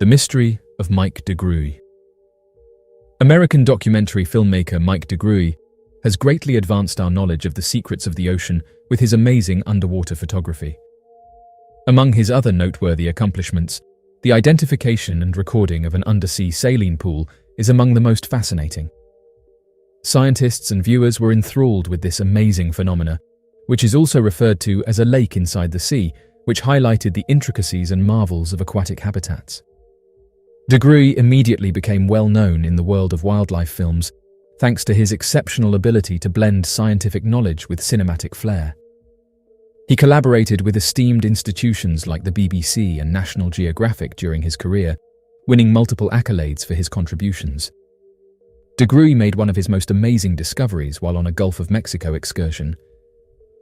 The Mystery of Mike deGruy. American documentary filmmaker Mike deGruy has greatly advanced our knowledge of the secrets of the ocean with his amazing underwater photography. Among his other noteworthy accomplishments, the identification and recording of an undersea saline pool is among the most fascinating. Scientists and viewers were enthralled with this amazing phenomena, which is also referred to as a lake inside the sea, which highlighted the intricacies and marvels of aquatic habitats. deGruy immediately became well known in the world of wildlife films, thanks to his exceptional ability to blend scientific knowledge with cinematic flair. He collaborated with esteemed institutions like the BBC and National Geographic during his career, winning multiple accolades for his contributions. deGruy made one of his most amazing discoveries while on a Gulf of Mexico excursion.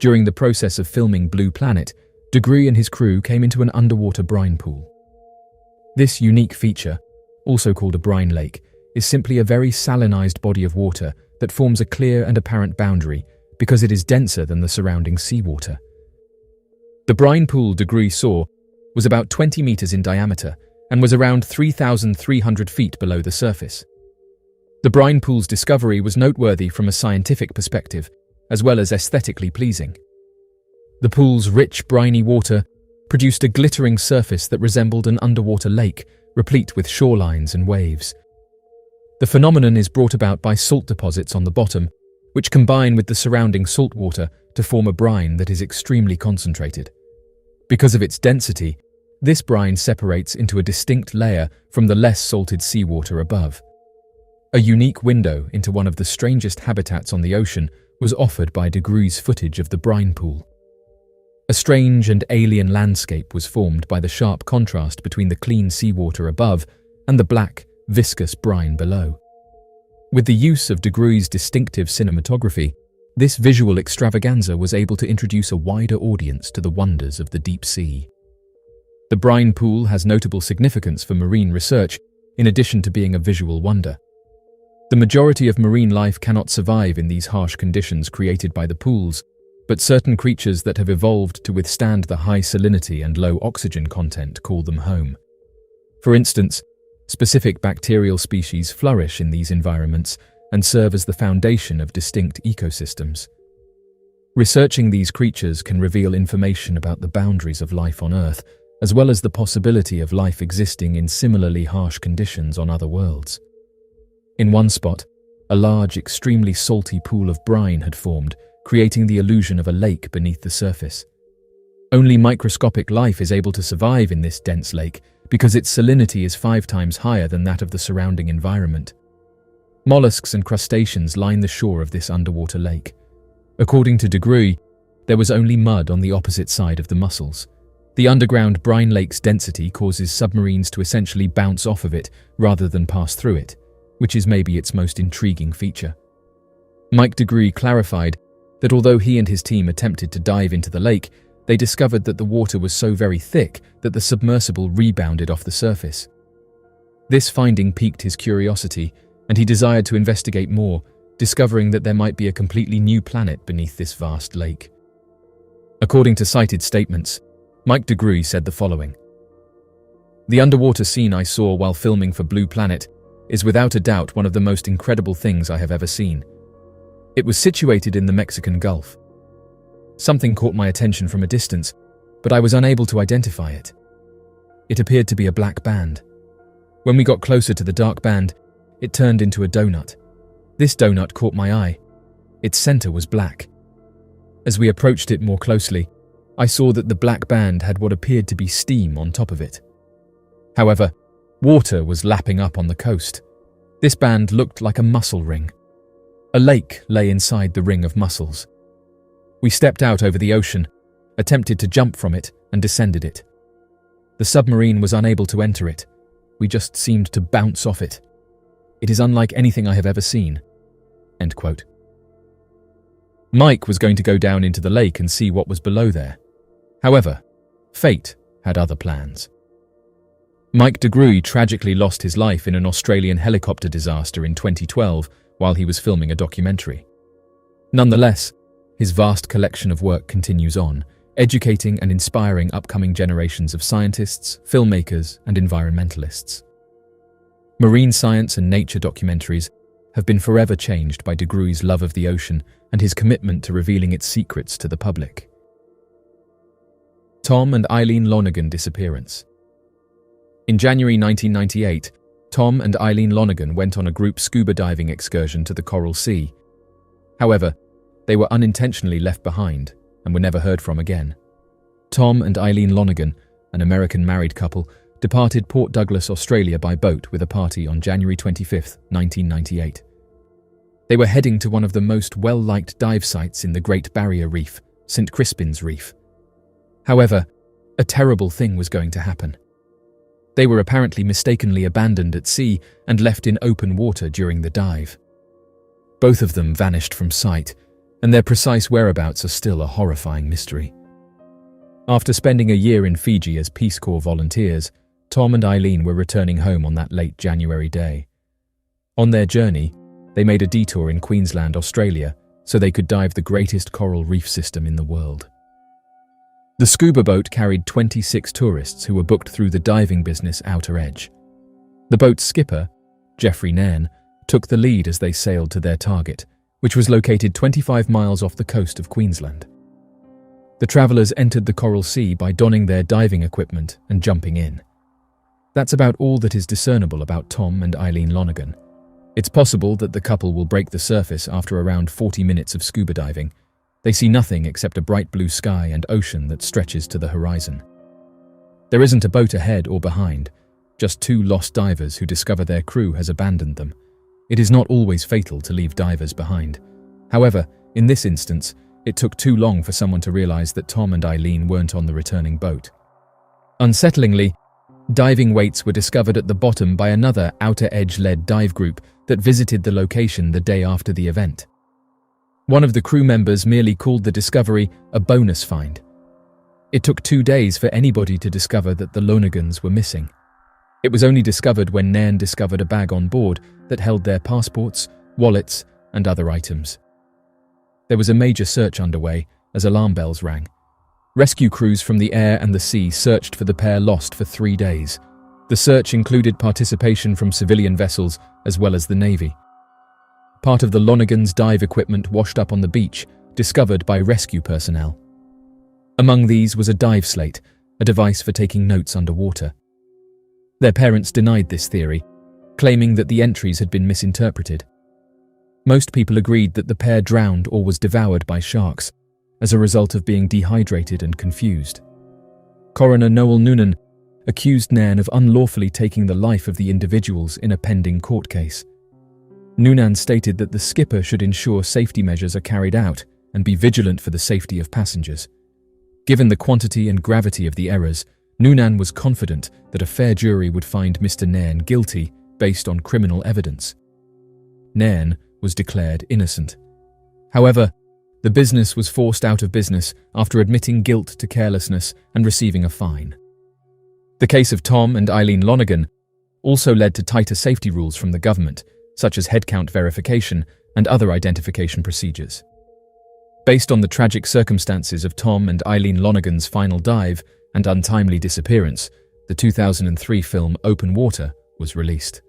During the process of filming Blue Planet, deGruy and his crew came into an underwater brine pool. This unique feature, also called a brine lake, is simply a very salinized body of water that forms a clear and apparent boundary because it is denser than the surrounding seawater. The brine pool deGruy saw was about 20 meters in diameter and was around 3,300 feet below the surface. The brine pool's discovery was noteworthy from a scientific perspective, as well as aesthetically pleasing. The pool's rich, briny water produced a glittering surface that resembled an underwater lake, replete with shorelines and waves. The phenomenon is brought about by salt deposits on the bottom, which combine with the surrounding salt water to form a brine that is extremely concentrated. Because of its density, this brine separates into a distinct layer from the less salted seawater above. A unique window into one of the strangest habitats on the ocean was offered by deGruy's footage of the brine pool. A strange and alien landscape was formed by the sharp contrast between the clean seawater above and the black, viscous brine below. With the use of deGruy's distinctive cinematography, this visual extravaganza was able to introduce a wider audience to the wonders of the deep sea. The brine pool has notable significance for marine research, in addition to being a visual wonder. The majority of marine life cannot survive in these harsh conditions created by the pools, but certain creatures that have evolved to withstand the high salinity and low oxygen content call them home. For instance, specific bacterial species flourish in these environments and serve as the foundation of distinct ecosystems. Researching these creatures can reveal information about the boundaries of life on Earth, as well as the possibility of life existing in similarly harsh conditions on other worlds. In one spot, a large, extremely salty pool of brine had formed, creating the illusion of a lake beneath the surface. Only microscopic life is able to survive in this dense lake because its salinity is 5 times higher than that of the surrounding environment. Mollusks and crustaceans line the shore of this underwater lake. According to deGruy, there was only mud on the opposite side of the mussels. The underground brine lake's density causes submarines to essentially bounce off of it rather than pass through it, which is maybe its most intriguing feature. Mike deGruy clarified that although he and his team attempted to dive into the lake, they discovered that the water was so very thick that the submersible rebounded off the surface. This finding piqued his curiosity, and he desired to investigate more, discovering that there might be a completely new planet beneath this vast lake. According to cited statements, Mike deGruy said the following: "The underwater scene I saw while filming for Blue Planet is without a doubt one of the most incredible things I have ever seen. It was situated in the Mexican Gulf. Something caught my attention from a distance, but I was unable to identify it. It appeared to be a black band. When we got closer to the dark band, it turned into a donut. This donut caught my eye. Its center was black. As we approached it more closely, I saw that the black band had what appeared to be steam on top of it. However, water was lapping up on the coast. This band looked like a mussel ring. A lake lay inside the ring of mussels. We stepped out over the ocean, attempted to jump from it, and descended it. The submarine was unable to enter it. We just seemed to bounce off it. It is unlike anything I have ever seen." End quote. Mike was going to go down into the lake and see what was below there. However, fate had other plans. Mike deGruy tragically lost his life in an Australian helicopter disaster in 2012 while he was filming a documentary. Nonetheless, his vast collection of work continues on, educating and inspiring upcoming generations of scientists, filmmakers, and environmentalists. Marine science and nature documentaries have been forever changed by deGruy's love of the ocean and his commitment to revealing its secrets to the public. Tom and Eileen Lonigan disappearance. In January 1998, Tom and Eileen Lonigan went on a group scuba diving excursion to the Coral Sea. However, they were unintentionally left behind and were never heard from again. Tom and Eileen Lonigan, an American married couple, departed Port Douglas, Australia by boat with a party on January 25, 1998. They were heading to one of the most well-liked dive sites in the Great Barrier Reef, St. Crispin's Reef. However, a terrible thing was going to happen. They were apparently mistakenly abandoned at sea and left in open water during the dive. Both of them vanished from sight, and their precise whereabouts are still a horrifying mystery. After spending a year in Fiji as Peace Corps volunteers, Tom and Eileen were returning home on that late January day. On their journey, they made a detour in Queensland, Australia, so they could dive the greatest coral reef system in the world. The scuba boat carried 26 tourists who were booked through the diving business Outer Edge. The boat's skipper, Jeffrey Nairn, took the lead as they sailed to their target, which was located 25 miles off the coast of Queensland. The travellers entered the Coral Sea by donning their diving equipment and jumping in. That's about all that is discernible about Tom and Eileen Lonigan. It's possible that the couple will break the surface after around 40 minutes of scuba diving. They see nothing except a bright blue sky and ocean that stretches to the horizon. There isn't a boat ahead or behind, just two lost divers who discover their crew has abandoned them. It is not always fatal to leave divers behind. However, in this instance, it took too long for someone to realize that Tom and Eileen weren't on the returning boat. Unsettlingly, diving weights were discovered at the bottom by another Outer Edge-led dive group that visited the location the day after the event. One of the crew members merely called the discovery a bonus find. It took 2 days for anybody to discover that the Lonigans were missing. It was only discovered when Nairn discovered a bag on board that held their passports, wallets, and other items. There was a major search underway as alarm bells rang. Rescue crews from the air and the sea searched for the pair lost for 3 days. The search included participation from civilian vessels as well as the Navy. Part of the Lonigans' dive equipment washed up on the beach, discovered by rescue personnel. Among these was a dive slate, a device for taking notes underwater. Their parents denied this theory, claiming that the entries had been misinterpreted. Most people agreed that the pair drowned or was devoured by sharks, as a result of being dehydrated and confused. Coroner Noel Noonan accused Nairn of unlawfully taking the life of the individuals in a pending court case. Noonan stated that the skipper should ensure safety measures are carried out and be vigilant for the safety of passengers. Given the quantity and gravity of the errors, Noonan was confident that a fair jury would find Mr. Nairn guilty based on criminal evidence. Nairn was declared innocent. However, the business was forced out of business after admitting guilt to carelessness and receiving a fine. The case of Tom and Eileen Lonigan also led to tighter safety rules from the government, such as headcount verification and other identification procedures. Based on the tragic circumstances of Tom and Eileen Lonigan's final dive and untimely disappearance, the 2003 film Open Water was released.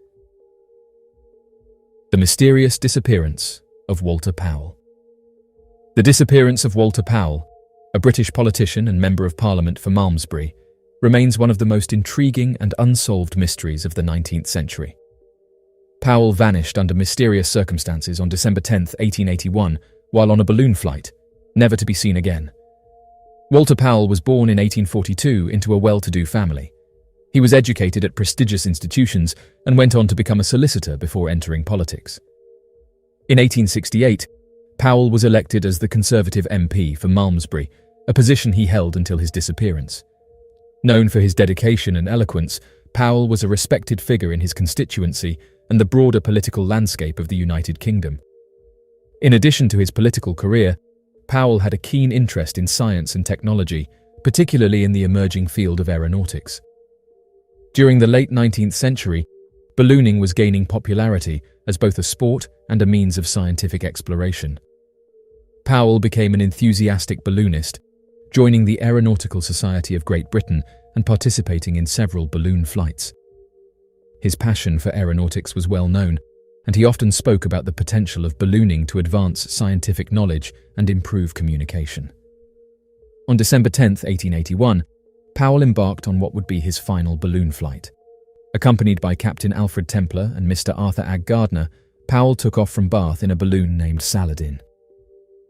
The mysterious disappearance of Walter Powell. The disappearance of Walter Powell, a British politician and Member of Parliament for Malmesbury, remains one of the most intriguing and unsolved mysteries of the 19th century. Powell vanished under mysterious circumstances on December 10, 1881, while on a balloon flight, never to be seen again. Walter Powell was born in 1842 into a well-to-do family. He was educated at prestigious institutions and went on to become a solicitor before entering politics. In 1868, Powell was elected as the Conservative MP for Malmesbury, a position he held until his disappearance. Known for his dedication and eloquence, Powell was a respected figure in his constituency and the broader political landscape of the United Kingdom. In addition to his political career, Powell had a keen interest in science and technology, particularly in the emerging field of aeronautics. During the late 19th century, ballooning was gaining popularity as both a sport and a means of scientific exploration. Powell became an enthusiastic balloonist, joining the Aeronautical Society of Great Britain and participating in several balloon flights. His passion for aeronautics was well known, and he often spoke about the potential of ballooning to advance scientific knowledge and improve communication. On December 10, 1881, Powell embarked on what would be his final balloon flight. Accompanied by Captain Alfred Templar and Mr. Arthur Agg Gardner, Powell took off from Bath in a balloon named Saladin.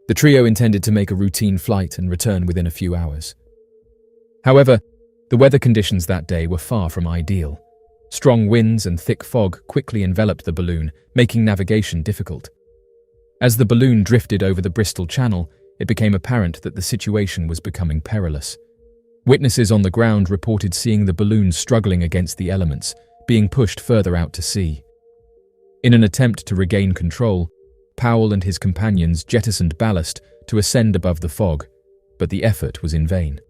The trio intended to make a routine flight and return within a few hours. However, the weather conditions that day were far from ideal. Strong winds and thick fog quickly enveloped the balloon, making navigation difficult. As the balloon drifted over the Bristol Channel, it became apparent that the situation was becoming perilous. Witnesses on the ground reported seeing the balloon struggling against the elements, being pushed further out to sea. In an attempt to regain control, Powell and his companions jettisoned ballast to ascend above the fog, but the effort was in vain.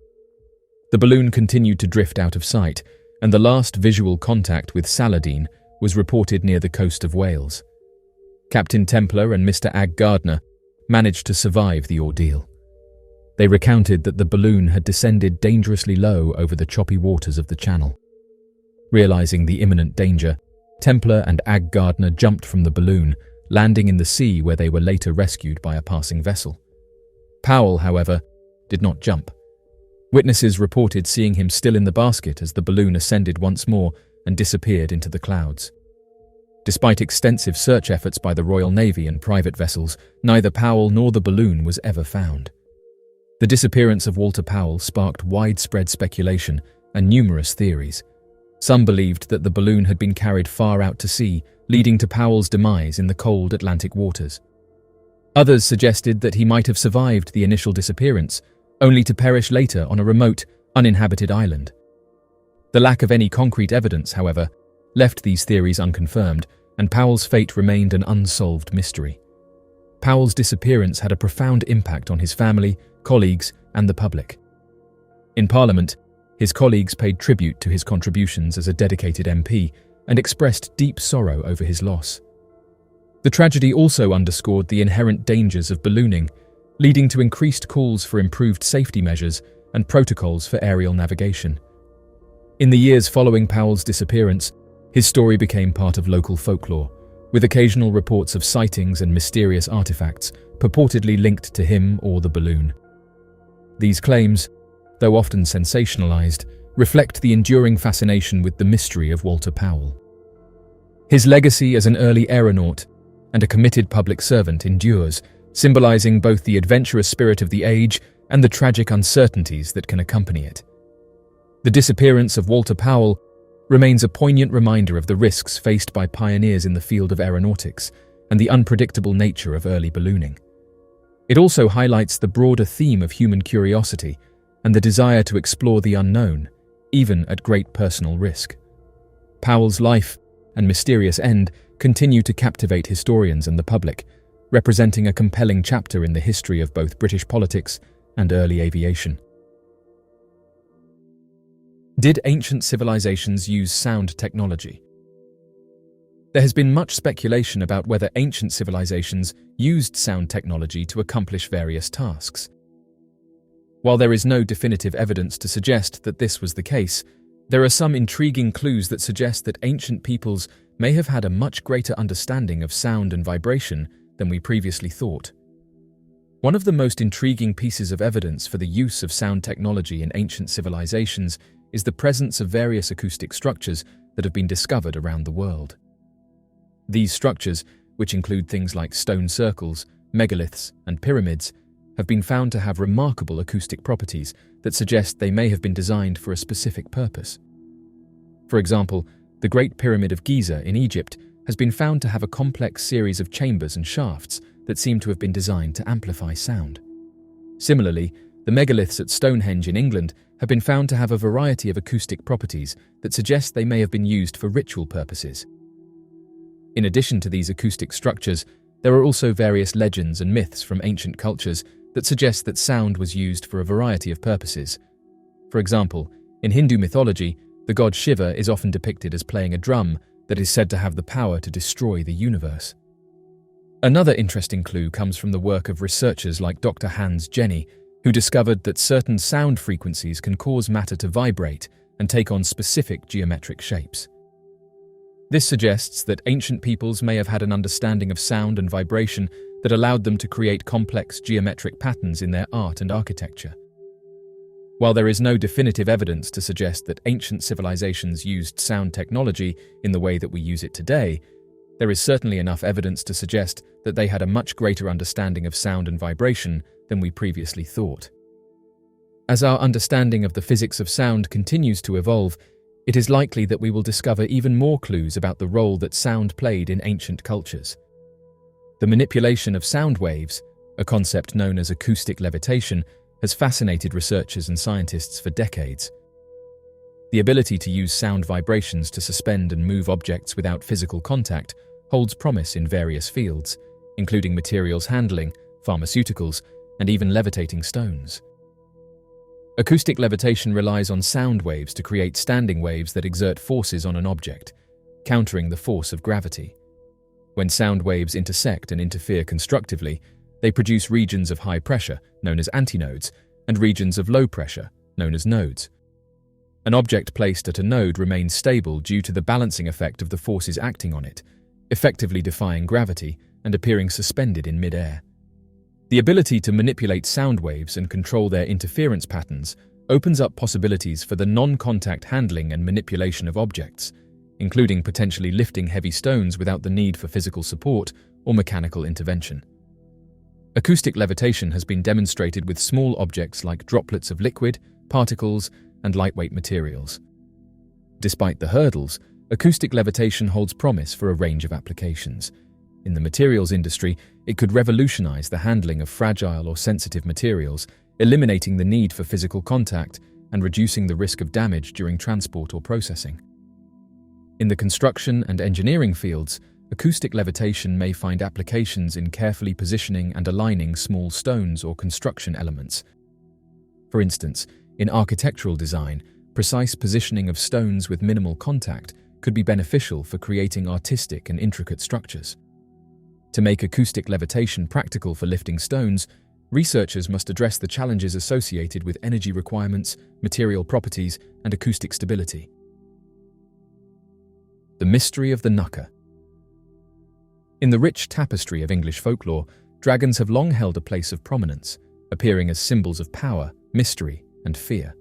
The balloon continued to drift out of sight, and the last visual contact with Saladin was reported near the coast of Wales. Captain Templar and Mr. Agg Gardner managed to survive the ordeal. They recounted that the balloon had descended dangerously low over the choppy waters of the channel. Realizing the imminent danger, Templar and Agg Gardner jumped from the balloon, landing in the sea where they were later rescued by a passing vessel. Powell, however, did not jump. Witnesses reported seeing him still in the basket as the balloon ascended once more and disappeared into the clouds. Despite extensive search efforts by the Royal Navy and private vessels, neither Powell nor the balloon was ever found. The disappearance of Walter Powell sparked widespread speculation and numerous theories. Some believed that the balloon had been carried far out to sea, leading to Powell's demise in the cold Atlantic waters. Others suggested that he might have survived the initial disappearance, only to perish later on a remote, uninhabited island. The lack of any concrete evidence, however, left these theories unconfirmed, and Powell's fate remained an unsolved mystery. Powell's disappearance had a profound impact on his family, colleagues, and the public. In Parliament, his colleagues paid tribute to his contributions as a dedicated MP and expressed deep sorrow over his loss. The tragedy also underscored the inherent dangers of ballooning, leading to increased calls for improved safety measures and protocols for aerial navigation. In the years following Powell's disappearance, his story became part of local folklore, with occasional reports of sightings and mysterious artifacts purportedly linked to him or the balloon. These claims, though often sensationalized, reflect the enduring fascination with the mystery of Walter Powell. His legacy as an early aeronaut and a committed public servant endures, symbolizing both the adventurous spirit of the age and the tragic uncertainties that can accompany it. The disappearance of Walter Powell remains a poignant reminder of the risks faced by pioneers in the field of aeronautics and the unpredictable nature of early ballooning. It also highlights the broader theme of human curiosity and the desire to explore the unknown, even at great personal risk. Powell's life and mysterious end continue to captivate historians and the public, representing a compelling chapter in the history of both British politics and early aviation. Did ancient civilizations use sound technology? There has been much speculation about whether ancient civilizations used sound technology to accomplish various tasks. While there is no definitive evidence to suggest that this was the case, there are some intriguing clues that suggest that ancient peoples may have had a much greater understanding of sound and vibration than we previously thought. One of the most intriguing pieces of evidence for the use of sound technology in ancient civilizations is the presence of various acoustic structures that have been discovered around the world. These structures, which include things like stone circles, megaliths, and pyramids, have been found to have remarkable acoustic properties that suggest they may have been designed for a specific purpose. For example, the Great Pyramid of Giza in Egypt has been found to have a complex series of chambers and shafts that seem to have been designed to amplify sound. Similarly, the megaliths at Stonehenge in England have been found to have a variety of acoustic properties that suggest they may have been used for ritual purposes. In addition to these acoustic structures, there are also various legends and myths from ancient cultures that suggest that sound was used for a variety of purposes. For example, in Hindu mythology, the god Shiva is often depicted as playing a drum that is said to have the power to destroy the universe. Another interesting clue comes from the work of researchers like Dr. Hans Jenny, who discovered that certain sound frequencies can cause matter to vibrate and take on specific geometric shapes. This suggests that ancient peoples may have had an understanding of sound and vibration that allowed them to create complex geometric patterns in their art and architecture. While there is no definitive evidence to suggest that ancient civilizations used sound technology in the way that we use it today, there is certainly enough evidence to suggest that they had a much greater understanding of sound and vibration than we previously thought. As our understanding of the physics of sound continues to evolve, it is likely that we will discover even more clues about the role that sound played in ancient cultures. The manipulation of sound waves, a concept known as acoustic levitation, has fascinated researchers and scientists for decades. The ability to use sound vibrations to suspend and move objects without physical contact holds promise in various fields, including materials handling, pharmaceuticals, and even levitating stones. Acoustic levitation relies on sound waves to create standing waves that exert forces on an object, countering the force of gravity. When sound waves intersect and interfere constructively, they produce regions of high pressure, known as antinodes, and regions of low pressure, known as nodes. An object placed at a node remains stable due to the balancing effect of the forces acting on it, effectively defying gravity and appearing suspended in mid-air. The ability to manipulate sound waves and control their interference patterns opens up possibilities for the non-contact handling and manipulation of objects, including potentially lifting heavy stones without the need for physical support or mechanical intervention. Acoustic levitation has been demonstrated with small objects like droplets of liquid, particles, and lightweight materials. Despite the hurdles, acoustic levitation holds promise for a range of applications. In the materials industry, it could revolutionize the handling of fragile or sensitive materials, eliminating the need for physical contact and reducing the risk of damage during transport or processing. In the construction and engineering fields, acoustic levitation may find applications in carefully positioning and aligning small stones or construction elements. For instance, in architectural design, precise positioning of stones with minimal contact could be beneficial for creating artistic and intricate structures. To make acoustic levitation practical for lifting stones, researchers must address the challenges associated with energy requirements, material properties, and acoustic stability. The mystery of the knucker. In the rich tapestry of English folklore, dragons have long held a place of prominence, appearing as symbols of power, mystery, and fear.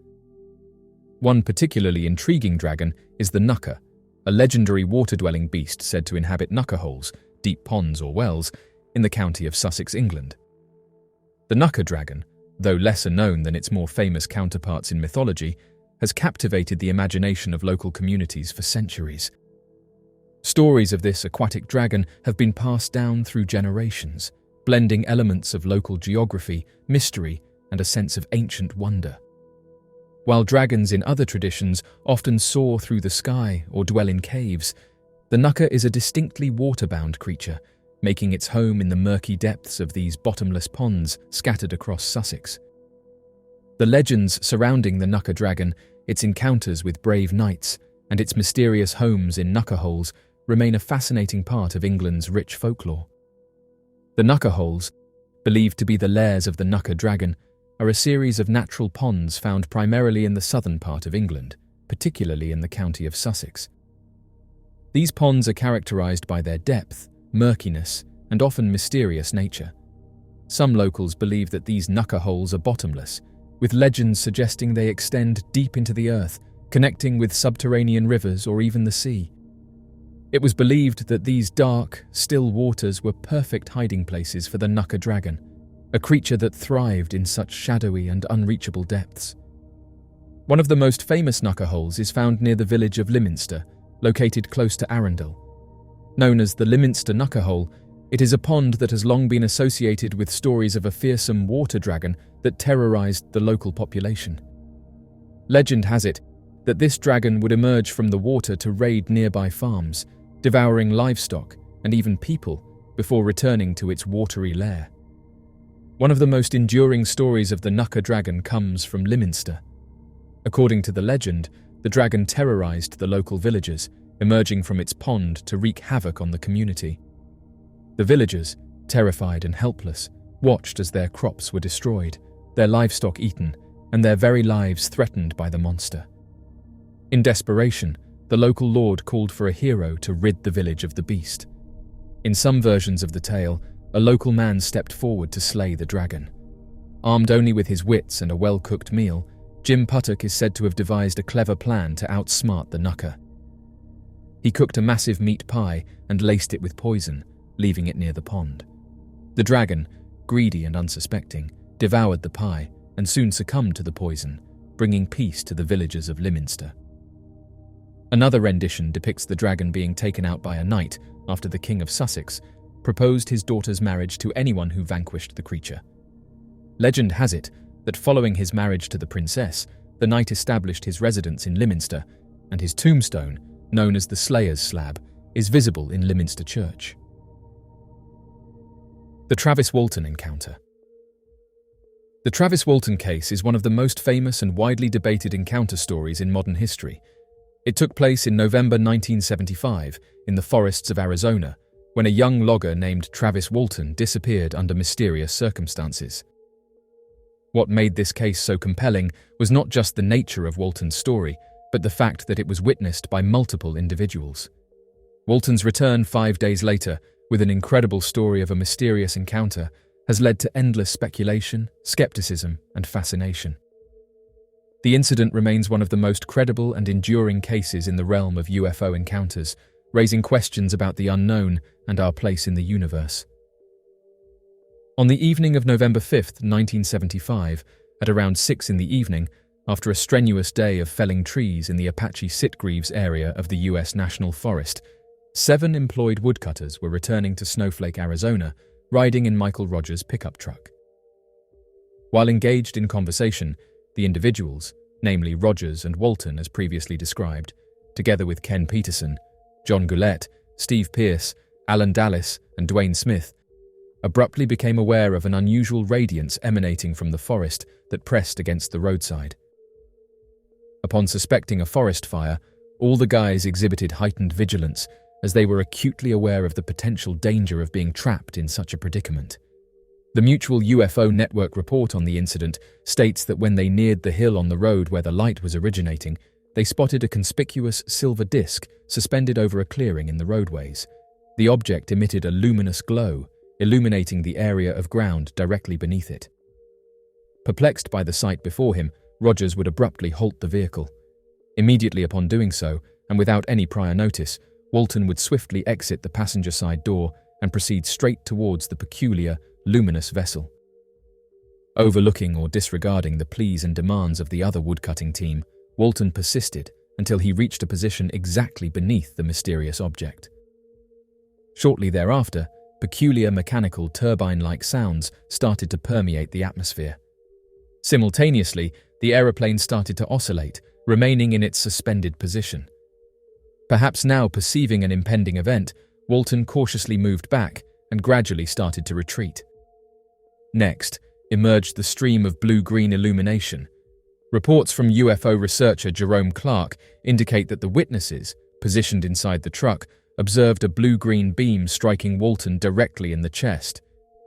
One particularly intriguing dragon is the knucker, a legendary water-dwelling beast said to inhabit knucker holes, deep ponds or wells, in the county of Sussex, England. The knucker dragon, though lesser known than its more famous counterparts in mythology, has captivated the imagination of local communities for centuries. Stories of this aquatic dragon have been passed down through generations, blending elements of local geography, mystery, and a sense of ancient wonder. While dragons in other traditions often soar through the sky or dwell in caves, the knucker is a distinctly water-bound creature, making its home in the murky depths of these bottomless ponds scattered across Sussex. The legends surrounding the knucker dragon, its encounters with brave knights, and its mysterious homes in knucker holes remain a fascinating part of England's rich folklore. The knucker holes, believed to be the lairs of the knucker dragon, are a series of natural ponds found primarily in the southern part of England, particularly in the county of Sussex. These ponds are characterized by their depth, murkiness, and often mysterious nature. Some locals believe that these knucker holes are bottomless, with legends suggesting they extend deep into the earth, connecting with subterranean rivers or even the sea. It was believed that these dark, still waters were perfect hiding places for the knucker dragon, a creature that thrived in such shadowy and unreachable depths. One of the most famous knucker holes is found near the village of Lyminster, located close to Arundel. Known as the Lyminster Knucker Hole, it is a pond that has long been associated with stories of a fearsome water dragon that terrorized the local population. Legend has it that this dragon would emerge from the water to raid nearby farms, devouring livestock and even people before returning to its watery lair. One of the most enduring stories of the knucker dragon comes from Lyminster. According to the legend, the dragon terrorized the local villagers, emerging from its pond to wreak havoc on the community. The villagers, terrified and helpless, watched as their crops were destroyed, their livestock eaten, and their very lives threatened by the monster. In desperation, the local lord called for a hero to rid the village of the beast. In some versions of the tale, a local man stepped forward to slay the dragon. Armed only with his wits and a well-cooked meal, Jim Puttock is said to have devised a clever plan to outsmart the knucker. He cooked a massive meat pie and laced it with poison, leaving it near the pond. The dragon, greedy and unsuspecting, devoured the pie and soon succumbed to the poison, bringing peace to the villagers of Lyminster. Another rendition depicts the dragon being taken out by a knight after the King of Sussex proposed his daughter's marriage to anyone who vanquished the creature. Legend has it that following his marriage to the princess, the knight established his residence in Lyminster, and his tombstone, known as the Slayer's Slab, is visible in Lyminster Church. The Travis Walton encounter. The Travis Walton case is one of the most famous and widely debated encounter stories in modern history. It took place in November 1975 in the forests of Arizona, when a young logger named Travis Walton disappeared under mysterious circumstances. What made this case so compelling was not just the nature of Walton's story, but the fact that it was witnessed by multiple individuals. Walton's return 5 days later, with an incredible story of a mysterious encounter, has led to endless speculation, skepticism, and fascination. The incident remains one of the most credible and enduring cases in the realm of UFO encounters, raising questions about the unknown and our place in the universe. On the evening of November 5, 1975, at around 6 in the evening, after a strenuous day of felling trees in the Apache Sitgreaves area of the U.S. National Forest, 7 employed woodcutters were returning to Snowflake, Arizona, riding in Michael Rogers' pickup truck. While engaged in conversation, the individuals, namely Rogers and Walton as previously described, together with Ken Peterson, John Goulet, Steve Pierce, Alan Dallas, and Dwayne Smith, abruptly became aware of an unusual radiance emanating from the forest that pressed against the roadside. Upon suspecting a forest fire, all the guys exhibited heightened vigilance as they were acutely aware of the potential danger of being trapped in such a predicament. The Mutual UFO Network report on the incident states that when they neared the hill on the road where the light was originating, they spotted a conspicuous silver disc suspended over a clearing in the roadways. The object emitted a luminous glow, illuminating the area of ground directly beneath it. Perplexed by the sight before him, Rogers would abruptly halt the vehicle. Immediately upon doing so, and without any prior notice, Walton would swiftly exit the passenger side door and proceed straight towards the peculiar, luminous vessel. Overlooking or disregarding the pleas and demands of the other woodcutting team, Walton persisted until he reached a position exactly beneath the mysterious object. Shortly thereafter, peculiar mechanical turbine-like sounds started to permeate the atmosphere. Simultaneously, the aeroplane started to oscillate, remaining in its suspended position. Perhaps now perceiving an impending event, Walton cautiously moved back and gradually started to retreat. Next, emerged the stream of blue-green illumination. Reports from UFO researcher Jerome Clark indicate that the witnesses, positioned inside the truck, observed a blue-green beam striking Walton directly in the chest.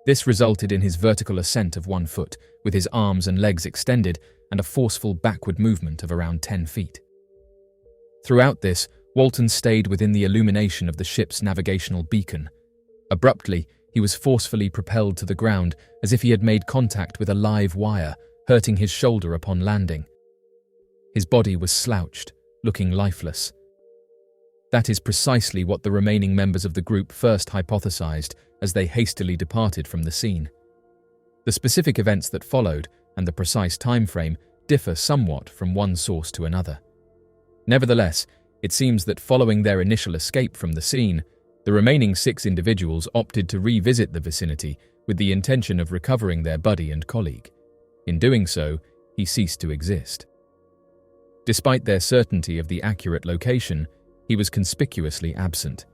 This resulted in his vertical ascent of 1 foot, with his arms and legs extended, and a forceful backward movement of around 10 feet. Throughout this, Walton stayed within the illumination of the ship's navigational beacon. Abruptly, he was forcefully propelled to the ground as if he had made contact with a live wire, hurting his shoulder upon landing. His body was slouched, looking lifeless. That is precisely what the remaining members of the group first hypothesized as they hastily departed from the scene. The specific events that followed and the precise time frame differ somewhat from one source to another. Nevertheless, it seems that following their initial escape from the scene, the remaining 6 individuals opted to revisit the vicinity with the intention of recovering their buddy and colleague. In doing so, he ceased to exist. Despite their certainty of the accurate location, he was conspicuously absent.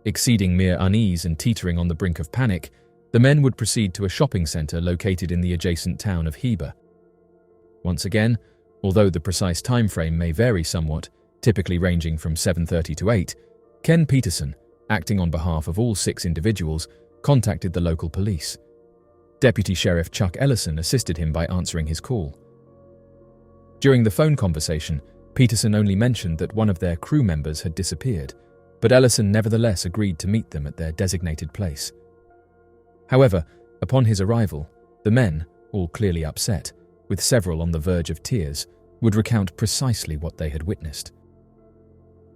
Exceeding mere unease and teetering on the brink of panic, the men would proceed to a shopping center located in the adjacent town of Heber. Once again, although the precise time frame may vary somewhat, typically ranging from 7:30 to 8, Ken Peterson, acting on behalf of all 6 individuals, contacted the local police. Deputy Sheriff Chuck Ellison assisted him by answering his call. During the phone conversation, Peterson only mentioned that one of their crew members had disappeared, but Ellison nevertheless agreed to meet them at their designated place. However, upon his arrival, the men, all clearly upset, with several on the verge of tears, would recount precisely what they had witnessed.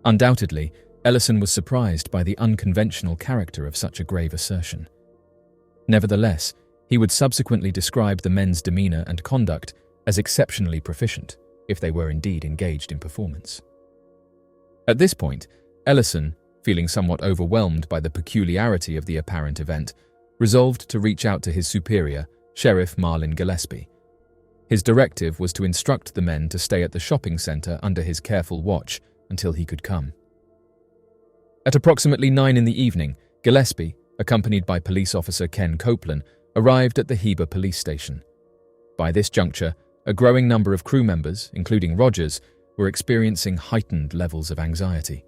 Undoubtedly, Ellison was surprised by the unconventional character of such a grave assertion. Nevertheless, he would subsequently describe the men's demeanor and conduct as exceptionally proficient, if they were indeed engaged in performance. At this point, Ellison, feeling somewhat overwhelmed by the peculiarity of the apparent event, resolved to reach out to his superior, Sheriff Marlin Gillespie. His directive was to instruct the men to stay at the shopping center under his careful watch until he could come. At approximately 9 in the evening, Gillespie, accompanied by police officer Ken Copeland, arrived at the Heber police station. By this juncture, a growing number of crew members, including Rogers, were experiencing heightened levels of anxiety.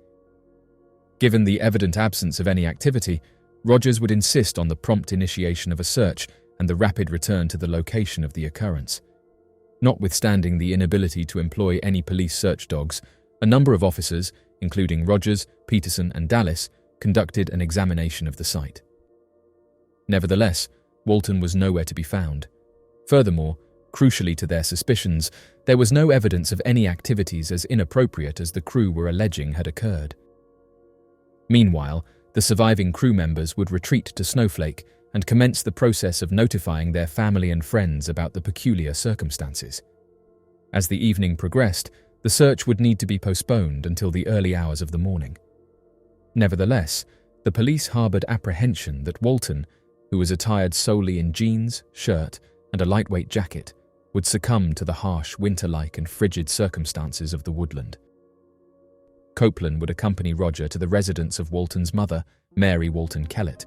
Given the evident absence of any activity, Rogers would insist on the prompt initiation of a search and the rapid return to the location of the occurrence. Notwithstanding the inability to employ any police search dogs, a number of officers, including Rogers, Peterson, and Dallas, conducted an examination of the site. Nevertheless, Walton was nowhere to be found. Furthermore, crucially to their suspicions, there was no evidence of any activities as inappropriate as the crew were alleging had occurred. Meanwhile, the surviving crew members would retreat to Snowflake and commence the process of notifying their family and friends about the peculiar circumstances. As the evening progressed, the search would need to be postponed until the early hours of the morning. Nevertheless, the police harbored apprehension that Walton, who was attired solely in jeans, shirt, and a lightweight jacket, would succumb to the harsh, winter-like and frigid circumstances of the woodland. Copeland would accompany Roger to the residence of Walton's mother, Mary Walton Kellett,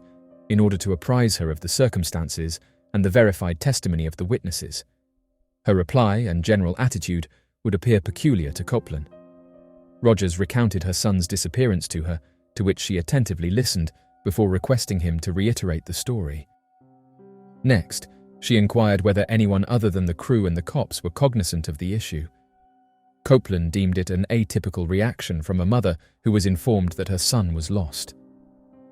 in order to apprise her of the circumstances and the verified testimony of the witnesses. Her reply and general attitude would appear peculiar to Copeland. Rogers recounted her son's disappearance to her, to which she attentively listened before requesting him to reiterate the story. Next, she inquired whether anyone other than the crew and the cops were cognizant of the issue. Copeland deemed it an atypical reaction from a mother who was informed that her son was lost.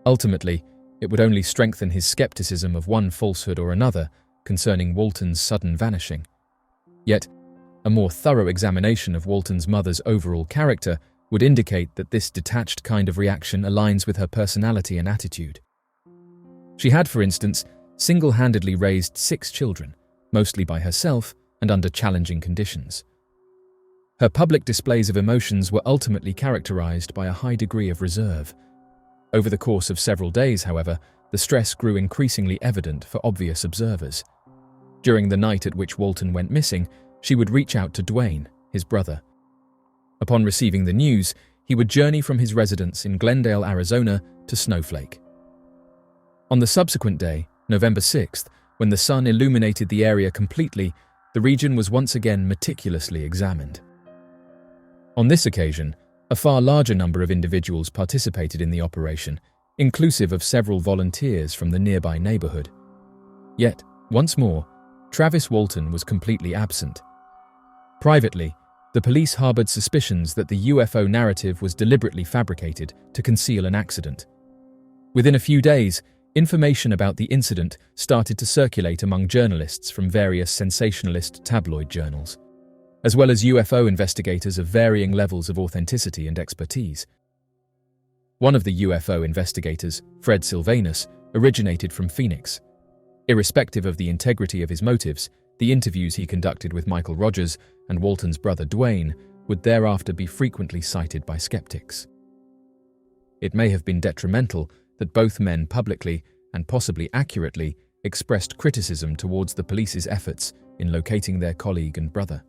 Ultimately, it would only strengthen his skepticism of one falsehood or another concerning Walton's sudden vanishing. Yet, a more thorough examination of Walton's mother's overall character would indicate that this detached kind of reaction aligns with her personality and attitude. She had, for instance, single-handedly raised 6 children, mostly by herself and under challenging conditions. Her public displays of emotions were ultimately characterized by a high degree of reserve. Over the course of several days, however, the stress grew increasingly evident for obvious observers. During the night at which Walton went missing, she would reach out to Dwayne, his brother. Upon receiving the news, he would journey from his residence in Glendale, Arizona, to Snowflake. On the subsequent day, November 6th, when the sun illuminated the area completely, the region was once again meticulously examined. On this occasion, a far larger number of individuals participated in the operation, inclusive of several volunteers from the nearby neighborhood. Yet, once more, Travis Walton was completely absent. Privately, the police harbored suspicions that the UFO narrative was deliberately fabricated to conceal an accident. Within a few days, information about the incident started to circulate among journalists from various sensationalist tabloid journals, as well as UFO investigators of varying levels of authenticity and expertise. One of the UFO investigators, Fred Sylvanus, originated from Phoenix. Irrespective of the integrity of his motives, the interviews he conducted with Michael Rogers and Walton's brother Dwayne would thereafter be frequently cited by skeptics. It may have been detrimental that both men publicly and possibly accurately expressed criticism towards the police's efforts in locating their colleague and brother.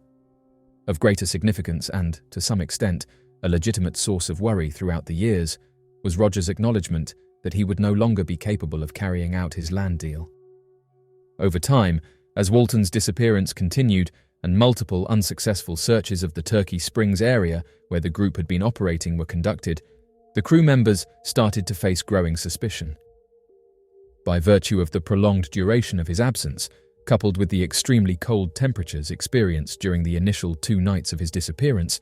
Of greater significance and, to some extent, a legitimate source of worry throughout the years was Rogers' acknowledgement that he would no longer be capable of carrying out his land deal. Over time, as Walton's disappearance continued and multiple unsuccessful searches of the Turkey Springs area where the group had been operating were conducted, the crew members started to face growing suspicion. By virtue of the prolonged duration of his absence, coupled with the extremely cold temperatures experienced during the initial 2 nights of his disappearance,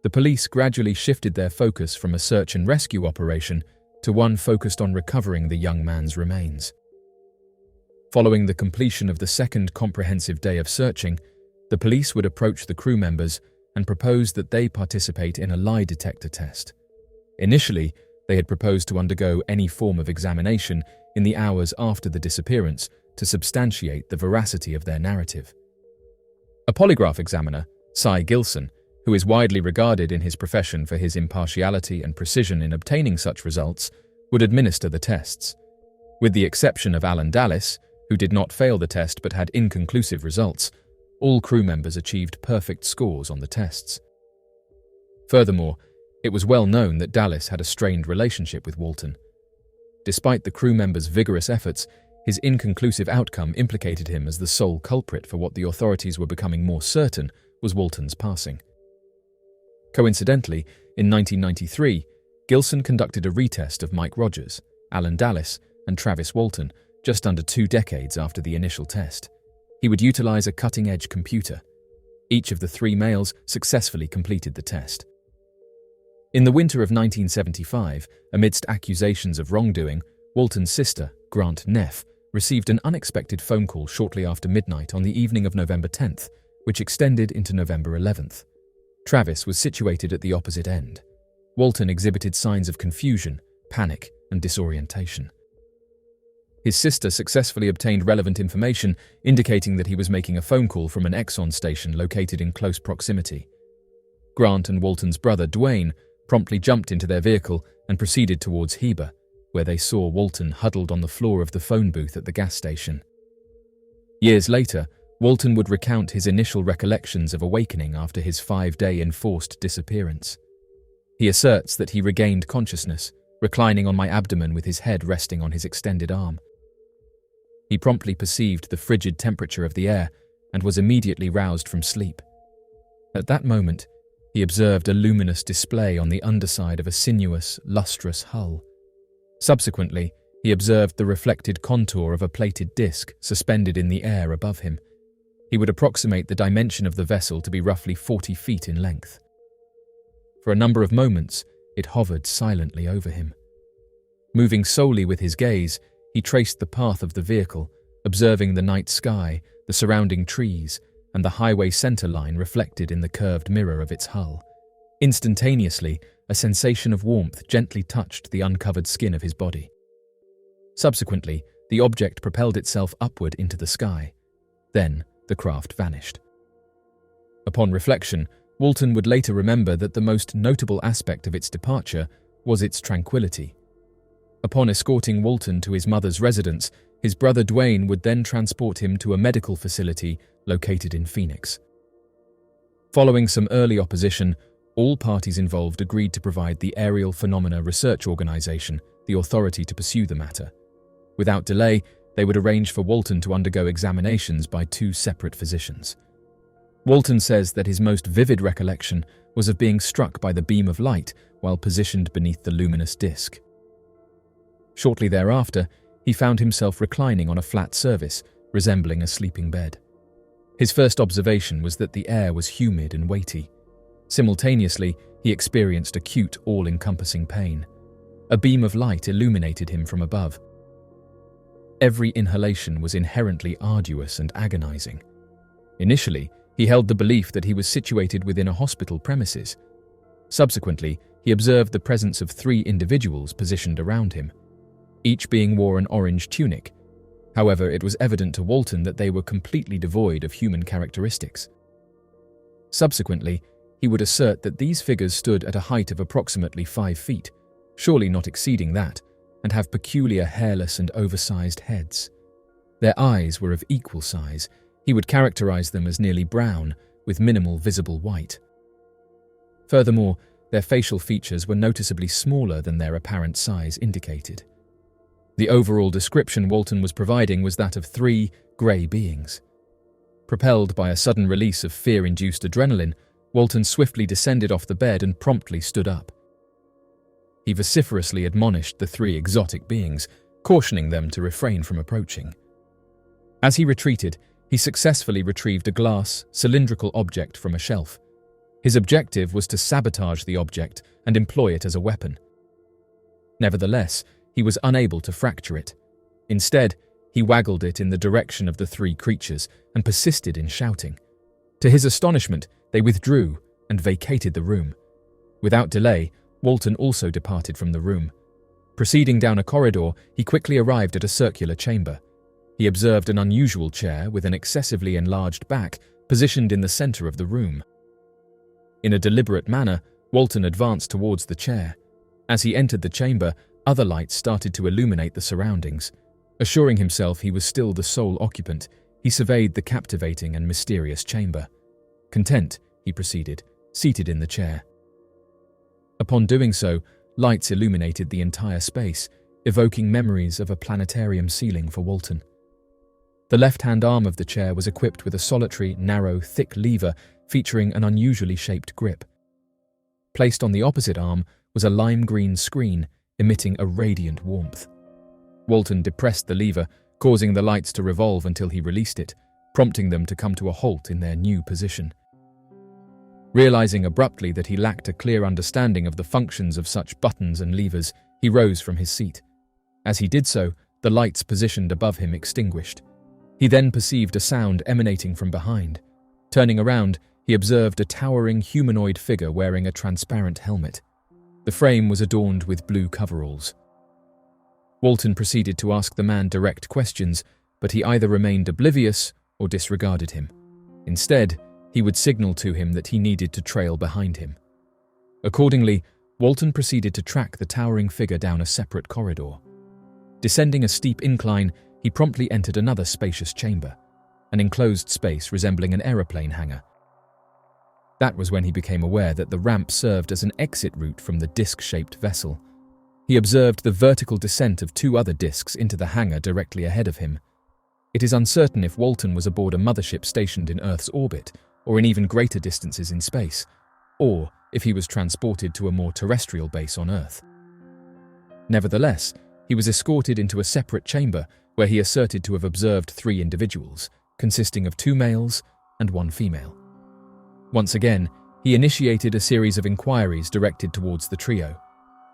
the police gradually shifted their focus from a search and rescue operation to one focused on recovering the young man's remains. Following the completion of the second comprehensive day of searching, the police would approach the crew members and propose that they participate in a lie detector test. Initially, they had proposed to undergo any form of examination in the hours after the disappearance to substantiate the veracity of their narrative. A polygraph examiner, Cy Gilson, who is widely regarded in his profession for his impartiality and precision in obtaining such results, would administer the tests. With the exception of Alan Dallas, who did not fail the test but had inconclusive results, all crew members achieved perfect scores on the tests. Furthermore, it was well known that Dallas had a strained relationship with Walton. Despite the crew members' vigorous efforts, his inconclusive outcome implicated him as the sole culprit for what the authorities were becoming more certain was Walton's passing. Coincidentally, in 1993, Gilson conducted a retest of Mike Rogers, Alan Dallas, and Travis Walton just under 2 decades after the initial test. He would utilize a cutting-edge computer. Each of the 3 males successfully completed the test. In the winter of 1975, amidst accusations of wrongdoing, Walton's sister, Grant Neff, received an unexpected phone call shortly after midnight on the evening of November 10th, which extended into November 11th. Travis was situated at the opposite end. Walton exhibited signs of confusion, panic, and disorientation. His sister successfully obtained relevant information indicating that he was making a phone call from an Exxon station located in close proximity. Grant and Walton's brother, Dwayne, promptly jumped into their vehicle and proceeded towards Heber, where they saw Walton huddled on the floor of the phone booth at the gas station. Years later, Walton would recount his initial recollections of awakening after his 5-day enforced disappearance. He asserts that he regained consciousness, reclining on my abdomen with his head resting on his extended arm. He promptly perceived the frigid temperature of the air and was immediately roused from sleep. At that moment, he observed a luminous display on the underside of a sinuous, lustrous hull. Subsequently, he observed the reflected contour of a plated disc suspended in the air above him. He would approximate the dimension of the vessel to be roughly 40 feet in length. For a number of moments, it hovered silently over him. Moving solely with his gaze, he traced the path of the vehicle, observing the night sky, the surrounding trees, and the highway center line reflected in the curved mirror of its hull. Instantaneously, a sensation of warmth gently touched the uncovered skin of his body. Subsequently, the object propelled itself upward into the sky. Then, the craft vanished. Upon reflection, Walton would later remember that the most notable aspect of its departure was its tranquility. Upon escorting Walton to his mother's residence, his brother Dwayne would then transport him to a medical facility located in Phoenix. Following some early opposition, all parties involved agreed to provide the Aerial Phenomena Research Organization the authority to pursue the matter. Without delay, they would arrange for Walton to undergo examinations by 2 separate physicians. Walton says that his most vivid recollection was of being struck by the beam of light while positioned beneath the luminous disc. Shortly thereafter, he found himself reclining on a flat surface, resembling a sleeping bed. His first observation was that the air was humid and weighty. Simultaneously, he experienced acute, all-encompassing pain. A beam of light illuminated him from above. Every inhalation was inherently arduous and agonizing. Initially, he held the belief that he was situated within a hospital premises. Subsequently, he observed the presence of 3 individuals positioned around him. Each being wore an orange tunic. However, it was evident to Walton that they were completely devoid of human characteristics. Subsequently, he would assert that these figures stood at a height of approximately 5 feet, surely not exceeding that, and have peculiar hairless and oversized heads. Their eyes were of equal size. He would characterize them as nearly brown, with minimal visible white. Furthermore, their facial features were noticeably smaller than their apparent size indicated. The overall description Walton was providing was that of 3 grey beings. Propelled by a sudden release of fear-induced adrenaline, Walton swiftly descended off the bed and promptly stood up. He vociferously admonished the 3 exotic beings, cautioning them to refrain from approaching. As he retreated, he successfully retrieved a glass, cylindrical object from a shelf. His objective was to sabotage the object and employ it as a weapon. Nevertheless, he was unable to fracture it. Instead, he waggled it in the direction of the three creatures and persisted in shouting. To his astonishment, they withdrew and vacated the room. Without delay, Walton also departed from the room. Proceeding down a corridor, he quickly arrived at a circular chamber. He observed an unusual chair with an excessively enlarged back positioned in the center of the room. In a deliberate manner, Walton advanced towards the chair. As he entered the chamber, other lights started to illuminate the surroundings. Assuring himself he was still the sole occupant, he surveyed the captivating and mysterious chamber. Content, he proceeded, seated in the chair. Upon doing so, lights illuminated the entire space, evoking memories of a planetarium ceiling for Walton. The left-hand arm of the chair was equipped with a solitary, narrow, thick lever featuring an unusually shaped grip. Placed on the opposite arm was a lime-green screen emitting a radiant warmth. Walton depressed the lever, causing the lights to revolve until he released it, prompting them to come to a halt in their new position. Realizing abruptly that he lacked a clear understanding of the functions of such buttons and levers, he rose from his seat. As he did so, the lights positioned above him extinguished. He then perceived a sound emanating from behind. Turning around, he observed a towering humanoid figure wearing a transparent helmet. The frame was adorned with blue coveralls. Walton proceeded to ask the man direct questions, but he either remained oblivious or disregarded him. Instead, he would signal to him that he needed to trail behind him. Accordingly, Walton proceeded to track the towering figure down a separate corridor. Descending a steep incline, he promptly entered another spacious chamber, an enclosed space resembling an aeroplane hangar. That was when he became aware that the ramp served as an exit route from the disc-shaped vessel. He observed the vertical descent of two other discs into the hangar directly ahead of him. It is uncertain if Walton was aboard a mothership stationed in Earth's orbit, or in even greater distances in space, or if he was transported to a more terrestrial base on Earth. Nevertheless, he was escorted into a separate chamber where he asserted to have observed 3 individuals, consisting of 2 males and 1 female. Once again, he initiated a series of inquiries directed towards the trio.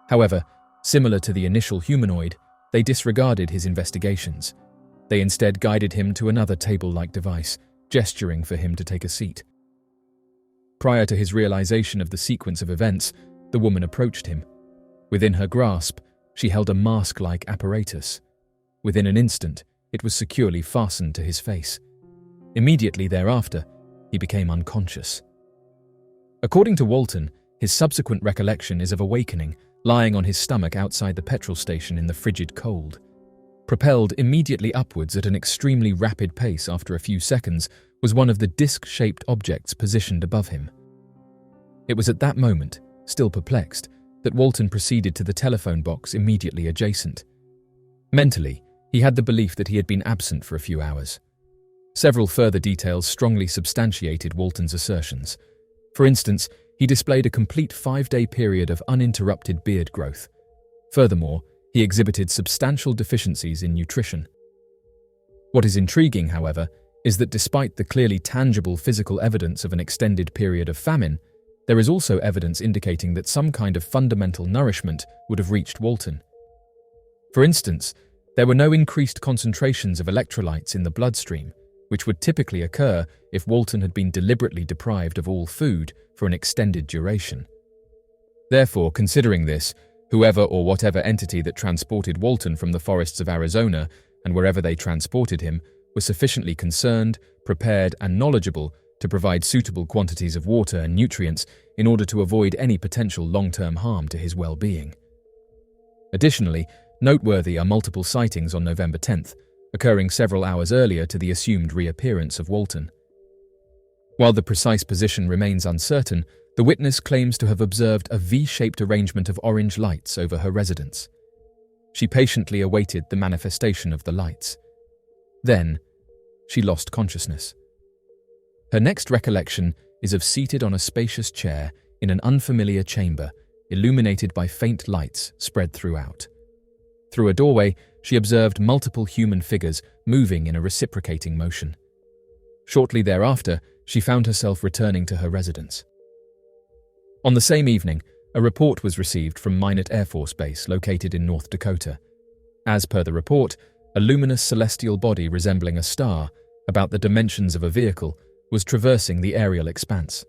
However, similar to the initial humanoid, they disregarded his investigations. They instead guided him to another table-like device, gesturing for him to take a seat. Prior to his realization of the sequence of events, the woman approached him. Within her grasp, she held a mask-like apparatus. Within an instant, it was securely fastened to his face. Immediately thereafter, he became unconscious. According to Walton, his subsequent recollection is of awakening, lying on his stomach outside the petrol station in the frigid cold. Propelled immediately upwards at an extremely rapid pace after a few seconds was one of the disc-shaped objects positioned above him. It was at that moment, still perplexed, that Walton proceeded to the telephone box immediately adjacent. Mentally, he had the belief that he had been absent for a few hours. Several further details strongly substantiated Walton's assertions. For instance, he displayed a complete 5-day period of uninterrupted beard growth. Furthermore, he exhibited substantial deficiencies in nutrition. What is intriguing, however, is that despite the clearly tangible physical evidence of an extended period of famine, there is also evidence indicating that some kind of fundamental nourishment would have reached Walton. For instance, there were no increased concentrations of electrolytes in the bloodstream, which would typically occur if Walton had been deliberately deprived of all food for an extended duration. Therefore, considering this, whoever or whatever entity that transported Walton from the forests of Arizona and wherever they transported him was sufficiently concerned, prepared, and knowledgeable to provide suitable quantities of water and nutrients in order to avoid any potential long-term harm to his well-being. Additionally, noteworthy are multiple sightings on November 10th, occurring several hours earlier to the assumed reappearance of Walton. While the precise position remains uncertain, the witness claims to have observed a V-shaped arrangement of orange lights over her residence. She patiently awaited the manifestation of the lights. Then, she lost consciousness. Her next recollection is of seated on a spacious chair in an unfamiliar chamber, illuminated by faint lights spread throughout. Through a doorway, she observed multiple human figures moving in a reciprocating motion. Shortly thereafter, she found herself returning to her residence. On the same evening, a report was received from Minot Air Force Base located in North Dakota. As per the report, a luminous celestial body resembling a star, about the dimensions of a vehicle, was traversing the aerial expanse.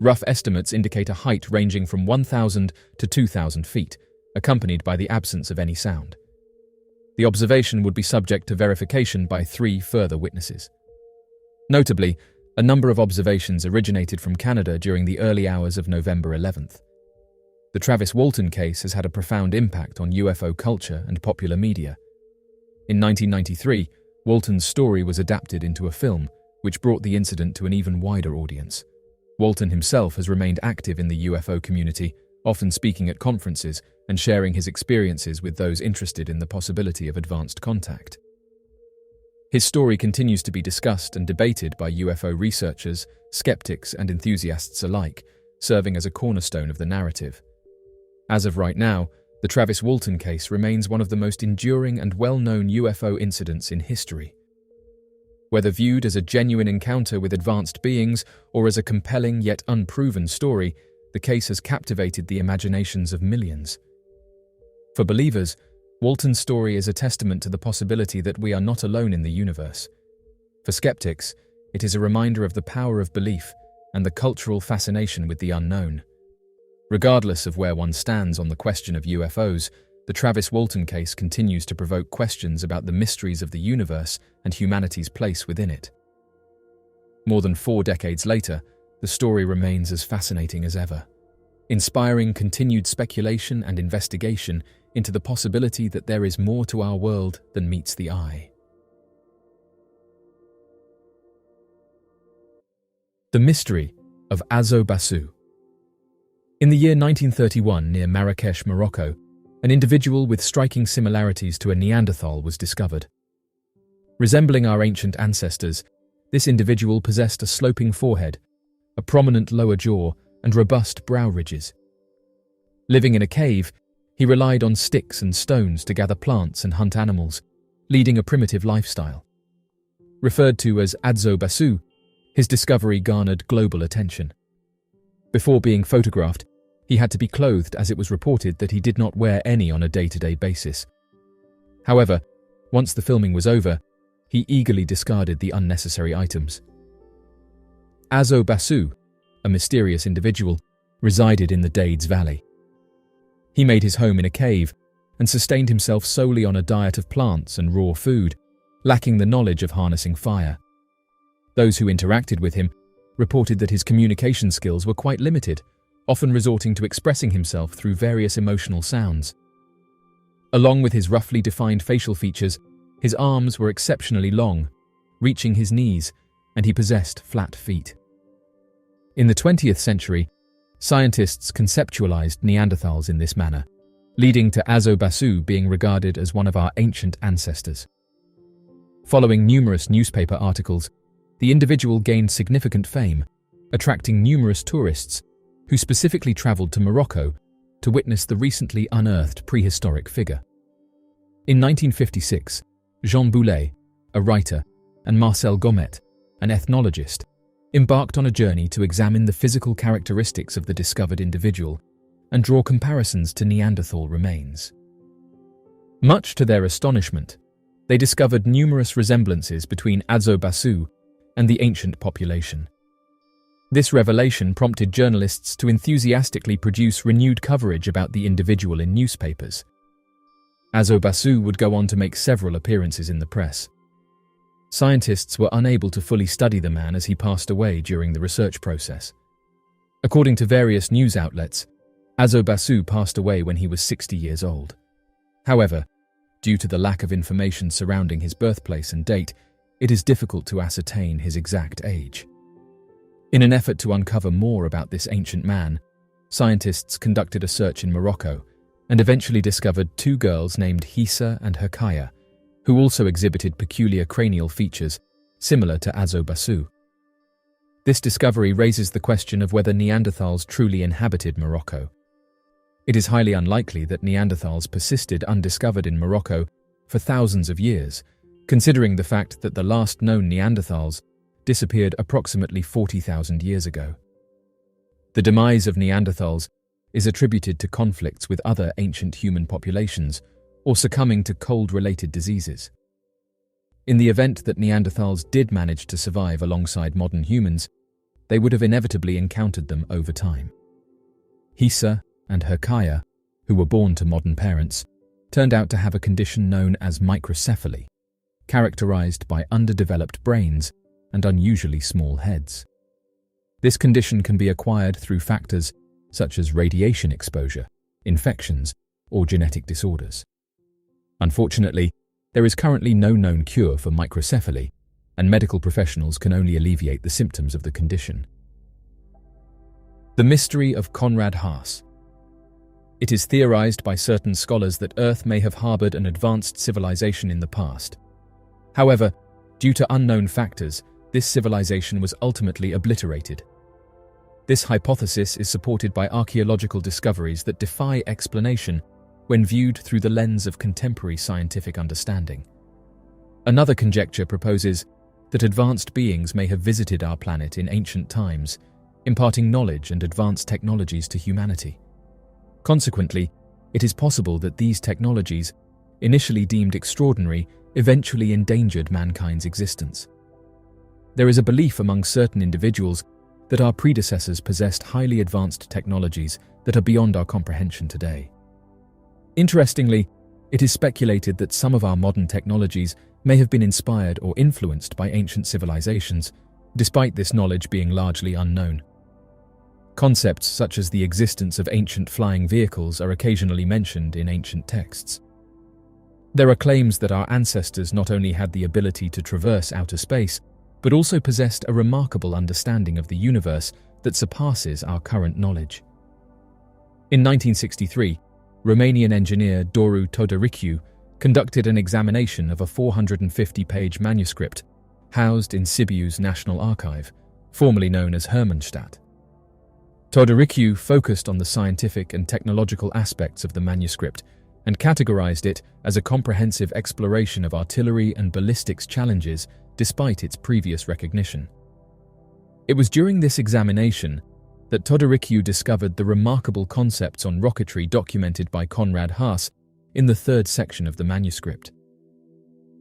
Rough estimates indicate a height ranging from 1,000 to 2,000 feet, accompanied by the absence of any sound. The observation would be subject to verification by 3 further witnesses. Notably, a number of observations originated from Canada during the early hours of November 11th. The Travis Walton case has had a profound impact on UFO culture and popular media. In 1993, Walton's story was adapted into a film, which brought the incident to an even wider audience. Walton himself has remained active in the UFO community, often speaking at conferences and sharing his experiences with those interested in the possibility of advanced contact. His story continues to be discussed and debated by UFO researchers, skeptics, and enthusiasts alike, serving as a cornerstone of the narrative. As of right now, the Travis Walton case remains one of the most enduring and well-known UFO incidents in history. Whether viewed as a genuine encounter with advanced beings or as a compelling yet unproven story, the case has captivated the imaginations of millions. For believers, Walton's story is a testament to the possibility that we are not alone in the universe. For skeptics, it is a reminder of the power of belief and the cultural fascination with the unknown. Regardless of where one stands on the question of UFOs, the Travis Walton case continues to provoke questions about the mysteries of the universe and humanity's place within it. More than 4 decades later, the story remains as fascinating as ever, inspiring continued speculation and investigation into the possibility that there is more to our world than meets the eye. The mystery of Azob Basu. In the year 1931, near Marrakesh, Morocco, an individual with striking similarities to a Neanderthal was discovered. Resembling our ancient ancestors, this individual possessed a sloping forehead, a prominent lower jaw, and robust brow ridges. Living in a cave, he relied on sticks and stones to gather plants and hunt animals, leading a primitive lifestyle. Referred to as Azob Basu, his discovery garnered global attention. Before being photographed, he had to be clothed as it was reported that he did not wear any on a day-to-day basis. However, once the filming was over, he eagerly discarded the unnecessary items. Azob Basu, a mysterious individual, resided in the Dades Valley. He made his home in a cave and sustained himself solely on a diet of plants and raw food, lacking the knowledge of harnessing fire. Those who interacted with him reported that his communication skills were quite limited, often resorting to expressing himself through various emotional sounds. Along with his roughly defined facial features, his arms were exceptionally long, reaching his knees, and he possessed flat feet. In the 20th century, scientists conceptualized Neanderthals in this manner, leading to Azob Basu being regarded as one of our ancient ancestors. Following numerous newspaper articles, the individual gained significant fame, attracting numerous tourists who specifically traveled to Morocco to witness the recently unearthed prehistoric figure. In 1956, Jean Boulet, a writer, and Marcel Gomet, an ethnologist, embarked on a journey to examine the physical characteristics of the discovered individual and draw comparisons to Neanderthal remains. Much to their astonishment, they discovered numerous resemblances between Azob Basu and the ancient population. This revelation prompted journalists to enthusiastically produce renewed coverage about the individual in newspapers. Azob Basu would go on to make several appearances in the press. Scientists were unable to fully study the man as he passed away during the research process. According to various news outlets, Azob Basu passed away when he was 60 years old. However, due to the lack of information surrounding his birthplace and date, it is difficult to ascertain his exact age. In an effort to uncover more about this ancient man, scientists conducted a search in Morocco and eventually discovered 2 girls named Hissa and Hakaya, who also exhibited peculiar cranial features similar to Azob Basu. This discovery raises the question of whether Neanderthals truly inhabited Morocco. It is highly unlikely that Neanderthals persisted undiscovered in Morocco for thousands of years, considering the fact that the last known Neanderthals disappeared approximately 40,000 years ago. The demise of Neanderthals is attributed to conflicts with other ancient human populations or succumbing to cold-related diseases. In the event that Neanderthals did manage to survive alongside modern humans, they would have inevitably encountered them over time. Hisa and Herkaya, who were born to modern parents, turned out to have a condition known as microcephaly, characterized by underdeveloped brains and unusually small heads. This condition can be acquired through factors such as radiation exposure, infections, or genetic disorders. Unfortunately, there is currently no known cure for microcephaly, and medical professionals can only alleviate the symptoms of the condition. The mystery of Konrad Haas. It is theorized by certain scholars that Earth may have harbored an advanced civilization in the past. However, due to unknown factors, this civilization was ultimately obliterated. This hypothesis is supported by archaeological discoveries that defy explanation when viewed through the lens of contemporary scientific understanding. Another conjecture proposes that advanced beings may have visited our planet in ancient times, imparting knowledge and advanced technologies to humanity. Consequently, it is possible that these technologies, initially deemed extraordinary, eventually endangered mankind's existence. There is a belief among certain individuals that our predecessors possessed highly advanced technologies that are beyond our comprehension today. Interestingly, it is speculated that some of our modern technologies may have been inspired or influenced by ancient civilizations, despite this knowledge being largely unknown. Concepts such as the existence of ancient flying vehicles are occasionally mentioned in ancient texts. There are claims that our ancestors not only had the ability to traverse outer space, but also possessed a remarkable understanding of the universe that surpasses our current knowledge. In 1963, Romanian engineer Doru Todoriciu conducted an examination of a 450-page manuscript housed in Sibiu's National Archive, formerly known as Hermannstadt. Todoriciu focused on the scientific and technological aspects of the manuscript and categorized it as a comprehensive exploration of artillery and ballistics challenges despite its previous recognition. It was during this examination that Todoriciu discovered the remarkable concepts on rocketry documented by Konrad Haas in the third section of the manuscript.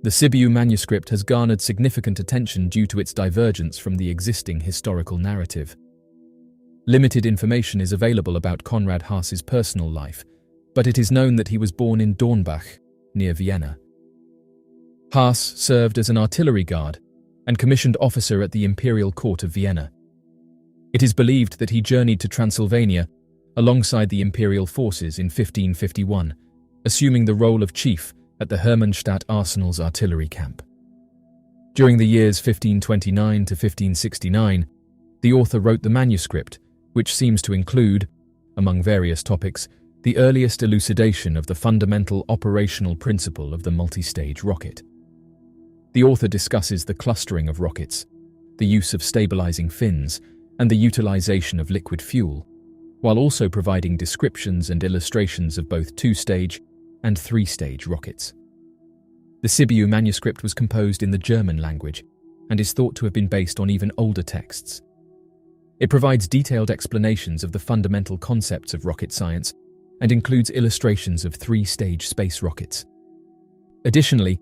The Sibiu manuscript has garnered significant attention due to its divergence from the existing historical narrative. Limited information is available about Konrad Haas's personal life, but it is known that he was born in Dornbach, near Vienna. Haas served as an artillery guard and commissioned officer at the Imperial Court of Vienna. It is believed that he journeyed to Transylvania alongside the imperial forces in 1551, assuming the role of chief at the Hermannstadt Arsenal's artillery camp. During the years 1529 to 1569, the author wrote the manuscript, which seems to include, among various topics, the earliest elucidation of the fundamental operational principle of the multi-stage rocket. The author discusses the clustering of rockets, the use of stabilizing fins, and the utilization of liquid fuel, while also providing descriptions and illustrations of both two-stage and three-stage rockets. The Sibiu manuscript was composed in the German language and is thought to have been based on even older texts. It provides detailed explanations of the fundamental concepts of rocket science and includes illustrations of three-stage space rockets. Additionally,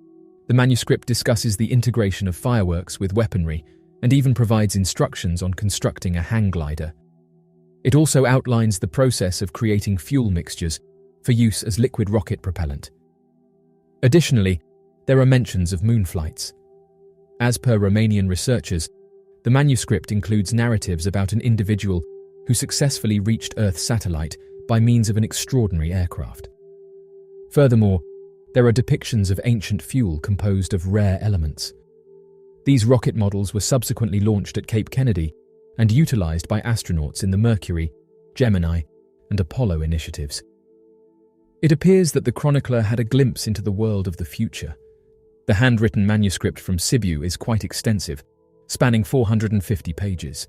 the manuscript discusses the integration of fireworks with weaponry and even provides instructions on constructing a hang glider. It also outlines the process of creating fuel mixtures for use as liquid rocket propellant. Additionally, there are mentions of moon flights. As per Romanian researchers, the manuscript includes narratives about an individual who successfully reached Earth's satellite by means of an extraordinary aircraft. Furthermore, there are depictions of ancient fuel composed of rare elements. These rocket models were subsequently launched at Cape Kennedy and utilized by astronauts in the Mercury, Gemini, and Apollo initiatives. It appears that the chronicler had a glimpse into the world of the future. The handwritten manuscript from Sibiu is quite extensive, spanning 450 pages.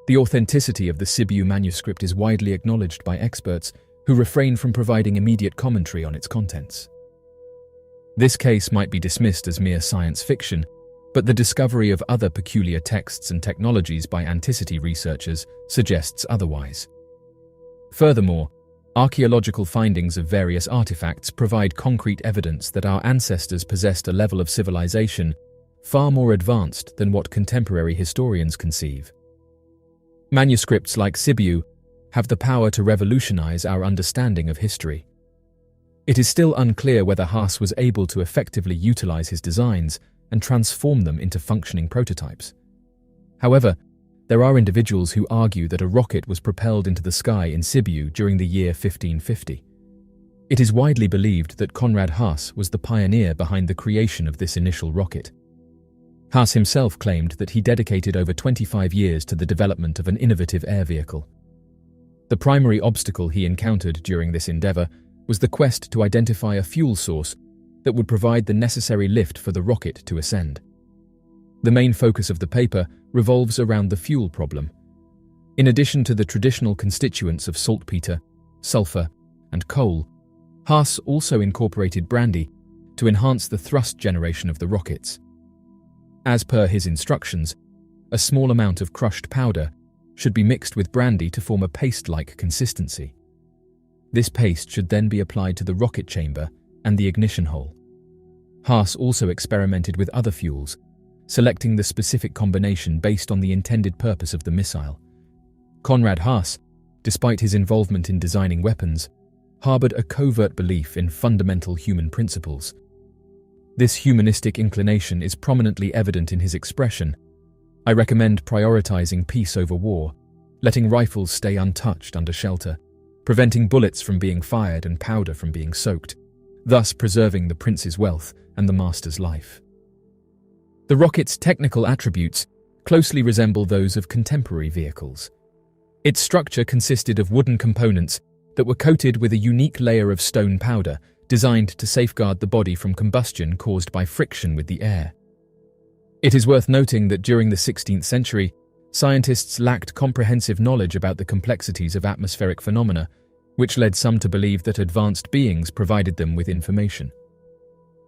The authenticity of the Sibiu manuscript is widely acknowledged by experts who refrain from providing immediate commentary on its contents. This case might be dismissed as mere science fiction, but the discovery of other peculiar texts and technologies by Antiquity researchers suggests otherwise. Furthermore, archaeological findings of various artifacts provide concrete evidence that our ancestors possessed a level of civilization far more advanced than what contemporary historians conceive. Manuscripts like Sibiu have the power to revolutionize our understanding of history. It is still unclear whether Haas was able to effectively utilize his designs and transform them into functioning prototypes. However, there are individuals who argue that a rocket was propelled into the sky in Sibiu during the year 1550. It is widely believed that Konrad Haas was the pioneer behind the creation of this initial rocket. Haas himself claimed that he dedicated over 25 years to the development of an innovative air vehicle. The primary obstacle he encountered during this endeavor was the quest to identify a fuel source that would provide the necessary lift for the rocket to ascend. The main focus of the paper revolves around the fuel problem. In addition to the traditional constituents of saltpeter, sulfur, and coal, Haas also incorporated brandy to enhance the thrust generation of the rockets. As per his instructions, a small amount of crushed powder should be mixed with brandy to form a paste-like consistency. This paste should then be applied to the rocket chamber and the ignition hole. Haas also experimented with other fuels, selecting the specific combination based on the intended purpose of the missile. Konrad Haas, despite his involvement in designing weapons, harbored a covert belief in fundamental human principles. This humanistic inclination is prominently evident in his expression. "I recommend prioritizing peace over war, letting rifles stay untouched under shelter, preventing bullets from being fired and powder from being soaked, thus preserving the prince's wealth and the master's life." The rocket's technical attributes closely resemble those of contemporary vehicles. Its structure consisted of wooden components that were coated with a unique layer of stone powder designed to safeguard the body from combustion caused by friction with the air. It is worth noting that during the 16th century, scientists lacked comprehensive knowledge about the complexities of atmospheric phenomena, which led some to believe that advanced beings provided them with information.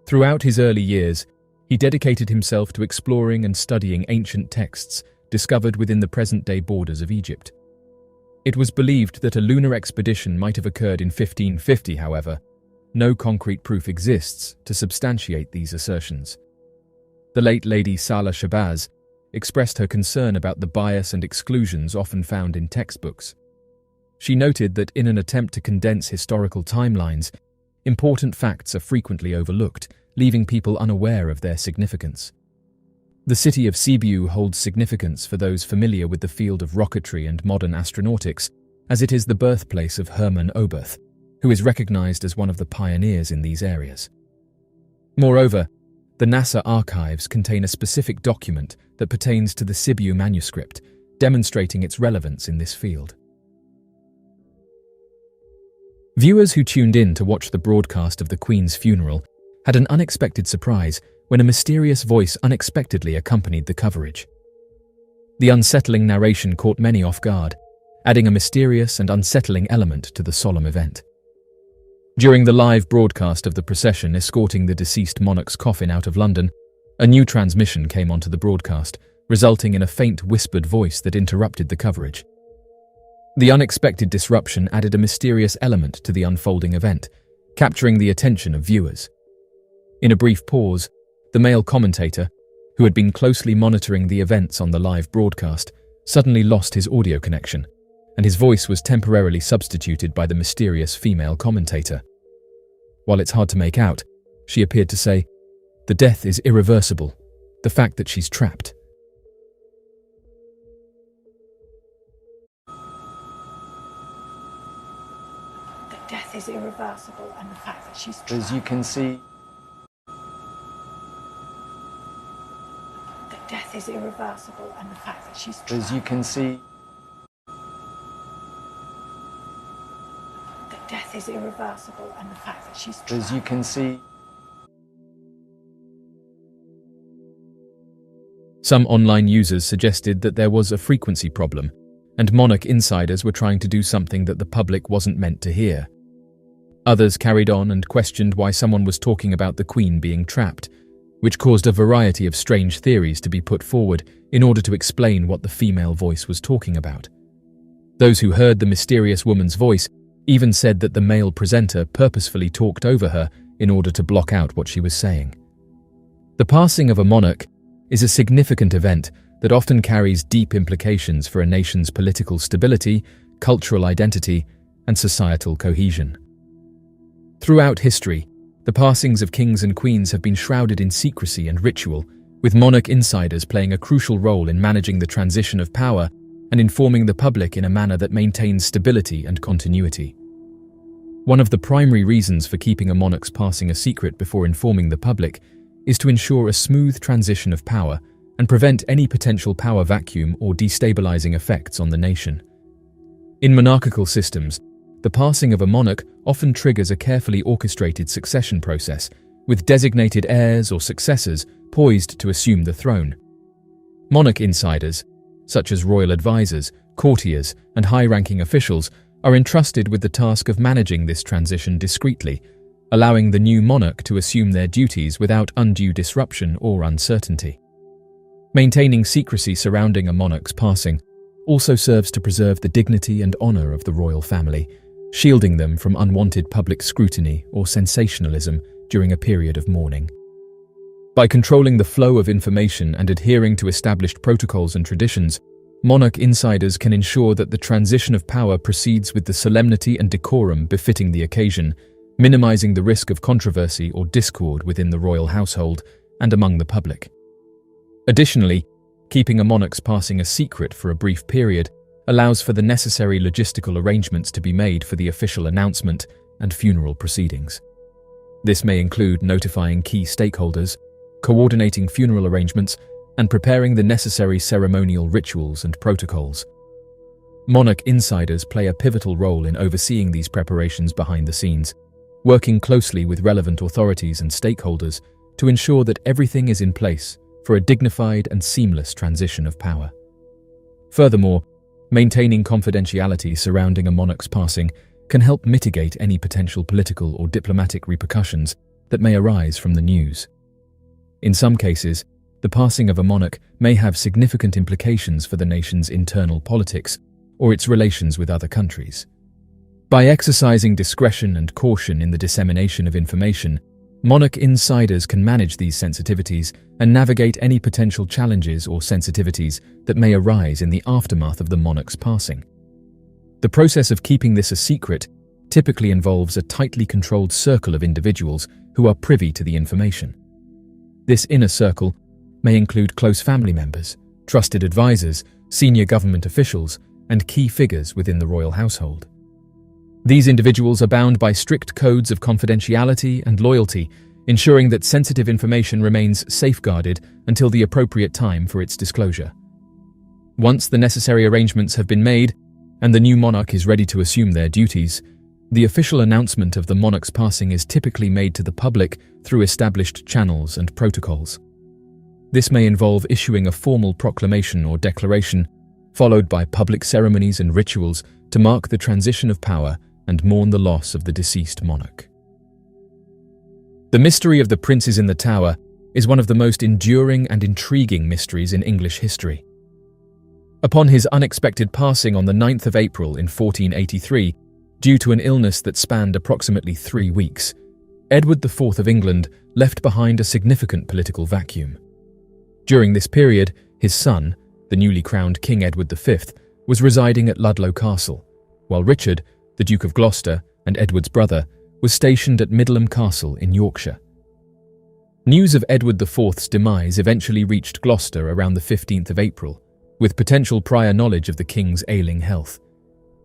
Throughout his early years, he dedicated himself to exploring and studying ancient texts discovered within the present-day borders of Egypt. It was believed that a lunar expedition might have occurred in 1550, however. No concrete proof exists to substantiate these assertions. The late Lady Salah Shabazz expressed her concern about the bias and exclusions often found in textbooks. She noted that in an attempt to condense historical timelines, important facts are frequently overlooked, leaving people unaware of their significance. The city of Sibiu holds significance for those familiar with the field of rocketry and modern astronautics, as it is the birthplace of Hermann Oberth, who is recognized as one of the pioneers in these areas. Moreover, the NASA archives contain a specific document that pertains to the Sibiu manuscript, demonstrating its relevance in this field. Viewers who tuned in to watch the broadcast of the Queen's funeral had an unexpected surprise when a mysterious voice unexpectedly accompanied the coverage. The unsettling narration caught many off guard, adding a mysterious and unsettling element to the solemn event. During the live broadcast of the procession escorting the deceased monarch's coffin out of London, a new transmission came onto the broadcast, resulting in a faint whispered voice that interrupted the coverage. The unexpected disruption added a mysterious element to the unfolding event, capturing the attention of viewers. In a brief pause, the male commentator, who had been closely monitoring the events on the live broadcast, suddenly lost his audio connection, and his voice was temporarily substituted by the mysterious female commentator. While it's hard to make out, she appeared to say, "The death is irreversible. The fact that she's trapped." The death is irreversible, and the fact that she's trapped. As you can see, the death is irreversible, and the fact that she's trapped. as you can see, the death is irreversible, and the fact that she's trapped. as you can see. Some online users suggested that there was a frequency problem, and monarch insiders were trying to do something that the public wasn't meant to hear. Others carried on and questioned why someone was talking about the Queen being trapped, which caused a variety of strange theories to be put forward in order to explain what the female voice was talking about. Those who heard the mysterious woman's voice even said that the male presenter purposefully talked over her in order to block out what she was saying. The passing of a monarch is a significant event that often carries deep implications for a nation's political stability, cultural identity, and societal cohesion. Throughout history, the passings of kings and queens have been shrouded in secrecy and ritual, with monarch insiders playing a crucial role in managing the transition of power and informing the public in a manner that maintains stability and continuity. One of the primary reasons for keeping a monarch's passing a secret before informing the public is to ensure a smooth transition of power and prevent any potential power vacuum or destabilizing effects on the nation. In monarchical systems, the passing of a monarch often triggers a carefully orchestrated succession process, with designated heirs or successors poised to assume the throne. Monarch insiders, such as royal advisors, courtiers, and high-ranking officials, are entrusted with the task of managing this transition discreetly, allowing the new monarch to assume their duties without undue disruption or uncertainty. Maintaining secrecy surrounding a monarch's passing also serves to preserve the dignity and honor of the royal family, shielding them from unwanted public scrutiny or sensationalism during a period of mourning. By controlling the flow of information and adhering to established protocols and traditions, monarch insiders can ensure that the transition of power proceeds with the solemnity and decorum befitting the occasion, minimizing the risk of controversy or discord within the royal household and among the public. Additionally, keeping a monarch's passing a secret for a brief period allows for the necessary logistical arrangements to be made for the official announcement and funeral proceedings. This may include notifying key stakeholders, coordinating funeral arrangements, and preparing the necessary ceremonial rituals and protocols. Monarch insiders play a pivotal role in overseeing these preparations behind the scenes, working closely with relevant authorities and stakeholders to ensure that everything is in place for a dignified and seamless transition of power. Furthermore, maintaining confidentiality surrounding a monarch's passing can help mitigate any potential political or diplomatic repercussions that may arise from the news. In some cases, the passing of a monarch may have significant implications for the nation's internal politics or its relations with other countries. By exercising discretion and caution in the dissemination of information, monarch insiders can manage these sensitivities and navigate any potential challenges or sensitivities that may arise in the aftermath of the monarch's passing. The process of keeping this a secret typically involves a tightly controlled circle of individuals who are privy to the information. This inner circle may include close family members, trusted advisors, senior government officials, and key figures within the royal household. These individuals are bound by strict codes of confidentiality and loyalty, ensuring that sensitive information remains safeguarded until the appropriate time for its disclosure. Once the necessary arrangements have been made and the new monarch is ready to assume their duties, the official announcement of the monarch's passing is typically made to the public through established channels and protocols. This may involve issuing a formal proclamation or declaration, followed by public ceremonies and rituals to mark the transition of power and mourn the loss of the deceased monarch. The mystery of the princes in the tower is one of the most enduring and intriguing mysteries in English history. Upon his unexpected passing on the 9th of April in 1483, due to an illness that spanned approximately 3 weeks, Edward IV of England left behind a significant political vacuum. During this period, his son, the newly crowned King Edward V, was residing at Ludlow Castle, while Richard, the Duke of Gloucester and Edward's brother, was stationed at Middleham Castle in Yorkshire. News of Edward IV's demise eventually reached Gloucester around the 15th of April, with potential prior knowledge of the king's ailing health.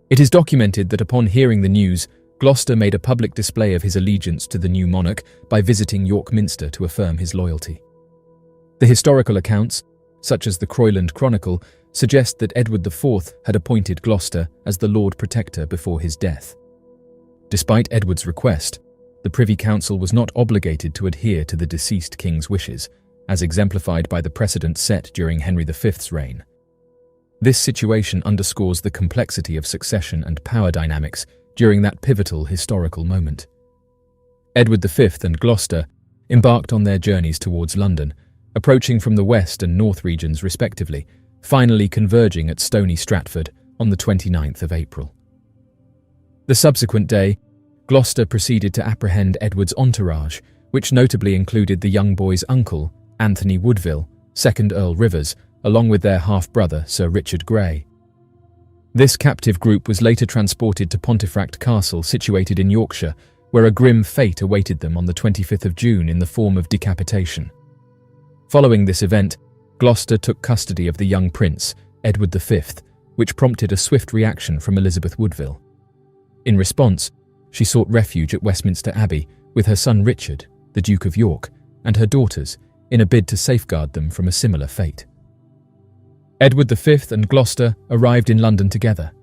It is documented that upon hearing the news, Gloucester made a public display of his allegiance to the new monarch by visiting York Minster to affirm his loyalty. The historical accounts, such as the Croyland Chronicle, suggest that Edward IV had appointed Gloucester as the Lord Protector before his death. Despite Edward's request, the Privy Council was not obligated to adhere to the deceased king's wishes, as exemplified by the precedent set during Henry V's reign. This situation underscores the complexity of succession and power dynamics during that pivotal historical moment. Edward V and Gloucester embarked on their journeys towards London, approaching from the west and north regions respectively, finally converging at Stony Stratford on the 29th of April. The subsequent day, Gloucester proceeded to apprehend Edward's entourage, which notably included the young boy's uncle, Anthony Woodville, 2nd Earl Rivers, along with their half-brother, Sir Richard Grey. This captive group was later transported to Pontefract Castle, situated in Yorkshire, where a grim fate awaited them on the 25th of June in the form of decapitation. Following this event, Gloucester took custody of the young prince, Edward V, which prompted a swift reaction from Elizabeth Woodville. In response, she sought refuge at Westminster Abbey with her son Richard, the Duke of York, and her daughters, in a bid to safeguard them from a similar fate. Edward V and Gloucester arrived in London together.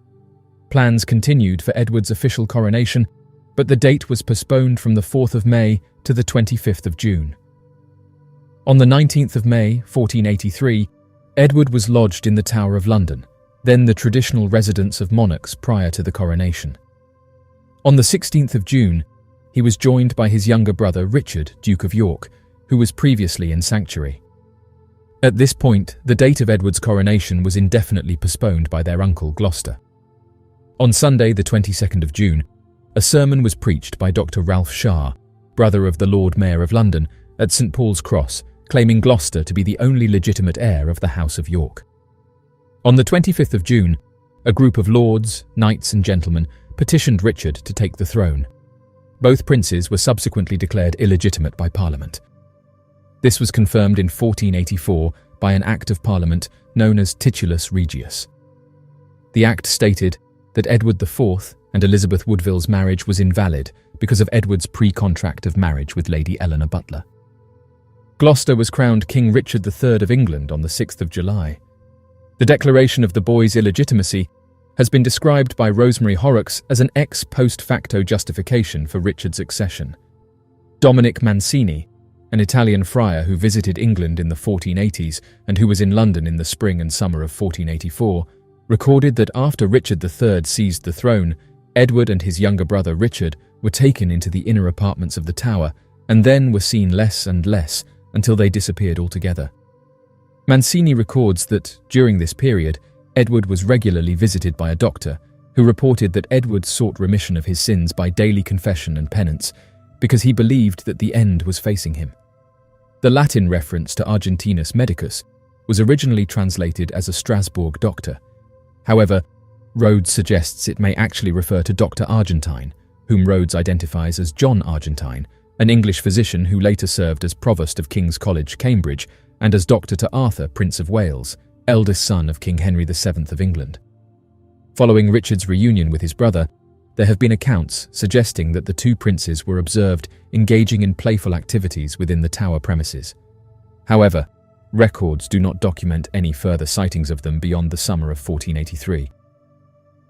Plans continued for Edward's official coronation, but the date was postponed from the 4th of May to the 25th of June. On the 19th of May, 1483, Edward was lodged in the Tower of London, then the traditional residence of monarchs prior to the coronation. On the 16th of June, he was joined by his younger brother Richard, Duke of York, who was previously in sanctuary. At this point, the date of Edward's coronation was indefinitely postponed by their uncle Gloucester. On Sunday, the 22nd of June, a sermon was preached by Dr. Ralph Shah, brother of the Lord Mayor of London, at St. Paul's Cross, claiming Gloucester to be the only legitimate heir of the House of York. On the 25th of June, a group of lords, knights and gentlemen petitioned Richard to take the throne. Both princes were subsequently declared illegitimate by Parliament. This was confirmed in 1484 by an Act of Parliament known as Titulus Regius. The Act stated that Edward IV and Elizabeth Woodville's marriage was invalid because of Edward's pre-contract of marriage with Lady Eleanor Butler. Gloucester was crowned King Richard III of England on the 6th of July. The declaration of the boy's illegitimacy has been described by Rosemary Horrocks as an ex post facto justification for Richard's accession. Dominic Mancini, an Italian friar who visited England in the 1480s and who was in London in the spring and summer of 1484, recorded that after Richard III seized the throne, Edward and his younger brother Richard were taken into the inner apartments of the tower and then were seen less and less until they disappeared altogether. Mancini records that, during this period, Edward was regularly visited by a doctor who reported that Edward sought remission of his sins by daily confession and penance because he believed that the end was facing him. The Latin reference to Argentinus Medicus was originally translated as a Strasbourg doctor. However, Rhodes suggests it may actually refer to Dr. Argentine, whom Rhodes identifies as John Argentine, an English physician who later served as Provost of King's College, Cambridge, and as doctor to Arthur, Prince of Wales, eldest son of King Henry VII of England. Following Richard's reunion with his brother, there have been accounts suggesting that the two princes were observed engaging in playful activities within the tower premises. However, records do not document any further sightings of them beyond the summer of 1483.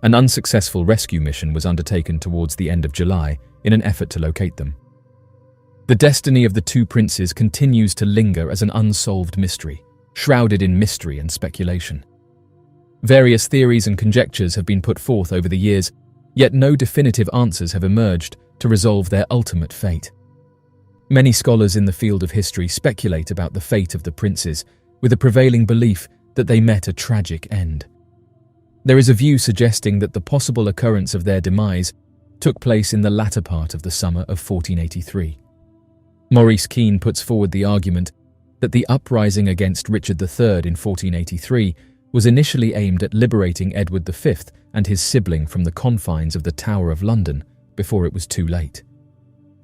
An unsuccessful rescue mission was undertaken towards the end of July in an effort to locate them. The destiny of the two princes continues to linger as an unsolved mystery, shrouded in mystery and speculation. Various theories and conjectures have been put forth over the years, yet no definitive answers have emerged to resolve their ultimate fate. Many scholars in the field of history speculate about the fate of the princes, with a prevailing belief that they met a tragic end. There is a view suggesting that the possible occurrence of their demise took place in the latter part of the summer of 1483. Maurice Keane puts forward the argument that the uprising against Richard III in 1483 was initially aimed at liberating Edward V and his sibling from the confines of the Tower of London before it was too late.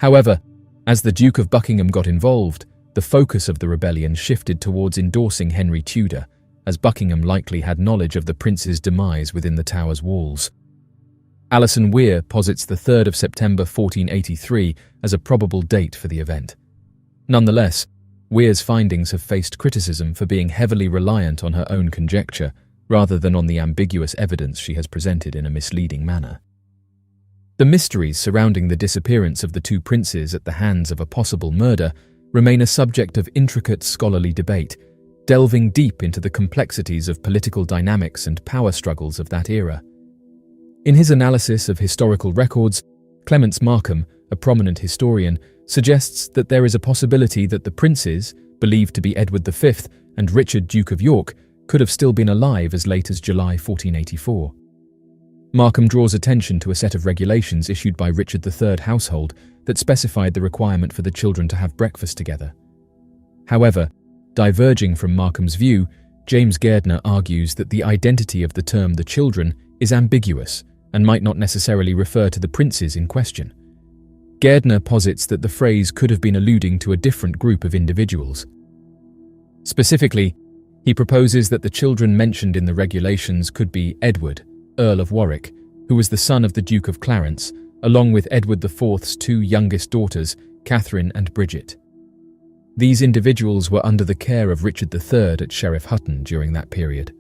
However, as the Duke of Buckingham got involved, the focus of the rebellion shifted towards endorsing Henry Tudor, as Buckingham likely had knowledge of the prince's demise within the tower's walls. Alison Weir posits the 3rd of September 1483 as a probable date for the event. Nonetheless, Weir's findings have faced criticism for being heavily reliant on her own conjecture rather than on the ambiguous evidence she has presented in a misleading manner. The mysteries surrounding the disappearance of the two princes at the hands of a possible murder remain a subject of intricate scholarly debate, delving deep into the complexities of political dynamics and power struggles of that era. In his analysis of historical records, Clements Markham, a prominent historian, suggests that there is a possibility that the princes, believed to be Edward V and Richard, Duke of York, could have still been alive as late as July 1484. Markham draws attention to a set of regulations issued by Richard III household that specified the requirement for the children to have breakfast together. However, diverging from Markham's view, James Gairdner argues that the identity of the term the children is ambiguous and might not necessarily refer to the princes in question. Gairdner posits that the phrase could have been alluding to a different group of individuals. Specifically, he proposes that the children mentioned in the regulations could be Edward, Earl of Warwick, who was the son of the Duke of Clarence, along with Edward IV's two youngest daughters, Catherine and Bridget. These individuals were under the care of Richard III at Sheriff Hutton during that period.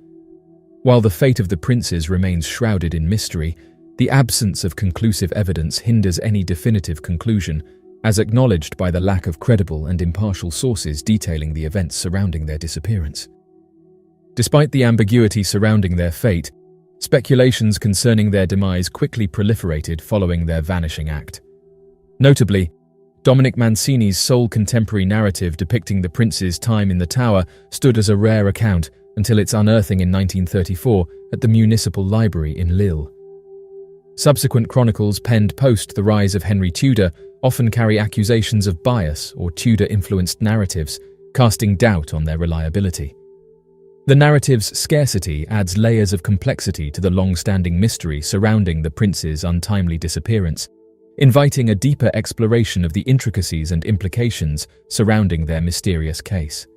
While the fate of the princes remains shrouded in mystery, the absence of conclusive evidence hinders any definitive conclusion, as acknowledged by the lack of credible and impartial sources detailing the events surrounding their disappearance. Despite the ambiguity surrounding their fate, speculations concerning their demise quickly proliferated following their vanishing act. Notably, Dominic Mancini's sole contemporary narrative depicting the prince's time in the tower stood as a rare account until its unearthing in 1934 at the Municipal Library in Lille. Subsequent chronicles penned post the rise of Henry Tudor often carry accusations of bias or Tudor-influenced narratives, casting doubt on their reliability. The narrative's scarcity adds layers of complexity to the long-standing mystery surrounding the prince's untimely disappearance, inviting a deeper exploration of the intricacies and implications surrounding their mysterious case.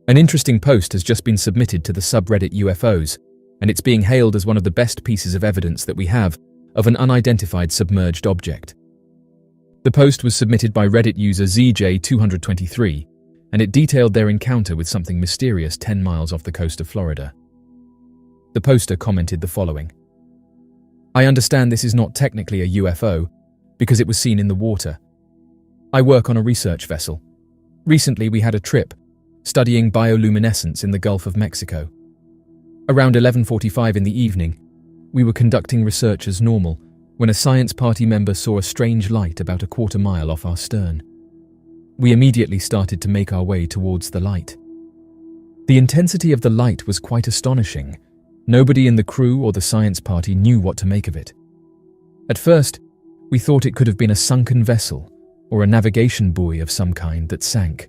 An interesting post has just been submitted to the subreddit UFOs, and it's being hailed as one of the best pieces of evidence that we have of an unidentified submerged object. The post was submitted by Reddit user ZJ223, and it detailed their encounter with something mysterious 10 miles off the coast of Florida. The poster commented the following: "I understand this is not technically a UFO because it was seen in the water. I work on a research vessel. Recently we had a trip studying bioluminescence in the Gulf of Mexico. Around 11:45 in the evening, we were conducting research as normal when a science party member saw a strange light about a quarter mile off our stern. We immediately started to make our way towards the light. The intensity of the light was quite astonishing. Nobody in the crew or the science party knew what to make of it. At first, we thought it could have been a sunken vessel or a navigation buoy of some kind that sank.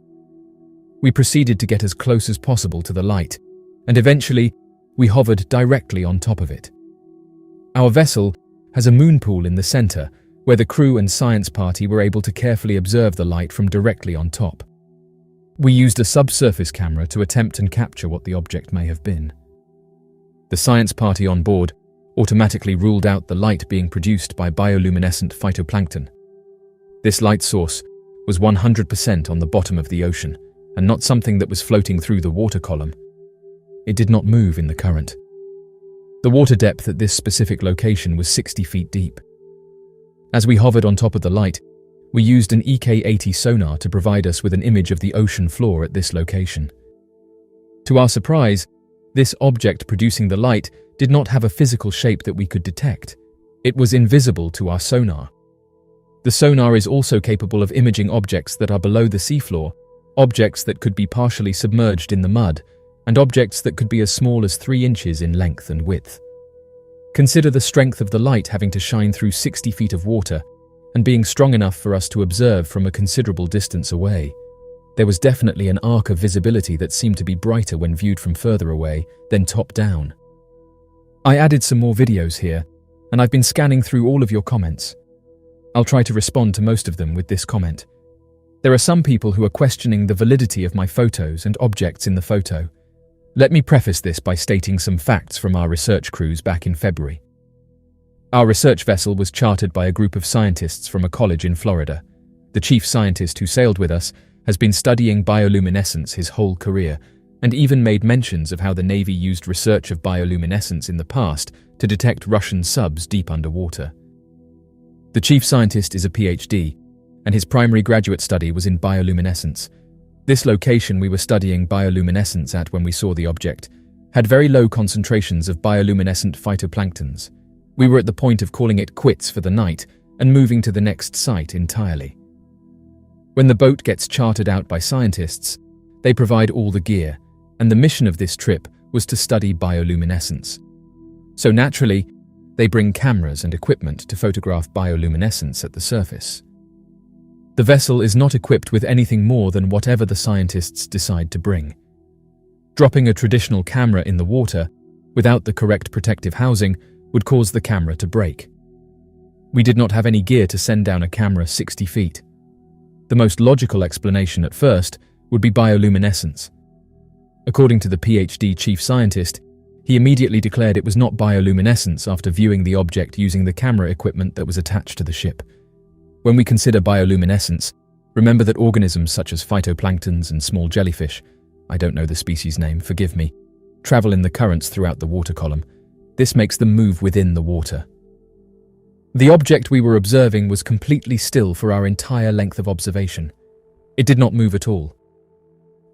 We proceeded to get as close as possible to the light, and eventually, we hovered directly on top of it. Our vessel has a moon pool in the center, where the crew and science party were able to carefully observe the light from directly on top. We used a subsurface camera to attempt and capture what the object may have been. The science party on board automatically ruled out the light being produced by bioluminescent phytoplankton. This light source was 100% on the bottom of the ocean, and not something that was floating through the water column. It did not move in the current. The water depth at this specific location was 60 feet deep. As we hovered on top of the light, we used an EK-80 sonar to provide us with an image of the ocean floor at this location. To our surprise, this object producing the light did not have a physical shape that we could detect. It was invisible to our sonar. The sonar is also capable of imaging objects that are below the seafloor, objects that could be partially submerged in the mud, and objects that could be as small as 3 inches in length and width. Consider the strength of the light having to shine through 60 feet of water and being strong enough for us to observe from a considerable distance away. There was definitely an arc of visibility that seemed to be brighter when viewed from further away than top down. I added some more videos here, and I've been scanning through all of your comments. I'll try to respond to most of them with this comment. There are some people who are questioning the validity of my photos and objects in the photo. Let me preface this by stating some facts from our research cruise back in February. Our research vessel was chartered by a group of scientists from a college in Florida. The chief scientist who sailed with us has been studying bioluminescence his whole career, and even made mentions of how the Navy used research of bioluminescence in the past to detect Russian subs deep underwater. The chief scientist is a PhD, and his primary graduate study was in bioluminescence. This location we were studying bioluminescence at when we saw the object had very low concentrations of bioluminescent phytoplanktons. We were at the point of calling it quits for the night and moving to the next site entirely. When the boat gets chartered out by scientists, they provide all the gear, and the mission of this trip was to study bioluminescence. So naturally, they bring cameras and equipment to photograph bioluminescence at the surface. The vessel is not equipped with anything more than whatever the scientists decide to bring. Dropping a traditional camera in the water without the correct protective housing would cause the camera to break. We did not have any gear to send down a camera 60 feet. The most logical explanation at first would be bioluminescence. According to the PhD chief scientist, he immediately declared it was not bioluminescence after viewing the object using the camera equipment that was attached to the ship. When we consider bioluminescence, remember that organisms such as phytoplanktons and small jellyfish, I don't know the species name, forgive me, travel in the currents throughout the water column. This makes them move within the water. The object we were observing was completely still for our entire length of observation. It did not move at all.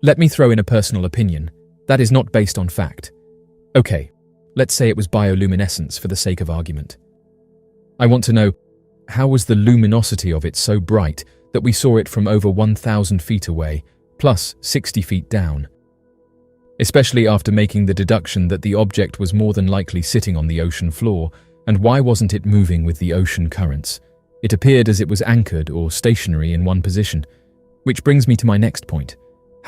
Let me throw in a personal opinion. That is not based on fact. Okay, let's say it was bioluminescence for the sake of argument. I want to know, how was the luminosity of it so bright that we saw it from over 1,000 feet away, plus 60 feet down? Especially after making the deduction that the object was more than likely sitting on the ocean floor, and why wasn't it moving with the ocean currents? It appeared as it was anchored or stationary in one position. Which brings me to my next point.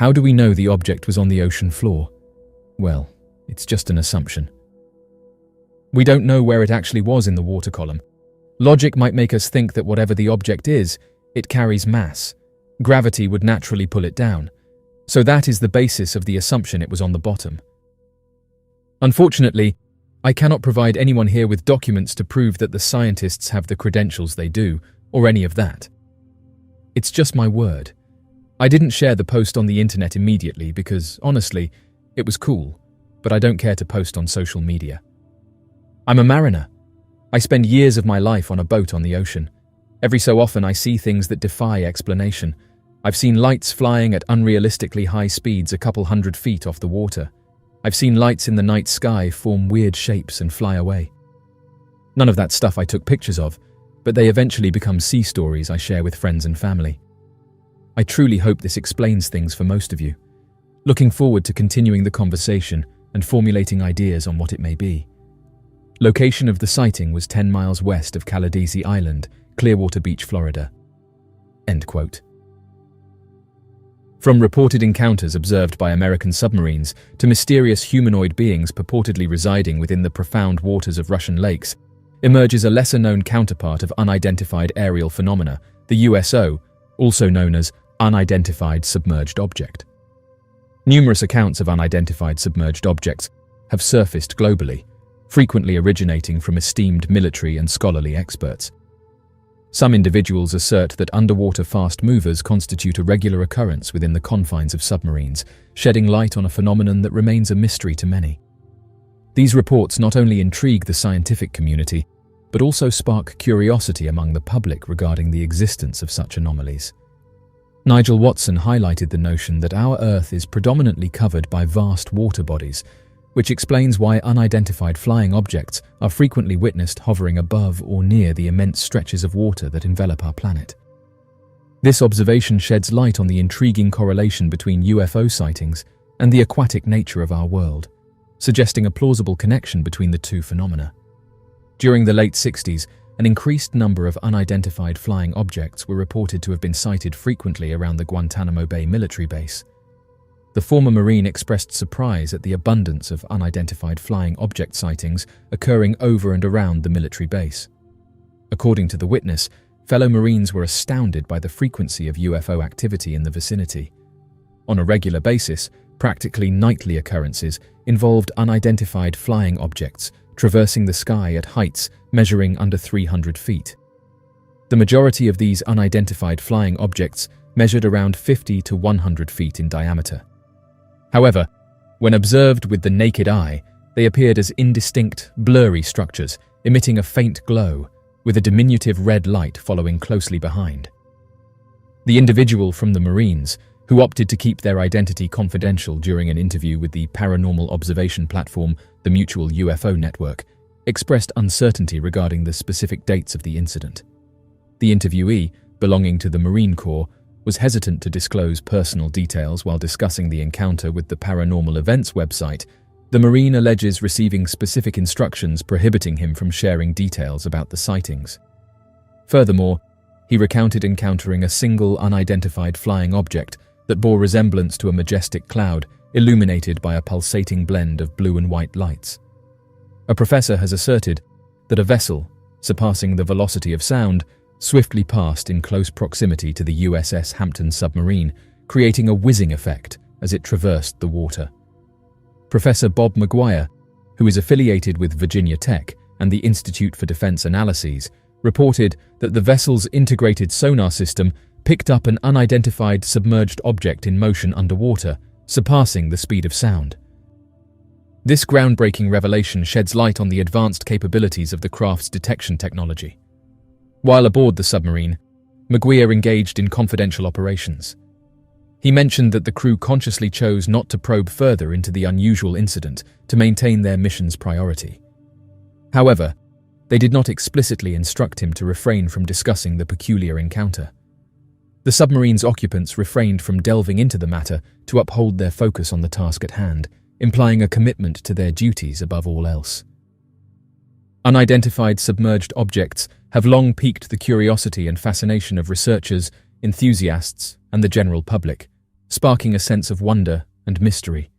How do we know the object was on the ocean floor? Well, it's just an assumption. We don't know where it actually was in the water column. Logic might make us think that whatever the object is, it carries mass. Gravity would naturally pull it down. So that is the basis of the assumption it was on the bottom. Unfortunately, I cannot provide anyone here with documents to prove that the scientists have the credentials they do, or any of that. It's just my word. I didn't share the post on the internet immediately because, honestly, it was cool, but I don't care to post on social media. I'm a mariner. I spend years of my life on a boat on the ocean. Every so often I see things that defy explanation. I've seen lights flying at unrealistically high speeds a couple hundred feet off the water. I've seen lights in the night sky form weird shapes and fly away. None of that stuff I took pictures of, but they eventually become sea stories I share with friends and family. I truly hope this explains things for most of you. Looking forward to continuing the conversation and formulating ideas on what it may be. Location of the sighting was 10 miles west of Caladesi Island, Clearwater Beach, Florida. End quote. From reported encounters observed by American submarines to mysterious humanoid beings purportedly residing within the profound waters of Russian lakes, emerges a lesser-known counterpart of unidentified aerial phenomena, the USO, also known as unidentified submerged object. Numerous accounts of unidentified submerged objects have surfaced globally, frequently originating from esteemed military and scholarly experts. Some individuals assert that underwater fast movers constitute a regular occurrence within the confines of submarines, shedding light on a phenomenon that remains a mystery to many. These reports not only intrigue the scientific community, but also spark curiosity among the public regarding the existence of such anomalies. Nigel Watson highlighted the notion that our Earth is predominantly covered by vast water bodies, which explains why unidentified flying objects are frequently witnessed hovering above or near the immense stretches of water that envelop our planet. This observation sheds light on the intriguing correlation between UFO sightings and the aquatic nature of our world, suggesting a plausible connection between the two phenomena. During the late 60s, an increased number of unidentified flying objects were reported to have been sighted frequently around the Guantanamo Bay military base. The former Marine expressed surprise at the abundance of unidentified flying object sightings occurring over and around the military base. According to the witness, fellow Marines were astounded by the frequency of UFO activity in the vicinity. On a regular basis, practically nightly occurrences involved unidentified flying objects traversing the sky at heights measuring under 300 feet. The majority of these unidentified flying objects measured around 50 to 100 feet in diameter. However, when observed with the naked eye, they appeared as indistinct, blurry structures, emitting a faint glow, with a diminutive red light following closely behind. The individual from the Marines, who opted to keep their identity confidential during an interview with the paranormal observation platform, the Mutual UFO Network, expressed uncertainty regarding the specific dates of the incident. The interviewee, belonging to the Marine Corps, was hesitant to disclose personal details while discussing the encounter with the Paranormal Events website. The Marine alleges receiving specific instructions prohibiting him from sharing details about the sightings. Furthermore, he recounted encountering a single unidentified flying object that bore resemblance to a majestic cloud illuminated by a pulsating blend of blue and white lights. A professor has asserted that a vessel, surpassing the velocity of sound, swiftly passed in close proximity to the USS Hampton submarine, creating a whizzing effect as it traversed the water. Professor Bob McGuire, who is affiliated with Virginia Tech and the Institute for Defense Analyses, reported that the vessel's integrated sonar system picked up an unidentified submerged object in motion underwater, surpassing the speed of sound. This groundbreaking revelation sheds light on the advanced capabilities of the craft's detection technology. While aboard the submarine, McGuire engaged in confidential operations. He mentioned that the crew consciously chose not to probe further into the unusual incident to maintain their mission's priority. However, they did not explicitly instruct him to refrain from discussing the peculiar encounter. The submarine's occupants refrained from delving into the matter to uphold their focus on the task at hand, implying a commitment to their duties above all else. Unidentified submerged objects have long piqued the curiosity and fascination of researchers, enthusiasts, and the general public, sparking a sense of wonder and mystery.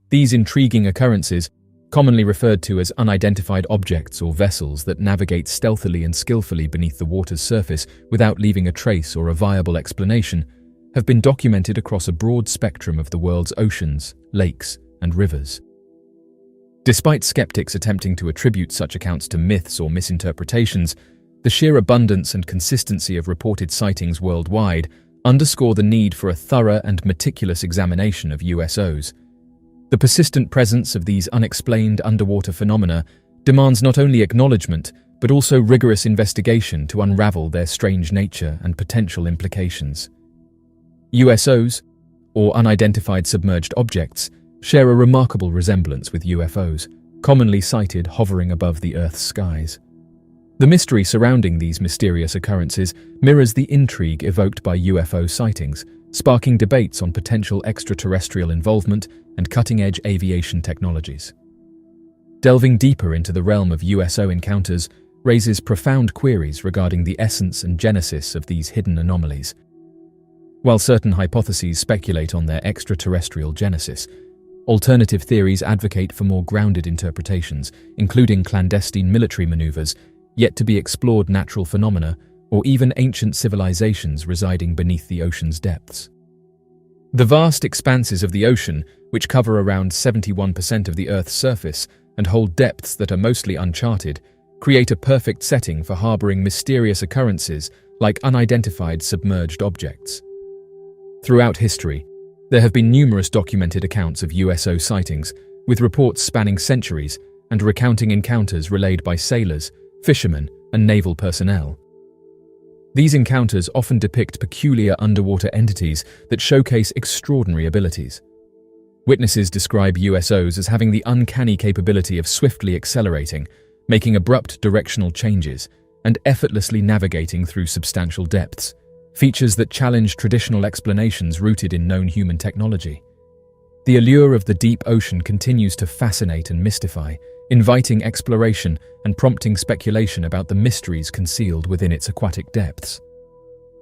These intriguing occurrences, commonly referred to as unidentified objects or vessels that navigate stealthily and skillfully beneath the water's surface without leaving a trace or a viable explanation, have been documented across a broad spectrum of the world's oceans, lakes, and rivers. Despite skeptics attempting to attribute such accounts to myths or misinterpretations, the sheer abundance and consistency of reported sightings worldwide underscore the need for a thorough and meticulous examination of USOs. The persistent presence of these unexplained underwater phenomena demands not only acknowledgement, but also rigorous investigation to unravel their strange nature and potential implications. USOs, or unidentified submerged objects, share a remarkable resemblance with UFOs, commonly sighted hovering above the Earth's skies. The mystery surrounding these mysterious occurrences mirrors the intrigue evoked by UFO sightings, sparking debates on potential extraterrestrial involvement and cutting-edge aviation technologies. Delving deeper into the realm of USO encounters raises profound queries regarding the essence and genesis of these hidden anomalies. While certain hypotheses speculate on their extraterrestrial genesis, alternative theories advocate for more grounded interpretations, including clandestine military maneuvers, yet to be explored natural phenomena, or even ancient civilizations residing beneath the ocean's depths. The vast expanses of the ocean, which cover around 71% of the Earth's surface and hold depths that are mostly uncharted, create a perfect setting for harboring mysterious occurrences like unidentified submerged objects. Throughout history, there have been numerous documented accounts of USO sightings, with reports spanning centuries and recounting encounters relayed by sailors, fishermen, and naval personnel. These encounters often depict peculiar underwater entities that showcase extraordinary abilities. Witnesses describe USOs as having the uncanny capability of swiftly accelerating, making abrupt directional changes, and effortlessly navigating through substantial depths, features that challenge traditional explanations rooted in known human technology. The allure of the deep ocean continues to fascinate and mystify, inviting exploration and prompting speculation about the mysteries concealed within its aquatic depths.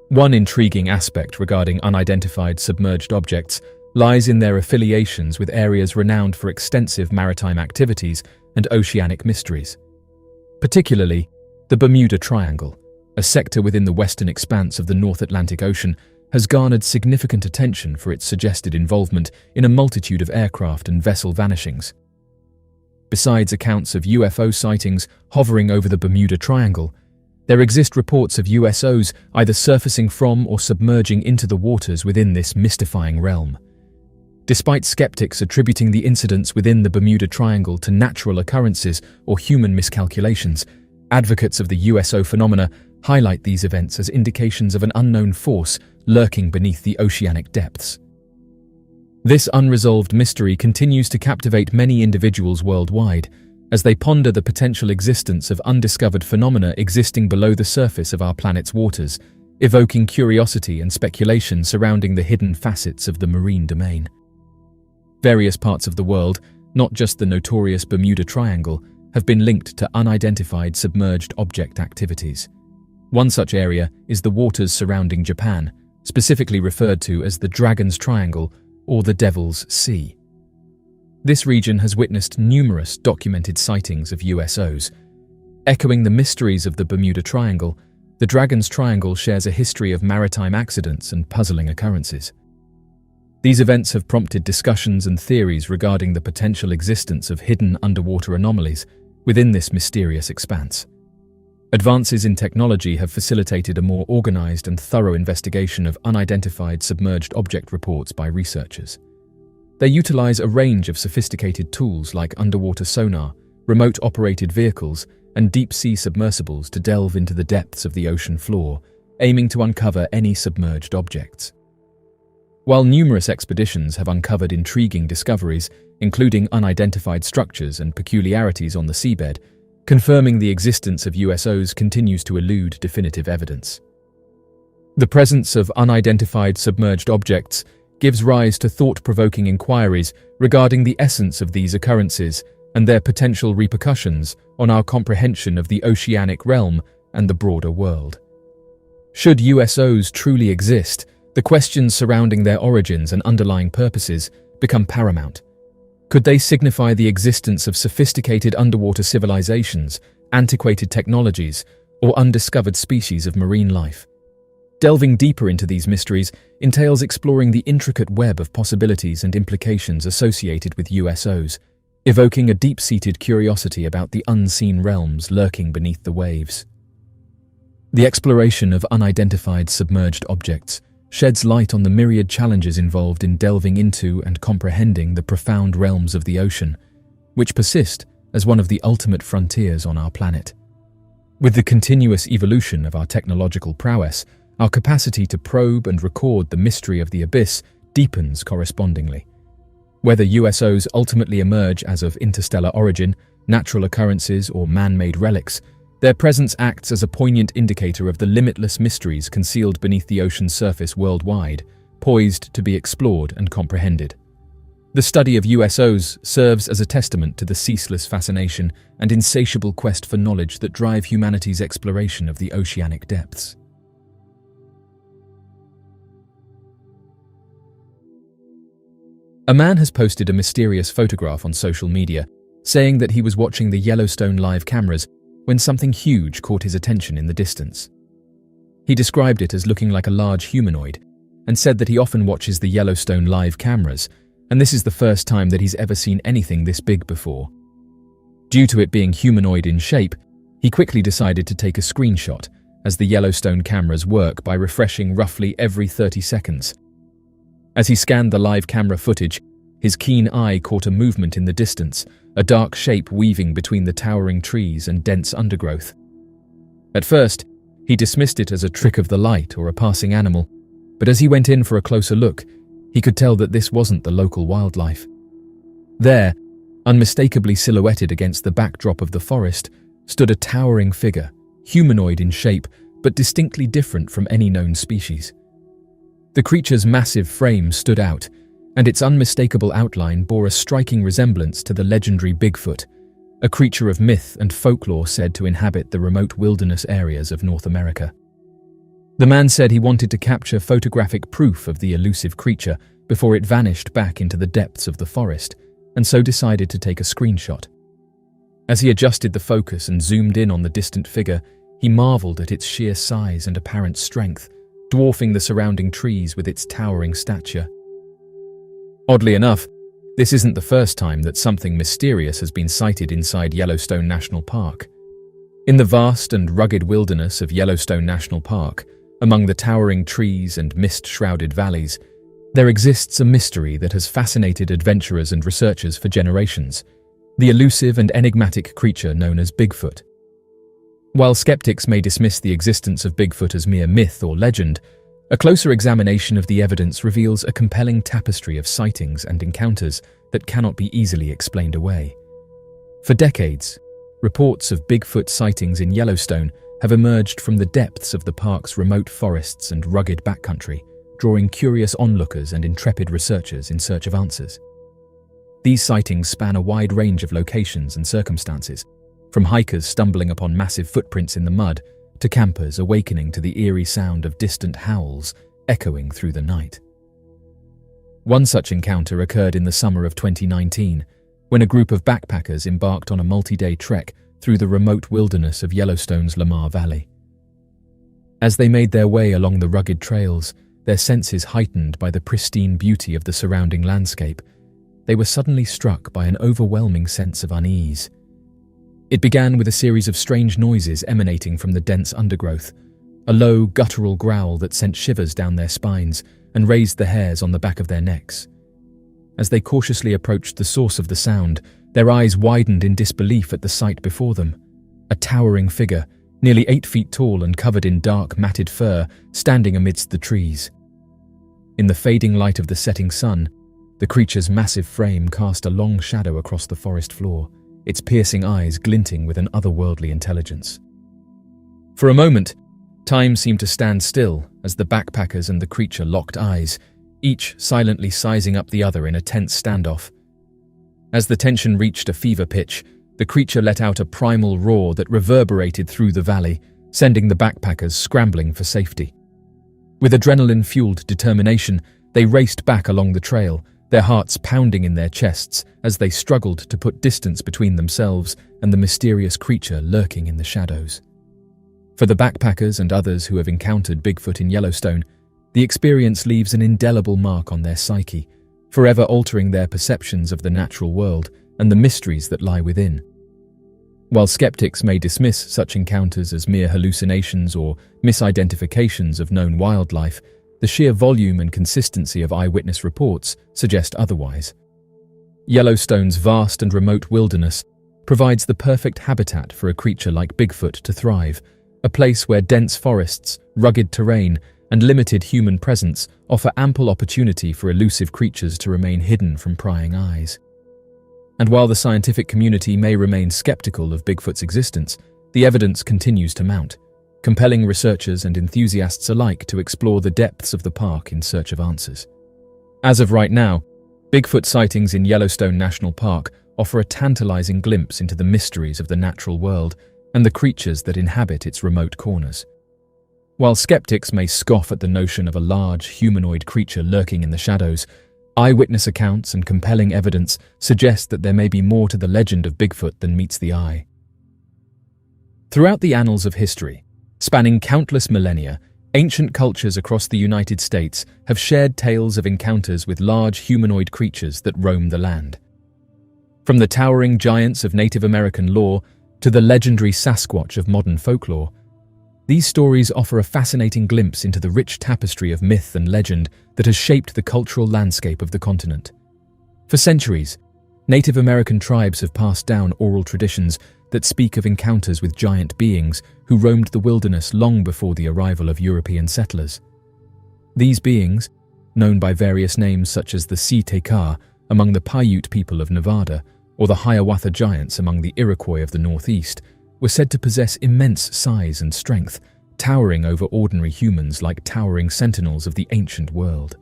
One intriguing aspect regarding unidentified submerged objects lies in their affiliations with areas renowned for extensive maritime activities and oceanic mysteries. Particularly, the Bermuda Triangle, a sector within the western expanse of the North Atlantic Ocean, has garnered significant attention for its suggested involvement in a multitude of aircraft and vessel vanishings. Besides accounts of UFO sightings hovering over the Bermuda Triangle, there exist reports of USOs either surfacing from or submerging into the waters within this mystifying realm. Despite skeptics attributing the incidents within the Bermuda Triangle to natural occurrences or human miscalculations, advocates of the USO phenomena highlight these events as indications of an unknown force lurking beneath the oceanic depths. This unresolved mystery continues to captivate many individuals worldwide as they ponder the potential existence of undiscovered phenomena existing below the surface of our planet's waters, evoking curiosity and speculation surrounding the hidden facets of the marine domain. Various parts of the world, not just the notorious Bermuda Triangle, have been linked to unidentified submerged object activities. One such area is the waters surrounding Japan, specifically referred to as the Dragon's Triangle or the Devil's Sea. This region has witnessed numerous documented sightings of USOs. Echoing the mysteries of the Bermuda Triangle, the Dragon's Triangle shares a history of maritime accidents and puzzling occurrences. These events have prompted discussions and theories regarding the potential existence of hidden underwater anomalies within this mysterious expanse. Advances in technology have facilitated a more organized and thorough investigation of unidentified submerged object reports by researchers. They utilize a range of sophisticated tools like underwater sonar, remote-operated vehicles, and deep-sea submersibles to delve into the depths of the ocean floor, aiming to uncover any submerged objects. While numerous expeditions have uncovered intriguing discoveries, including unidentified structures and peculiarities on the seabed, confirming the existence of USOs continues to elude definitive evidence. The presence of unidentified submerged objects gives rise to thought-provoking inquiries regarding the essence of these occurrences and their potential repercussions on our comprehension of the oceanic realm and the broader world. Should USOs truly exist, the questions surrounding their origins and underlying purposes become paramount. Could they signify the existence of sophisticated underwater civilizations, antiquated technologies, or undiscovered species of marine life? Delving deeper into these mysteries entails exploring the intricate web of possibilities and implications associated with USOs, evoking a deep-seated curiosity about the unseen realms lurking beneath the waves. The exploration of unidentified submerged objects sheds light on the myriad challenges involved in delving into and comprehending the profound realms of the ocean, which persist as one of the ultimate frontiers on our planet. With the continuous evolution of our technological prowess, our capacity to probe and record the mystery of the abyss deepens correspondingly. Whether USOs ultimately emerge as of interstellar origin, natural occurrences, or man-made relics, their presence acts as a poignant indicator of the limitless mysteries concealed beneath the ocean's surface worldwide, poised to be explored and comprehended. The study of USOs serves as a testament to the ceaseless fascination and insatiable quest for knowledge that drive humanity's exploration of the oceanic depths. A man has posted a mysterious photograph on social media, saying that he was watching the Yellowstone live cameras when something huge caught his attention in the distance. He described it as looking like a large humanoid and said that he often watches the Yellowstone live cameras, and this is the first time that he's ever seen anything this big before. Due to it being humanoid in shape, he quickly decided to take a screenshot, as the Yellowstone cameras work by refreshing roughly every 30 seconds. As he scanned the live camera footage, his keen eye caught a movement in the distance, a dark shape weaving between the towering trees and dense undergrowth. At first, he dismissed it as a trick of the light or a passing animal, but as he went in for a closer look, he could tell that this wasn't the local wildlife. There, unmistakably silhouetted against the backdrop of the forest, stood a towering figure, humanoid in shape, but distinctly different from any known species. The creature's massive frame stood out, and its unmistakable outline bore a striking resemblance to the legendary Bigfoot, a creature of myth and folklore said to inhabit the remote wilderness areas of North America. The man said he wanted to capture photographic proof of the elusive creature before it vanished back into the depths of the forest, and so decided to take a screenshot. As he adjusted the focus and zoomed in on the distant figure, he marveled at its sheer size and apparent strength, dwarfing the surrounding trees with its towering stature. Oddly enough, this isn't the first time that something mysterious has been sighted inside Yellowstone National Park. In the vast and rugged wilderness of Yellowstone National Park, among the towering trees and mist-shrouded valleys, there exists a mystery that has fascinated adventurers and researchers for generations: the elusive and enigmatic creature known as Bigfoot. While skeptics may dismiss the existence of Bigfoot as mere myth or legend, A closer examination of the evidence reveals a compelling tapestry of sightings and encounters that cannot be easily explained away. For decades, reports of Bigfoot sightings in Yellowstone have emerged from the depths of the park's remote forests and rugged backcountry, drawing curious onlookers and intrepid researchers in search of answers. These sightings span a wide range of locations and circumstances, from hikers stumbling upon massive footprints in the mud to campers awakening to the eerie sound of distant howls echoing through the night. One such encounter occurred in the summer of 2019, when a group of backpackers embarked on a multi-day trek through the remote wilderness of Yellowstone's Lamar Valley. As they made their way along the rugged trails, their senses heightened by the pristine beauty of the surrounding landscape, they were suddenly struck by an overwhelming sense of unease. It began with a series of strange noises emanating from the dense undergrowth, a low, guttural growl that sent shivers down their spines and raised the hairs on the back of their necks. As they cautiously approached the source of the sound, their eyes widened in disbelief at the sight before them. A towering figure, nearly 8 feet tall and covered in dark, matted fur, standing amidst the trees. In the fading light of the setting sun, the creature's massive frame cast a long shadow across the forest floor, its piercing eyes glinting with an otherworldly intelligence. For a moment, time seemed to stand still as the backpackers and the creature locked eyes, each silently sizing up the other in a tense standoff. As the tension reached a fever pitch, the creature let out a primal roar that reverberated through the valley, sending the backpackers scrambling for safety. With adrenaline-fueled determination, they raced back along the trail, their hearts pounding in their chests as they struggled to put distance between themselves and the mysterious creature lurking in the shadows. For the backpackers and others who have encountered Bigfoot in Yellowstone, the experience leaves an indelible mark on their psyche, forever altering their perceptions of the natural world and the mysteries that lie within. While skeptics may dismiss such encounters as mere hallucinations or misidentifications of known wildlife, the sheer volume and consistency of eyewitness reports suggest otherwise. Yellowstone's vast and remote wilderness provides the perfect habitat for a creature like Bigfoot to thrive, a place where dense forests, rugged terrain, and limited human presence offer ample opportunity for elusive creatures to remain hidden from prying eyes. And while the scientific community may remain skeptical of Bigfoot's existence, the evidence continues to mount, compelling researchers and enthusiasts alike to explore the depths of the park in search of answers. As of right now, Bigfoot sightings in Yellowstone National Park offer a tantalizing glimpse into the mysteries of the natural world and the creatures that inhabit its remote corners. While skeptics may scoff at the notion of a large humanoid creature lurking in the shadows, eyewitness accounts and compelling evidence suggest that there may be more to the legend of Bigfoot than meets the eye. Throughout the annals of history, spanning countless millennia, ancient cultures across the United States have shared tales of encounters with large humanoid creatures that roam the land. From the towering giants of Native American lore to the legendary Sasquatch of modern folklore, these stories offer a fascinating glimpse into the rich tapestry of myth and legend that has shaped the cultural landscape of the continent. For centuries, Native American tribes have passed down oral traditions that speak of encounters with giant beings who roamed the wilderness long before the arrival of European settlers. These beings, known by various names such as the Sea-Tekar among the Paiute people of Nevada or the Hiawatha giants among the Iroquois of the Northeast, were said to possess immense size and strength, towering over ordinary humans like towering sentinels of the ancient world.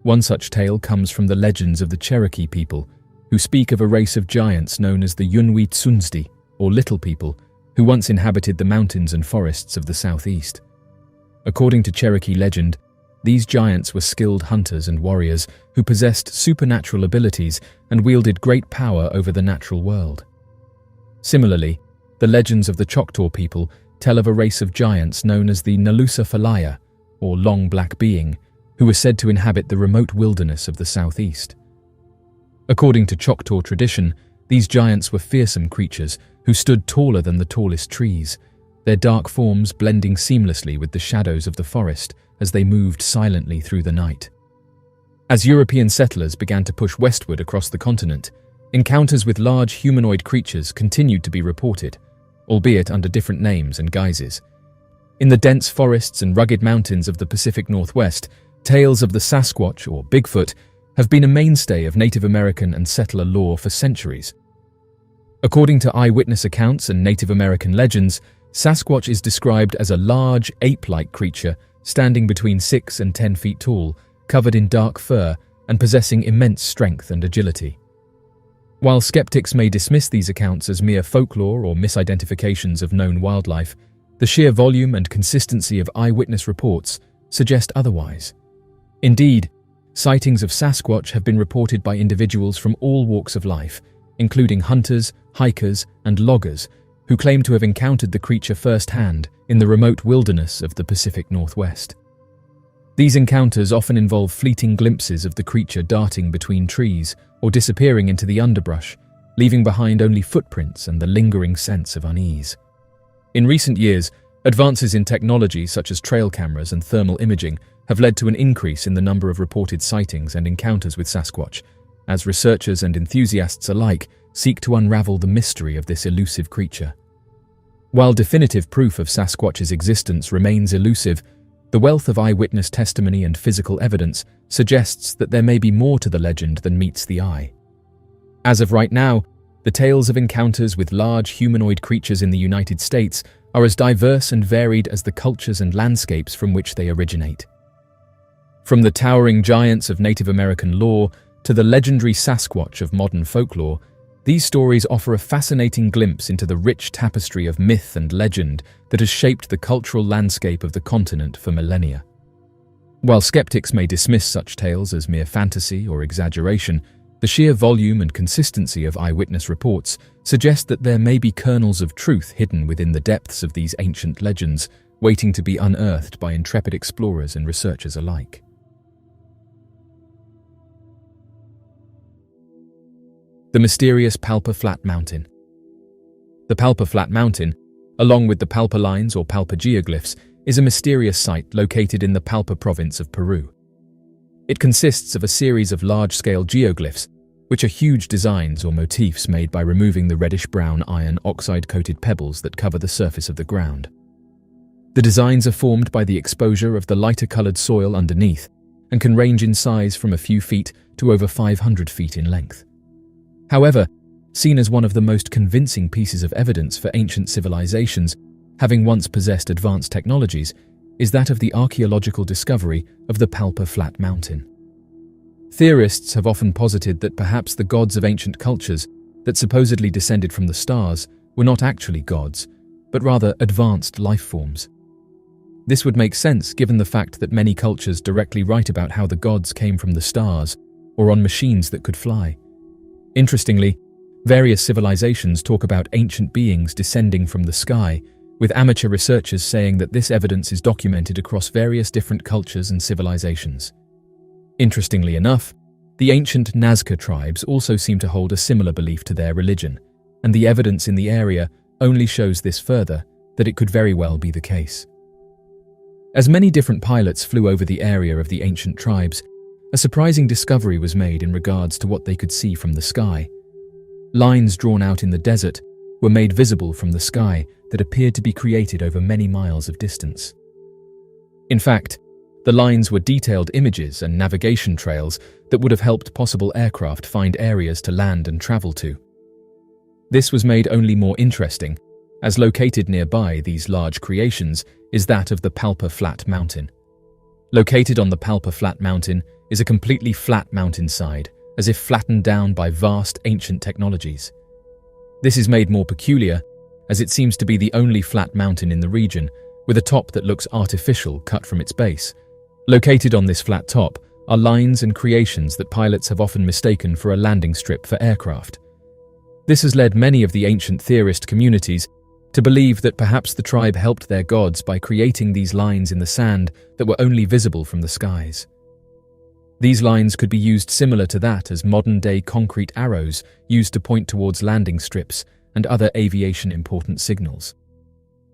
One such tale comes from the legends of the Cherokee people, who speak of a race of giants known as the Yunwi Tsunsdi, or Little People, who once inhabited the mountains and forests of the southeast. According to Cherokee legend, these giants were skilled hunters and warriors who possessed supernatural abilities and wielded great power over the natural world. Similarly, the legends of the Choctaw people tell of a race of giants known as the Nalusa Falaya, or Long Black Being, who were said to inhabit the remote wilderness of the southeast. According to Choctaw tradition, these giants were fearsome creatures who stood taller than the tallest trees, their dark forms blending seamlessly with the shadows of the forest as they moved silently through the night. As European settlers began to push westward across the continent, encounters with large humanoid creatures continued to be reported, albeit under different names and guises. In the dense forests and rugged mountains of the Pacific Northwest, tales of the Sasquatch, or Bigfoot, have been a mainstay of Native American and settler lore for centuries. According to eyewitness accounts and Native American legends, Sasquatch is described as a large, ape-like creature standing between 6 and 10 feet tall, covered in dark fur and possessing immense strength and agility. While skeptics may dismiss these accounts as mere folklore or misidentifications of known wildlife, the sheer volume and consistency of eyewitness reports suggest otherwise. Indeed, sightings of Sasquatch have been reported by individuals from all walks of life, including hunters, hikers, and loggers, who claim to have encountered the creature firsthand in the remote wilderness of the Pacific Northwest. These encounters often involve fleeting glimpses of the creature darting between trees or disappearing into the underbrush, leaving behind only footprints and the lingering sense of unease. In recent years, advances in technology such as trail cameras and thermal imaging have led to an increase in the number of reported sightings and encounters with Sasquatch, as researchers and enthusiasts alike seek to unravel the mystery of this elusive creature. While definitive proof of Sasquatch's existence remains elusive, the wealth of eyewitness testimony and physical evidence suggests that there may be more to the legend than meets the eye. As of right now, the tales of encounters with large humanoid creatures in the United States are as diverse and varied as the cultures and landscapes from which they originate. From the towering giants of Native American lore to the legendary Sasquatch of modern folklore, these stories offer a fascinating glimpse into the rich tapestry of myth and legend that has shaped the cultural landscape of the continent for millennia. While skeptics may dismiss such tales as mere fantasy or exaggeration, the sheer volume and consistency of eyewitness reports suggest that there may be kernels of truth hidden within the depths of these ancient legends, waiting to be unearthed by intrepid explorers and researchers alike. The mysterious Palpa Flat Mountain. The Palpa Flat Mountain, along with the Palpa Lines or Palpa Geoglyphs, is a mysterious site located in the Palpa province of Peru. It consists of a series of large-scale geoglyphs, which are huge designs or motifs made by removing the reddish-brown iron oxide-coated pebbles that cover the surface of the ground. The designs are formed by the exposure of the lighter-colored soil underneath and can range in size from a few feet to over 500 feet in length. However, seen as one of the most convincing pieces of evidence for ancient civilizations, having once possessed advanced technologies, is that of the archaeological discovery of the Palpa Flat Mountain. Theorists have often posited that perhaps the gods of ancient cultures that supposedly descended from the stars were not actually gods, but rather advanced life forms. This would make sense given the fact that many cultures directly write about how the gods came from the stars or on machines that could fly. Interestingly, various civilizations talk about ancient beings descending from the sky, with amateur researchers saying that this evidence is documented across various different cultures and civilizations. Interestingly enough, the ancient Nazca tribes also seem to hold a similar belief to their religion, and the evidence in the area only shows this further, that it could very well be the case. As many different pilots flew over the area of the ancient tribes, a surprising discovery was made in regards to what they could see from the sky. Lines drawn out in the desert were made visible from the sky that appeared to be created over many miles of distance. In fact, the lines were detailed images and navigation trails that would have helped possible aircraft find areas to land and travel to. This was made only more interesting, as located nearby these large creations is that of the Palpa Flat Mountain. Located on the Palpa Flat Mountain is a completely flat mountainside, as if flattened down by vast ancient technologies. This is made more peculiar, as it seems to be the only flat mountain in the region, with a top that looks artificial cut from its base. Located on this flat top are lines and creations that pilots have often mistaken for a landing strip for aircraft. This has led many of the ancient theorist communities to believe that perhaps the tribe helped their gods by creating these lines in the sand that were only visible from the skies. These lines could be used similar to that as modern-day concrete arrows used to point towards landing strips and other aviation-important signals.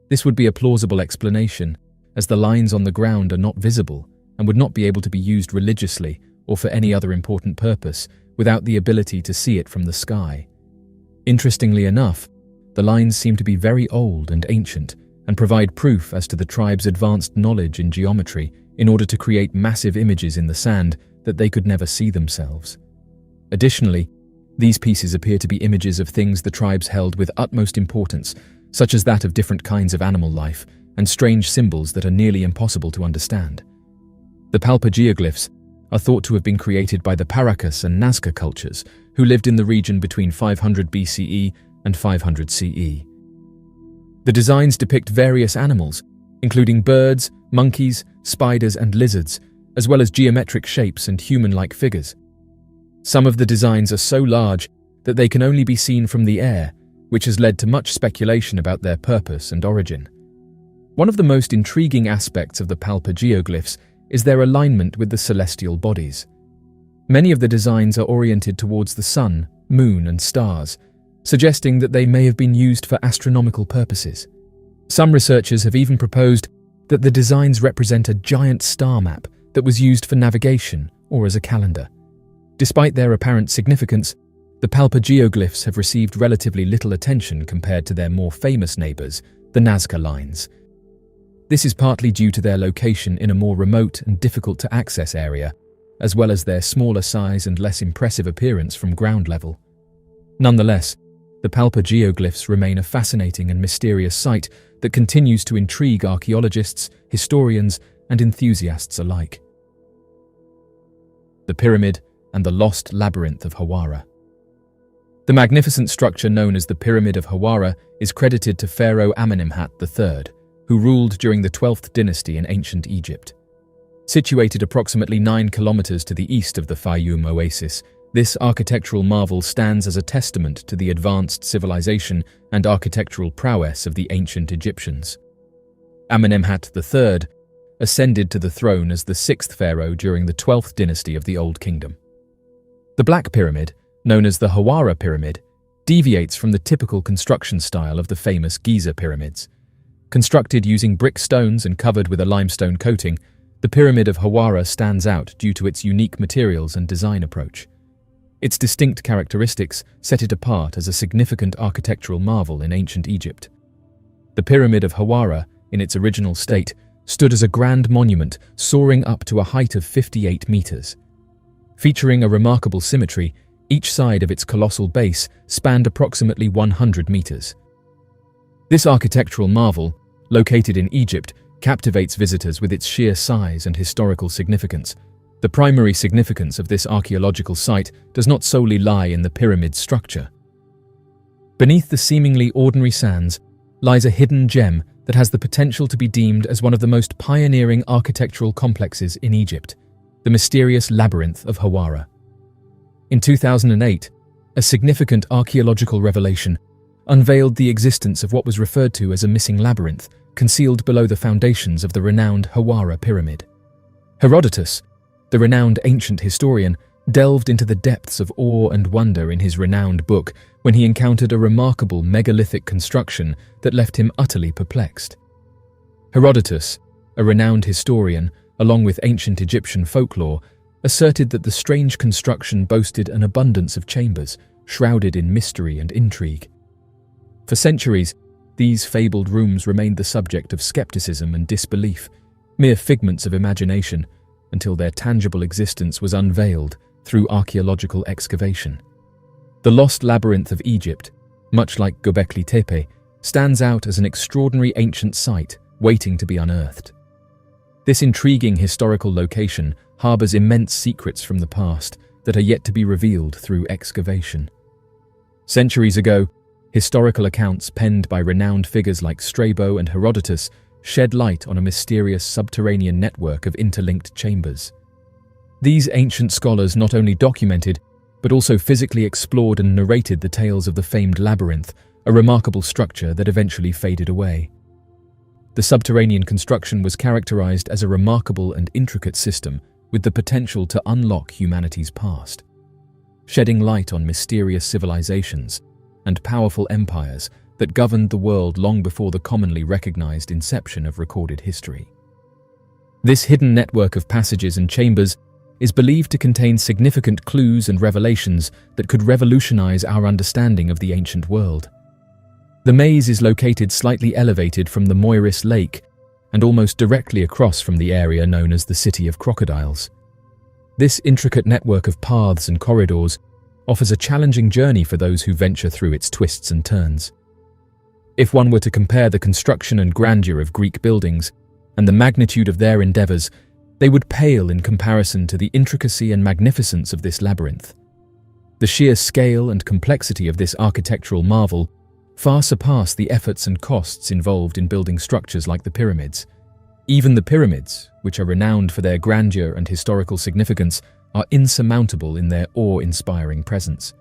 This would be a plausible explanation, as the lines on the ground are not visible and would not be able to be used religiously or for any other important purpose without the ability to see it from the sky. Interestingly enough, the lines seem to be very old and ancient and provide proof as to the tribe's advanced knowledge in geometry in order to create massive images in the sand that they could never see themselves. Additionally, these pieces appear to be images of things the tribes held with utmost importance, such as that of different kinds of animal life and strange symbols that are nearly impossible to understand. The Palpa geoglyphs are thought to have been created by the Paracas and Nazca cultures, who lived in the region between 500 BCE and 500 CE. The designs depict various animals, including birds, monkeys, spiders, and lizards, as well as geometric shapes and human-like figures. Some of the designs are so large that they can only be seen from the air, which has led to much speculation about their purpose and origin. One of the most intriguing aspects of the Palpa geoglyphs is their alignment with the celestial bodies. Many of the designs are oriented towards the sun, moon, and stars, suggesting that they may have been used for astronomical purposes. Some researchers have even proposed that the designs represent a giant star map that was used for navigation or as a calendar. Despite their apparent significance, the Palpa geoglyphs have received relatively little attention compared to their more famous neighbors, the Nazca lines. This is partly due to their location in a more remote and difficult-to-access area, as well as their smaller size and less impressive appearance from ground level. Nonetheless, the Palpa geoglyphs remain a fascinating and mysterious sight that continues to intrigue archaeologists, historians, and enthusiasts alike. The Pyramid and the Lost Labyrinth of Hawara. The magnificent structure known as the Pyramid of Hawara is credited to Pharaoh Amenemhat III, who ruled during the 12th dynasty in ancient Egypt. Situated approximately 9 kilometers to the east of the Fayum oasis, this architectural marvel stands as a testament to the advanced civilization and architectural prowess of the ancient Egyptians. Amenemhat III ascended to the throne as the 6th pharaoh during the 12th dynasty of the Old Kingdom. The Black Pyramid, known as the Hawara Pyramid, deviates from the typical construction style of the famous Giza pyramids. Constructed using brick stones and covered with a limestone coating, the Pyramid of Hawara stands out due to its unique materials and design approach. Its distinct characteristics set it apart as a significant architectural marvel in ancient Egypt. The Pyramid of Hawara, in its original state, stood as a grand monument soaring up to a height of 58 meters. Featuring a remarkable symmetry, each side of its colossal base spanned approximately 100 meters. This architectural marvel, located in Egypt, captivates visitors with its sheer size and historical significance. The primary significance of this archaeological site does not solely lie in the pyramid's structure. Beneath the seemingly ordinary sands lies a hidden gem that has the potential to be deemed as one of the most pioneering architectural complexes in Egypt, the mysterious Labyrinth of Hawara. In 2008, a significant archaeological revelation unveiled the existence of what was referred to as a missing labyrinth concealed below the foundations of the renowned Hawara Pyramid. Herodotus, the renowned ancient historian, delved into the depths of awe and wonder in his renowned book when he encountered a remarkable megalithic construction that left him utterly perplexed. Herodotus, a renowned historian, along with ancient Egyptian folklore, asserted that the strange construction boasted an abundance of chambers, shrouded in mystery and intrigue. For centuries, these fabled rooms remained the subject of skepticism and disbelief, mere figments of imagination, until their tangible existence was unveiled through archaeological excavation. The lost labyrinth of Egypt, much like Göbekli Tepe, stands out as an extraordinary ancient site waiting to be unearthed. This intriguing historical location harbors immense secrets from the past that are yet to be revealed through excavation. Centuries ago, historical accounts penned by renowned figures like Strabo and Herodotus shed light on a mysterious subterranean network of interlinked chambers. These ancient scholars not only documented, but also physically explored and narrated the tales of the famed labyrinth, a remarkable structure that eventually faded away. The subterranean construction was characterized as a remarkable and intricate system with the potential to unlock humanity's past, shedding light on mysterious civilizations and powerful empires that governed the world long before the commonly recognized inception of recorded history. This hidden network of passages and chambers is believed to contain significant clues and revelations that could revolutionize our understanding of the ancient world. The maze is located slightly elevated from the Moiris Lake and almost directly across from the area known as the City of Crocodiles. This intricate network of paths and corridors offers a challenging journey for those who venture through its twists and turns. If one were to compare the construction and grandeur of Greek buildings and the magnitude of their endeavors, they would pale in comparison to the intricacy and magnificence of this labyrinth. The sheer scale and complexity of this architectural marvel far surpass the efforts and costs involved in building structures like the pyramids. Even the pyramids, which are renowned for their grandeur and historical significance, are insurmountable in their awe-inspiring presence.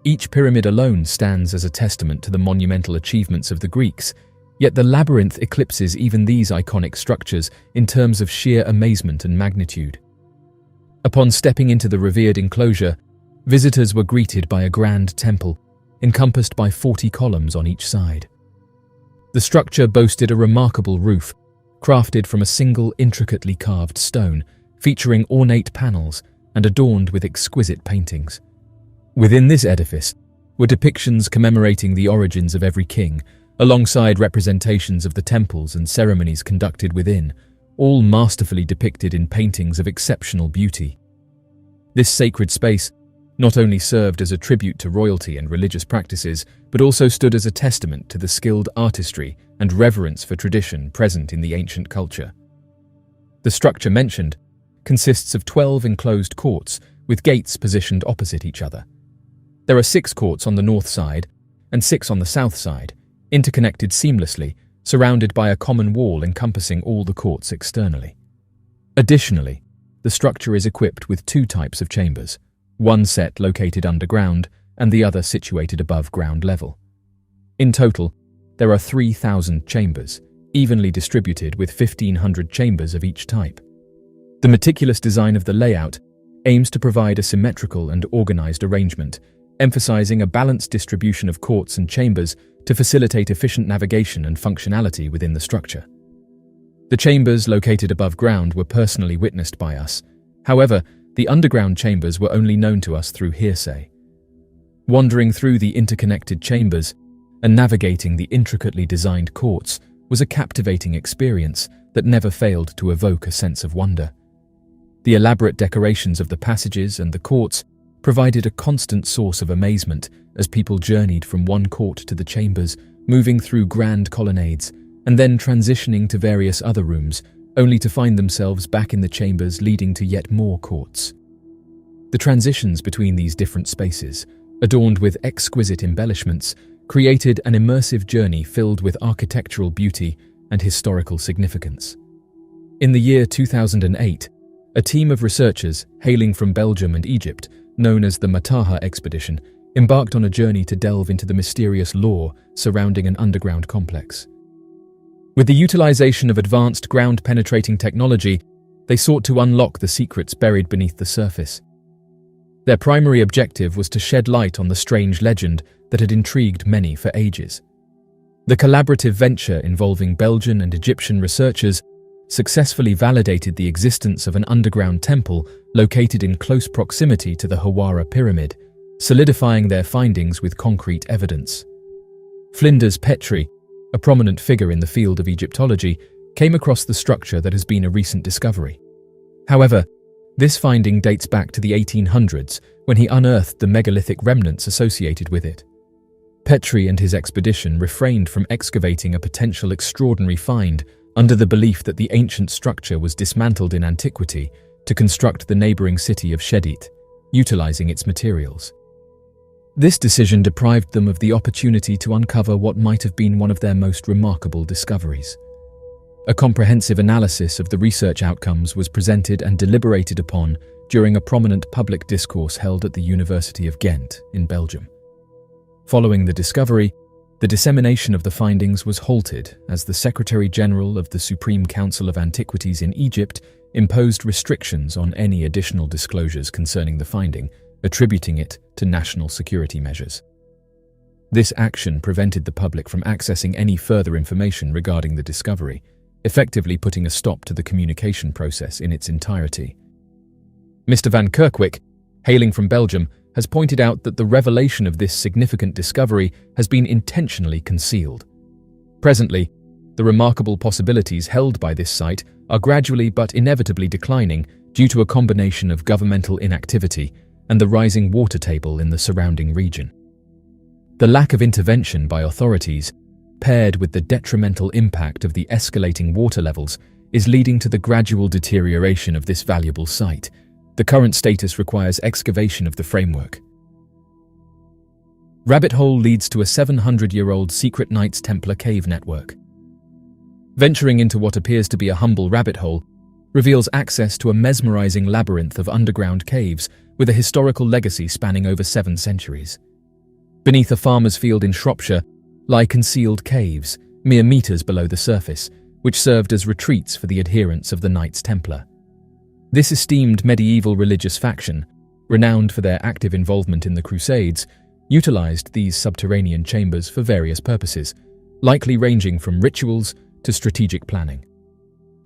Each pyramid alone stands as a testament to the monumental achievements of the Greeks, yet the labyrinth eclipses even these iconic structures in terms of sheer amazement and magnitude. Upon stepping into the revered enclosure, visitors were greeted by a grand temple, encompassed by 40 columns on each side. The structure boasted a remarkable roof, crafted from a single intricately carved stone, featuring ornate panels and adorned with exquisite paintings. Within this edifice were depictions commemorating the origins of every king, alongside representations of the temples and ceremonies conducted within, all masterfully depicted in paintings of exceptional beauty. This sacred space not only served as a tribute to royalty and religious practices, but also stood as a testament to the skilled artistry and reverence for tradition present in the ancient culture. The structure mentioned consists of 12 enclosed courts with gates positioned opposite each other. There are 6 courts on the north side and 6 on the south side, interconnected seamlessly, surrounded by a common wall encompassing all the courts externally. Additionally, the structure is equipped with 2 types of chambers, one set located underground and the other situated above ground level. In total, there are 3,000 chambers, evenly distributed with 1,500 chambers of each type. The meticulous design of the layout aims to provide a symmetrical and organized arrangement, emphasizing a balanced distribution of courts and chambers to facilitate efficient navigation and functionality within the structure. The chambers located above ground were personally witnessed by us. However, the underground chambers were only known to us through hearsay. Wandering through the interconnected chambers and navigating the intricately designed courts was a captivating experience that never failed to evoke a sense of wonder. The elaborate decorations of the passages and the courts provided a constant source of amazement as people journeyed from one court to the chambers, moving through grand colonnades and then transitioning to various other rooms, only to find themselves back in the chambers leading to yet more courts. The transitions between these different spaces, adorned with exquisite embellishments, created an immersive journey filled with architectural beauty and historical significance. In the year 2008, a team of researchers hailing from Belgium and Egypt, known as the Mataha Expedition, embarked on a journey to delve into the mysterious lore surrounding an underground complex. With the utilization of advanced ground-penetrating technology, they sought to unlock the secrets buried beneath the surface. Their primary objective was to shed light on the strange legend that had intrigued many for ages. The collaborative venture involving Belgian and Egyptian researchers successfully validated the existence of an underground temple located in close proximity to the Hawara pyramid, solidifying their findings with concrete evidence. Flinders Petrie, a prominent figure in the field of Egyptology, came across the structure that has been a recent discovery. However, this finding dates back to the 1800s when he unearthed the megalithic remnants associated with it. Petrie and his expedition refrained from excavating a potential extraordinary find under the belief that the ancient structure was dismantled in antiquity to construct the neighboring city of Shedit, utilizing its materials. This decision deprived them of the opportunity to uncover what might have been one of their most remarkable discoveries. A comprehensive analysis of the research outcomes was presented and deliberated upon during a prominent public discourse held at the University of Ghent in Belgium. Following the discovery, the dissemination of the findings was halted as the Secretary-General of the Supreme Council of Antiquities in Egypt imposed restrictions on any additional disclosures concerning the finding, attributing it to national security measures. This action prevented the public from accessing any further information regarding the discovery, effectively putting a stop to the communication process in its entirety. Mr. Van Kerkwijk, hailing from Belgium, has pointed out that the revelation of this significant discovery has been intentionally concealed. Presently, the remarkable possibilities held by this site are gradually but inevitably declining due to a combination of governmental inactivity and the rising water table in the surrounding region. The lack of intervention by authorities, paired with the detrimental impact of the escalating water levels, is leading to the gradual deterioration of this valuable site. The current status requires excavation of the framework. Rabbit hole leads to a 700-year-old secret Knights Templar cave network. Venturing into what appears to be a humble rabbit hole reveals access to a mesmerizing labyrinth of underground caves with a historical legacy spanning over 7 centuries. Beneath a farmer's field in Shropshire lie concealed caves, mere meters below the surface, which served as retreats for the adherents of the Knights Templar. This esteemed medieval religious faction, renowned for their active involvement in the Crusades, utilized these subterranean chambers for various purposes, likely ranging from rituals to strategic planning.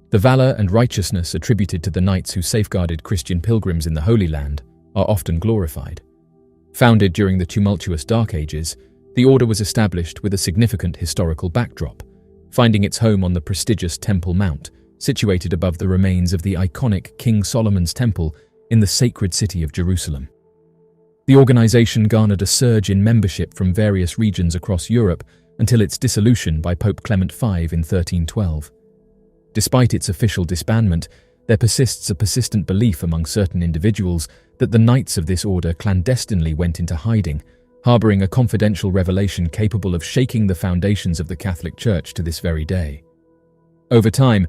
The valor and righteousness attributed to the knights who safeguarded Christian pilgrims in the Holy Land are often glorified. Founded during the tumultuous Dark Ages, the order was established with a significant historical backdrop, finding its home on the prestigious Temple Mount, situated above the remains of the iconic King Solomon's Temple in the sacred city of Jerusalem. The organization garnered a surge in membership from various regions across Europe until its dissolution by Pope Clement V in 1312. Despite its official disbandment, there persists a persistent belief among certain individuals that the knights of this order clandestinely went into hiding, harboring a confidential revelation capable of shaking the foundations of the Catholic Church to this very day. Over time,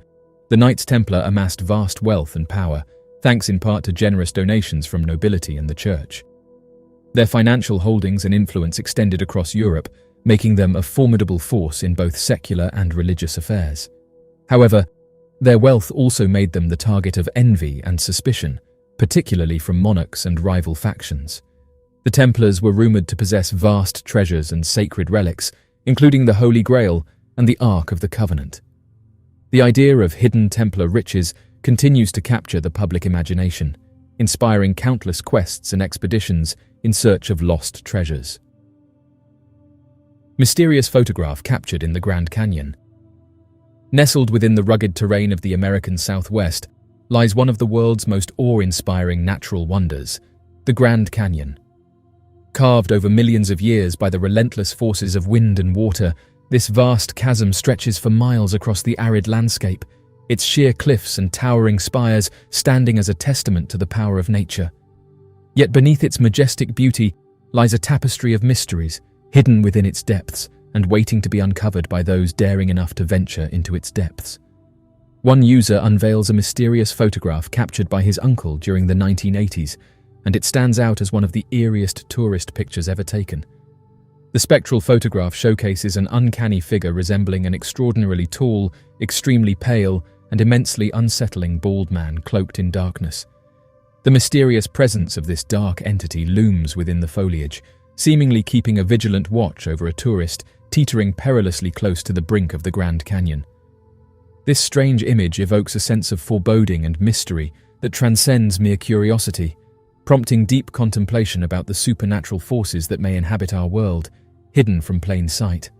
the Knights Templar amassed vast wealth and power, thanks in part to generous donations from nobility and the Church. Their financial holdings and influence extended across Europe, making them a formidable force in both secular and religious affairs. However, their wealth also made them the target of envy and suspicion, particularly from monarchs and rival factions. The Templars were rumored to possess vast treasures and sacred relics, including the Holy Grail and the Ark of the Covenant. The idea of hidden Templar riches continues to capture the public imagination, inspiring countless quests and expeditions in search of lost treasures. Mysterious photograph captured in the Grand Canyon. Nestled within the rugged terrain of the American Southwest lies one of the world's most awe-inspiring natural wonders, the Grand Canyon. Carved over millions of years by the relentless forces of wind and water, this vast chasm stretches for miles across the arid landscape, its sheer cliffs and towering spires standing as a testament to the power of nature. Yet beneath its majestic beauty lies a tapestry of mysteries, hidden within its depths and waiting to be uncovered by those daring enough to venture into its depths. One user unveils a mysterious photograph captured by his uncle during the 1980s, and it stands out as one of the eeriest tourist pictures ever taken. The spectral photograph showcases an uncanny figure resembling an extraordinarily tall, extremely pale, and immensely unsettling bald man cloaked in darkness. The mysterious presence of this dark entity looms within the foliage, seemingly keeping a vigilant watch over a tourist teetering perilously close to the brink of the Grand Canyon. This strange image evokes a sense of foreboding and mystery that transcends mere curiosity, prompting deep contemplation about the supernatural forces that may inhabit our world, hidden from plain sight.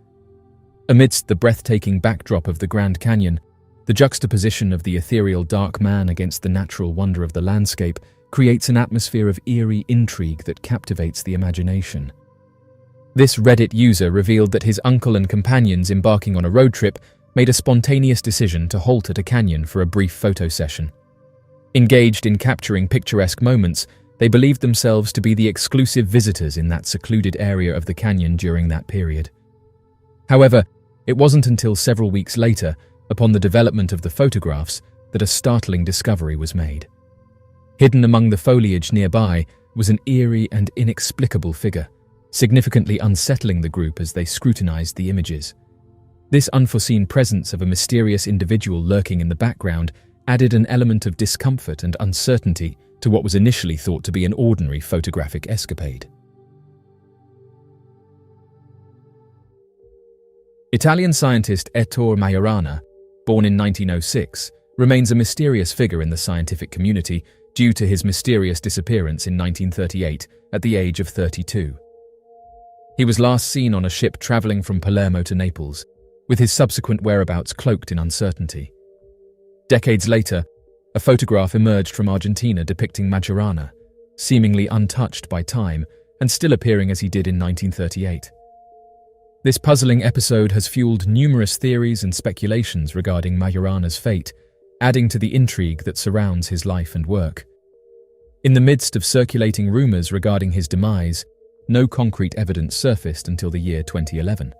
Amidst the breathtaking backdrop of the Grand Canyon, the juxtaposition of the ethereal dark man against the natural wonder of the landscape creates an atmosphere of eerie intrigue that captivates the imagination. This Reddit user revealed that his uncle and companions embarking on a road trip made a spontaneous decision to halt at a canyon for a brief photo session. Engaged in capturing picturesque moments, they believed themselves to be the exclusive visitors in that secluded area of the canyon during that period. However, it wasn't until several weeks later, upon the development of the photographs, that a startling discovery was made. Hidden among the foliage nearby was an eerie and inexplicable figure, significantly unsettling the group as they scrutinized the images. This unforeseen presence of a mysterious individual lurking in the background added an element of discomfort and uncertainty to what was initially thought to be an ordinary photographic escapade. Italian scientist Ettore Majorana, born in 1906, remains a mysterious figure in the scientific community due to his mysterious disappearance in 1938 at the age of 32. He was last seen on a ship traveling from Palermo to Naples, with his subsequent whereabouts cloaked in uncertainty. Decades later, a photograph emerged from Argentina depicting Majorana, seemingly untouched by time and still appearing as he did in 1938. This puzzling episode has fueled numerous theories and speculations regarding Majorana's fate, adding to the intrigue that surrounds his life and work. In the midst of circulating rumors regarding his demise, no concrete evidence surfaced until the year 2011.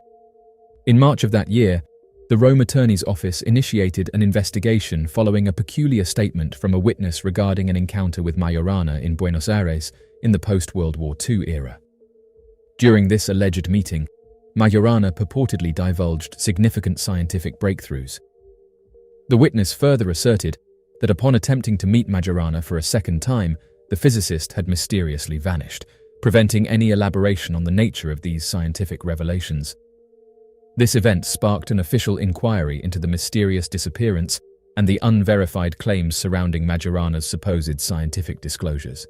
In March of that year, the Rome Attorney's Office initiated an investigation following a peculiar statement from a witness regarding an encounter with Majorana in Buenos Aires in the post-World War II era. During this alleged meeting, Majorana purportedly divulged significant scientific breakthroughs. The witness further asserted that upon attempting to meet Majorana for a second time, the physicist had mysteriously vanished, preventing any elaboration on the nature of these scientific revelations. This event sparked an official inquiry into the mysterious disappearance and the unverified claims surrounding Majorana's supposed scientific disclosures.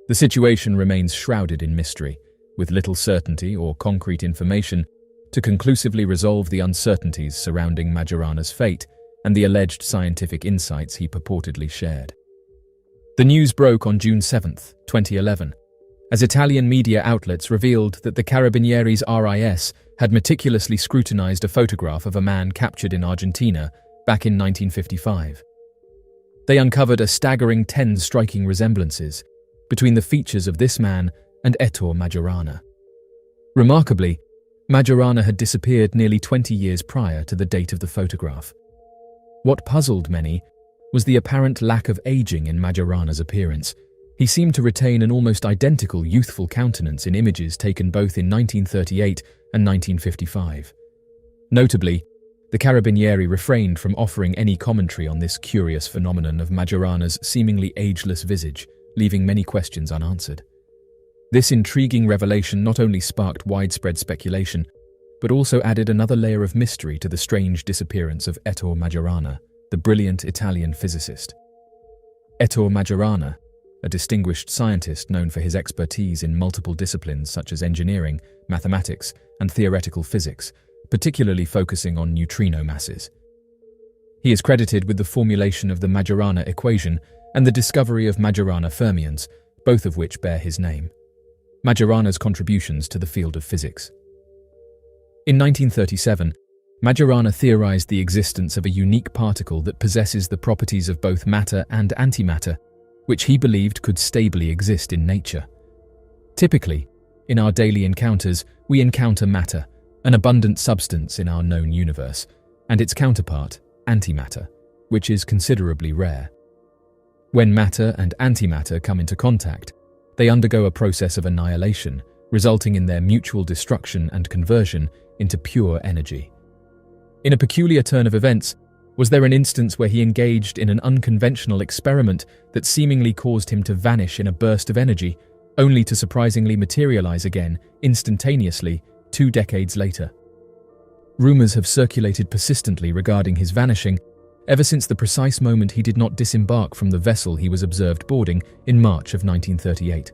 The situation remains shrouded in mystery, with little certainty or concrete information to conclusively resolve the uncertainties surrounding Majorana's fate and the alleged scientific insights he purportedly shared. The news broke on June 7, 2011, as Italian media outlets revealed that the Carabinieri's RIS had meticulously scrutinized a photograph of a man captured in Argentina back in 1955. They uncovered a staggering 10 striking resemblances between the features of this man and Ettore Majorana. Remarkably, Majorana had disappeared nearly 20 years prior to the date of the photograph. What puzzled many was the apparent lack of aging in Majorana's appearance. He seemed to retain an almost identical youthful countenance in images taken both in 1938 and 1955. Notably, the Carabinieri refrained from offering any commentary on this curious phenomenon of Majorana's seemingly ageless visage, leaving many questions unanswered. This intriguing revelation not only sparked widespread speculation, but also added another layer of mystery to the strange disappearance of Ettore Majorana, the brilliant Italian physicist. Ettore Majorana, a distinguished scientist known for his expertise in multiple disciplines such as engineering, mathematics, and theoretical physics, particularly focusing on neutrino masses. He is credited with the formulation of the Majorana equation and the discovery of Majorana fermions, both of which bear his name. Majorana's contributions to the field of physics. In 1937, Majorana theorized the existence of a unique particle that possesses the properties of both matter and antimatter, which he believed could stably exist in nature. Typically, in our daily encounters, we encounter matter, an abundant substance in our known universe, and its counterpart, antimatter, which is considerably rare. When matter and antimatter come into contact, they undergo a process of annihilation, resulting in their mutual destruction and conversion into pure energy. In a peculiar turn of events, was there an instance where he engaged in an unconventional experiment that seemingly caused him to vanish in a burst of energy, only to surprisingly materialize again, instantaneously, 2 decades later. Rumors have circulated persistently regarding his vanishing, ever since the precise moment he did not disembark from the vessel he was observed boarding in March of 1938.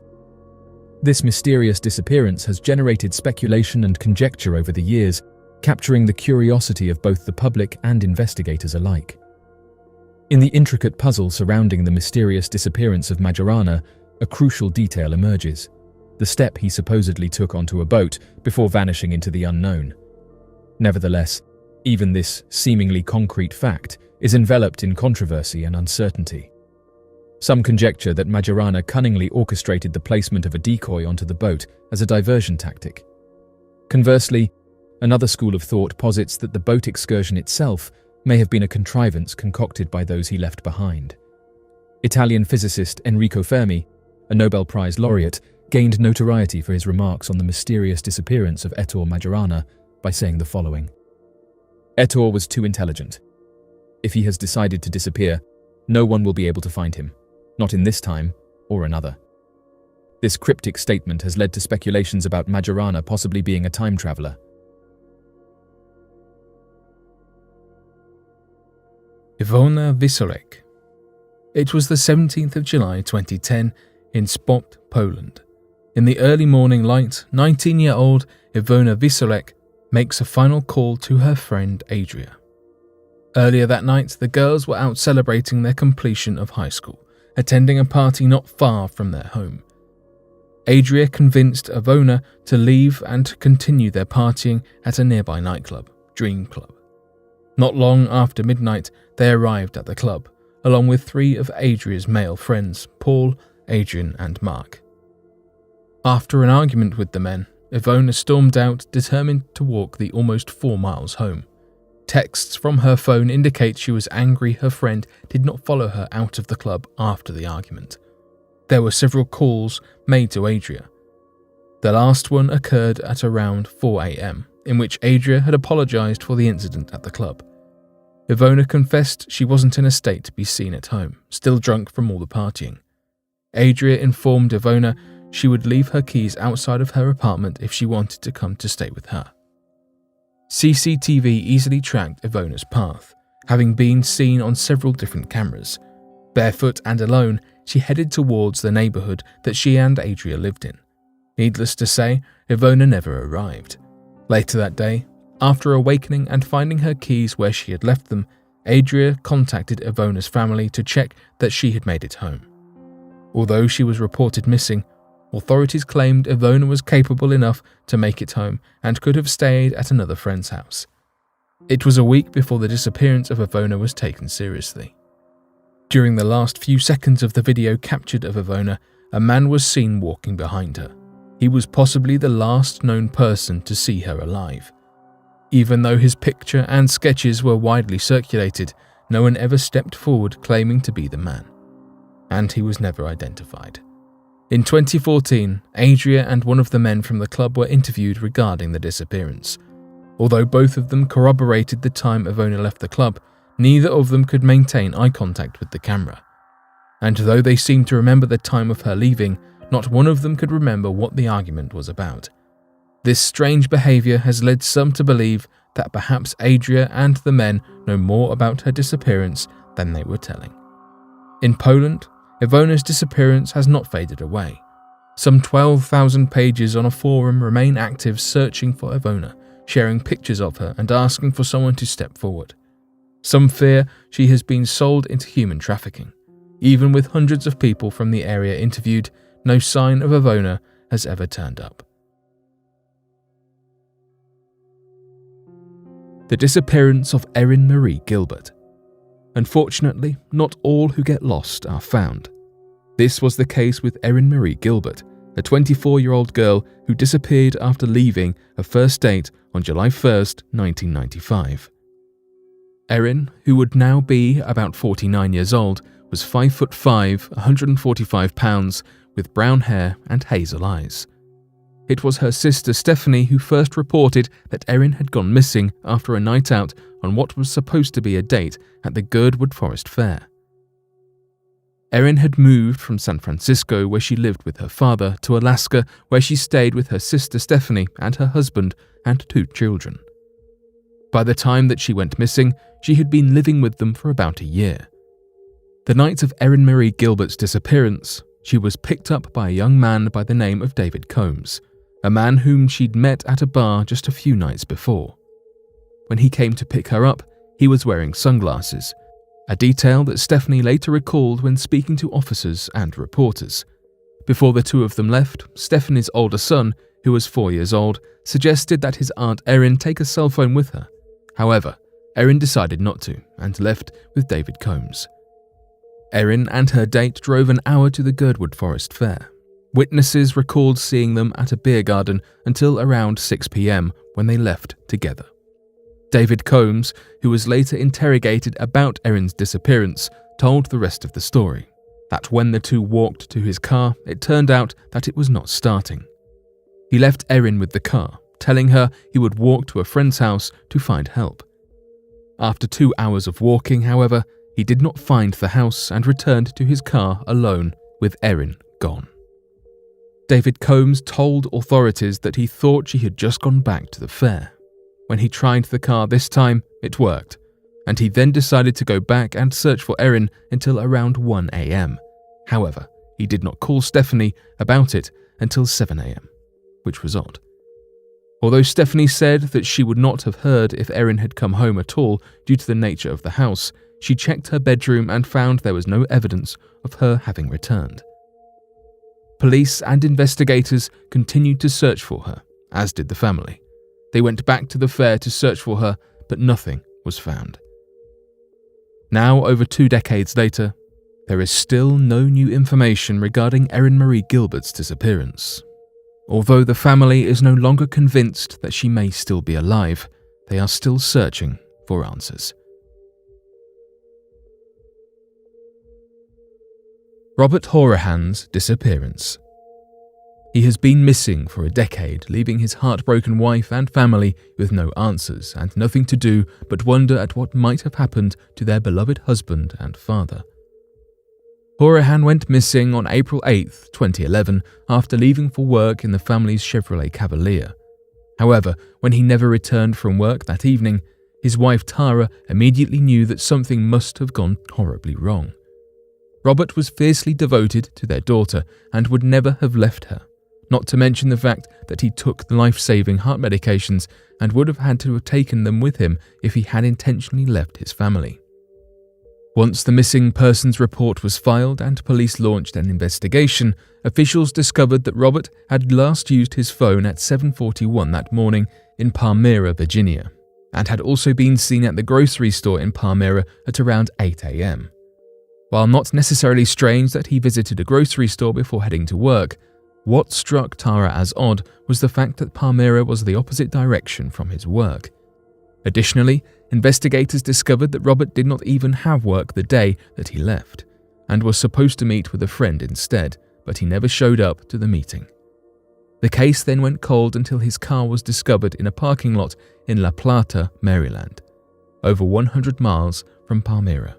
This mysterious disappearance has generated speculation and conjecture over the years, capturing the curiosity of both the public and investigators alike. In the intricate puzzle surrounding the mysterious disappearance of Majorana, a crucial detail emerges: the step he supposedly took onto a boat before vanishing into the unknown. Nevertheless, even this seemingly concrete fact is enveloped in controversy and uncertainty. Some conjecture that Majorana cunningly orchestrated the placement of a decoy onto the boat as a diversion tactic. Conversely, another school of thought posits that the boat excursion itself may have been a contrivance concocted by those he left behind. Italian physicist Enrico Fermi, a Nobel Prize laureate, gained notoriety for his remarks on the mysterious disappearance of Ettore Majorana by saying the following: "Ettore was too intelligent. If he has decided to disappear, no one will be able to find him, not in this time or another." This cryptic statement has led to speculations about Majorana possibly being a time traveler. Iona Visc. It was the 17th of July 2010 in Spot, Poland. In the early morning light, 19-year-old Iona Visc makes a final call to her friend Adria. Earlier that night, the girls were out celebrating their completion of high school, attending a party not far from their home. Adria convinced Iona to leave and continue their partying at a nearby nightclub, Dream Club. Not long after midnight, they arrived at the club, along with 3 of Adria's male friends, Paul, Adrian and Mark. After an argument with the men, Iona stormed out, determined to walk the almost 4 miles home. Texts from her phone indicate she was angry her friend did not follow her out of the club after the argument. There were several calls made to Adria. The last one occurred at around 4 a.m, in which Adria had apologized for the incident at the club. Iona confessed she wasn't in a state to be seen at home, still drunk from all the partying. Adria informed Iona she would leave her keys outside of her apartment if she wanted to come to stay with her. CCTV easily tracked Ivona's path, having been seen on several different cameras. Barefoot and alone, she headed towards the neighborhood that she and Adria lived in. Needless to say, Iona never arrived. Later that day, after awakening and finding her keys where she had left them, Adria contacted Ivona's family to check that she had made it home. Although she was reported missing, authorities claimed Iona was capable enough to make it home and could have stayed at another friend's house. It was a week before the disappearance of Iona was taken seriously. During the last few seconds of the video captured of Iona, a man was seen walking behind her. He was possibly the last known person to see her alive. Even though his picture and sketches were widely circulated, no one ever stepped forward claiming to be the man. And he was never identified. In 2014, Adria and one of the men from the club were interviewed regarding the disappearance. Although both of them corroborated the time Iona left the club, neither of them could maintain eye contact with the camera. And though they seemed to remember the time of her leaving, not one of them could remember what the argument was about. This strange behavior has led some to believe that perhaps Adria and the men know more about her disappearance than they were telling. In Poland, Iona's disappearance has not faded away. Some 12,000 pages on a forum remain active searching for Iona, sharing pictures of her and asking for someone to step forward. Some fear she has been sold into human trafficking. Even with hundreds of people from the area interviewed, no sign of Iona has ever turned up. The disappearance of Erin Marie Gilbert. Unfortunately, not all who get lost are found. This was the case with Erin Marie Gilbert, a 24-year-old girl who disappeared after leaving a first date on July 1st, 1995. Erin, who would now be about 49 years old, was 5'5", 145 pounds, with brown hair and hazel eyes. It was her sister Stephanie who first reported that Erin had gone missing after a night out on what was supposed to be a date at the Girdwood Forest Fair. Erin had moved from San Francisco, where she lived with her father, to Alaska, where she stayed with her sister Stephanie and her husband and 2 children. By the time that she went missing, she had been living with them for about a year. The night of Erin Marie Gilbert's disappearance, she was picked up by a young man by the name of David Combs, a man whom she'd met at a bar just a few nights before. When he came to pick her up, he was wearing sunglasses, a detail that Stephanie later recalled when speaking to officers and reporters. Before the 2 of them left, Stephanie's older son, who was 4 years old, suggested that his aunt Erin take a cell phone with her. However, Erin decided not to and left with David Combs. Erin and her date drove an hour to the Girdwood Forest Fair. Witnesses recalled seeing them at a beer garden until around 6 p.m. when they left together. David Combs, who was later interrogated about Erin's disappearance, told the rest of the story, that when the 2 walked to his car, it turned out that it was not starting. He left Erin with the car, telling her he would walk to a friend's house to find help. After 2 hours of walking, however, he did not find the house and returned to his car alone, with Erin gone. David Combs told authorities that he thought she had just gone back to the fair. When he tried the car this time, it worked. and he then decided to go back and search for Erin until around 1 a.m. However, he did not call Stephanie about it until 7 a.m., which was odd. Although Stephanie said that she would not have heard if Erin had come home at all due to the nature of the house, she checked her bedroom and found there was no evidence of her having returned. Police and investigators continued to search for her, as did the family. They went back to the fair to search for her, but nothing was found. Now, over 2 decades later, there is still no new information regarding Erin Marie Gilbert's disappearance. Although the family is no longer convinced that she may still be alive, they are still searching for answers. Robert Horan's disappearance. He has been missing for a decade, leaving his heartbroken wife and family with no answers and nothing to do but wonder at what might have happened to their beloved husband and father. Horan went missing on April 8, 2011, after leaving for work in the family's Chevrolet Cavalier. However, when he never returned from work that evening, his wife Tara immediately knew that something must have gone horribly wrong. Robert was fiercely devoted to their daughter and would never have left her, not to mention the fact that he took the life-saving heart medications and would have had to have taken them with him if he had intentionally left his family. Once the missing persons report was filed and police launched an investigation, officials discovered that Robert had last used his phone at 7:41 that morning in Palmyra, Virginia, and had also been seen at the grocery store in Palmyra at around 8 a.m. While not necessarily strange that he visited a grocery store before heading to work, what struck Tara as odd was the fact that Palmyra was the opposite direction from his work. Additionally, investigators discovered that Robert did not even have work the day that he left, and was supposed to meet with a friend instead, but he never showed up to the meeting. The case then went cold until his car was discovered in a parking lot in La Plata, Maryland, over 100 miles from Palmyra.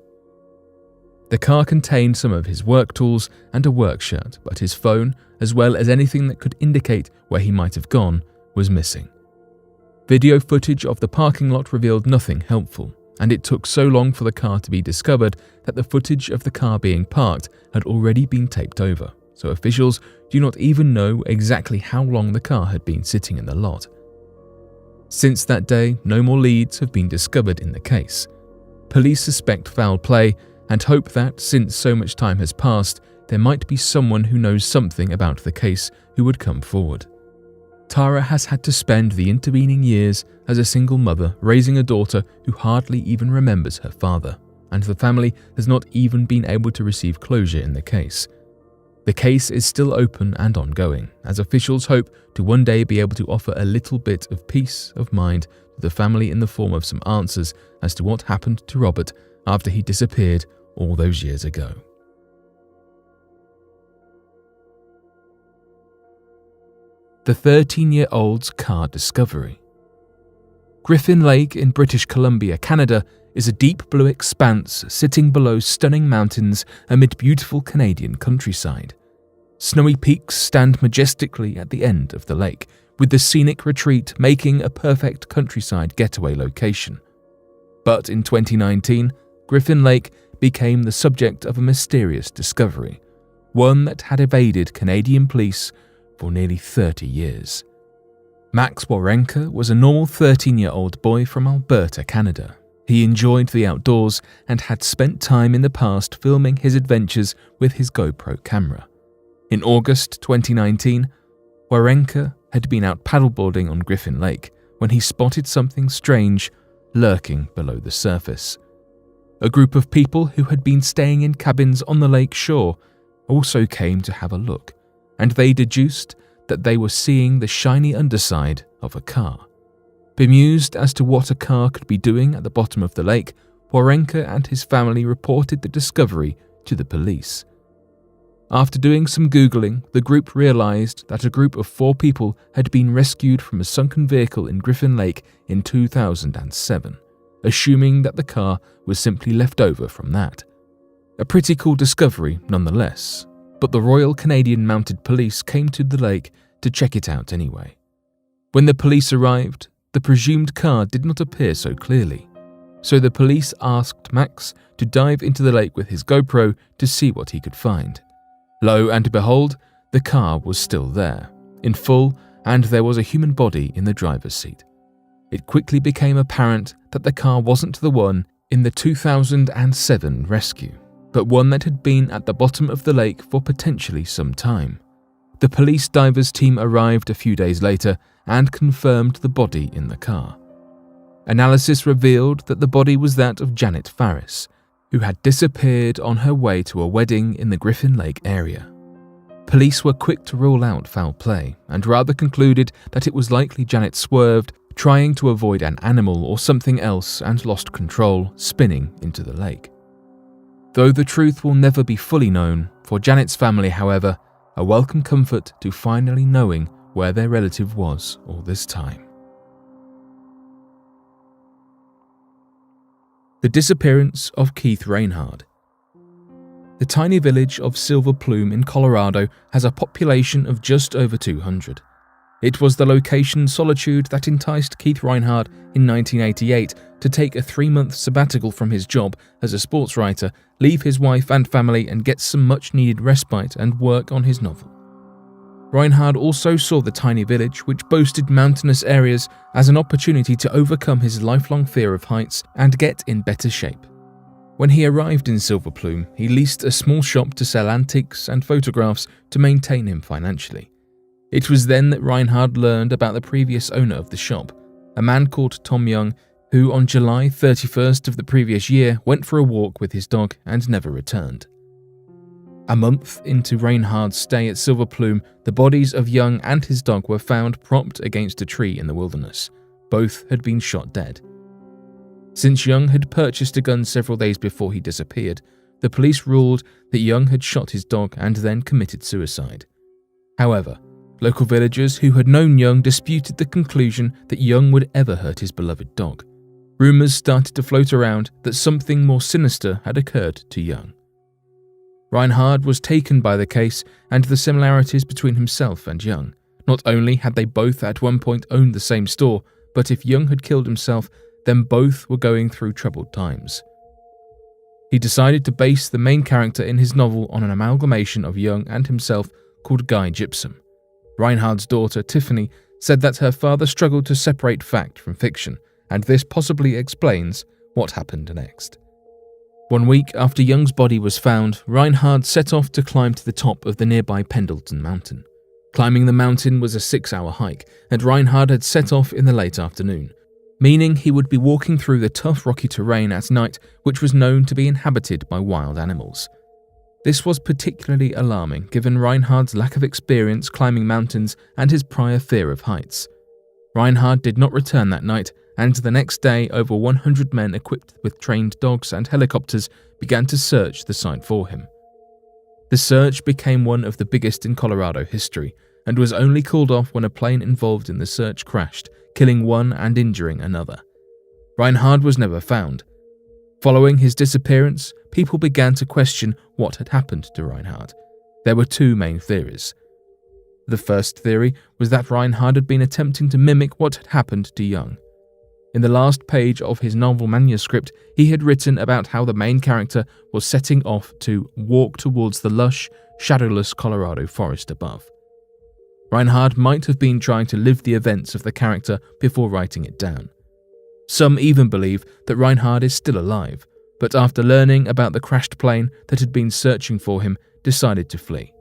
The car contained some of his work tools and a work shirt, but his phone, as well as anything that could indicate where he might have gone, was missing. Video footage of the parking lot revealed nothing helpful, and it took so long for the car to be discovered that the footage of the car being parked had already been taped over, so officials do not even know exactly how long the car had been sitting in the lot. Since that day, no more leads have been discovered in the case. Police suspect foul play and hope that, since so much time has passed, there might be someone who knows something about the case who would come forward. Tara has had to spend the intervening years as a single mother raising a daughter who hardly even remembers her father, and the family has not even been able to receive closure in the case. The case is still open and ongoing, as officials hope to one day be able to offer a little bit of peace of mind to the family in the form of some answers as to what happened to Robert after he disappeared all those years ago. The 13-year-old's car discovery. Griffin Lake in British Columbia, Canada, is a deep blue expanse sitting below stunning mountains amid beautiful Canadian countryside. Snowy peaks stand majestically at the end of the lake, with the scenic retreat making a perfect countryside getaway location. But in 2019, Griffin Lake became the subject of a mysterious discovery, one that had evaded Canadian police for nearly 30 years. Max Warenka was a normal 13-year-old boy from Alberta, Canada. He enjoyed the outdoors and had spent time in the past filming his adventures with his GoPro camera. In August 2019, Warenka had been out paddleboarding on Griffin Lake when he spotted something strange lurking below the surface. A group of people who had been staying in cabins on the lake shore also came to have a look, and they deduced that they were seeing the shiny underside of a car. Bemused as to what a car could be doing at the bottom of the lake, Warenka and his family reported the discovery to the police. After doing some Googling, the group realized that a group of 4 people had been rescued from a sunken vehicle in Griffin Lake in 2007, assuming that the car was simply left over from that. A pretty cool discovery nonetheless, but the Royal Canadian Mounted Police came to the lake to check it out anyway. When the police arrived, the presumed car did not appear so clearly. so the police asked Max to dive into the lake with his GoPro to see what he could find. Lo and behold, the car was still there, in full, and there was a human body in the driver's seat. It quickly became apparent that the car wasn't the one in the 2007 rescue, but one that had been at the bottom of the lake for potentially some time. The police divers team arrived a few days later and confirmed the body in the car. Analysis revealed that the body was that of Janet Farris, who had disappeared on her way to a wedding in the Griffin Lake area. Police were quick to rule out foul play and rather concluded that it was likely Janet swerved, trying to avoid an animal or something else, and lost control, spinning into the lake. Though the truth will never be fully known, for Janet's family, however, a welcome comfort to finally knowing where their relative was all this time. The disappearance of Keith Reinhard. The tiny village of Silver Plume in Colorado has a population of just over 200. It was the location solitude that enticed Keith Reinhard in 1988 to take a 3-month sabbatical from his job as a sports writer, leave his wife and family, and get some much-needed respite and work on his novel. Reinhard also saw the tiny village, which boasted mountainous areas, as an opportunity to overcome his lifelong fear of heights and get in better shape. When he arrived in Silver Plume, he leased a small shop to sell antiques and photographs to maintain him financially. It was then that Reinhard learned about the previous owner of the shop, a man called Tom Young, who on July 31st of the previous year went for a walk with his dog and never returned. A month into Reinhard's stay at Silver Plume, the bodies of Young and his dog were found propped against a tree in the wilderness. Both had been shot dead. Since Young had purchased a gun several days before he disappeared, the police ruled that Young had shot his dog and then committed suicide. However, local villagers who had known Young disputed the conclusion that Young would ever hurt his beloved dog. Rumours started to float around that something more sinister had occurred to Young. Reinhard was taken by the case and the similarities between himself and Young. Not only had they both at one point owned the same store, but if Young had killed himself, then both were going through troubled times. He decided to base the main character in his novel on an amalgamation of Young and himself called Guy Gypsum. Reinhard's daughter, Tiffany, said that her father struggled to separate fact from fiction, and this possibly explains what happened next. 1 week after Young's body was found, Reinhard set off to climb to the top of the nearby Pendleton Mountain. Climbing the mountain was a 6-hour hike, and Reinhard had set off in the late afternoon, meaning he would be walking through the tough rocky terrain at night, which was known to be inhabited by wild animals. This was particularly alarming given Reinhard's lack of experience climbing mountains and his prior fear of heights. Reinhard did not return that night, and the next day over 100 men equipped with trained dogs and helicopters began to search the site for him. The search became one of the biggest in Colorado history, and was only called off when a plane involved in the search crashed, killing one and injuring another. Reinhard was never found. Following his disappearance, people began to question what had happened to Reinhard. There were 2 main theories. The first theory was that Reinhard had been attempting to mimic what had happened to Young. In the last page of his novel manuscript, he had written about how the main character was setting off to walk towards the lush, shadowless Colorado forest above. Reinhard might have been trying to live the events of the character before writing it down. Some even believe that Reinhard is still alive, but after learning about the crashed plane that had been searching for him, decided to flee.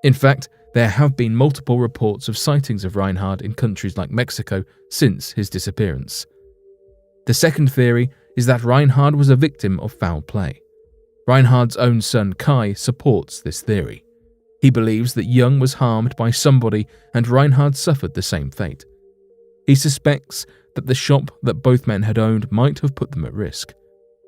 In fact, there have been multiple reports of sightings of Reinhard in countries like Mexico since his disappearance. The second theory is that Reinhard was a victim of foul play. Reinhard's own son Kai supports this theory. He believes that Young was harmed by somebody and Reinhard suffered the same fate. He suspects that the shop that both men had owned might have put them at risk.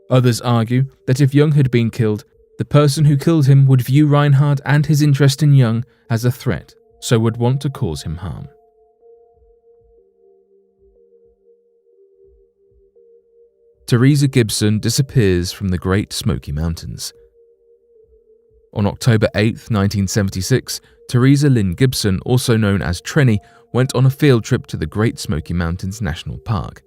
Others argue that if Young had been killed, the person who killed him would view Reinhard and his interest in Young as a threat, so would want to cause him harm. Theresa Gibson disappears from the Great Smoky Mountains. On October 8, 1976, Theresa Lynn Gibson, also known as Trenny, went on a field trip to the Great Smoky Mountains National Park.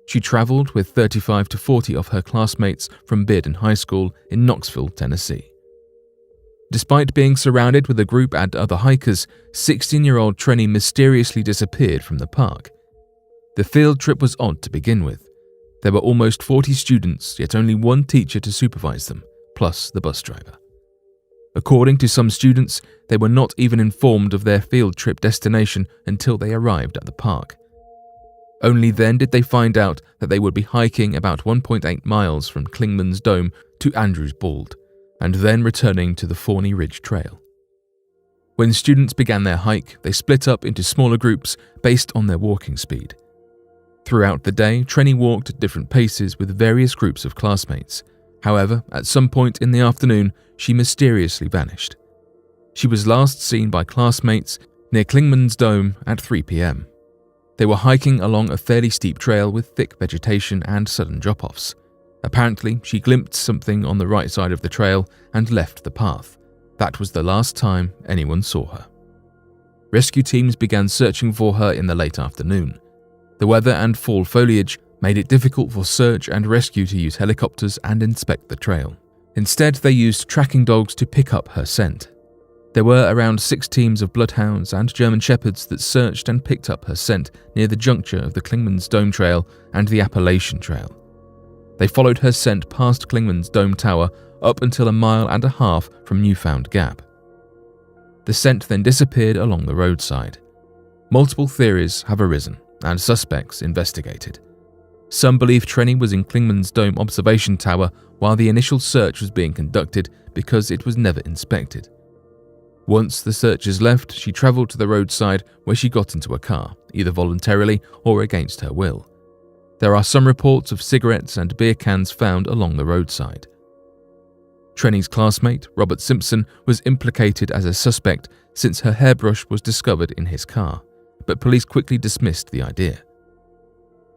She travelled with 35 to 40 of her classmates from Bearden High School in Knoxville, Tennessee. Despite being surrounded with a group and other hikers, 16-year-old Trenny mysteriously disappeared from the park. The field trip was odd to begin with. There were almost 40 students, yet only one teacher to supervise them, plus the bus driver. According to some students, they were not even informed of their field trip destination until they arrived at the park. Only then did they find out that they would be hiking about 1.8 miles from Clingman's Dome to Andrews Bald, and then returning to the Forney Ridge Trail. When students began their hike, they split up into smaller groups based on their walking speed. Throughout the day, Trenny walked at different paces with various groups of classmates. However, at some point in the afternoon, she mysteriously vanished. She was last seen by classmates near Clingman's Dome at 3 p.m. They were hiking along a fairly steep trail with thick vegetation and sudden drop-offs. Apparently, she glimpsed something on the right side of the trail and left the path. That was the last time anyone saw her. Rescue teams began searching for her in the late afternoon. The weather and fall foliage made it difficult for search and rescue to use helicopters and inspect the trail. Instead, they used tracking dogs to pick up her scent. There were around 6 teams of bloodhounds and German shepherds that searched and picked up her scent near the juncture of the Clingman's Dome Trail and the Appalachian Trail. They followed her scent past Clingman's Dome Tower up until 1.5 miles from Newfound Gap. The scent then disappeared along the roadside. Multiple theories have arisen, and suspects investigated. Some believe Trenny was in Clingman's Dome observation tower while the initial search was being conducted because it was never inspected. Once the searchers left, she travelled to the roadside where she got into a car, either voluntarily or against her will. There are some reports of cigarettes and beer cans found along the roadside. Trenny's classmate, Robert Simpson, was implicated as a suspect since her hairbrush was discovered in his car, but police quickly dismissed the idea.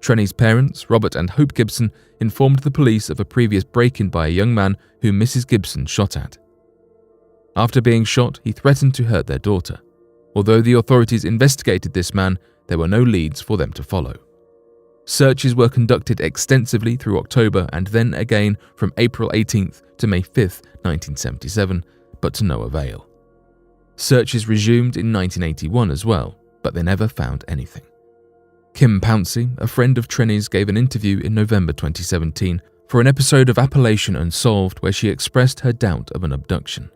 Trenny's parents, Robert and Hope Gibson, informed the police of a previous break-in by a young man whom Mrs. Gibson shot at. After being shot, he threatened to hurt their daughter. Although the authorities investigated this man, there were no leads for them to follow. Searches were conducted extensively through October and then again from April 18th to May 5th, 1977, but to no avail. Searches resumed in 1981 as well, but they never found anything. Kim Pouncey, a friend of Trenny's, gave an interview in November 2017 for an episode of Appalachian Unsolved where she expressed her doubt of an abduction.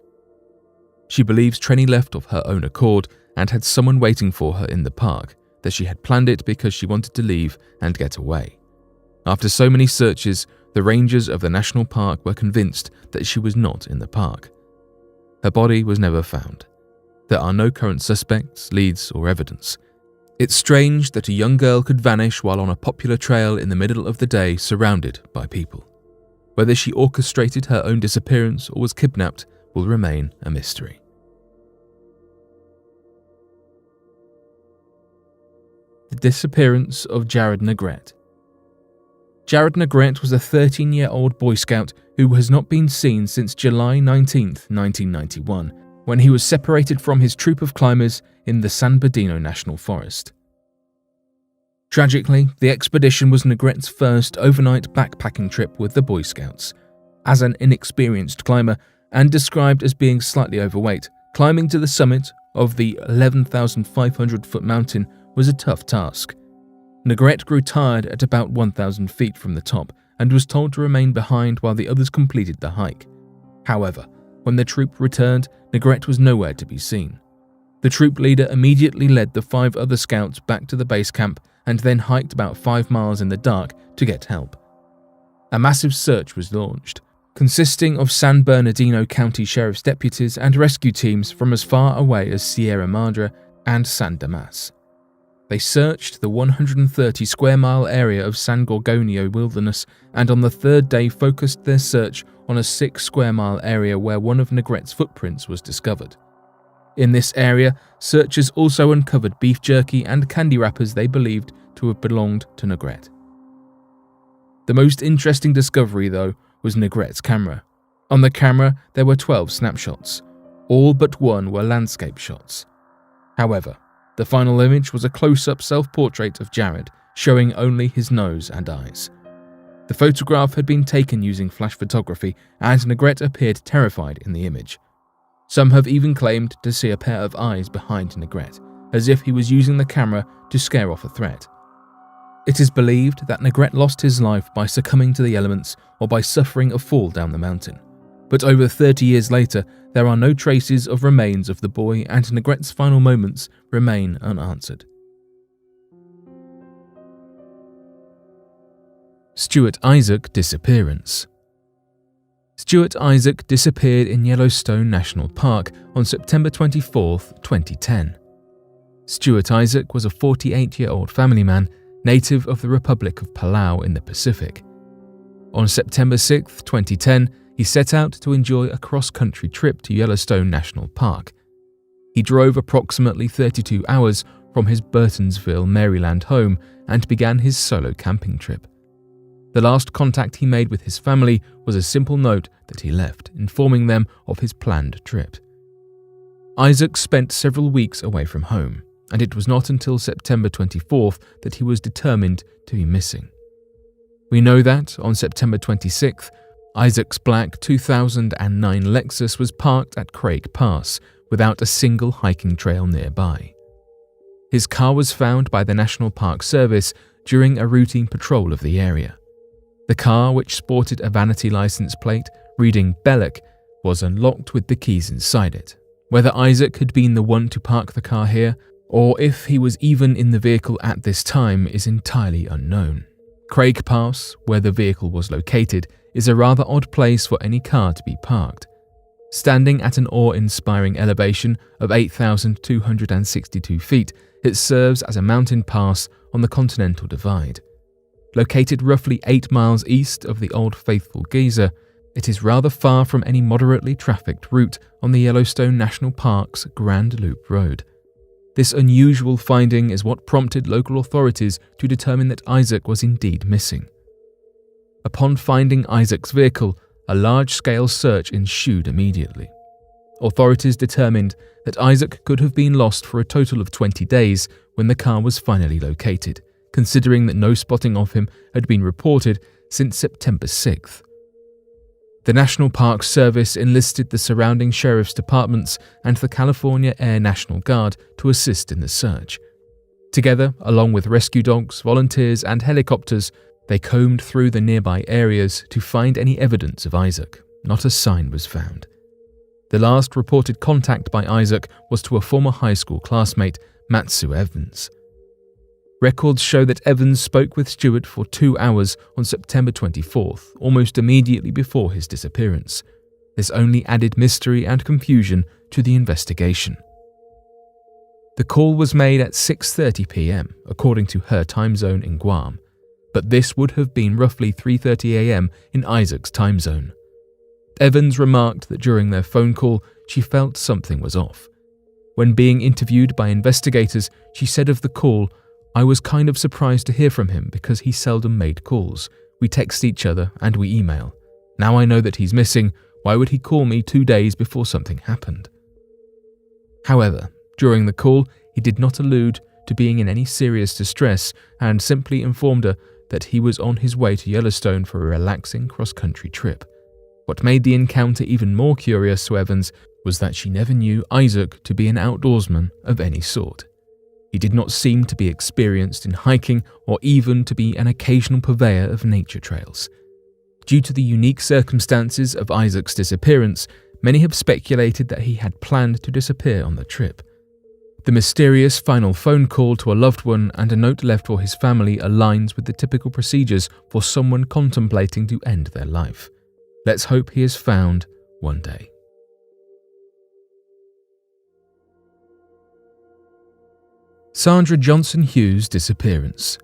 She believes Trenny left of her own accord and had someone waiting for her in the park, that she had planned it because she wanted to leave and get away. After so many searches, the rangers of the national park were convinced that she was not in the park. Her body was never found. There are no current suspects, leads, or evidence. It's strange that a young girl could vanish while on a popular trail in the middle of the day surrounded by people. Whether she orchestrated her own disappearance or was kidnapped will remain a mystery. The disappearance of Jared Negrete. Jared Negrete was a 13-year-old Boy Scout who has not been seen since July 19, 1991, when he was separated from his troop of climbers in the San Bernardino National Forest. Tragically, the expedition was Negrete's first overnight backpacking trip with the Boy Scouts. As an inexperienced climber and described as being slightly overweight, climbing to the summit of the 11,500-foot mountain was a tough task. Negrete grew tired at about 1,000 feet from the top and was told to remain behind while the others completed the hike. However, when the troop returned, Negrete was nowhere to be seen. The troop leader immediately led the 5 other scouts back to the base camp and then hiked about 5 miles in the dark to get help. A massive search was launched, consisting of San Bernardino County Sheriff's deputies and rescue teams from as far away as Sierra Madre and San Dimas. They searched the 130 square mile area of San Gorgonio Wilderness and on the 3rd day focused their search on a 6 square mile area where one of Negrete's footprints was discovered. In this area, searchers also uncovered beef jerky and candy wrappers they believed to have belonged to Negrete. The most interesting discovery, though, was Negrete's camera. On the camera, there were 12 snapshots. All but one were landscape shots. However, the final image was a close-up self-portrait of Jared, showing only his nose and eyes. The photograph had been taken using flash photography, and Negrete appeared terrified in the image. Some have even claimed to see a pair of eyes behind Negrete, as if he was using the camera to scare off a threat. It is believed that Negrete lost his life by succumbing to the elements or by suffering a fall down the mountain. But over 30 years later, there are no traces of remains of the boy, and Negrete's final moments remain unanswered. Stuart Isaac disappearance. Stuart Isaac disappeared in Yellowstone National Park on September 24, 2010. Stuart Isaac was a 48-year-old family man, native of the Republic of Palau in the Pacific. On September 6, 2010, he set out to enjoy a cross-country trip to Yellowstone National Park. He drove approximately 32 hours from his Burtonsville, Maryland home and began his solo camping trip. The last contact he made with his family was a simple note that he left, informing them of his planned trip. Isaac spent several weeks away from home, and it was not until September 24th that he was determined to be missing. We know that, on September 26th, Isaac's black 2009 Lexus was parked at Craig Pass without a single hiking trail nearby. His car was found by the National Park Service during a routine patrol of the area. The car, which sported a vanity license plate reading Belek, was unlocked with the keys inside it. Whether Isaac had been the one to park the car here, or if he was even in the vehicle at this time, is entirely unknown. Craig Pass, where the vehicle was located, is a rather odd place for any car to be parked. Standing at an awe-inspiring elevation of 8,262 feet, it serves as a mountain pass on the Continental Divide. Located roughly 8 miles east of the Old Faithful Geyser, it is rather far from any moderately trafficked route on the Yellowstone National Park's Grand Loop Road. This unusual finding is what prompted local authorities to determine that Isaac was indeed missing. Upon finding Isaac's vehicle, a large-scale search ensued immediately. Authorities determined that Isaac could have been lost for a total of 20 days when the car was finally located, considering that no spotting of him had been reported since September 6th. The National Park Service enlisted the surrounding sheriff's departments and the California Air National Guard to assist in the search. Together, along with rescue dogs, volunteers, and helicopters, they combed through the nearby areas to find any evidence of Isaac. Not a sign was found. The last reported contact by Isaac was to a former high school classmate, Matsu Evans. Records show that Evans spoke with Stuart for 2 hours on September 24th, almost immediately before his disappearance. This only added mystery and confusion to the investigation. The call was made at 6:30 p.m., according to her time zone in Guam, but this would have been roughly 3:30 a.m. in Isaac's time zone. Evans remarked that during their phone call, she felt something was off. When being interviewed by investigators, she said of the call, "I was kind of surprised to hear from him because he seldom made calls. We text each other and we email. Now I know that he's missing. Why would he call me 2 days before something happened?" However, during the call, he did not allude to being in any serious distress and simply informed her that he was on his way to Yellowstone for a relaxing cross-country trip. What made the encounter even more curious to Evans was that she never knew Isaac to be an outdoorsman of any sort. He did not seem to be experienced in hiking or even to be an occasional purveyor of nature trails. Due to the unique circumstances of Isaac's disappearance, many have speculated that he had planned to disappear on the trip. The mysterious final phone call to a loved one and a note left for his family aligns with the typical procedures for someone contemplating to end their life. Let's hope he is found one day. Sandra Johnson Hughes' disappearance.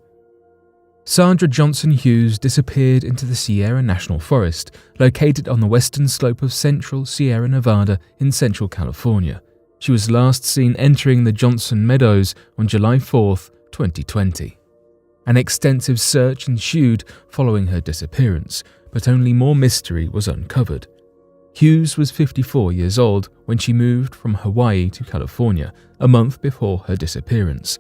Sandra Johnson Hughes disappeared into the Sierra National Forest, located on the western slope of central Sierra Nevada in central California. She was last seen entering the Johnson Meadows on July 4, 2020. An extensive search ensued following her disappearance, but only more mystery was uncovered. Hughes was 54 years old when she moved from Hawaii to California a month before her disappearance.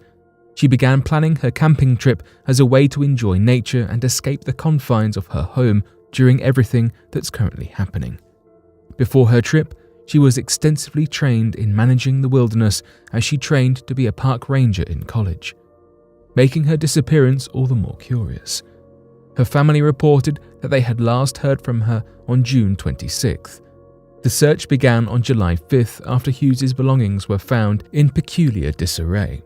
She began planning her camping trip as a way to enjoy nature and escape the confines of her home during everything that's currently happening. Before her trip, she was extensively trained in managing the wilderness as she trained to be a park ranger in college, making her disappearance all the more curious. Her family reported that they had last heard from her on June 26th. The search began on July 5th after Hughes's belongings were found in peculiar disarray.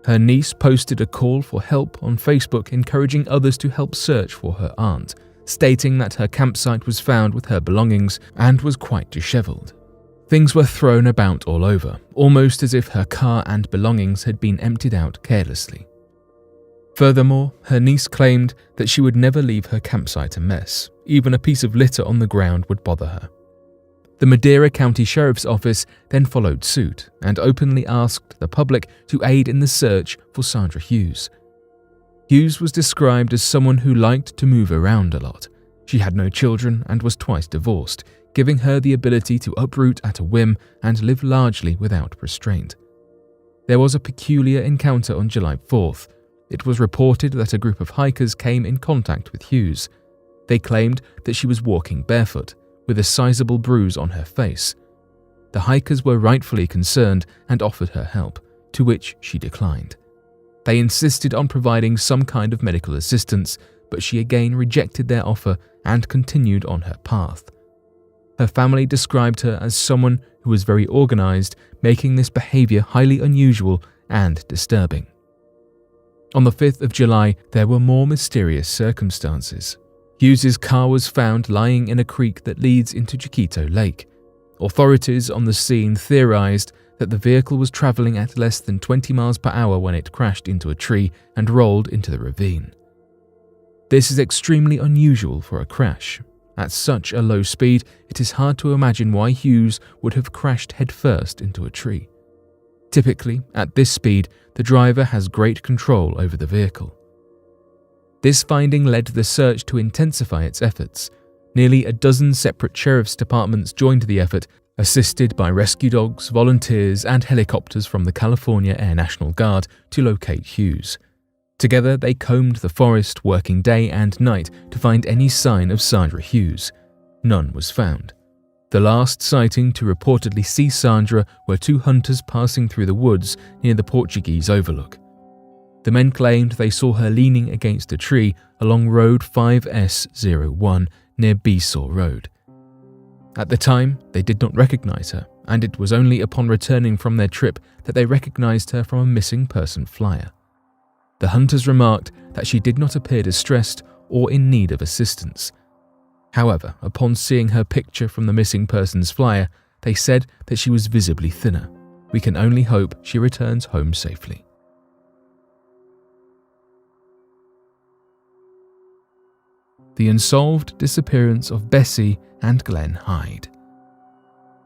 Her niece posted a call for help on Facebook encouraging others to help search for her aunt, stating that her campsite was found with her belongings and was quite disheveled. Things were thrown about all over, almost as if her car and belongings had been emptied out carelessly. Furthermore, her niece claimed that she would never leave her campsite a mess. Even a piece of litter on the ground would bother her. The Madera County Sheriff's Office then followed suit and openly asked the public to aid in the search for Sandra Hughes. Hughes was described as someone who liked to move around a lot. She had no children and was twice divorced, giving her the ability to uproot at a whim and live largely without restraint. There was a peculiar encounter on July 4th. It was reported that a group of hikers came in contact with Hughes. They claimed that she was walking barefoot, with a sizable bruise on her face. The hikers were rightfully concerned and offered her help, to which she declined. They insisted on providing some kind of medical assistance, but she again rejected their offer and continued on her path. Her family described her as someone who was very organized, making this behavior highly unusual and disturbing. On the 5th of July, there were more mysterious circumstances. Hughes's car was found lying in a creek that leads into Chiquito Lake. Authorities on the scene theorized that the vehicle was traveling at less than 20 miles per hour when it crashed into a tree and rolled into the ravine. This is extremely unusual for a crash. At such a low speed, it is hard to imagine why Hughes would have crashed headfirst into a tree. Typically, at this speed, the driver has great control over the vehicle. This finding led the search to intensify its efforts. Nearly a dozen separate sheriff's departments joined the effort, assisted by rescue dogs, volunteers, and helicopters from the California Air National Guard to locate Hughes. Together, they combed the forest, working day and night to find any sign of Sandra Hughes. None was found. The last sighting to reportedly see Sandra were two hunters passing through the woods near the Portuguese Overlook. The men claimed they saw her leaning against a tree along Road 5S01 near Besaw Road. At the time, they did not recognize her, and it was only upon returning from their trip that they recognized her from a missing person flyer. The hunters remarked that she did not appear distressed or in need of assistance. However, upon seeing her picture from the missing person's flyer, they said that she was visibly thinner. We can only hope she returns home safely. The unsolved disappearance of Bessie and Glenn Hyde.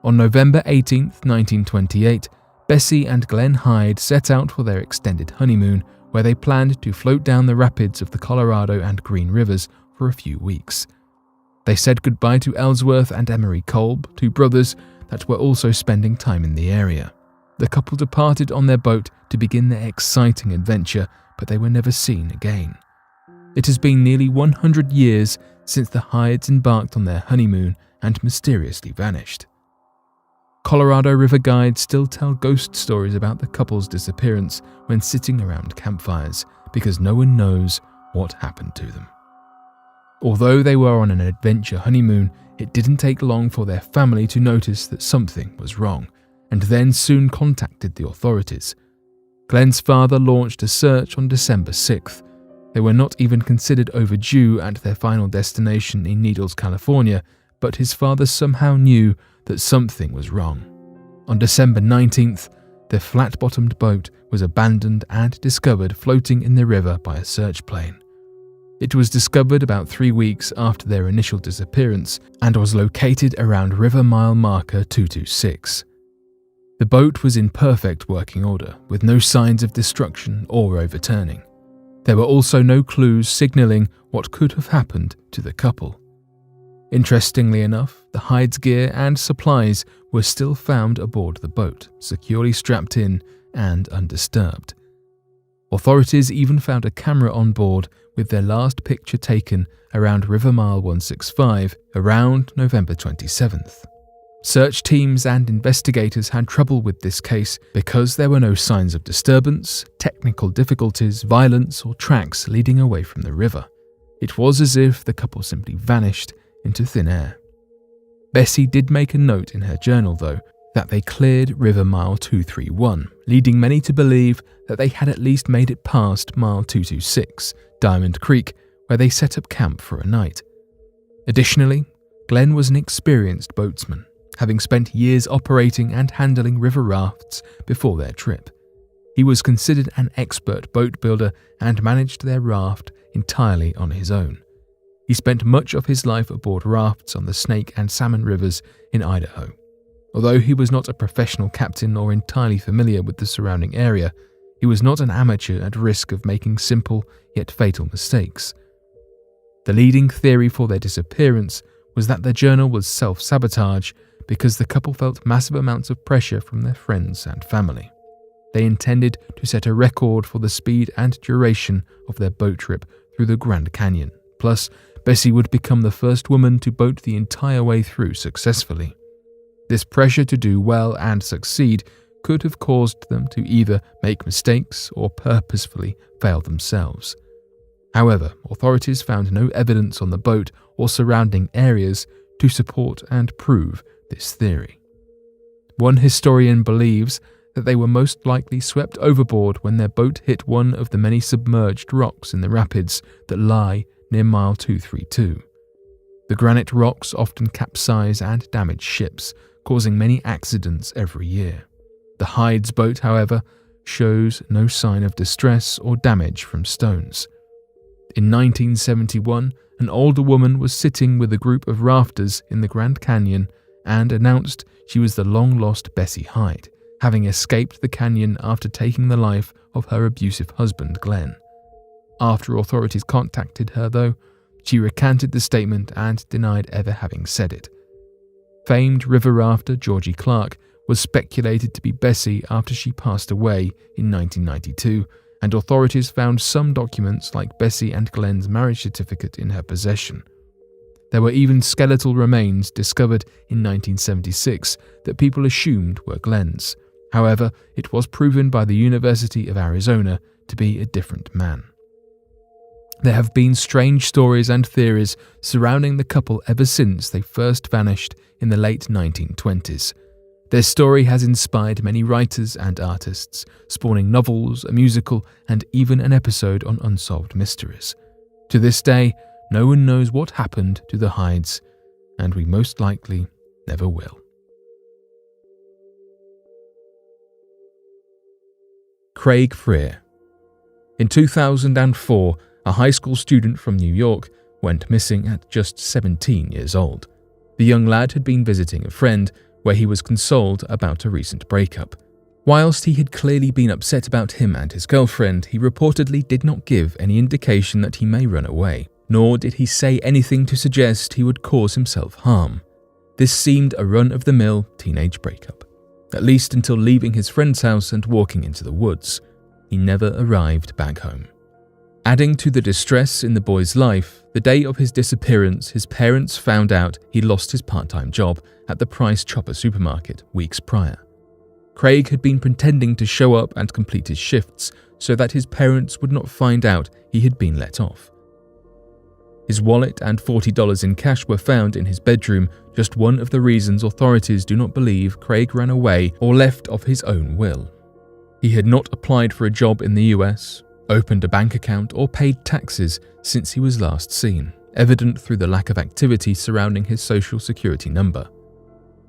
On November 18, 1928, Bessie and Glenn Hyde set out for their extended honeymoon, where they planned to float down the rapids of the Colorado and Green Rivers for a few weeks. They said goodbye to Ellsworth and Emery Kolb, two brothers that were also spending time in the area. The couple departed on their boat to begin their exciting adventure, but they were never seen again. It has been nearly 100 years since the Hydes embarked on their honeymoon and mysteriously vanished. Colorado River guides still tell ghost stories about the couple's disappearance when sitting around campfires, because no one knows what happened to them. Although they were on an adventure honeymoon, it didn't take long for their family to notice that something was wrong, and then soon contacted the authorities. Glenn's father launched a search on December 6th. They were not even considered overdue at their final destination in Needles, California, but his father somehow knew that something was wrong. On December 19th, their flat-bottomed boat was abandoned and discovered floating in the river by a search plane. It was discovered about 3 weeks after their initial disappearance and was located around River Mile Marker 226. The boat was in perfect working order, with no signs of destruction or overturning. There were also no clues signaling what could have happened to the couple. Interestingly enough, the Hyde's gear and supplies were still found aboard the boat, securely strapped in and undisturbed. Authorities even found a camera on board with their last picture taken around River Mile 165 around November 27th. Search teams and investigators had trouble with this case because there were no signs of disturbance, technical difficulties, violence, or tracks leading away from the river. It was as if the couple simply vanished into thin air. Bessie did make a note in her journal, though, that they cleared River Mile 231, leading many to believe that they had at least made it past Mile 226, Diamond Creek, where they set up camp for a night. Additionally, Glenn was an experienced boatsman, having spent years operating and handling river rafts before their trip. He was considered an expert boat builder and managed their raft entirely on his own. He spent much of his life aboard rafts on the Snake and Salmon Rivers in Idaho. Although he was not a professional captain or entirely familiar with the surrounding area, he was not an amateur at risk of making simple yet fatal mistakes. The leading theory for their disappearance was that their journal was self-sabotage because the couple felt massive amounts of pressure from their friends and family. They intended to set a record for the speed and duration of their boat trip through the Grand Canyon. Plus, Bessie would become the first woman to boat the entire way through successfully. This pressure to do well and succeed could have caused them to either make mistakes or purposefully fail themselves. However, authorities found no evidence on the boat or surrounding areas to support and prove this theory. One historian believes that they were most likely swept overboard when their boat hit one of the many submerged rocks in the rapids that lie near Mile 232. The granite rocks often capsize and damage ships, causing many accidents every year. The Hyde's boat, however, shows no sign of distress or damage from stones. In 1971, an older woman was sitting with a group of rafters in the Grand Canyon and announced she was the long-lost Bessie Hyde, having escaped the canyon after taking the life of her abusive husband, Glenn. After authorities contacted her, though, she recanted the statement and denied ever having said it. Famed river rafter Georgie Clark was speculated to be Bessie after she passed away in 1992, and authorities found some documents like Bessie and Glenn's marriage certificate in her possession. There were even skeletal remains discovered in 1976 that people assumed were Glenn's. However, it was proven by the University of Arizona to be a different man. There have been strange stories and theories surrounding the couple ever since they first vanished in the late 1920s. Their story has inspired many writers and artists, spawning novels, a musical, and even an episode on Unsolved Mysteries. To this day, no one knows what happened to the Hydes, and we most likely never will. Craig Frier. In 2004, a high school student from New York went missing at just 17 years old. The young lad had been visiting a friend where he was consoled about a recent breakup. Whilst he had clearly been upset about him and his girlfriend, he reportedly did not give any indication that he may run away, nor did he say anything to suggest he would cause himself harm. This seemed a run-of-the-mill teenage breakup, at least until leaving his friend's house and walking into the woods. He never arrived back home. Adding to the distress in the boy's life, the day of his disappearance, his parents found out he lost his part-time job at the Price Chopper supermarket weeks prior. Craig had been pretending to show up and complete his shifts so that his parents would not find out he had been let off. His wallet and $40 in cash were found in his bedroom, just one of the reasons authorities do not believe Craig ran away or left of his own will. He had not applied for a job in the US, opened a bank account, or paid taxes since he was last seen, evident through the lack of activity surrounding his social security number.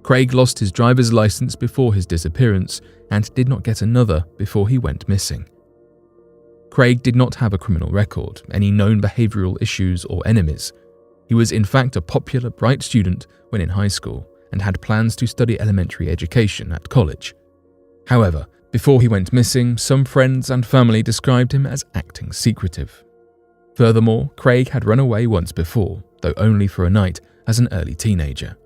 Craig lost his driver's license before his disappearance and did not get another before he went missing. Craig did not have a criminal record, any known behavioral issues, or enemies. He was in fact a popular, bright student when in high school and had plans to study elementary education at college. However, before he went missing, some friends and family described him as acting secretive. Furthermore, Craig had run away once before, though only for a night, as an early teenager.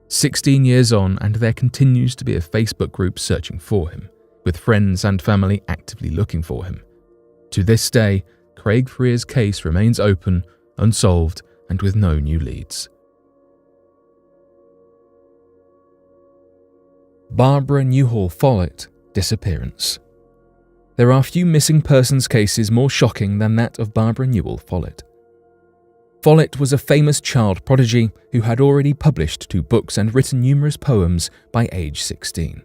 16 years on, and there continues to be a Facebook group searching for him, with friends and family actively looking for him. To this day, Craig Frier's case remains open, unsolved, and with no new leads. Barbara Newhall Follett disappearance. There are few missing persons cases more shocking than that of Barbara Newhall Follett. Follett was a famous child prodigy who had already published 2 books and written numerous poems by age 16.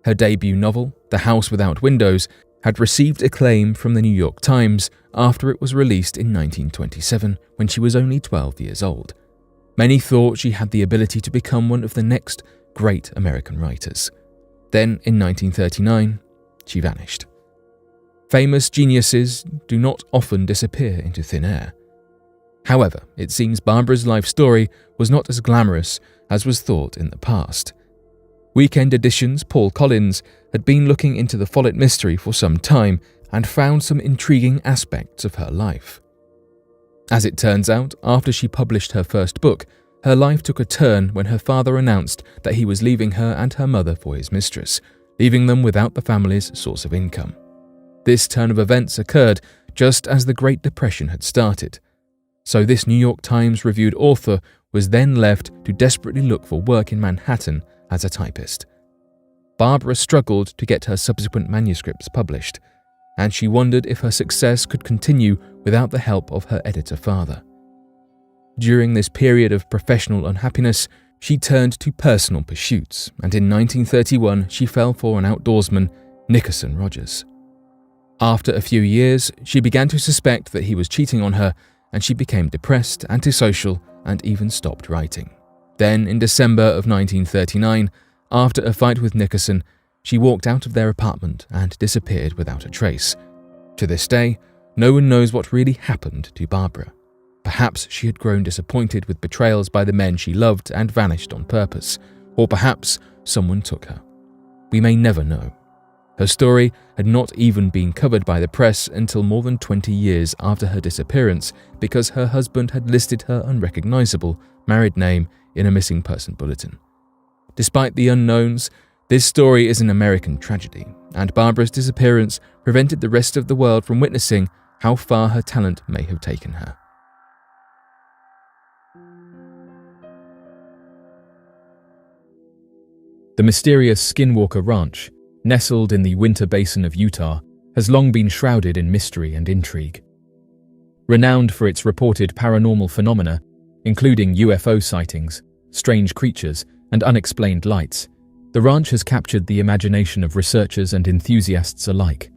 Her debut novel, The House Without Windows, had received acclaim from the New York Times after it was released in 1927 when she was only 12 years old. Many thought she had the ability to become one of the next great American writers. Then, in 1939, she vanished. Famous geniuses do not often disappear into thin air. However, it seems Barbara's life story was not as glamorous as was thought in the past. Weekend Edition's Paul Collins had been looking into the Follett mystery for some time and found some intriguing aspects of her life. As it turns out, after she published her first book, her life took a turn when her father announced that he was leaving her and her mother for his mistress, leaving them without the family's source of income. This turn of events occurred just as the Great Depression had started. So this New York Times reviewed author was then left to desperately look for work in Manhattan as a typist. Barbara struggled to get her subsequent manuscripts published, and she wondered if her success could continue without the help of her editor father. During this period of professional unhappiness, she turned to personal pursuits, and in 1931 she fell for an outdoorsman, Nickerson Rogers. After a few years, she began to suspect that he was cheating on her, and she became depressed, antisocial, and even stopped writing. Then, in December of 1939, after a fight with Nickerson, she walked out of their apartment and disappeared without a trace. To this day, no one knows what really happened to Barbara. Perhaps she had grown disappointed with betrayals by the men she loved and vanished on purpose, or perhaps someone took her. We may never know. Her story had not even been covered by the press until more than 20 years after her disappearance because her husband had listed her unrecognizable married name in a missing person bulletin. Despite the unknowns, this story is an American tragedy, and Barbara's disappearance prevented the rest of the world from witnessing how far her talent may have taken her. The mysterious Skinwalker Ranch, nestled in the Winter Basin of Utah, has long been shrouded in mystery and intrigue. Renowned for its reported paranormal phenomena, including UFO sightings, strange creatures, and unexplained lights, the ranch has captured the imagination of researchers and enthusiasts alike.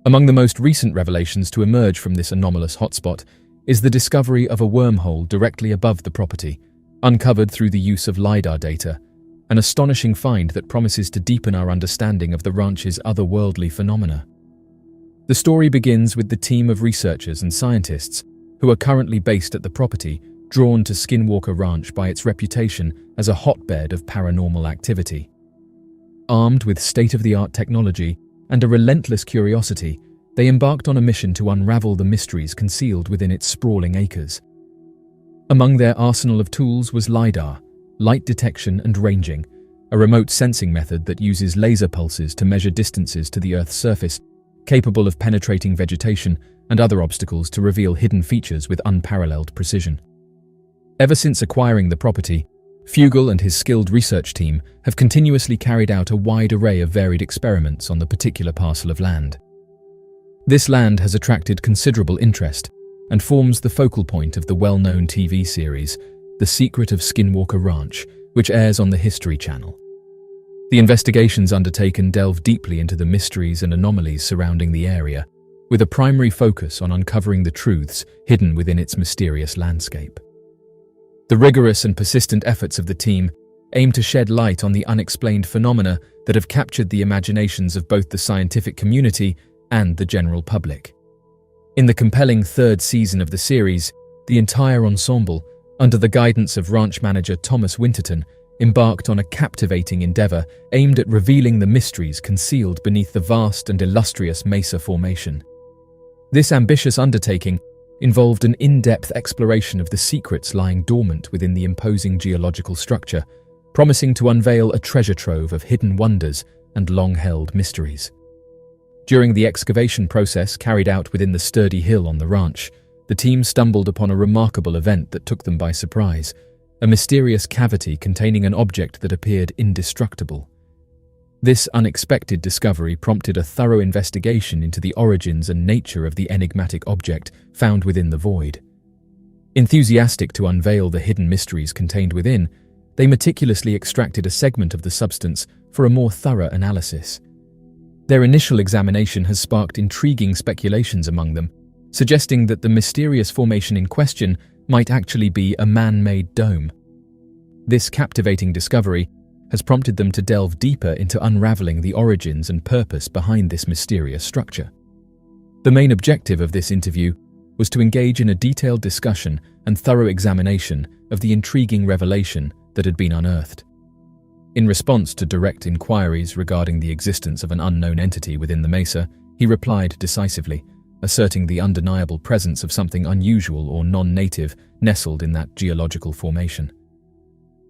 Among the most recent revelations to emerge from this anomalous hotspot is the discovery of a wormhole directly above the property, uncovered through the use of LiDAR data, an astonishing find that promises to deepen our understanding of the ranch's otherworldly phenomena. The story begins with the team of researchers and scientists who are currently based at the property, drawn to Skinwalker Ranch by its reputation as a hotbed of paranormal activity. Armed with state-of-the-art technology and a relentless curiosity, they embarked on a mission to unravel the mysteries concealed within its sprawling acres. Among their arsenal of tools was LiDAR, light detection and ranging, a remote sensing method that uses laser pulses to measure distances to the Earth's surface, capable of penetrating vegetation and other obstacles to reveal hidden features with unparalleled precision. Ever since acquiring the property, Fugel and his skilled research team have continuously carried out a wide array of varied experiments on the particular parcel of land. This land has attracted considerable interest and forms the focal point of the well-known TV series, The Secret of Skinwalker Ranch, which airs on the History Channel. The investigations undertaken delve deeply into the mysteries and anomalies surrounding the area, with a primary focus on uncovering the truths hidden within its mysterious landscape. The rigorous and persistent efforts of the team aim to shed light on the unexplained phenomena that have captured the imaginations of both the scientific community and the general public. In the compelling third season of the series, the entire ensemble, under the guidance of ranch manager Thomas Winterton, embarked on a captivating endeavor aimed at revealing the mysteries concealed beneath the vast and illustrious Mesa Formation. This ambitious undertaking involved an in-depth exploration of the secrets lying dormant within the imposing geological structure, promising to unveil a treasure trove of hidden wonders and long-held mysteries. During the excavation process carried out within the sturdy hill on the ranch, the team stumbled upon a remarkable event that took them by surprise, a mysterious cavity containing an object that appeared indestructible. This unexpected discovery prompted a thorough investigation into the origins and nature of the enigmatic object found within the void. Enthusiastic to unveil the hidden mysteries contained within, they meticulously extracted a segment of the substance for a more thorough analysis. Their initial examination has sparked intriguing speculations among them, suggesting that the mysterious formation in question might actually be a man-made dome. This captivating discovery has prompted them to delve deeper into unraveling the origins and purpose behind this mysterious structure. The main objective of this interview was to engage in a detailed discussion and thorough examination of the intriguing revelation that had been unearthed. In response to direct inquiries regarding the existence of an unknown entity within the mesa, he replied decisively, asserting the undeniable presence of something unusual or non-native nestled in that geological formation.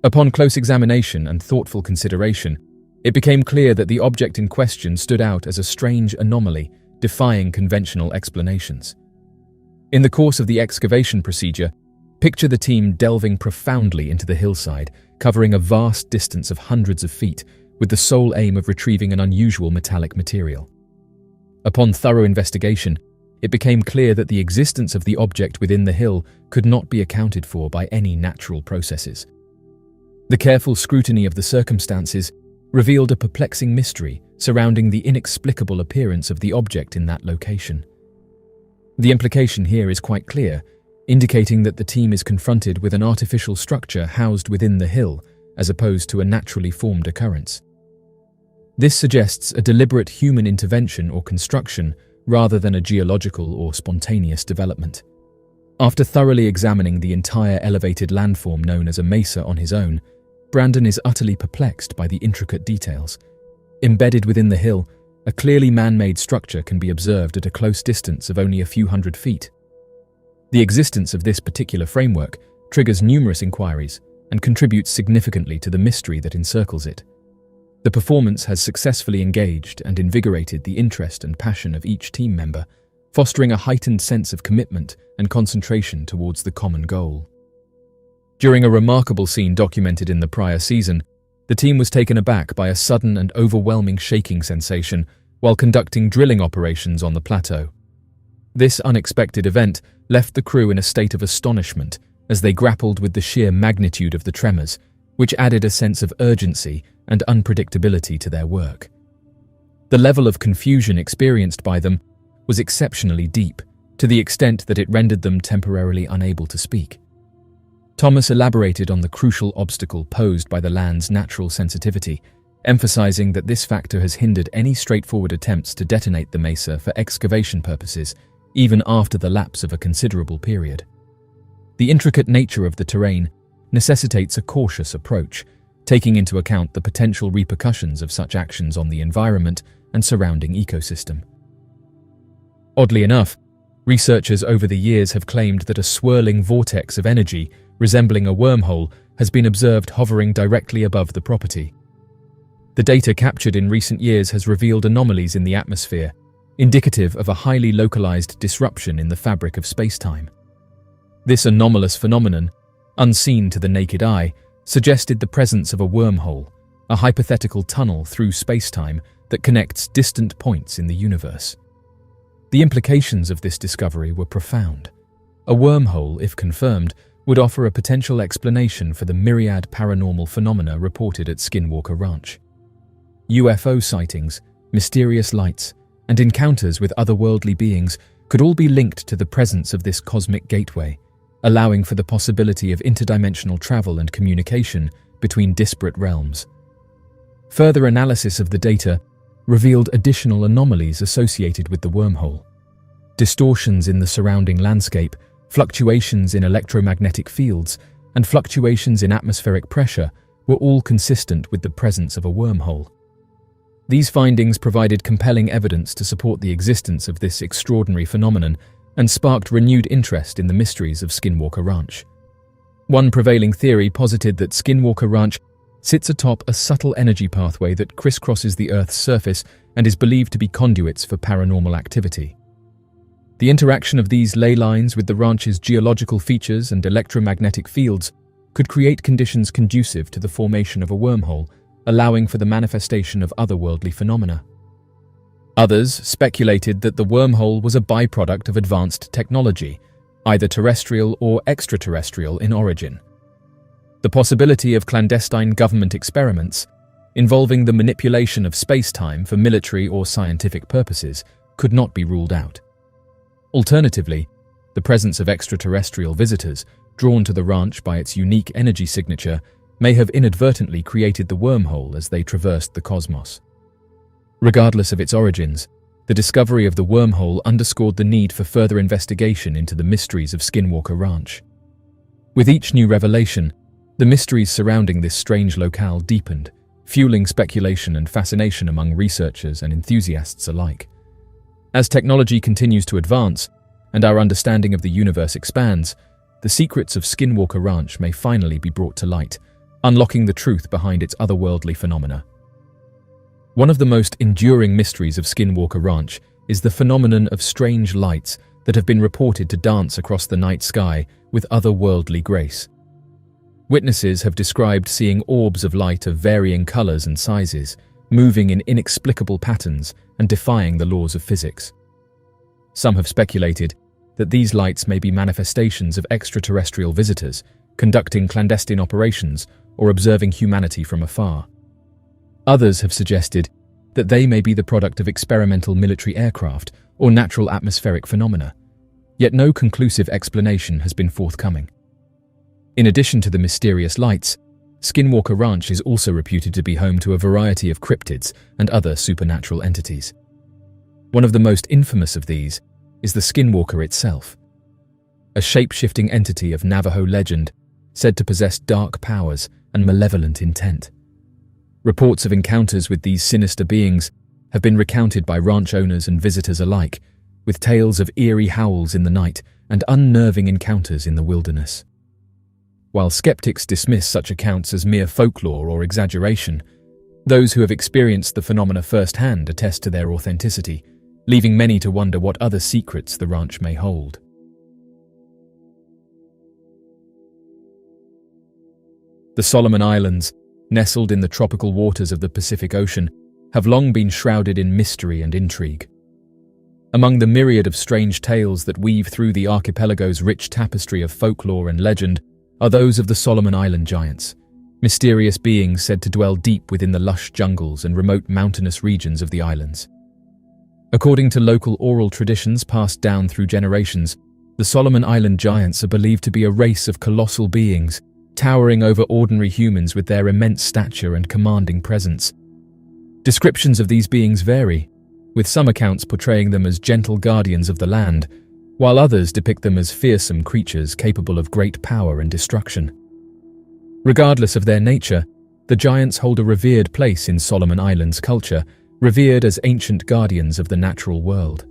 Upon close examination and thoughtful consideration, it became clear that the object in question stood out as a strange anomaly, defying conventional explanations. In the course of the excavation procedure, picture the team delving profoundly into the hillside, covering a vast distance of hundreds of feet, with the sole aim of retrieving an unusual metallic material. Upon thorough investigation, it became clear that the existence of the object within the hill could not be accounted for by any natural processes. The careful scrutiny of the circumstances revealed a perplexing mystery surrounding the inexplicable appearance of the object in that location. The implication here is quite clear, indicating that the team is confronted with an artificial structure housed within the hill as opposed to a naturally formed occurrence. This suggests a deliberate human intervention or construction rather than a geological or spontaneous development. After thoroughly examining the entire elevated landform known as a mesa on his own, Brandon is utterly perplexed by the intricate details. Embedded within the hill, a clearly man-made structure can be observed at a close distance of only a few hundred feet. The existence of this particular framework triggers numerous inquiries and contributes significantly to the mystery that encircles it. The performance has successfully engaged and invigorated the interest and passion of each team member, fostering a heightened sense of commitment and concentration towards the common goal. During a remarkable scene documented in the prior season, the team was taken aback by a sudden and overwhelming shaking sensation while conducting drilling operations on the plateau. This unexpected event left the crew in a state of astonishment as they grappled with the sheer magnitude of the tremors, which added a sense of urgency and unpredictability to their work. The level of confusion experienced by them was exceptionally deep, to the extent that it rendered them temporarily unable to speak. Thomas elaborated on the crucial obstacle posed by the land's natural sensitivity, emphasizing that this factor has hindered any straightforward attempts to detonate the mesa for excavation purposes, even after the lapse of a considerable period. The intricate nature of the terrain necessitates a cautious approach, taking into account the potential repercussions of such actions on the environment and surrounding ecosystem. Oddly enough, researchers over the years have claimed that a swirling vortex of energy resembling a wormhole has been observed hovering directly above the property. The data captured in recent years has revealed anomalies in the atmosphere, indicative of a highly localized disruption in the fabric of space-time. This anomalous phenomenon, unseen to the naked eye, suggested the presence of a wormhole, a hypothetical tunnel through space-time that connects distant points in the universe. The implications of this discovery were profound. A wormhole, if confirmed, would offer a potential explanation for the myriad paranormal phenomena reported at Skinwalker Ranch. UFO sightings, mysterious lights, and encounters with otherworldly beings could all be linked to the presence of this cosmic gateway, allowing for the possibility of interdimensional travel and communication between disparate realms. Further analysis of the data revealed additional anomalies associated with the wormhole. Distortions in the surrounding landscape, fluctuations in electromagnetic fields, and fluctuations in atmospheric pressure were all consistent with the presence of a wormhole. These findings provided compelling evidence to support the existence of this extraordinary phenomenon and sparked renewed interest in the mysteries of Skinwalker Ranch. One prevailing theory posited that Skinwalker Ranch sits atop a subtle energy pathway that crisscrosses the Earth's surface and is believed to be conduits for paranormal activity. The interaction of these ley lines with the ranch's geological features and electromagnetic fields could create conditions conducive to the formation of a wormhole, allowing for the manifestation of otherworldly phenomena. Others speculated that the wormhole was a byproduct of advanced technology, either terrestrial or extraterrestrial in origin. The possibility of clandestine government experiments involving the manipulation of space-time for military or scientific purposes could not be ruled out. Alternatively, the presence of extraterrestrial visitors drawn to the ranch by its unique energy signature may have inadvertently created the wormhole as they traversed the cosmos. Regardless of its origins, the discovery of the wormhole underscored the need for further investigation into the mysteries of Skinwalker Ranch. With each new revelation, the mysteries surrounding this strange locale deepened, fueling speculation and fascination among researchers and enthusiasts alike. As technology continues to advance and our understanding of the universe expands, the secrets of Skinwalker Ranch may finally be brought to light, unlocking the truth behind its otherworldly phenomena. One of the most enduring mysteries of Skinwalker Ranch is the phenomenon of strange lights that have been reported to dance across the night sky with otherworldly grace. Witnesses have described seeing orbs of light of varying colors and sizes, moving in inexplicable patterns and defying the laws of physics. Some have speculated that these lights may be manifestations of extraterrestrial visitors conducting clandestine operations or observing humanity from afar. Others have suggested that they may be the product of experimental military aircraft or natural atmospheric phenomena, yet no conclusive explanation has been forthcoming. In addition to the mysterious lights, Skinwalker Ranch is also reputed to be home to a variety of cryptids and other supernatural entities. One of the most infamous of these is the Skinwalker itself, a shape-shifting entity of Navajo legend said to possess dark powers and malevolent intent. Reports of encounters with these sinister beings have been recounted by ranch owners and visitors alike, with tales of eerie howls in the night and unnerving encounters in the wilderness. While skeptics dismiss such accounts as mere folklore or exaggeration, those who have experienced the phenomena firsthand attest to their authenticity, leaving many to wonder what other secrets the ranch may hold. The Solomon Islands, nestled in the tropical waters of the Pacific Ocean, have long been shrouded in mystery and intrigue. Among the myriad of strange tales that weave through the archipelago's rich tapestry of folklore and legend are those of the Solomon Island giants, mysterious beings said to dwell deep within the lush jungles and remote mountainous regions of the islands. According to local oral traditions passed down through generations, the Solomon Island giants are believed to be a race of colossal beings, towering over ordinary humans with their immense stature and commanding presence. Descriptions of these beings vary, with some accounts portraying them as gentle guardians of the land, while others depict them as fearsome creatures capable of great power and destruction. Regardless of their nature, the giants hold a revered place in Solomon Islands culture, revered as ancient guardians of the natural world.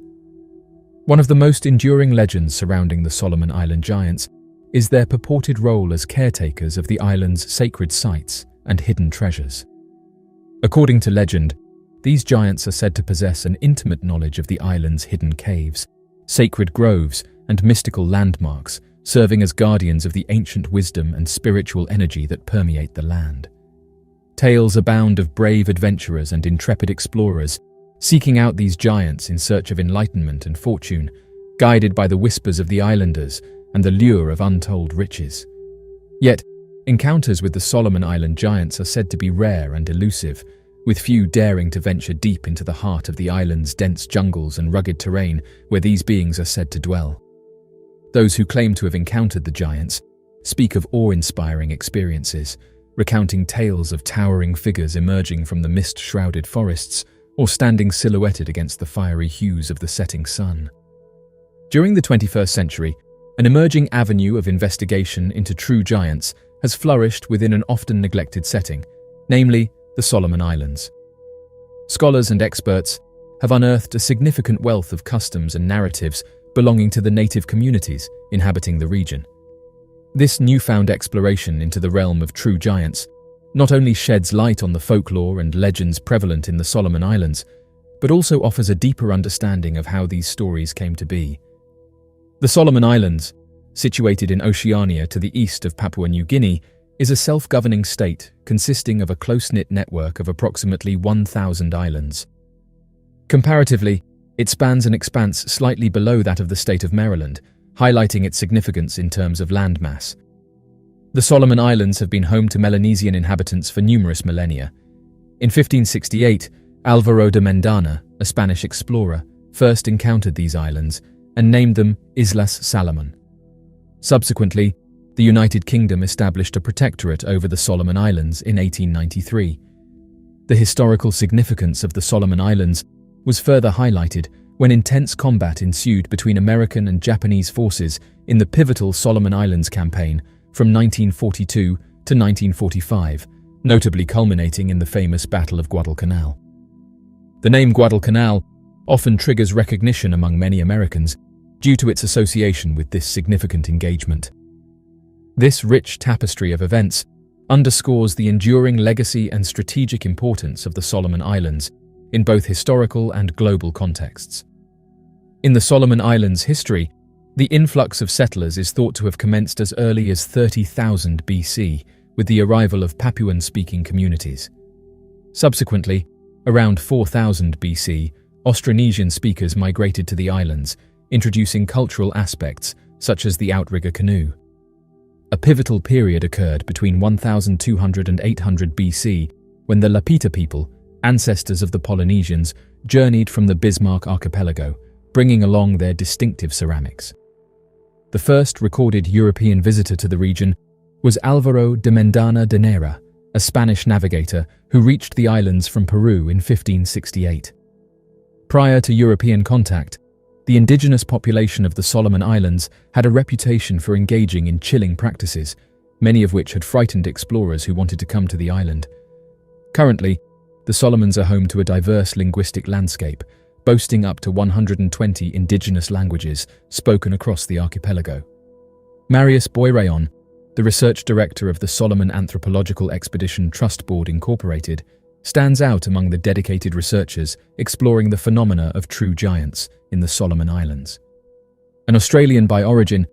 One of the most enduring legends surrounding the Solomon Island giants is their purported role as caretakers of the island's sacred sites and hidden treasures. According to legend, these giants are said to possess an intimate knowledge of the island's hidden caves, sacred groves, and mystical landmarks, serving as guardians of the ancient wisdom and spiritual energy that permeate the land. Tales abound of brave adventurers and intrepid explorers seeking out these giants in search of enlightenment and fortune, guided by the whispers of the islanders and the lure of untold riches. Yet, encounters with the Solomon Island giants are said to be rare and elusive, with few daring to venture deep into the heart of the island's dense jungles and rugged terrain where these beings are said to dwell. Those who claim to have encountered the giants speak of awe-inspiring experiences, recounting tales of towering figures emerging from the mist-shrouded forests or standing silhouetted against the fiery hues of the setting sun. During the 21st century, an emerging avenue of investigation into true giants has flourished within an often neglected setting, namely the Solomon Islands. Scholars and experts have unearthed a significant wealth of customs and narratives belonging to the native communities inhabiting the region. This newfound exploration into the realm of true giants not only sheds light on the folklore and legends prevalent in the Solomon Islands, but also offers a deeper understanding of how these stories came to be. The Solomon Islands, situated in Oceania to the east of Papua New Guinea, is a self-governing state consisting of a close-knit network of approximately 1,000 islands. Comparatively, it spans an expanse slightly below that of the state of Maryland, highlighting its significance in terms of landmass. The Solomon Islands have been home to Melanesian inhabitants for numerous millennia. In 1568, Álvaro de Mendana, a Spanish explorer, first encountered these islands and named them Islas Salomon. Subsequently, the United Kingdom established a protectorate over the Solomon Islands in 1893. The historical significance of the Solomon Islands was further highlighted when intense combat ensued between American and Japanese forces in the pivotal Solomon Islands campaign from 1942 to 1945, notably culminating in the famous Battle of Guadalcanal. The name Guadalcanal often triggers recognition among many Americans due to its association with this significant engagement. This rich tapestry of events underscores the enduring legacy and strategic importance of the Solomon Islands in both historical and global contexts. In the Solomon Islands' history, the influx of settlers is thought to have commenced as early as 30,000 BC with the arrival of Papuan-speaking communities. Subsequently, around 4000 BC, Austronesian speakers migrated to the islands, introducing cultural aspects such as the outrigger canoe. A pivotal period occurred between 1200 and 800 BC when the Lapita people, ancestors of the Polynesians, journeyed from the Bismarck archipelago, bringing along their distinctive ceramics. The first recorded European visitor to the region was Álvaro de Mendana de Nera, a Spanish navigator who reached the islands from Peru in 1568. Prior to European contact, the indigenous population of the Solomon Islands had a reputation for engaging in chilling practices, many of which had frightened explorers who wanted to come to the island. Currently, the Solomons are home to a diverse linguistic landscape, boasting up to 120 indigenous languages spoken across the archipelago. Marius Boirayon, the research director of the Solomon Anthropological Expedition Trust Board Incorporated, stands out among the dedicated researchers exploring the phenomena of true giants in the Solomon Islands. An Australian by origin,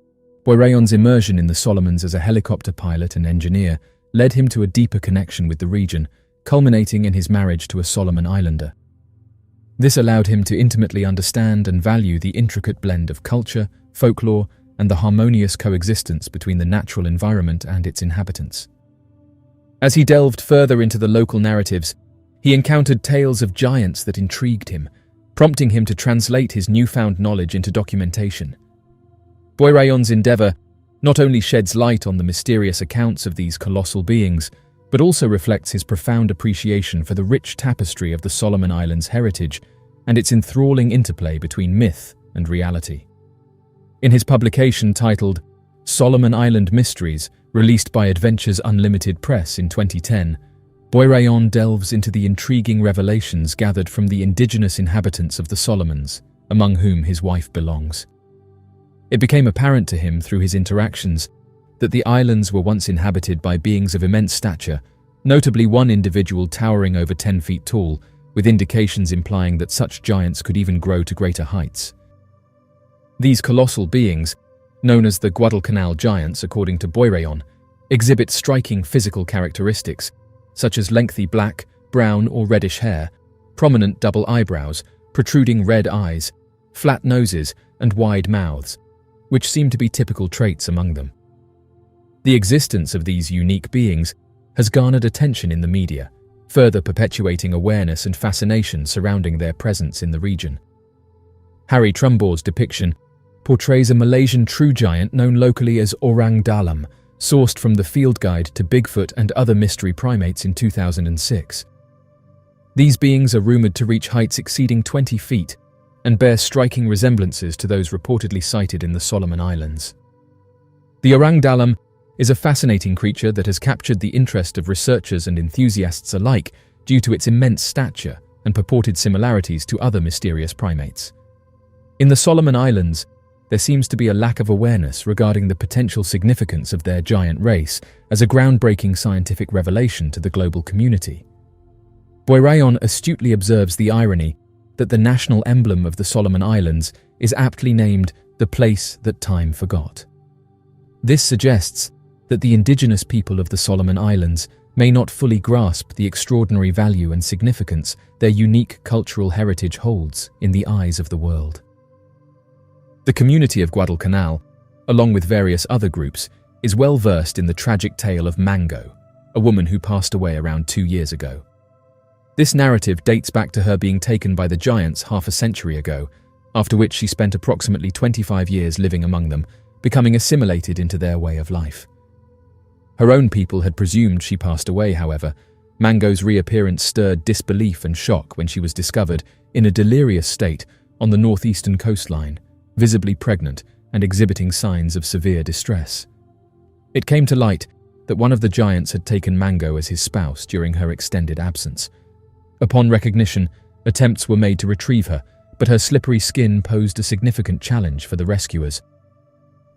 Boirayon's immersion in the Solomons as a helicopter pilot and engineer led him to a deeper connection with the region, culminating in his marriage to a Solomon Islander. This allowed him to intimately understand and value the intricate blend of culture, folklore, and the harmonious coexistence between the natural environment and its inhabitants. As he delved further into the local narratives, he encountered tales of giants that intrigued him, prompting him to translate his newfound knowledge into documentation. Boirayon's endeavor not only sheds light on the mysterious accounts of these colossal beings, but also reflects his profound appreciation for the rich tapestry of the Solomon Islands' heritage and its enthralling interplay between myth and reality. In his publication titled Solomon Island Mysteries, released by Adventures Unlimited Press in 2010, Boirayon delves into the intriguing revelations gathered from the indigenous inhabitants of the Solomons, among whom his wife belongs. It became apparent to him through his interactions that the islands were once inhabited by beings of immense stature, notably one individual towering over 10 feet tall, with indications implying that such giants could even grow to greater heights. These colossal beings, known as the Guadalcanal giants according to Boirayon, exhibit striking physical characteristics, such as lengthy black, brown or reddish hair, prominent double eyebrows, protruding red eyes, flat noses and wide mouths, which seem to be typical traits among them. The existence of these unique beings has garnered attention in the media, further perpetuating awareness and fascination surrounding their presence in the region. Harry Trumbore's depiction portrays a Malaysian true giant known locally as Orang Dalam, sourced from the Field Guide to Bigfoot and Other Mystery Primates in 2006. These beings are rumored to reach heights exceeding 20 feet and bear striking resemblances to those reportedly sighted in the Solomon Islands. The Orang Dalam is a fascinating creature that has captured the interest of researchers and enthusiasts alike due to its immense stature and purported similarities to other mysterious primates. In the Solomon Islands, there seems to be a lack of awareness regarding the potential significance of their giant race as a groundbreaking scientific revelation to the global community. Boirayon astutely observes the irony that the national emblem of the Solomon Islands is aptly named the place that time forgot. This suggests that the indigenous people of the Solomon Islands may not fully grasp the extraordinary value and significance their unique cultural heritage holds in the eyes of the world. The community of Guadalcanal, along with various other groups, is well versed in the tragic tale of Mango, a woman who passed away around 2 years ago. This narrative dates back to her being taken by the giants half a century ago, after which she spent approximately 25 years living among them, becoming assimilated into their way of life. Her own people had presumed she passed away, however. Mango's reappearance stirred disbelief and shock when she was discovered in a delirious state on the northeastern coastline, visibly pregnant and exhibiting signs of severe distress. It came to light that one of the giants had taken Mango as his spouse during her extended absence. Upon recognition, attempts were made to retrieve her, but her slippery skin posed a significant challenge for the rescuers.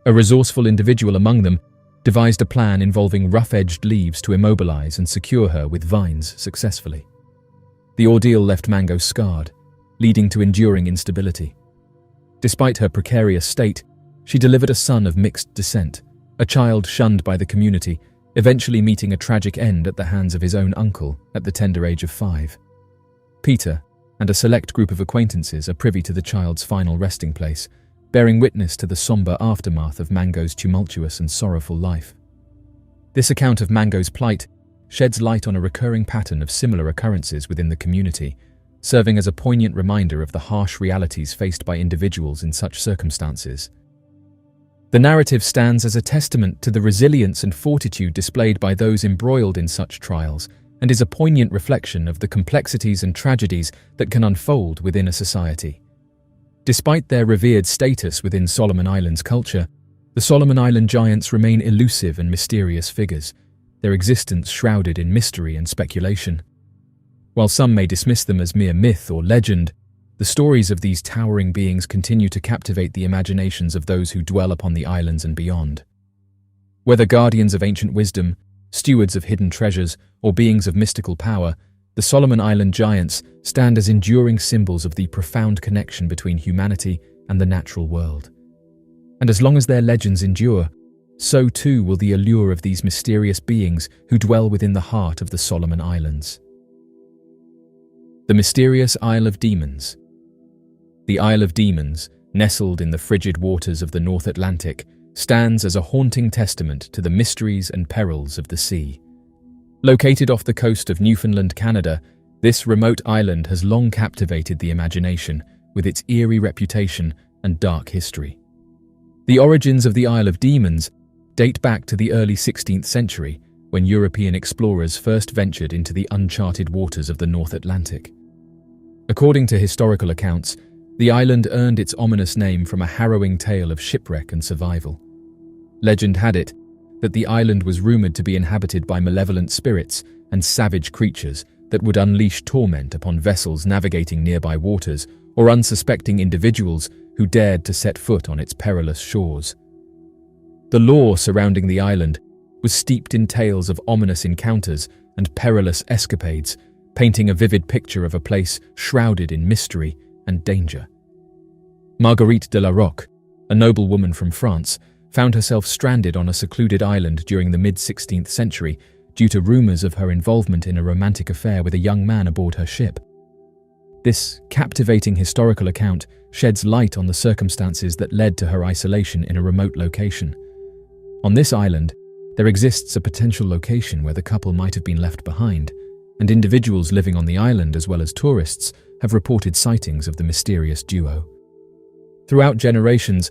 A resourceful individual among them devised a plan involving rough-edged leaves to immobilize and secure her with vines successfully. The ordeal left Mango scarred, leading to enduring instability. Despite her precarious state, she delivered a son of mixed descent, a child shunned by the community, eventually meeting a tragic end at the hands of his own uncle at the tender age of 5. Peter and a select group of acquaintances are privy to the child's final resting place, bearing witness to the somber aftermath of Mango's tumultuous and sorrowful life. This account of Mango's plight sheds light on a recurring pattern of similar occurrences within the community, serving as a poignant reminder of the harsh realities faced by individuals in such circumstances. The narrative stands as a testament to the resilience and fortitude displayed by those embroiled in such trials, and is a poignant reflection of the complexities and tragedies that can unfold within a society. Despite their revered status within Solomon Islands culture, the Solomon Island giants remain elusive and mysterious figures, their existence shrouded in mystery and speculation. While some may dismiss them as mere myth or legend, the stories of these towering beings continue to captivate the imaginations of those who dwell upon the islands and beyond. Whether guardians of ancient wisdom, stewards of hidden treasures, or beings of mystical power, the Solomon Island giants stand as enduring symbols of the profound connection between humanity and the natural world. And as long as their legends endure, so too will the allure of these mysterious beings who dwell within the heart of the Solomon Islands. The mysterious Isle of Demons. The Isle of Demons, nestled in the frigid waters of the North Atlantic, stands as a haunting testament to the mysteries and perils of the sea. Located off the coast of Newfoundland, Canada, this remote island has long captivated the imagination with its eerie reputation and dark history. The origins of the Isle of Demons date back to the early 16th century, when European explorers first ventured into the uncharted waters of the North Atlantic. According to historical accounts, the island earned its ominous name from a harrowing tale of shipwreck and survival. Legend had it that the island was rumored to be inhabited by malevolent spirits and savage creatures that would unleash torment upon vessels navigating nearby waters or unsuspecting individuals who dared to set foot on its perilous shores. The lore surrounding the island was steeped in tales of ominous encounters and perilous escapades, painting a vivid picture of a place shrouded in mystery and danger. Marguerite de la Roque, a noblewoman from France, found herself stranded on a secluded island during the mid-16th century due to rumors of her involvement in a romantic affair with a young man aboard her ship. This captivating historical account sheds light on the circumstances that led to her isolation in a remote location. On this island, there exists a potential location where the couple might have been left behind, and individuals living on the island as well as tourists have reported sightings of the mysterious duo. Throughout generations,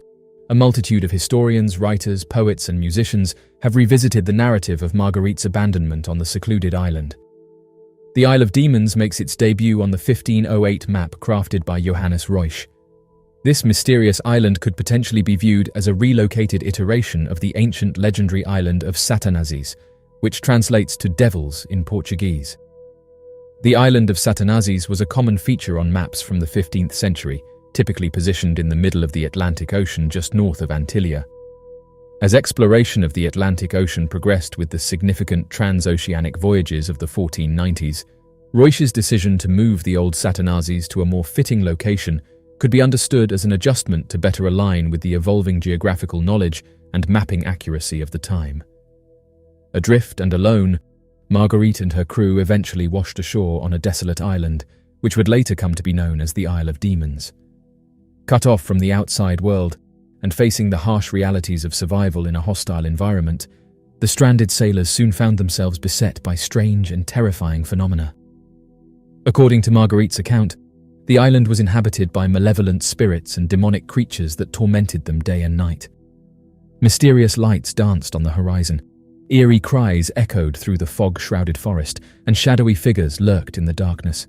a multitude of historians, writers, poets, and musicians have revisited the narrative of Marguerite's abandonment on the secluded island. The Isle of Demons makes its debut on the 1508 map crafted by Johannes Ruysch. This mysterious island could potentially be viewed as a relocated iteration of the ancient legendary island of Satanazes, which translates to devils in Portuguese. The island of Satanazes was a common feature on maps from the 15th century, typically positioned in the middle of the Atlantic Ocean just north of Antillia. As exploration of the Atlantic Ocean progressed with the significant transoceanic voyages of the 1490s, Reusch's decision to move the old Satanazis to a more fitting location could be understood as an adjustment to better align with the evolving geographical knowledge and mapping accuracy of the time. Adrift and alone, Marguerite and her crew eventually washed ashore on a desolate island, which would later come to be known as the Isle of Demons. Cut off from the outside world and facing the harsh realities of survival in a hostile environment, the stranded sailors soon found themselves beset by strange and terrifying phenomena. According to Marguerite's account, the island was inhabited by malevolent spirits and demonic creatures that tormented them day and night. Mysterious lights danced on the horizon, eerie cries echoed through the fog-shrouded forest, and shadowy figures lurked in the darkness.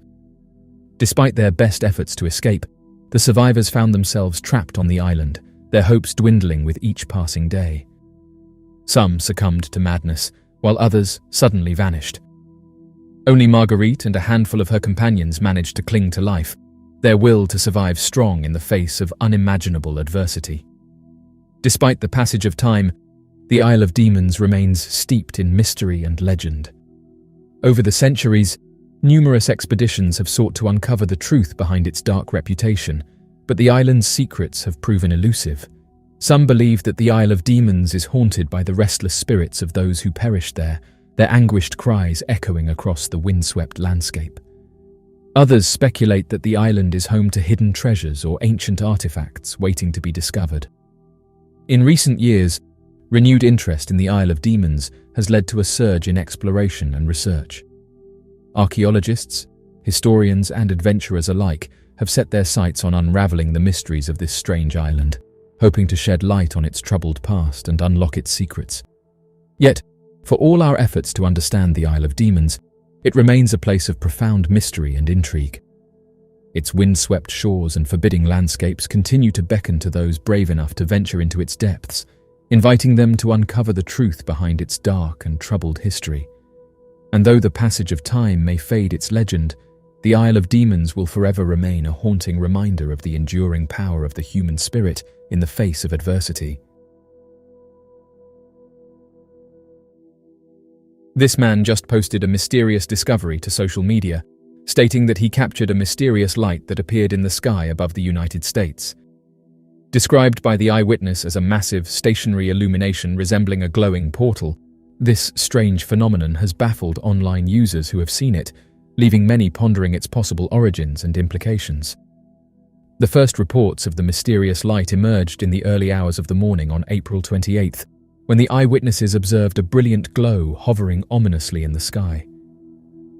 Despite their best efforts to escape, the survivors found themselves trapped on the island, their hopes dwindling with each passing day. Some succumbed to madness, while others suddenly vanished. Only Marguerite and a handful of her companions managed to cling to life, their will to survive strong in the face of unimaginable adversity. Despite the passage of time, the Isle of Demons remains steeped in mystery and legend. Over the centuries, numerous expeditions have sought to uncover the truth behind its dark reputation, but the island's secrets have proven elusive. Some believe that the Isle of Demons is haunted by the restless spirits of those who perished there, their anguished cries echoing across the windswept landscape. Others speculate that the island is home to hidden treasures or ancient artifacts waiting to be discovered. In recent years, renewed interest in the Isle of Demons has led to a surge in exploration and research. Archaeologists, historians, and adventurers alike have set their sights on unraveling the mysteries of this strange island, hoping to shed light on its troubled past and unlock its secrets. Yet, for all our efforts to understand the Isle of Demons, it remains a place of profound mystery and intrigue. Its windswept shores and forbidding landscapes continue to beckon to those brave enough to venture into its depths, inviting them to uncover the truth behind its dark and troubled history. And though the passage of time may fade its legend, the Isle of Demons will forever remain a haunting reminder of the enduring power of the human spirit in the face of adversity. This man just posted a mysterious discovery to social media, stating that he captured a mysterious light that appeared in the sky above the United States. Described by the eyewitness as a massive, stationary illumination resembling a glowing portal, this strange phenomenon has baffled online users who have seen it, leaving many pondering its possible origins and implications. The first reports of the mysterious light emerged in the early hours of the morning on April 28th, when the eyewitnesses observed a brilliant glow hovering ominously in the sky.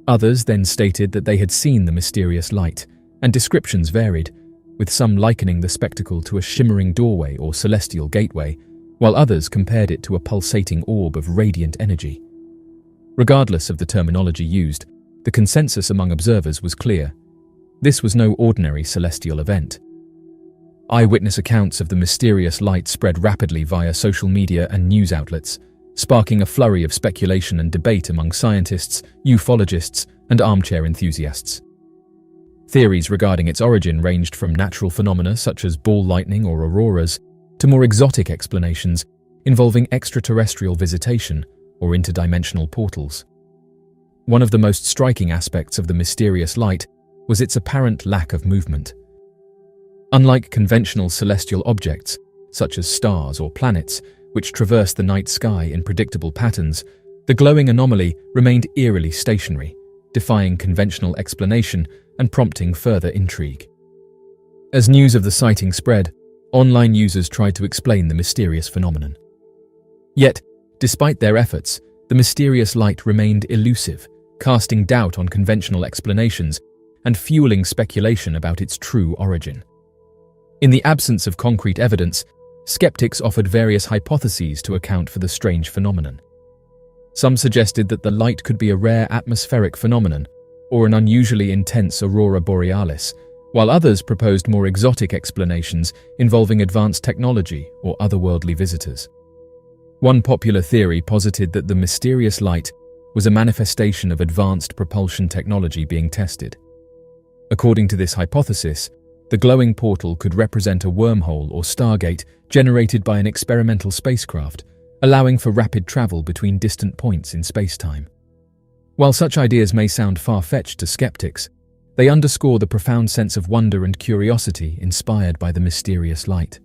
Others then stated that they had seen the mysterious light, and descriptions varied, with some likening the spectacle to a shimmering doorway or celestial gateway, while others compared it to a pulsating orb of radiant energy. Regardless of the terminology used, the consensus among observers was clear. This was no ordinary celestial event. Eyewitness accounts of the mysterious light spread rapidly via social media and news outlets, sparking a flurry of speculation and debate among scientists, ufologists, and armchair enthusiasts. Theories regarding its origin ranged from natural phenomena such as ball lightning or auroras to more exotic explanations involving extraterrestrial visitation or interdimensional portals. One of the most striking aspects of the mysterious light was its apparent lack of movement. Unlike conventional celestial objects, such as stars or planets, which traverse the night sky in predictable patterns, the glowing anomaly remained eerily stationary, defying conventional explanation and prompting further intrigue. As news of the sighting spread, online users tried to explain the mysterious phenomenon. Yet, despite their efforts, the mysterious light remained elusive, casting doubt on conventional explanations and fueling speculation about its true origin. In the absence of concrete evidence, skeptics offered various hypotheses to account for the strange phenomenon. Some suggested that the light could be a rare atmospheric phenomenon or an unusually intense aurora borealis, while others proposed more exotic explanations involving advanced technology or otherworldly visitors. One popular theory posited that the mysterious light was a manifestation of advanced propulsion technology being tested. According to this hypothesis, the glowing portal could represent a wormhole or stargate generated by an experimental spacecraft, allowing for rapid travel between distant points in space-time. While such ideas may sound far-fetched to skeptics, they underscore the profound sense of wonder and curiosity inspired by the mysterious light.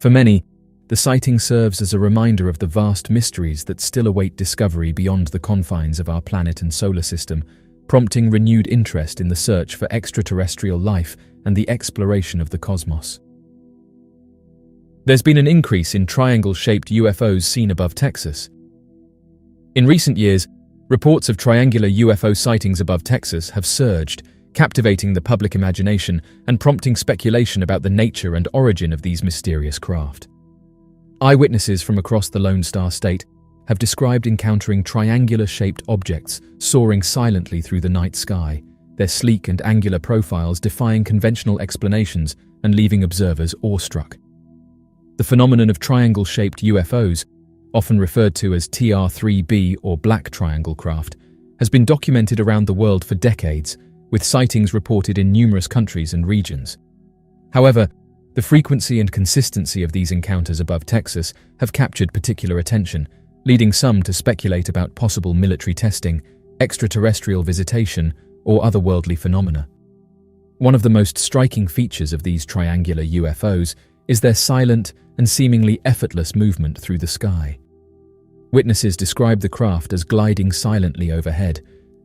For many, the sighting serves as a reminder of the vast mysteries that still await discovery beyond the confines of our planet and solar system, prompting renewed interest in the search for extraterrestrial life and the exploration of the cosmos. There's been an increase in triangle-shaped UFOs seen above Texas. In recent years, reports of triangular UFO sightings above Texas have surged, captivating the public imagination and prompting speculation about the nature and origin of these mysterious craft. Eyewitnesses from across the Lone Star State have described encountering triangular-shaped objects soaring silently through the night sky, their sleek and angular profiles defying conventional explanations and leaving observers awestruck. The phenomenon of triangle-shaped UFOs, often referred to as TR-3B or Black Triangle craft, has been documented around the world for decades, with sightings reported in numerous countries and regions. However, the frequency and consistency of these encounters above Texas have captured particular attention, leading some to speculate about possible military testing, extraterrestrial visitation, or otherworldly phenomena. One of the most striking features of these triangular UFOs is their silent and seemingly effortless movement through the sky. Witnesses describe the craft as gliding silently overhead,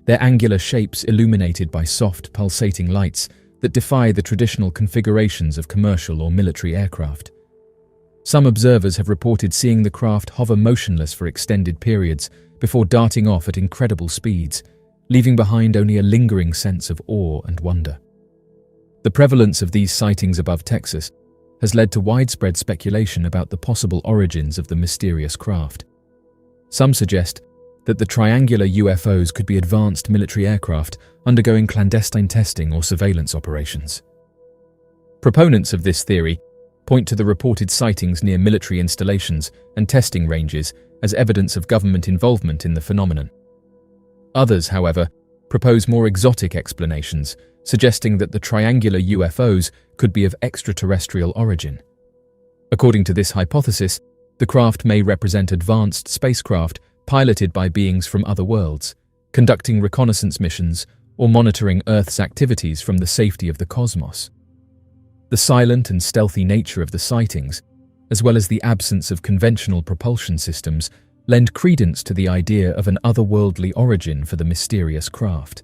their angular shapes illuminated by soft, pulsating lights that defy the traditional configurations of commercial or military aircraft. Some observers have reported seeing the craft hover motionless for extended periods before darting off at incredible speeds, leaving behind only a lingering sense of awe and wonder. The prevalence of these sightings above Texas has led to widespread speculation about the possible origins of the mysterious craft. Some suggest that the triangular UFOs could be advanced military aircraft undergoing clandestine testing or surveillance operations. Proponents of this theory point to the reported sightings near military installations and testing ranges as evidence of government involvement in the phenomenon. Others, however, propose more exotic explanations, suggesting that the triangular UFOs could be of extraterrestrial origin. According to this hypothesis, the craft may represent advanced spacecraft piloted by beings from other worlds, conducting reconnaissance missions or monitoring Earth's activities from the safety of the cosmos. The silent and stealthy nature of the sightings, as well as the absence of conventional propulsion systems, lend credence to the idea of an otherworldly origin for the mysterious craft.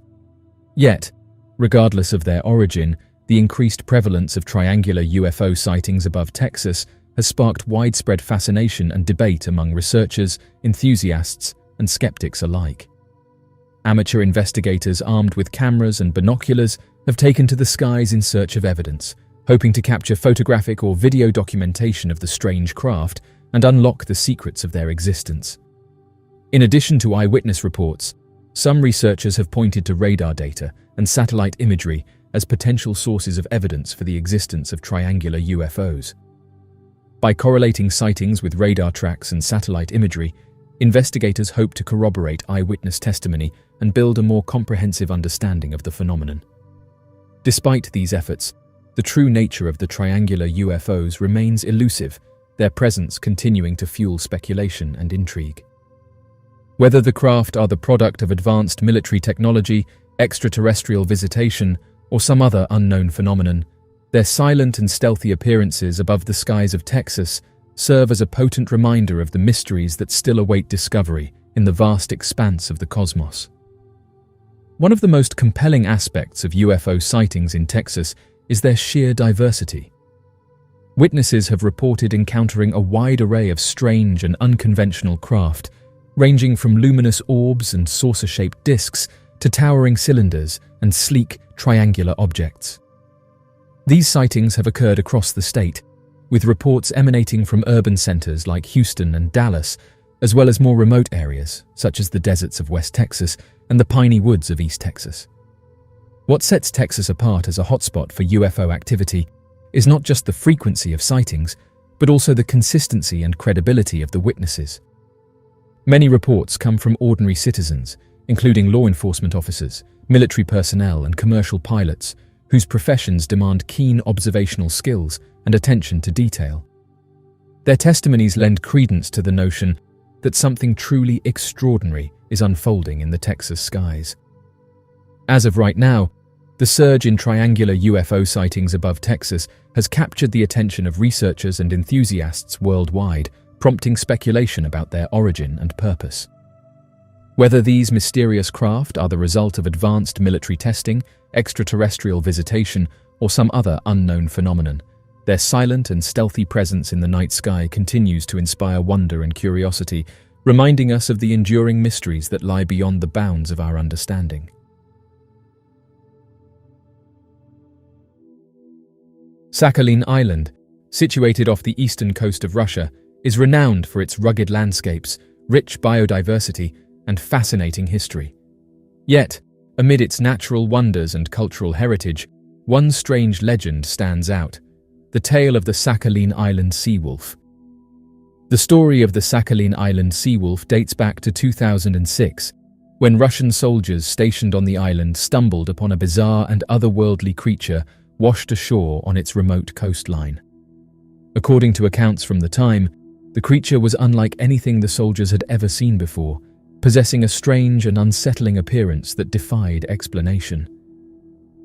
Yet, regardless of their origin, the increased prevalence of triangular UFO sightings above Texas has sparked widespread fascination and debate among researchers, enthusiasts, and skeptics alike. Amateur investigators armed with cameras and binoculars have taken to the skies in search of evidence, hoping to capture photographic or video documentation of the strange craft and unlock the secrets of their existence. In addition to eyewitness reports, some researchers have pointed to radar data and satellite imagery as potential sources of evidence for the existence of triangular UFOs. By correlating sightings with radar tracks and satellite imagery, investigators hope to corroborate eyewitness testimony and build a more comprehensive understanding of the phenomenon. Despite these efforts, the true nature of the triangular UFOs remains elusive, their presence continuing to fuel speculation and intrigue. Whether the craft are the product of advanced military technology, extraterrestrial visitation, or some other unknown phenomenon, their silent and stealthy appearances above the skies of Texas serve as a potent reminder of the mysteries that still await discovery in the vast expanse of the cosmos. One of the most compelling aspects of UFO sightings in Texas is their sheer diversity. Witnesses have reported encountering a wide array of strange and unconventional craft, ranging from luminous orbs and saucer-shaped discs to towering cylinders and sleek, triangular objects. These sightings have occurred across the state, with reports emanating from urban centers like Houston and Dallas, as well as more remote areas, such as the deserts of West Texas and the piney woods of East Texas. What sets Texas apart as a hotspot for UFO activity is not just the frequency of sightings, but also the consistency and credibility of the witnesses. Many reports come from ordinary citizens, including law enforcement officers, military personnel, and commercial pilots, whose professions demand keen observational skills and attention to detail. Their testimonies lend credence to the notion that something truly extraordinary is unfolding in the Texas skies. As of right now, the surge in triangular UFO sightings above Texas has captured the attention of researchers and enthusiasts worldwide, prompting speculation about their origin and purpose. Whether these mysterious craft are the result of advanced military testing, extraterrestrial visitation, or some other unknown phenomenon, their silent and stealthy presence in the night sky continues to inspire wonder and curiosity, reminding us of the enduring mysteries that lie beyond the bounds of our understanding. Sakhalin Island, situated off the eastern coast of Russia, is renowned for its rugged landscapes, rich biodiversity, and fascinating history. Yet, amid its natural wonders and cultural heritage, one strange legend stands out: the tale of the Sakhalin Island Seawolf. The story of the Sakhalin Island Seawolf dates back to 2006, when Russian soldiers stationed on the island stumbled upon a bizarre and otherworldly creature washed ashore on its remote coastline. According to accounts from the time, the creature was unlike anything the soldiers had ever seen before, possessing a strange and unsettling appearance that defied explanation.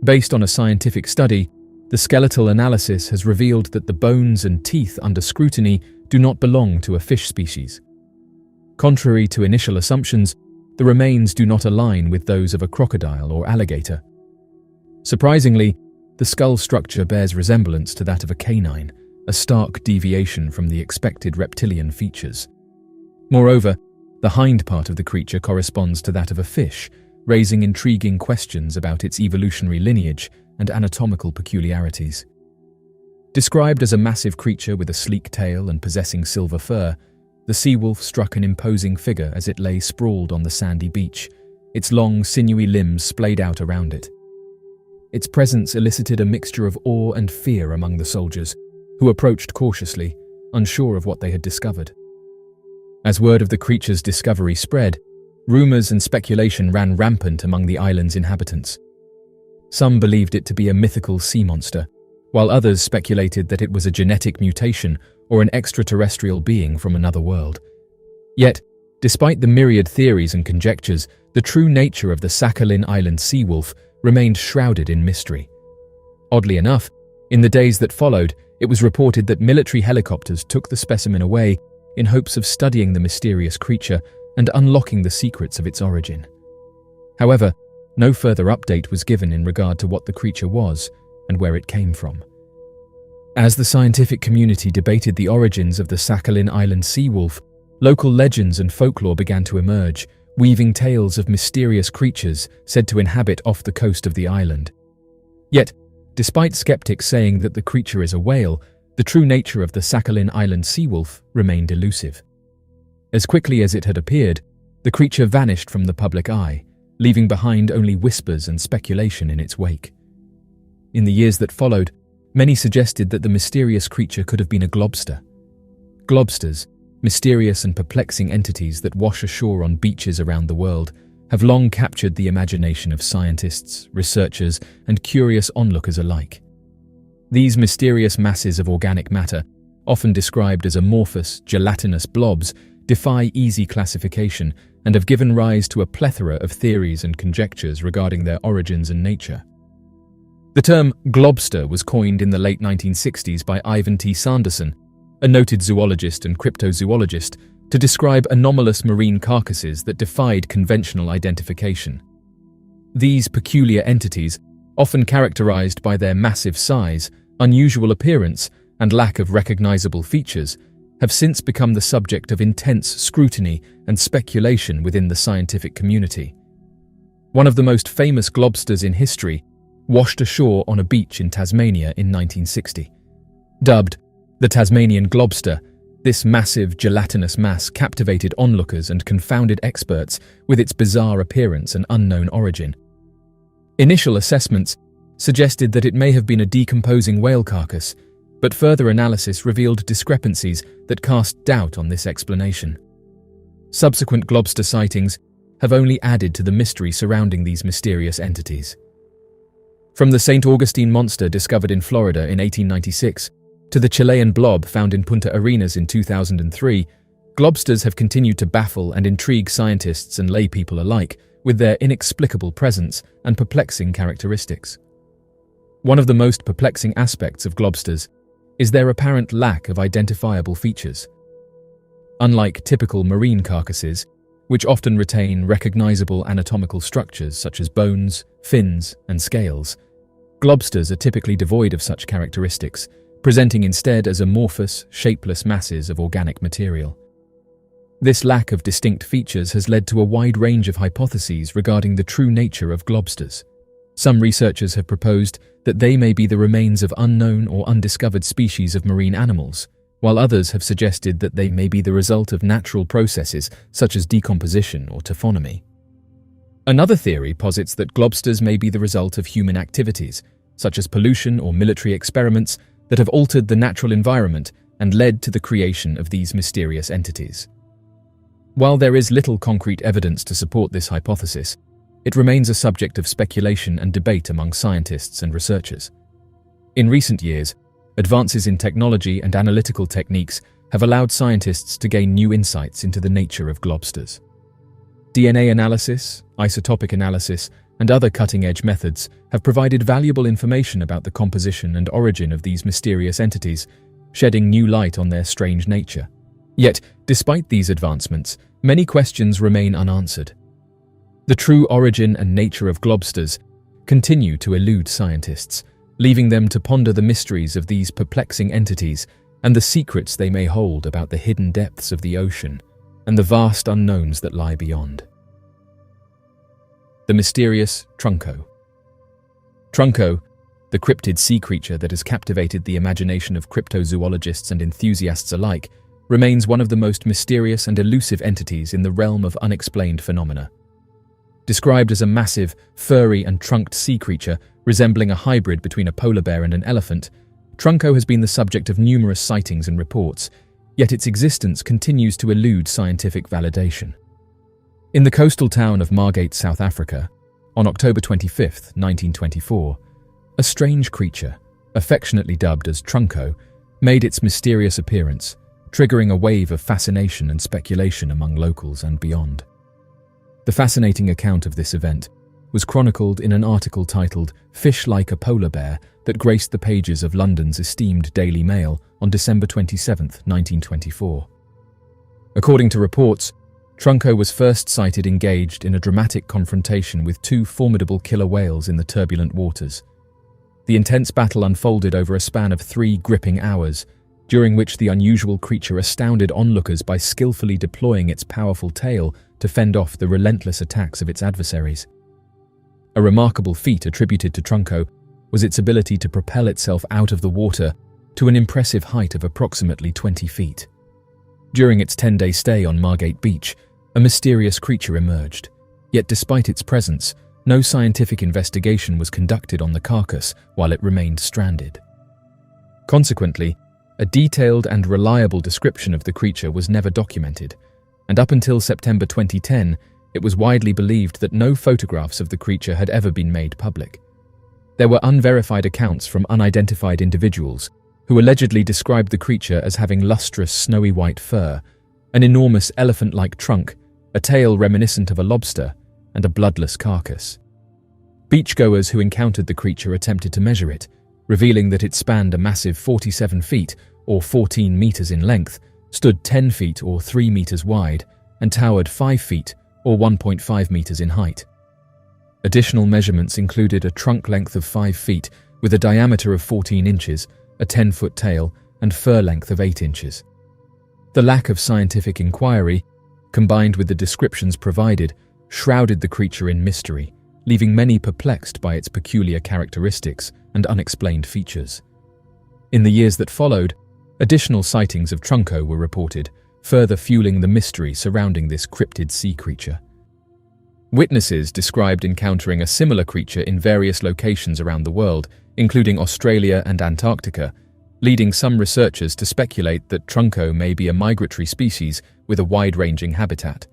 Based on a scientific study, the skeletal analysis has revealed that the bones and teeth under scrutiny do not belong to a fish species. Contrary to initial assumptions, the remains do not align with those of a crocodile or alligator. Surprisingly, the skull structure bears resemblance to that of a canine, a stark deviation from the expected reptilian features. Moreover, the hind part of the creature corresponds to that of a fish, raising intriguing questions about its evolutionary lineage and anatomical peculiarities. Described as a massive creature with a sleek tail and possessing silver fur, the seawolf struck an imposing figure as it lay sprawled on the sandy beach, its long, sinewy limbs splayed out around it. Its presence elicited a mixture of awe and fear among the soldiers, who approached cautiously, unsure of what they had discovered. As word of the creature's discovery spread, rumors and speculation ran rampant among the island's inhabitants. Some believed it to be a mythical sea monster, while others speculated that it was a genetic mutation or an extraterrestrial being from another world. Yet, despite the myriad theories and conjectures, the true nature of the Sakhalin Island seawolf remained shrouded in mystery. Oddly enough, in the days that followed, it was reported that military helicopters took the specimen away in hopes of studying the mysterious creature and unlocking the secrets of its origin. However, no further update was given in regard to what the creature was and where it came from. As the scientific community debated the origins of the Sakhalin Island seawolf, local legends and folklore began to emerge, weaving tales of mysterious creatures said to inhabit off the coast of the island. Yet, despite skeptics saying that the creature is a whale, the true nature of the Sakhalin Island seawolf remained elusive. As quickly as it had appeared, the creature vanished from the public eye, leaving behind only whispers and speculation in its wake. In the years that followed, many suggested that the mysterious creature could have been a globster. Globsters, mysterious and perplexing entities that wash ashore on beaches around the world, have long captured the imagination of scientists, researchers, and curious onlookers alike. These mysterious masses of organic matter, often described as amorphous, gelatinous blobs, defy easy classification and have given rise to a plethora of theories and conjectures regarding their origins and nature. The term globster was coined in the late 1960s by Ivan T. Sanderson, a noted zoologist and cryptozoologist, to describe anomalous marine carcasses that defied conventional identification. These peculiar entities, often characterized by their massive size, unusual appearance, and lack of recognizable features, have since become the subject of intense scrutiny and speculation within the scientific community. One of the most famous globsters in history washed ashore on a beach in Tasmania in 1960. Dubbed the Tasmanian globster, this massive gelatinous mass captivated onlookers and confounded experts with its bizarre appearance and unknown origin. Initial assessments suggested that it may have been a decomposing whale carcass, but further analysis revealed discrepancies that cast doubt on this explanation. Subsequent globster sightings have only added to the mystery surrounding these mysterious entities. From the St. Augustine monster discovered in Florida in 1896 to the Chilean blob found in Punta Arenas in 2003, Globsters have continued to baffle and intrigue scientists and laypeople alike with their inexplicable presence and perplexing characteristics. One of the most perplexing aspects of globsters is their apparent lack of identifiable features. Unlike typical marine carcasses, which often retain recognizable anatomical structures such as bones, fins, and scales, globsters are typically devoid of such characteristics, presenting instead as amorphous, shapeless masses of organic material. This lack of distinct features has led to a wide range of hypotheses regarding the true nature of globsters. Some researchers have proposed that they may be the remains of unknown or undiscovered species of marine animals, while others have suggested that they may be the result of natural processes such as decomposition or taphonomy. Another theory posits that globsters may be the result of human activities, such as pollution or military experiments that have altered the natural environment and led to the creation of these mysterious entities. While there is little concrete evidence to support this hypothesis, it remains a subject of speculation and debate among scientists and researchers. In recent years, advances in technology and analytical techniques have allowed scientists to gain new insights into the nature of globsters. DNA analysis, isotopic analysis, and other cutting-edge methods have provided valuable information about the composition and origin of these mysterious entities, shedding new light on their strange nature. Yet, despite these advancements, many questions remain unanswered. The true origin and nature of globsters continue to elude scientists, leaving them to ponder the mysteries of these perplexing entities and the secrets they may hold about the hidden depths of the ocean and the vast unknowns that lie beyond. The mysterious Trunco. Trunco, the cryptid sea creature that has captivated the imagination of cryptozoologists and enthusiasts alike, remains one of the most mysterious and elusive entities in the realm of unexplained phenomena. Described as a massive, furry and trunked sea creature resembling a hybrid between a polar bear and an elephant, Trunco has been the subject of numerous sightings and reports, yet its existence continues to elude scientific validation. In the coastal town of Margate, South Africa, on October 25, 1924, a strange creature, affectionately dubbed as Trunco, made its mysterious appearance, triggering a wave of fascination and speculation among locals and beyond. The fascinating account of this event was chronicled in an article titled "Fish Like a Polar Bear" that graced the pages of London's esteemed Daily Mail on December 27, 1924. According to reports, Trunco was first sighted engaged in a dramatic confrontation with two formidable killer whales in the turbulent waters. The intense battle unfolded over a span of 3 gripping hours, during which the unusual creature astounded onlookers by skillfully deploying its powerful tail to fend off the relentless attacks of its adversaries. A remarkable feat attributed to Trunco was its ability to propel itself out of the water to an impressive height of approximately 20 feet. During its 10-day stay on Margate Beach, a mysterious creature emerged, yet despite its presence, no scientific investigation was conducted on the carcass while it remained stranded. Consequently, a detailed and reliable description of the creature was never documented, and up until September 2010, it was widely believed that no photographs of the creature had ever been made public. There were unverified accounts from unidentified individuals who allegedly described the creature as having lustrous snowy white fur, an enormous elephant-like trunk, a tail reminiscent of a lobster, and a bloodless carcass. Beachgoers who encountered the creature attempted to measure it, revealing that it spanned a massive 47 feet or 14 meters in length, stood 10 feet or 3 meters wide, and towered 5 feet or 1.5 meters in height. Additional measurements included a trunk length of 5 feet with a diameter of 14 inches, a 10-foot tail, and fur length of 8 inches. The lack of scientific inquiry, combined with the descriptions provided, shrouded the creature in mystery, leaving many perplexed by its peculiar characteristics and unexplained features. In the years that followed, additional sightings of Trunco were reported, further fueling the mystery surrounding this cryptid sea creature. Witnesses described encountering a similar creature in various locations around the world, including Australia and Antarctica, leading some researchers to speculate that Trunco may be a migratory species with a wide-ranging habitat.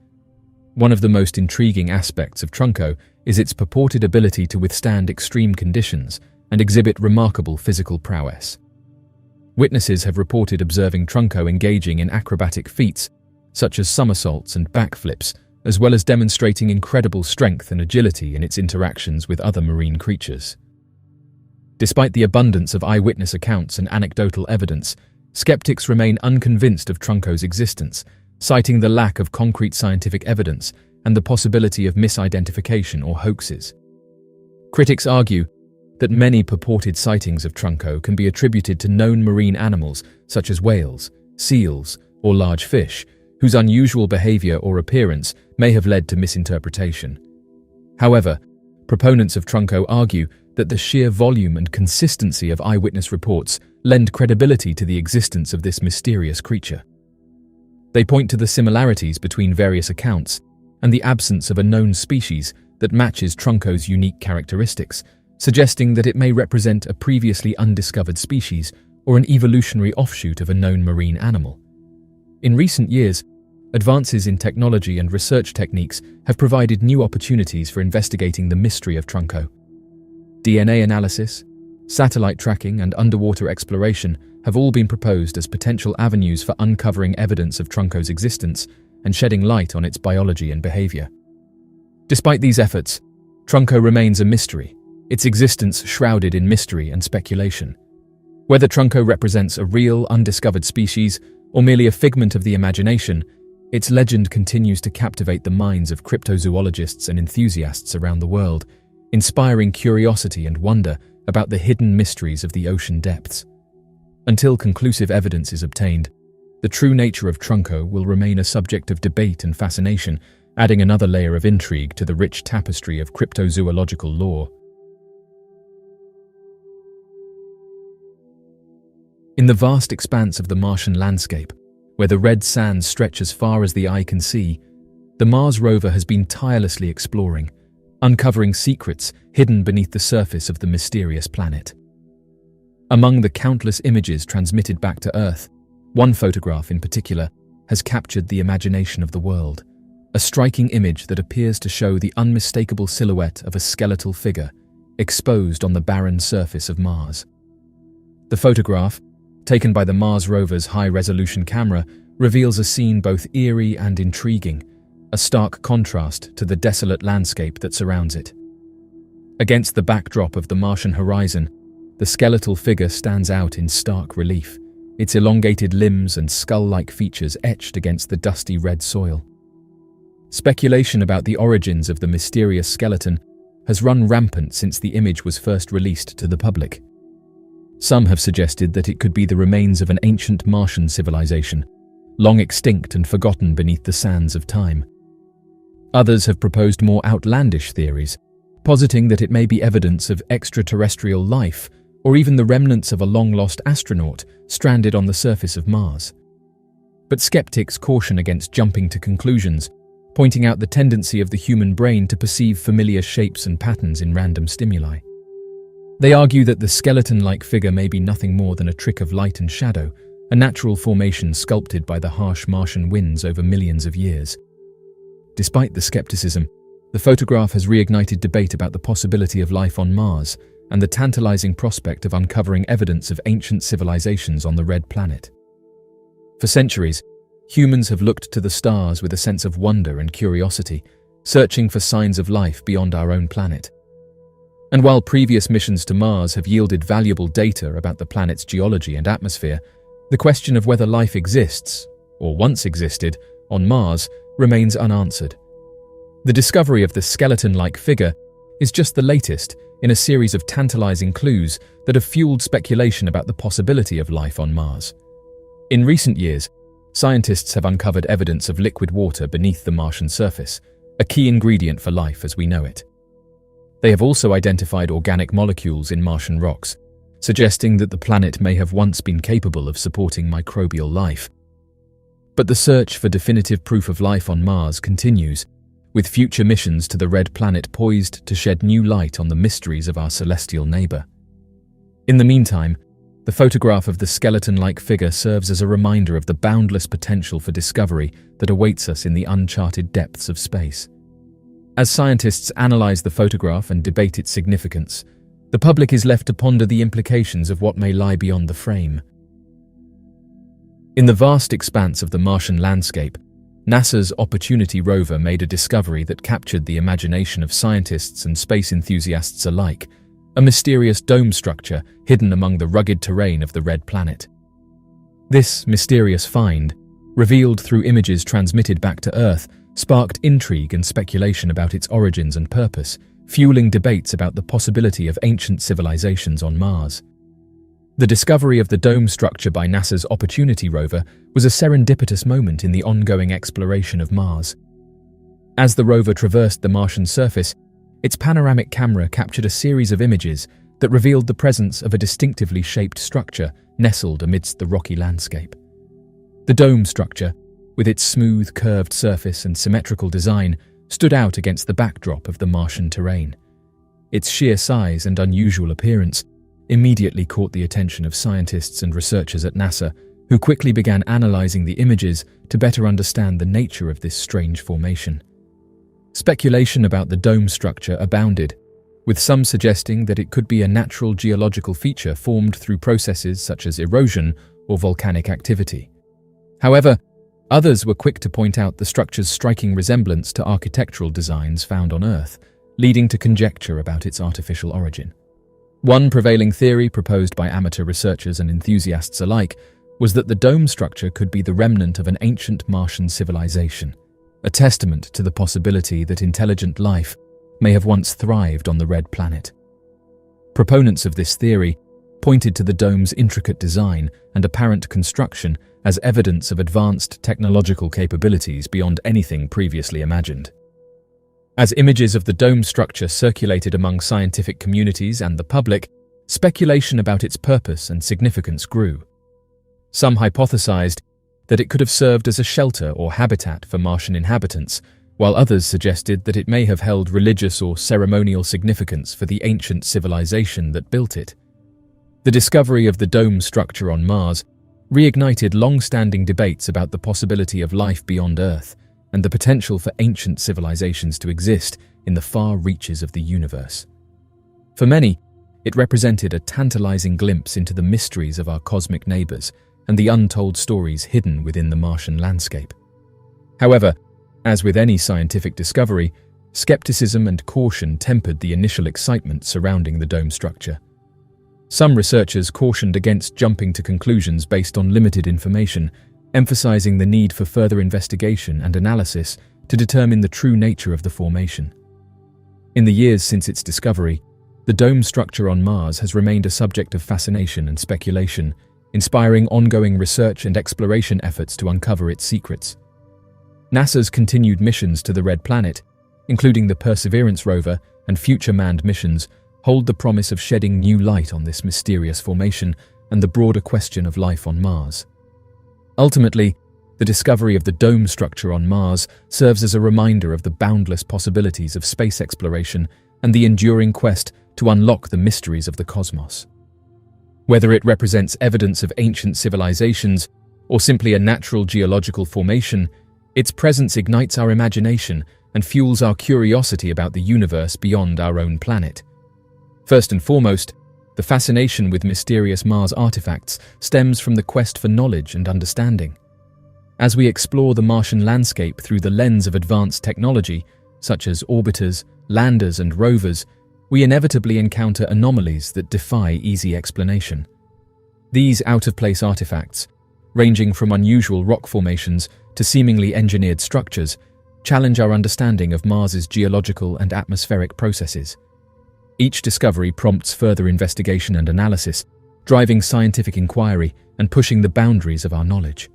One of the most intriguing aspects of Trunco is its purported ability to withstand extreme conditions and exhibit remarkable physical prowess. Witnesses have reported observing Trunco engaging in acrobatic feats, such as somersaults and backflips, as well as demonstrating incredible strength and agility in its interactions with other marine creatures. Despite the abundance of eyewitness accounts and anecdotal evidence, skeptics remain unconvinced of Trunko's existence, citing the lack of concrete scientific evidence and the possibility of misidentification or hoaxes. Critics argue that many purported sightings of Trunko can be attributed to known marine animals such as whales, seals, or large fish, whose unusual behavior or appearance may have led to misinterpretation. However, proponents of Trunko argue that the sheer volume and consistency of eyewitness reports lend credibility to the existence of this mysterious creature. They point to the similarities between various accounts and the absence of a known species that matches Trunko's unique characteristics, suggesting that it may represent a previously undiscovered species or an evolutionary offshoot of a known marine animal. In recent years, advances in technology and research techniques have provided new opportunities for investigating the mystery of Trunko. DNA analysis, satellite tracking, and underwater exploration have all been proposed as potential avenues for uncovering evidence of Trunko's existence and shedding light on its biology and behavior. Despite these efforts, Trunko remains a mystery, its existence shrouded in mystery and speculation. Whether Trunko represents a real, undiscovered species or merely a figment of the imagination, its legend continues to captivate the minds of cryptozoologists and enthusiasts around the world, inspiring curiosity and wonder about the hidden mysteries of the ocean depths. Until conclusive evidence is obtained, the true nature of Trunko will remain a subject of debate and fascination, adding another layer of intrigue to the rich tapestry of cryptozoological lore. In the vast expanse of the Martian landscape, where the red sands stretch as far as the eye can see, the Mars rover has been tirelessly exploring, uncovering secrets hidden beneath the surface of the mysterious planet. Among the countless images transmitted back to Earth, one photograph in particular has captured the imagination of the world, a striking image that appears to show the unmistakable silhouette of a skeletal figure exposed on the barren surface of Mars. The photograph, taken by the Mars rover's high-resolution camera, reveals a scene both eerie and intriguing, a stark contrast to the desolate landscape that surrounds it. Against the backdrop of the Martian horizon, the skeletal figure stands out in stark relief, its elongated limbs and skull-like features etched against the dusty red soil. Speculation about the origins of the mysterious skeleton has run rampant since the image was first released to the public. Some have suggested that it could be the remains of an ancient Martian civilization, long extinct and forgotten beneath the sands of time. Others have proposed more outlandish theories, positing that it may be evidence of extraterrestrial life or even the remnants of a long-lost astronaut stranded on the surface of Mars. But skeptics caution against jumping to conclusions, pointing out the tendency of the human brain to perceive familiar shapes and patterns in random stimuli. They argue that the skeleton-like figure may be nothing more than a trick of light and shadow, a natural formation sculpted by the harsh Martian winds over millions of years. Despite the skepticism, the photograph has reignited debate about the possibility of life on Mars and the tantalizing prospect of uncovering evidence of ancient civilizations on the red planet. For centuries, humans have looked to the stars with a sense of wonder and curiosity, searching for signs of life beyond our own planet. And while previous missions to Mars have yielded valuable data about the planet's geology and atmosphere, the question of whether life exists, or once existed, on Mars remains unanswered. The discovery of the skeleton-like figure is just the latest in a series of tantalizing clues that have fueled speculation about the possibility of life on Mars. In recent years, scientists have uncovered evidence of liquid water beneath the Martian surface, a key ingredient for life as we know it. They have also identified organic molecules in Martian rocks, suggesting that the planet may have once been capable of supporting microbial life. But the search for definitive proof of life on Mars continues, with future missions to the red planet poised to shed new light on the mysteries of our celestial neighbor. In the meantime, the photograph of the skeleton-like figure serves as a reminder of the boundless potential for discovery that awaits us in the uncharted depths of space. As scientists analyze the photograph and debate its significance, the public is left to ponder the implications of what may lie beyond the frame. In the vast expanse of the Martian landscape, NASA's Opportunity rover made a discovery that captured the imagination of scientists and space enthusiasts alike, a mysterious dome structure hidden among the rugged terrain of the Red Planet. This mysterious find, revealed through images transmitted back to Earth, sparked intrigue and speculation about its origins and purpose, fueling debates about the possibility of ancient civilizations on Mars. The discovery of the dome structure by NASA's Opportunity rover was a serendipitous moment in the ongoing exploration of Mars. As the rover traversed the Martian surface, its panoramic camera captured a series of images that revealed the presence of a distinctively shaped structure nestled amidst the rocky landscape. The dome structure, with its smooth, curved surface and symmetrical design, stood out against the backdrop of the Martian terrain. Its sheer size and unusual appearance immediately caught the attention of scientists and researchers at NASA, who quickly began analyzing the images to better understand the nature of this strange formation. Speculation about the dome structure abounded, with some suggesting that it could be a natural geological feature formed through processes such as erosion or volcanic activity. However, others were quick to point out the structure's striking resemblance to architectural designs found on Earth, leading to conjecture about its artificial origin. One prevailing theory proposed by amateur researchers and enthusiasts alike was that the dome structure could be the remnant of an ancient Martian civilization, a testament to the possibility that intelligent life may have once thrived on the Red Planet. Proponents of this theory pointed to the dome's intricate design and apparent construction as evidence of advanced technological capabilities beyond anything previously imagined. As images of the dome structure circulated among scientific communities and the public, speculation about its purpose and significance grew. Some hypothesized that it could have served as a shelter or habitat for Martian inhabitants, while others suggested that it may have held religious or ceremonial significance for the ancient civilization that built it. The discovery of the dome structure on Mars reignited long-standing debates about the possibility of life beyond Earth and the potential for ancient civilizations to exist in the far reaches of the universe. For many, it represented a tantalizing glimpse into the mysteries of our cosmic neighbors and the untold stories hidden within the Martian landscape. However, as with any scientific discovery, skepticism and caution tempered the initial excitement surrounding the dome structure. Some researchers cautioned against jumping to conclusions based on limited information, emphasizing the need for further investigation and analysis to determine the true nature of the formation. In the years since its discovery, the dome structure on Mars has remained a subject of fascination and speculation, inspiring ongoing research and exploration efforts to uncover its secrets. NASA's continued missions to the Red Planet, including the Perseverance rover and future manned missions, hold the promise of shedding new light on this mysterious formation and the broader question of life on Mars. Ultimately, the discovery of the dome structure on Mars serves as a reminder of the boundless possibilities of space exploration and the enduring quest to unlock the mysteries of the cosmos. Whether it represents evidence of ancient civilizations or simply a natural geological formation, its presence ignites our imagination and fuels our curiosity about the universe beyond our own planet. First and foremost, the fascination with mysterious Mars artifacts stems from the quest for knowledge and understanding. As we explore the Martian landscape through the lens of advanced technology, such as orbiters, landers, and rovers, we inevitably encounter anomalies that defy easy explanation. These out-of-place artifacts, ranging from unusual rock formations to seemingly engineered structures, challenge our understanding of Mars's geological and atmospheric processes. Each discovery prompts further investigation and analysis, driving scientific inquiry and pushing the boundaries of our knowledge.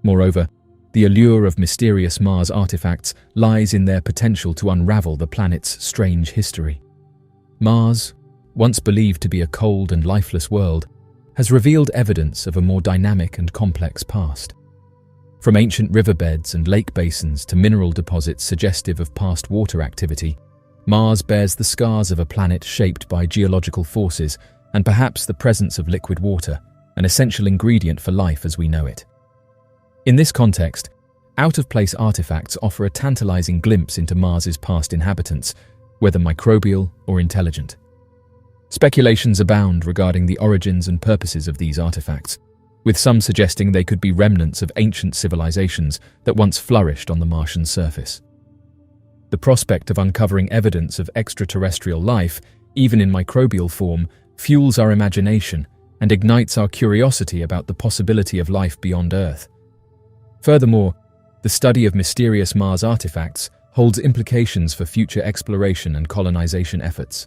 Moreover, the allure of mysterious Mars artifacts lies in their potential to unravel the planet's strange history. Mars, once believed to be a cold and lifeless world, has revealed evidence of a more dynamic and complex past. From ancient riverbeds and lake basins to mineral deposits suggestive of past water activity, Mars bears the scars of a planet shaped by geological forces and perhaps the presence of liquid water, an essential ingredient for life as we know it. In this context, out-of-place artifacts offer a tantalizing glimpse into Mars's past inhabitants, whether microbial or intelligent. Speculations abound regarding the origins and purposes of these artifacts, with some suggesting they could be remnants of ancient civilizations that once flourished on the Martian surface. The prospect of uncovering evidence of extraterrestrial life, even in microbial form, fuels our imagination and ignites our curiosity about the possibility of life beyond Earth. Furthermore, the study of mysterious Mars artifacts holds implications for future exploration and colonization efforts.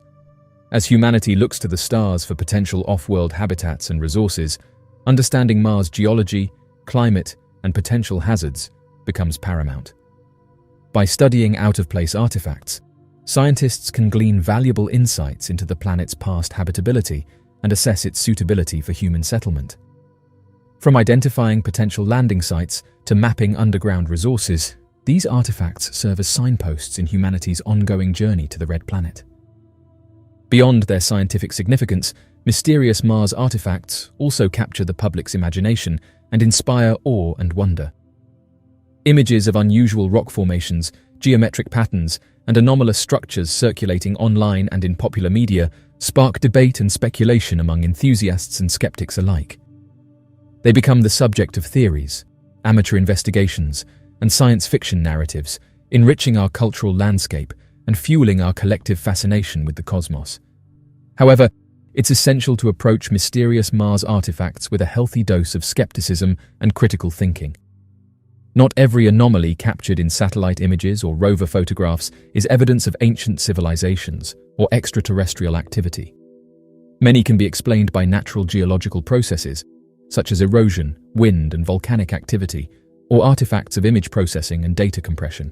As humanity looks to the stars for potential off-world habitats and resources, understanding Mars' geology, climate, and potential hazards becomes paramount. By studying out-of-place artifacts, scientists can glean valuable insights into the planet's past habitability and assess its suitability for human settlement. From identifying potential landing sites to mapping underground resources, these artifacts serve as signposts in humanity's ongoing journey to the Red Planet. Beyond their scientific significance, mysterious Mars artifacts also capture the public's imagination and inspire awe and wonder. Images of unusual rock formations, geometric patterns, and anomalous structures circulating online and in popular media spark debate and speculation among enthusiasts and skeptics alike. They become the subject of theories, amateur investigations, and science fiction narratives, enriching our cultural landscape and fueling our collective fascination with the cosmos. However, it's essential to approach mysterious Mars artifacts with a healthy dose of skepticism and critical thinking. Not every anomaly captured in satellite images or rover photographs is evidence of ancient civilizations or extraterrestrial activity. Many can be explained by natural geological processes, such as erosion, wind, and volcanic activity, or artifacts of image processing and data compression.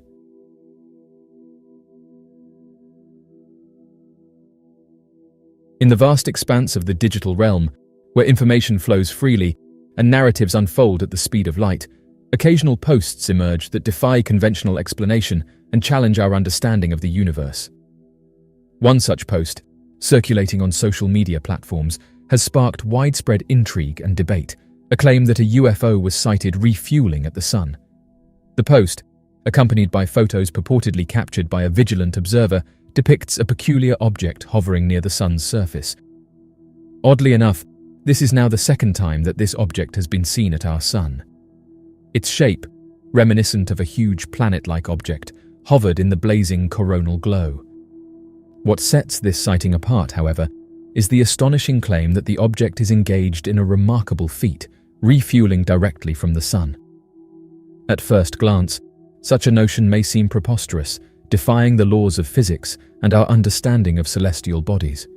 In the vast expanse of the digital realm, where information flows freely and narratives unfold at the speed of light, occasional posts emerge that defy conventional explanation and challenge our understanding of the universe. One such post, circulating on social media platforms, has sparked widespread intrigue and debate, a claim that a UFO was sighted refueling at the sun. The post, accompanied by photos purportedly captured by a vigilant observer, depicts a peculiar object hovering near the sun's surface. Oddly enough, this is now the second time that this object has been seen at our sun. Its shape, reminiscent of a huge planet-like object, hovered in the blazing coronal glow. What sets this sighting apart, however, is the astonishing claim that the object is engaged in a remarkable feat, refueling directly from the sun. At first glance, such a notion may seem preposterous, defying the laws of physics and our understanding of celestial bodies.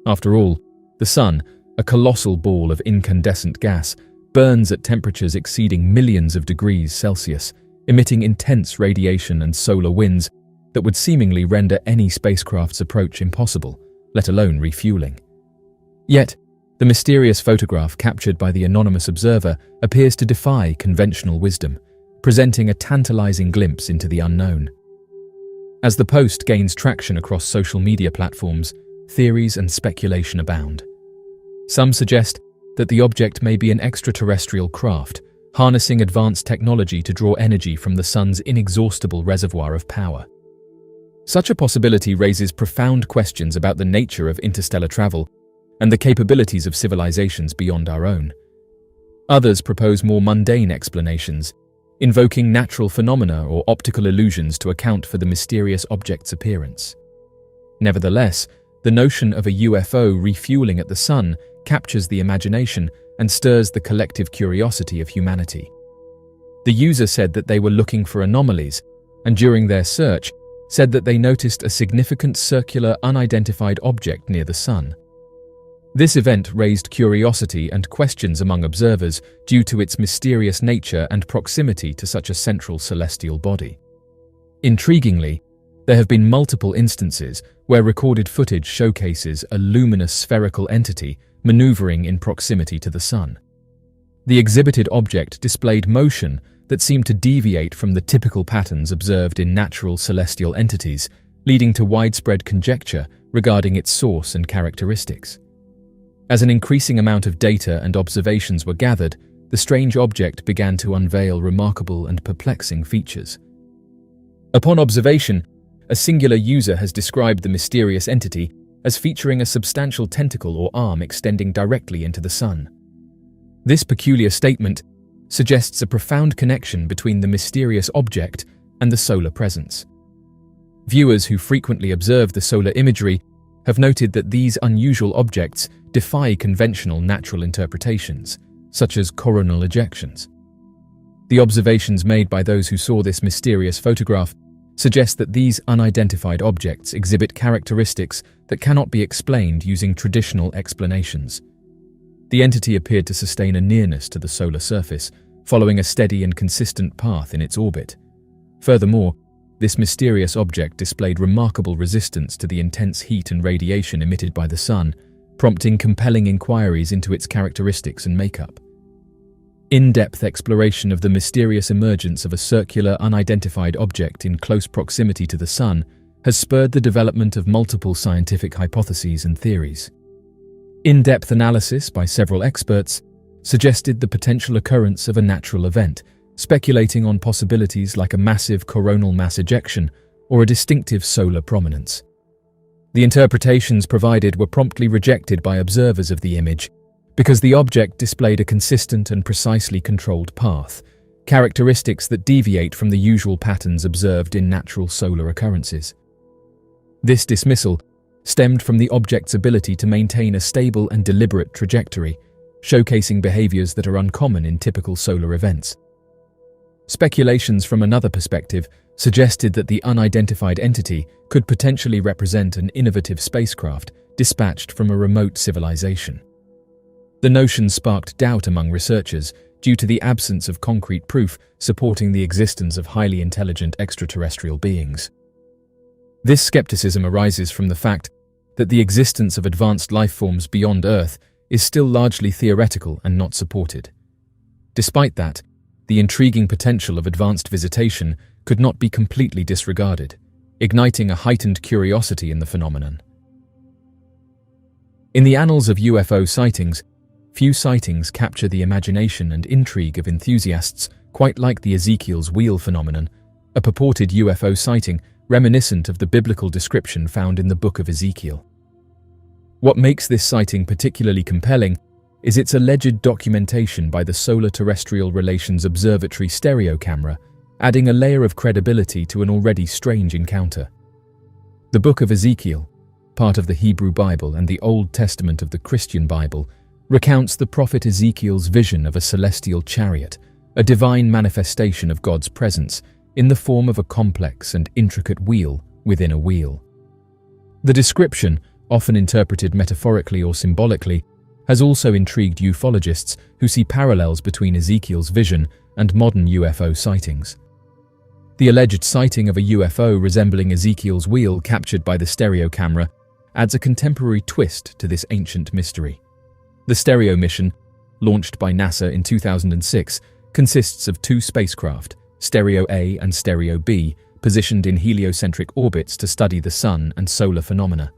After all, the sun, a colossal ball of incandescent gas, burns at temperatures exceeding millions of degrees Celsius, emitting intense radiation and solar winds that would seemingly render any spacecraft's approach impossible, let alone refueling. Yet, the mysterious photograph captured by the anonymous observer appears to defy conventional wisdom, presenting a tantalizing glimpse into the unknown. As the post gains traction across social media platforms, theories and speculation abound. Some suggest that the object may be an extraterrestrial craft, harnessing advanced technology to draw energy from the sun's inexhaustible reservoir of power. Such a possibility raises profound questions about the nature of interstellar travel and the capabilities of civilizations beyond our own. Others propose more mundane explanations, invoking natural phenomena or optical illusions to account for the mysterious object's appearance. Nevertheless, the notion of a UFO refueling at the sun captures the imagination and stirs the collective curiosity of humanity. The user said that they were looking for anomalies, and during their search, said that they noticed a significant circular unidentified object near the sun. This event raised curiosity and questions among observers due to its mysterious nature and proximity to such a central celestial body. Intriguingly, there have been multiple instances where recorded footage showcases a luminous spherical entity maneuvering in proximity to the sun. The exhibited object displayed motion that seemed to deviate from the typical patterns observed in natural celestial entities, leading to widespread conjecture regarding its source and characteristics. As an increasing amount of data and observations were gathered, the strange object began to unveil remarkable and perplexing features. Upon observation, a singular user has described the mysterious entity as featuring a substantial tentacle or arm extending directly into the sun. This peculiar statement suggests a profound connection between the mysterious object and the solar presence. Viewers who frequently observe the solar imagery have noted that these unusual objects defy conventional natural interpretations, such as coronal ejections. The observations made by those who saw this mysterious photograph suggest that these unidentified objects exhibit characteristics that cannot be explained using traditional explanations. The entity appeared to sustain a nearness to the solar surface, following a steady and consistent path in its orbit. Furthermore, this mysterious object displayed remarkable resistance to the intense heat and radiation emitted by the sun, prompting compelling inquiries into its characteristics and makeup. In-depth exploration of the mysterious emergence of a circular, unidentified object in close proximity to the sun has spurred the development of multiple scientific hypotheses and theories. In-depth analysis by several experts suggested the potential occurrence of a natural event, speculating on possibilities like a massive coronal mass ejection or a distinctive solar prominence. The interpretations provided were promptly rejected by observers of the image because the object displayed a consistent and precisely controlled path, characteristics that deviate from the usual patterns observed in natural solar occurrences. This dismissal stemmed from the object's ability to maintain a stable and deliberate trajectory, showcasing behaviors that are uncommon in typical solar events. Speculations from another perspective suggested that the unidentified entity could potentially represent an innovative spacecraft dispatched from a remote civilization. The notion sparked doubt among researchers due to the absence of concrete proof supporting the existence of highly intelligent extraterrestrial beings. This skepticism arises from the fact that the existence of advanced life forms beyond Earth is still largely theoretical and not supported. Despite that, the intriguing potential of advanced visitation could not be completely disregarded, igniting a heightened curiosity in the phenomenon. In the annals of UFO sightings, few sightings capture the imagination and intrigue of enthusiasts quite like the Ezekiel's wheel phenomenon, a purported UFO sighting reminiscent of the biblical description found in the Book of Ezekiel. What makes this sighting particularly compelling is its alleged documentation by the Solar Terrestrial Relations Observatory stereo camera, adding a layer of credibility to an already strange encounter. The Book of Ezekiel, part of the Hebrew Bible and the Old Testament of the Christian Bible, recounts the prophet Ezekiel's vision of a celestial chariot, a divine manifestation of God's presence in the form of a complex and intricate wheel within a wheel. The description, often interpreted metaphorically or symbolically, has also intrigued ufologists who see parallels between Ezekiel's vision and modern UFO sightings. The alleged sighting of a UFO resembling Ezekiel's wheel captured by the stereo camera adds a contemporary twist to this ancient mystery. The stereo mission, launched by NASA in 2006, consists of two spacecraft, Stereo A and Stereo B, positioned in heliocentric orbits to study the Sun and solar phenomena.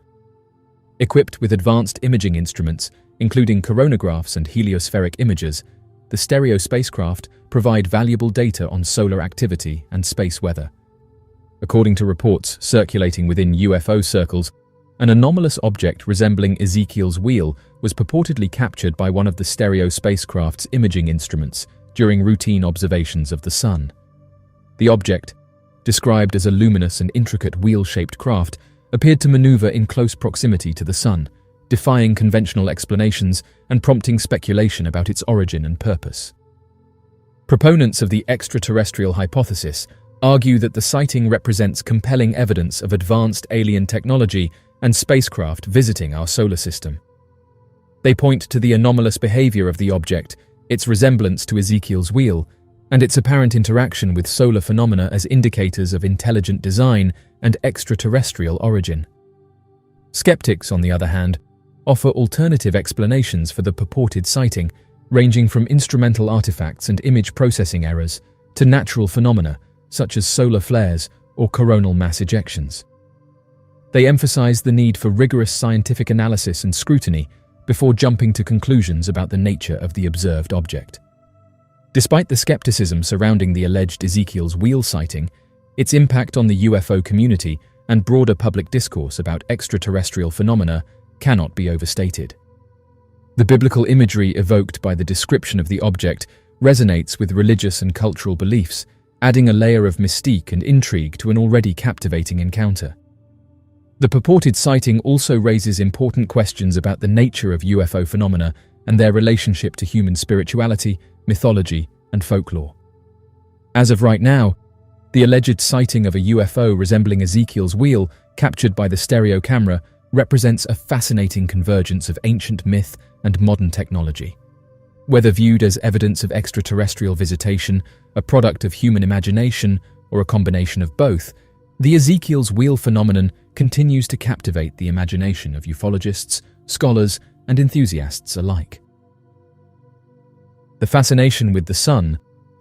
Equipped with advanced imaging instruments, including coronagraphs and heliospheric imagers, the stereo spacecraft provide valuable data on solar activity and space weather. According to reports circulating within UFO circles, an anomalous object resembling Ezekiel's wheel was purportedly captured by one of the stereo spacecraft's imaging instruments during routine observations of the Sun. The object, described as a luminous and intricate wheel-shaped craft, appeared to maneuver in close proximity to the Sun, defying conventional explanations and prompting speculation about its origin and purpose. Proponents of the extraterrestrial hypothesis argue that the sighting represents compelling evidence of advanced alien technology and spacecraft visiting our solar system. They point to the anomalous behavior of the object, its resemblance to Ezekiel's wheel, and its apparent interaction with solar phenomena as indicators of intelligent design and extraterrestrial origin. Skeptics, on the other hand, offer alternative explanations for the purported sighting, ranging from instrumental artifacts and image processing errors to natural phenomena such as solar flares or coronal mass ejections. They emphasize the need for rigorous scientific analysis and scrutiny before jumping to conclusions about the nature of the observed object. Despite the skepticism surrounding the alleged Ezekiel's wheel sighting, its impact on the UFO community and broader public discourse about extraterrestrial phenomena cannot be overstated. The biblical imagery evoked by the description of the object resonates with religious and cultural beliefs, adding a layer of mystique and intrigue to an already captivating encounter. The purported sighting also raises important questions about the nature of UFO phenomena and their relationship to human spirituality, mythology, and folklore. As of right now, the alleged sighting of a UFO resembling Ezekiel's wheel, captured by the stereo camera, represents a fascinating convergence of ancient myth and modern technology. Whether viewed as evidence of extraterrestrial visitation, a product of human imagination, or a combination of both, the Ezekiel's wheel phenomenon continues to captivate the imagination of ufologists, scholars, and enthusiasts alike. The fascination with the sun,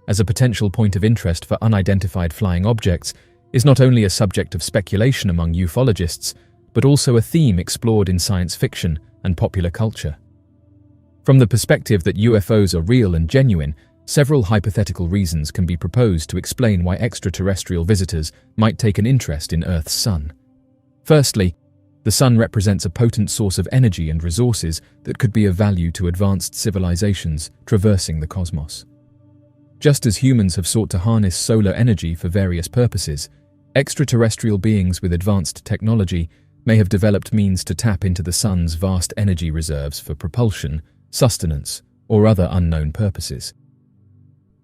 as a potential point of interest for unidentified flying objects, is not only a subject of speculation among ufologists, but also a theme explored in science fiction and popular culture. From the perspective that UFOs are real and genuine, several hypothetical reasons can be proposed to explain why extraterrestrial visitors might take an interest in Earth's sun. Firstly, the sun represents a potent source of energy and resources that could be of value to advanced civilizations traversing the cosmos. Just as humans have sought to harness solar energy for various purposes, extraterrestrial beings with advanced technology may have developed means to tap into the sun's vast energy reserves for propulsion, sustenance, or other unknown purposes.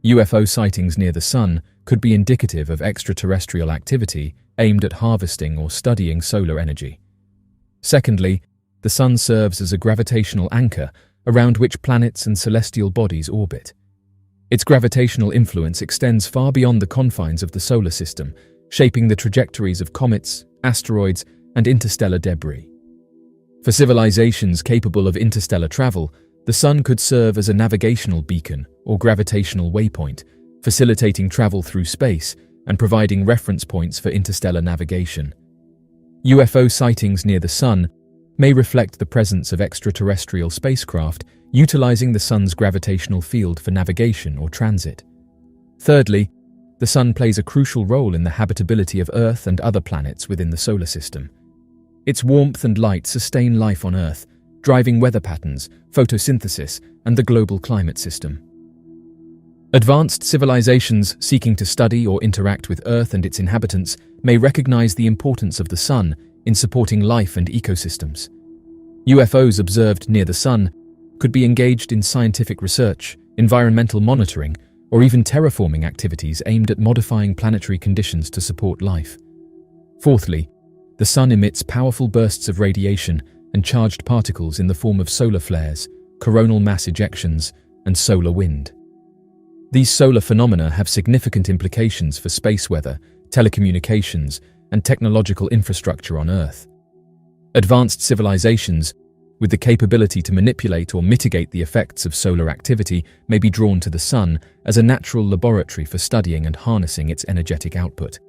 UFO sightings near the sun could be indicative of extraterrestrial activity aimed at harvesting or studying solar energy. Secondly, the sun serves as a gravitational anchor around which planets and celestial bodies orbit. Its gravitational influence extends far beyond the confines of the solar system, shaping the trajectories of comets, asteroids, and interstellar debris. For civilizations capable of interstellar travel, the sun could serve as a navigational beacon or gravitational waypoint, facilitating travel through space and providing reference points for interstellar navigation. UFO sightings near the sun may reflect the presence of extraterrestrial spacecraft utilizing the sun's gravitational field for navigation or transit. Thirdly, the sun plays a crucial role in the habitability of Earth and other planets within the solar system. Its warmth and light sustain life on Earth, driving weather patterns, photosynthesis, and the global climate system. Advanced civilizations seeking to study or interact with Earth and its inhabitants may recognize the importance of the sun in supporting life and ecosystems. UFOs observed near the sun could be engaged in scientific research, environmental monitoring, or even terraforming activities aimed at modifying planetary conditions to support life. Fourthly, the sun emits powerful bursts of radiation and charged particles in the form of solar flares, coronal mass ejections, and solar wind. These solar phenomena have significant implications for space weather, telecommunications, and technological infrastructure on Earth. Advanced civilizations, with the capability to manipulate or mitigate the effects of solar activity, may be drawn to the sun as a natural laboratory for studying and harnessing its energetic output.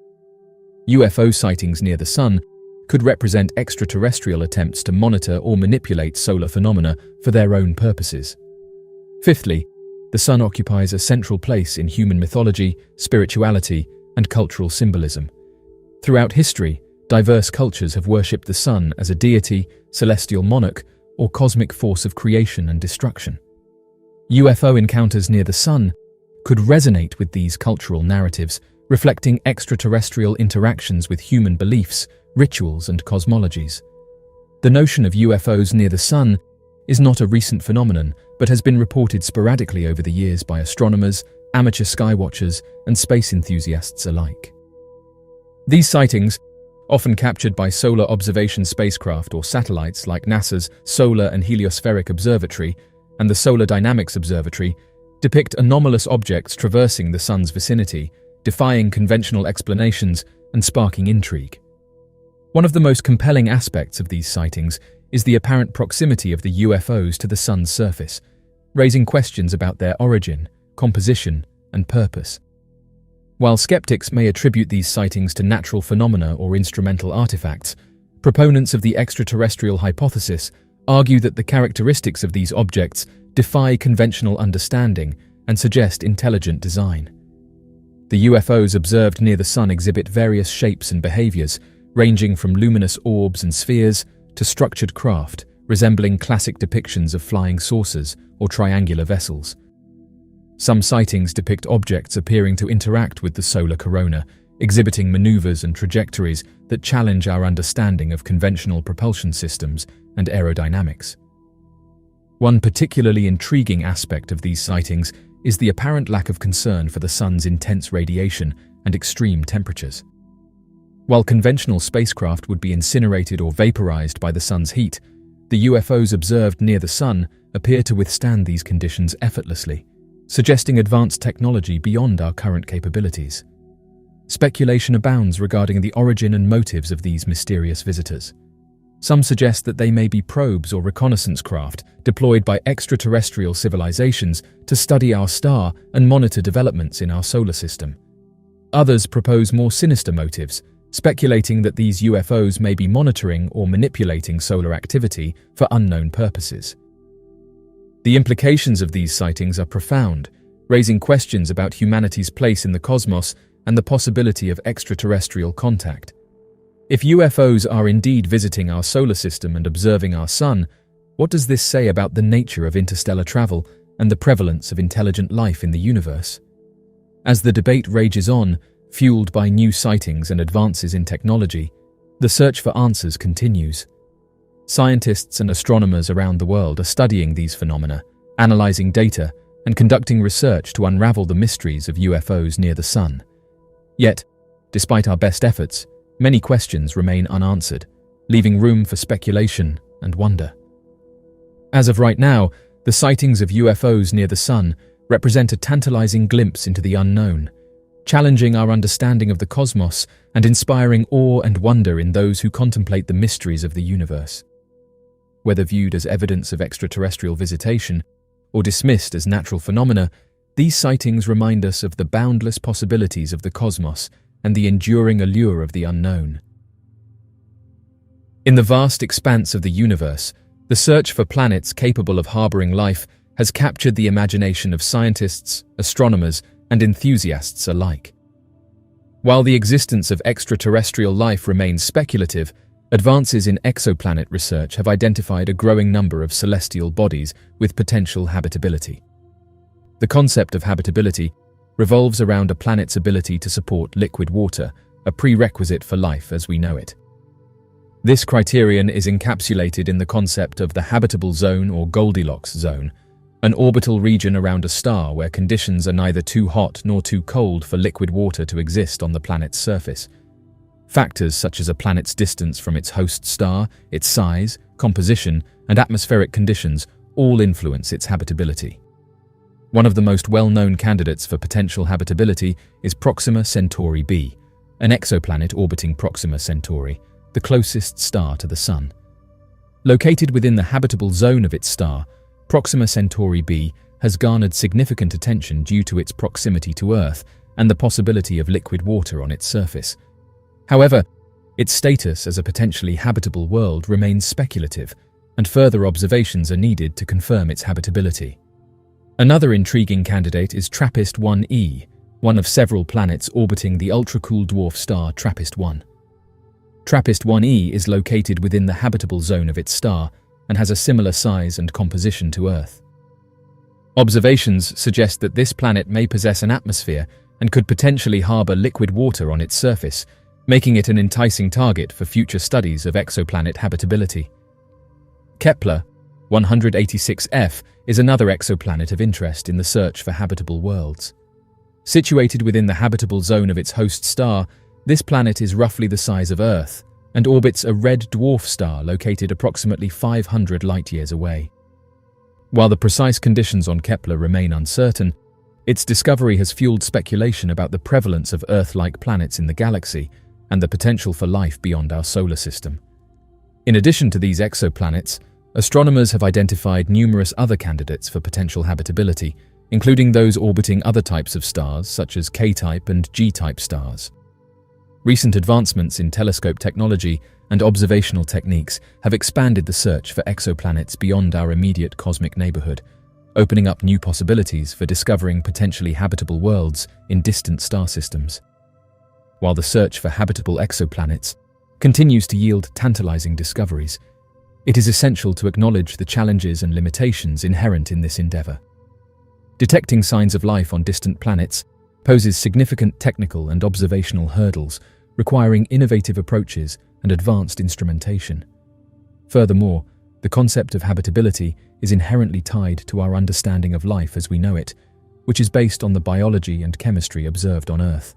UFO sightings near the sun could represent extraterrestrial attempts to monitor or manipulate solar phenomena for their own purposes. Fifthly, the sun occupies a central place in human mythology, spirituality, and cultural symbolism. Throughout history, diverse cultures have worshipped the sun as a deity, celestial monarch, or cosmic force of creation and destruction. UFO encounters near the sun could resonate with these cultural narratives, reflecting extraterrestrial interactions with human beliefs, rituals, and cosmologies. The notion of UFOs near the sun is not a recent phenomenon, but has been reported sporadically over the years by astronomers, amateur skywatchers, and space enthusiasts alike. These sightings, often captured by solar observation spacecraft or satellites like NASA's Solar and Heliospheric Observatory and the Solar Dynamics Observatory, depict anomalous objects traversing the sun's vicinity, defying conventional explanations and sparking intrigue. One of the most compelling aspects of these sightings is the apparent proximity of the UFOs to the sun's surface, raising questions about their origin, composition, and purpose. While skeptics may attribute these sightings to natural phenomena or instrumental artifacts, proponents of the extraterrestrial hypothesis argue that the characteristics of these objects defy conventional understanding and suggest intelligent design. The UFOs observed near the sun exhibit various shapes and behaviors, ranging from luminous orbs and spheres to structured craft, resembling classic depictions of flying saucers or triangular vessels. Some sightings depict objects appearing to interact with the solar corona, exhibiting maneuvers and trajectories that challenge our understanding of conventional propulsion systems and aerodynamics. One particularly intriguing aspect of these sightings is the apparent lack of concern for the sun's intense radiation and extreme temperatures. While conventional spacecraft would be incinerated or vaporized by the sun's heat, the UFOs observed near the sun appear to withstand these conditions effortlessly, suggesting advanced technology beyond our current capabilities. Speculation abounds regarding the origin and motives of these mysterious visitors. Some suggest that they may be probes or reconnaissance craft deployed by extraterrestrial civilizations to study our star and monitor developments in our solar system. Others propose more sinister motives, speculating that these UFOs may be monitoring or manipulating solar activity for unknown purposes. The implications of these sightings are profound, raising questions about humanity's place in the cosmos and the possibility of extraterrestrial contact. If UFOs are indeed visiting our solar system and observing our sun, what does this say about the nature of interstellar travel and the prevalence of intelligent life in the universe? As the debate rages on, fueled by new sightings and advances in technology, the search for answers continues. Scientists and astronomers around the world are studying these phenomena, analyzing data, and conducting research to unravel the mysteries of UFOs near the sun. Yet, despite our best efforts, many questions remain unanswered, leaving room for speculation and wonder. As of right now, the sightings of UFOs near the sun represent a tantalizing glimpse into the unknown, challenging our understanding of the cosmos and inspiring awe and wonder in those who contemplate the mysteries of the universe. Whether viewed as evidence of extraterrestrial visitation or dismissed as natural phenomena, these sightings remind us of the boundless possibilities of the cosmos and the enduring allure of the unknown. In the vast expanse of the universe, the search for planets capable of harboring life has captured the imagination of scientists, astronomers, and enthusiasts alike. While the existence of extraterrestrial life remains speculative, advances in exoplanet research have identified a growing number of celestial bodies with potential habitability. The concept of habitability revolves around a planet's ability to support liquid water, a prerequisite for life as we know it. This criterion is encapsulated in the concept of the habitable zone or Goldilocks zone, an orbital region around a star where conditions are neither too hot nor too cold for liquid water to exist on the planet's surface. Factors such as a planet's distance from its host star, its size, composition, and atmospheric conditions all influence its habitability. One of the most well-known candidates for potential habitability is Proxima Centauri b, an exoplanet orbiting Proxima Centauri, the closest star to the Sun. Located within the habitable zone of its star, Proxima Centauri b has garnered significant attention due to its proximity to Earth and the possibility of liquid water on its surface. However, its status as a potentially habitable world remains speculative, and further observations are needed to confirm its habitability. Another intriguing candidate is TRAPPIST-1e, one of several planets orbiting the ultra-cool dwarf star TRAPPIST-1. TRAPPIST-1e is located within the habitable zone of its star and has a similar size and composition to Earth. Observations suggest that this planet may possess an atmosphere and could potentially harbor liquid water on its surface, making it an enticing target for future studies of exoplanet habitability. Kepler 186f is another exoplanet of interest in the search for habitable worlds. Situated within the habitable zone of its host star, this planet is roughly the size of Earth and orbits a red dwarf star located approximately 500 light-years away. While the precise conditions on Kepler remain uncertain, its discovery has fueled speculation about the prevalence of Earth-like planets in the galaxy and the potential for life beyond our solar system. In addition to these exoplanets, astronomers have identified numerous other candidates for potential habitability, including those orbiting other types of stars such as K-type and G-type stars. Recent advancements in telescope technology and observational techniques have expanded the search for exoplanets beyond our immediate cosmic neighborhood, opening up new possibilities for discovering potentially habitable worlds in distant star systems. While the search for habitable exoplanets continues to yield tantalizing discoveries, it is essential to acknowledge the challenges and limitations inherent in this endeavor. Detecting signs of life on distant planets poses significant technical and observational hurdles, requiring innovative approaches and advanced instrumentation. Furthermore, the concept of habitability is inherently tied to our understanding of life as we know it, which is based on the biology and chemistry observed on Earth.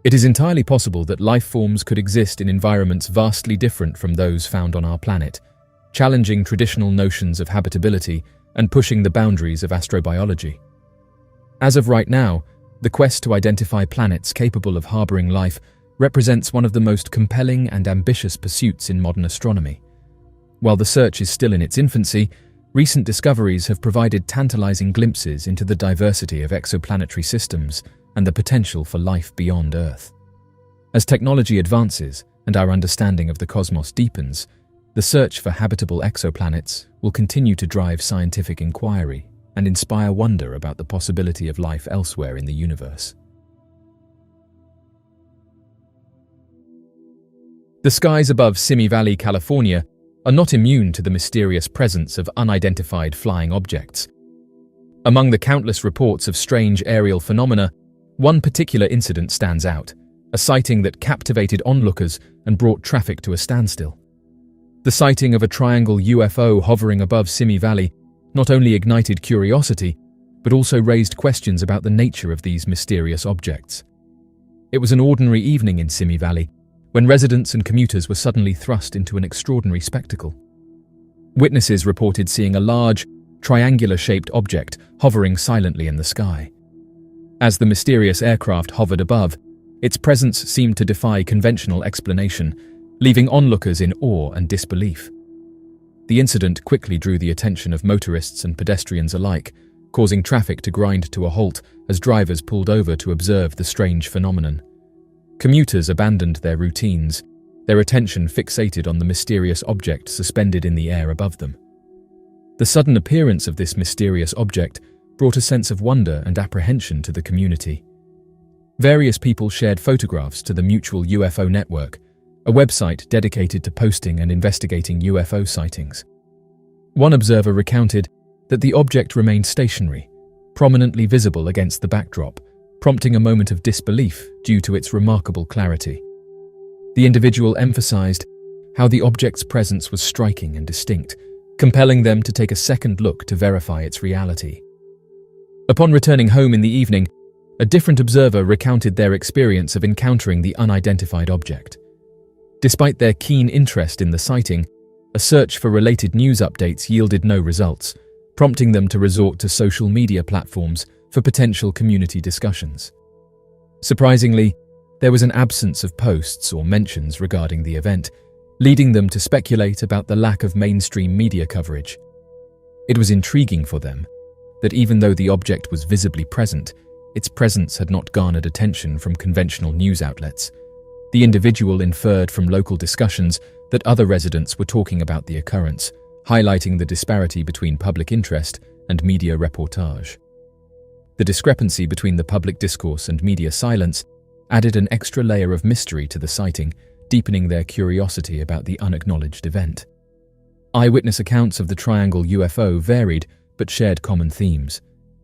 It is entirely possible that life forms could exist in environments vastly different from those found on our planet, challenging traditional notions of habitability and pushing the boundaries of astrobiology. As of right now, the quest to identify planets capable of harboring life represents one of the most compelling and ambitious pursuits in modern astronomy. While the search is still in its infancy, recent discoveries have provided tantalizing glimpses into the diversity of exoplanetary systems and the potential for life beyond Earth. As technology advances and our understanding of the cosmos deepens, the search for habitable exoplanets will continue to drive scientific inquiry and inspire wonder about the possibility of life elsewhere in the universe. The skies above Simi Valley, California, are not immune to the mysterious presence of unidentified flying objects. Among the countless reports of strange aerial phenomena, one particular incident stands out, a sighting that captivated onlookers and brought traffic to a standstill. The sighting of a triangle UFO hovering above Simi Valley not only ignited curiosity, but also raised questions about the nature of these mysterious objects. It was an ordinary evening in Simi Valley, when residents and commuters were suddenly thrust into an extraordinary spectacle. Witnesses reported seeing a large, triangular-shaped object hovering silently in the sky. As the mysterious aircraft hovered above, its presence seemed to defy conventional explanation, leaving onlookers in awe and disbelief. The incident quickly drew the attention of motorists and pedestrians alike, causing traffic to grind to a halt as drivers pulled over to observe the strange phenomenon. Commuters abandoned their routines, their attention fixated on the mysterious object suspended in the air above them. The sudden appearance of this mysterious object brought a sense of wonder and apprehension to the community. Various people shared photographs to the Mutual UFO Network, a website dedicated to posting and investigating UFO sightings. One observer recounted that the object remained stationary, prominently visible against the backdrop, prompting a moment of disbelief due to its remarkable clarity. The individual emphasized how the object's presence was striking and distinct, compelling them to take a second look to verify its reality. Upon returning home in the evening, a different observer recounted their experience of encountering the unidentified object. Despite their keen interest in the sighting, a search for related news updates yielded no results, prompting them to resort to social media platforms for potential community discussions. Surprisingly, there was an absence of posts or mentions regarding the event, leading them to speculate about the lack of mainstream media coverage. It was intriguing for them that even though the object was visibly present, its presence had not garnered attention from conventional news outlets. The individual inferred from local discussions that other residents were talking about the occurrence, highlighting the disparity between public interest and media reportage. The discrepancy between the public discourse and media silence added an extra layer of mystery to the sighting, deepening their curiosity about the unacknowledged event. Eyewitness accounts of the triangle UFO varied but shared common themes.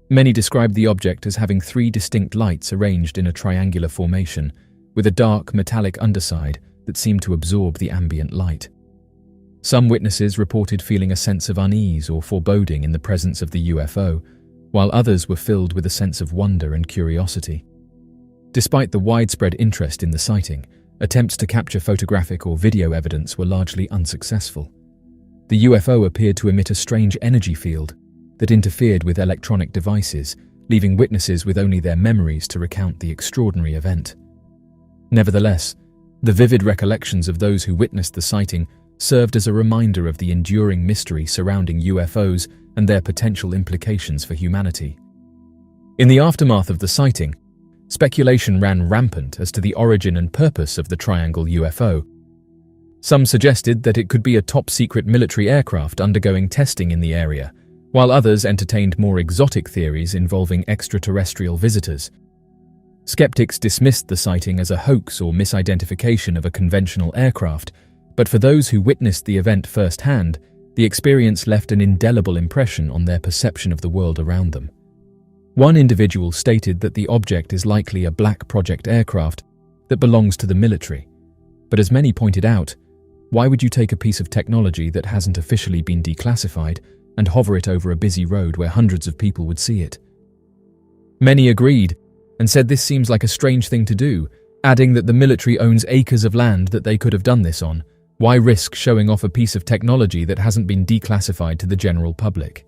Many described the object as having 3 distinct lights arranged in a triangular formation, with a dark metallic underside that seemed to absorb the ambient light. Some witnesses reported feeling a sense of unease or foreboding in the presence of the UFO, while others were filled with a sense of wonder and curiosity. Despite the widespread interest in the sighting, attempts to capture photographic or video evidence were largely unsuccessful. The UFO appeared to emit a strange energy field that interfered with electronic devices, leaving witnesses with only their memories to recount the extraordinary event. Nevertheless, the vivid recollections of those who witnessed the sighting served as a reminder of the enduring mystery surrounding UFOs and their potential implications for humanity. In the aftermath of the sighting, speculation ran rampant as to the origin and purpose of the triangle UFO. Some suggested that it could be a top-secret military aircraft undergoing testing in the area, while others entertained more exotic theories involving extraterrestrial visitors. Skeptics dismissed the sighting as a hoax or misidentification of a conventional aircraft, But for those who witnessed the event firsthand, the experience left an indelible impression on their perception of the world around them. One individual stated that the object is likely a black project aircraft that belongs to the military. But as many pointed out, why would you take a piece of technology that hasn't officially been declassified and hover it over a busy road where hundreds of people would see it? Many agreed and said this seems like a strange thing to do, adding that the military owns acres of land that they could have done this on. Why risk showing off a piece of technology that hasn't been declassified to the general public?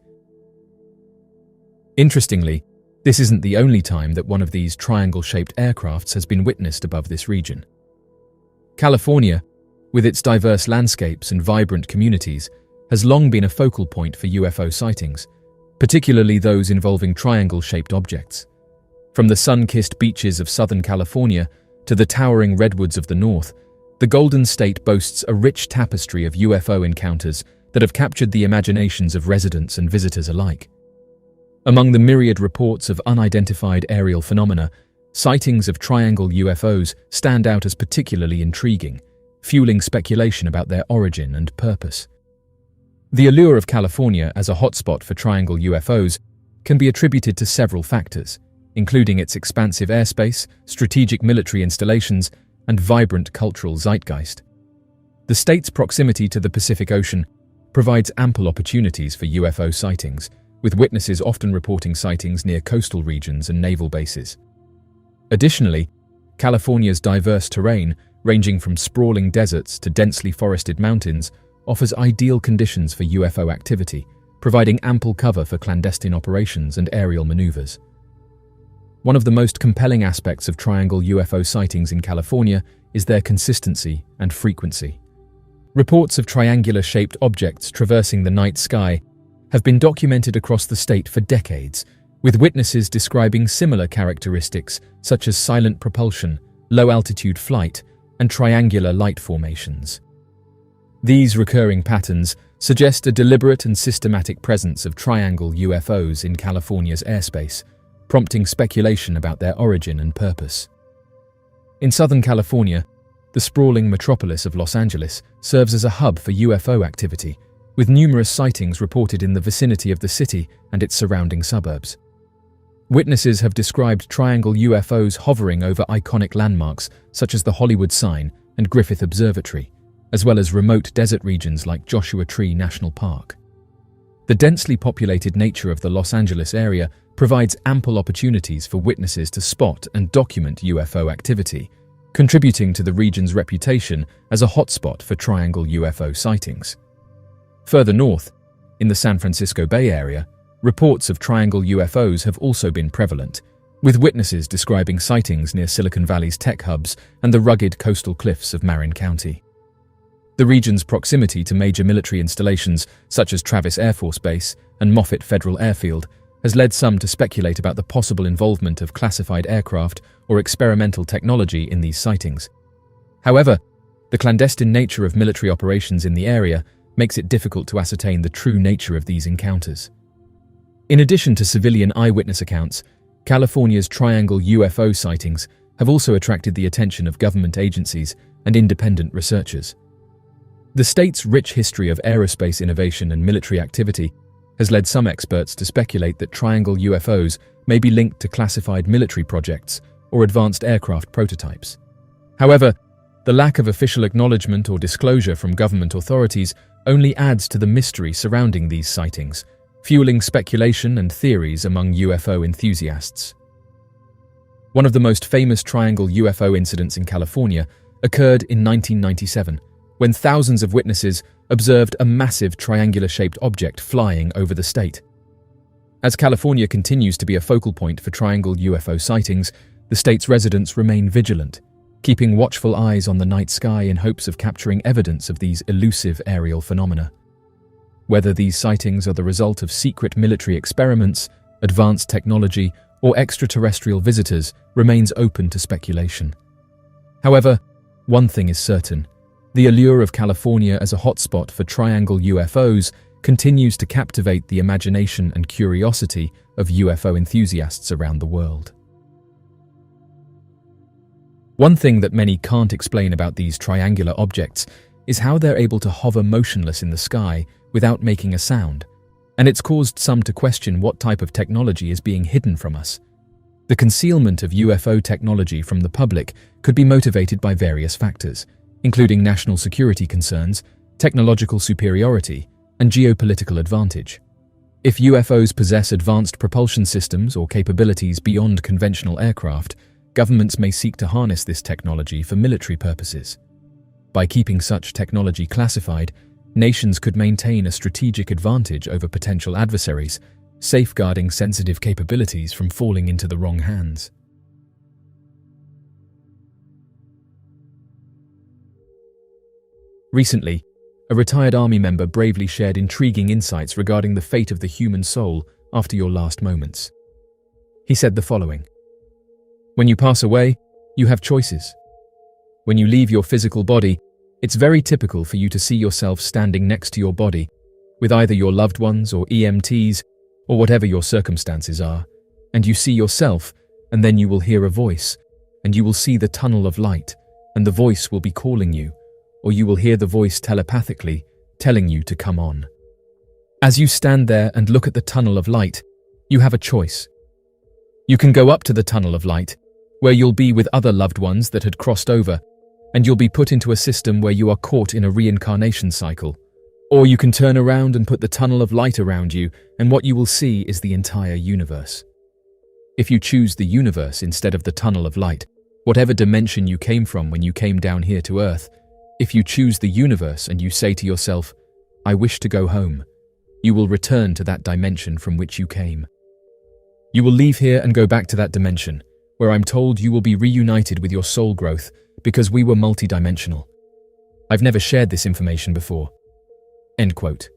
Interestingly, this isn't the only time that one of these triangle-shaped aircrafts has been witnessed above this region. California, with its diverse landscapes and vibrant communities, has long been a focal point for UFO sightings, particularly those involving triangle-shaped objects. From the sun-kissed beaches of Southern California to the towering redwoods of the north, the Golden State boasts a rich tapestry of UFO encounters that have captured the imaginations of residents and visitors alike. Among the myriad reports of unidentified aerial phenomena, sightings of triangle UFOs stand out as particularly intriguing, fueling speculation about their origin and purpose. The allure of California as a hotspot for triangle UFOs can be attributed to several factors, including its expansive airspace, strategic military installations, and vibrant cultural zeitgeist. The state's proximity to the Pacific Ocean provides ample opportunities for UFO sightings, with witnesses often reporting sightings near coastal regions and naval bases. Additionally, California's diverse terrain, ranging from sprawling deserts to densely forested mountains, offers ideal conditions for UFO activity, providing ample cover for clandestine operations and aerial maneuvers. One of the most compelling aspects of triangle UFO sightings in California is their consistency and frequency. Reports of triangular-shaped objects traversing the night sky have been documented across the state for decades, with witnesses describing similar characteristics such as silent propulsion, low-altitude flight, and triangular light formations. These recurring patterns suggest a deliberate and systematic presence of triangle UFOs in California's airspace, prompting speculation about their origin and purpose. In Southern California, the sprawling metropolis of Los Angeles serves as a hub for UFO activity, with numerous sightings reported in the vicinity of the city and its surrounding suburbs. Witnesses have described triangle UFOs hovering over iconic landmarks such as the Hollywood Sign and Griffith Observatory, as well as remote desert regions like Joshua Tree National Park. The densely populated nature of the Los Angeles area provides ample opportunities for witnesses to spot and document UFO activity, contributing to the region's reputation as a hotspot for triangle UFO sightings. Further north, in the San Francisco Bay Area, reports of triangle UFOs have also been prevalent, with witnesses describing sightings near Silicon Valley's tech hubs and the rugged coastal cliffs of Marin County. The region's proximity to major military installations such as Travis Air Force Base and Moffett Federal Airfield has led some to speculate about the possible involvement of classified aircraft or experimental technology in these sightings. However, the clandestine nature of military operations in the area makes it difficult to ascertain the true nature of these encounters. In addition to civilian eyewitness accounts, California's triangle UFO sightings have also attracted the attention of government agencies and independent researchers. The state's rich history of aerospace innovation and military activity has led some experts to speculate that triangle UFOs may be linked to classified military projects or advanced aircraft prototypes. However, the lack of official acknowledgement or disclosure from government authorities only adds to the mystery surrounding these sightings, fueling speculation and theories among UFO enthusiasts. One of the most famous triangle UFO incidents in California occurred in 1997, when thousands of witnesses observed a massive triangular-shaped object flying over the state. As California continues to be a focal point for triangle UFO sightings, the state's residents remain vigilant, keeping watchful eyes on the night sky in hopes of capturing evidence of these elusive aerial phenomena. Whether these sightings are the result of secret military experiments, advanced technology, or extraterrestrial visitors remains open to speculation. However, one thing is certain: the allure of California as a hotspot for triangle UFOs continues to captivate the imagination and curiosity of UFO enthusiasts around the world. One thing that many can't explain about these triangular objects is how they're able to hover motionless in the sky without making a sound, and it's caused some to question what type of technology is being hidden from us. The concealment of UFO technology from the public could be motivated by various factors, including national security concerns, technological superiority, and geopolitical advantage. If UFOs possess advanced propulsion systems or capabilities beyond conventional aircraft, governments may seek to harness this technology for military purposes. By keeping such technology classified, nations could maintain a strategic advantage over potential adversaries, safeguarding sensitive capabilities from falling into the wrong hands. Recently, a retired army member bravely shared intriguing insights regarding the fate of the human soul after your last moments. He said the following: "When you pass away, you have choices. When you leave your physical body, it's very typical for you to see yourself standing next to your body, with either your loved ones or EMTs, or whatever your circumstances are, and you see yourself, and then you will hear a voice, and you will see the tunnel of light, and the voice will be calling you, or you will hear the voice telepathically telling you to come on. As you stand there and look at the tunnel of light, you have a choice. You can go up to the tunnel of light, where you'll be with other loved ones that had crossed over, and you'll be put into a system where you are caught in a reincarnation cycle. Or you can turn around and put the tunnel of light around you, and what you will see is the entire universe. If you choose the universe instead of the tunnel of light, whatever dimension you came from when you came down here to Earth, if you choose the universe and you say to yourself, 'I wish to go home,' you will return to that dimension from which you came. You will leave here and go back to that dimension, where I'm told you will be reunited with your soul growth because we were multidimensional. I've never shared this information before." End quote.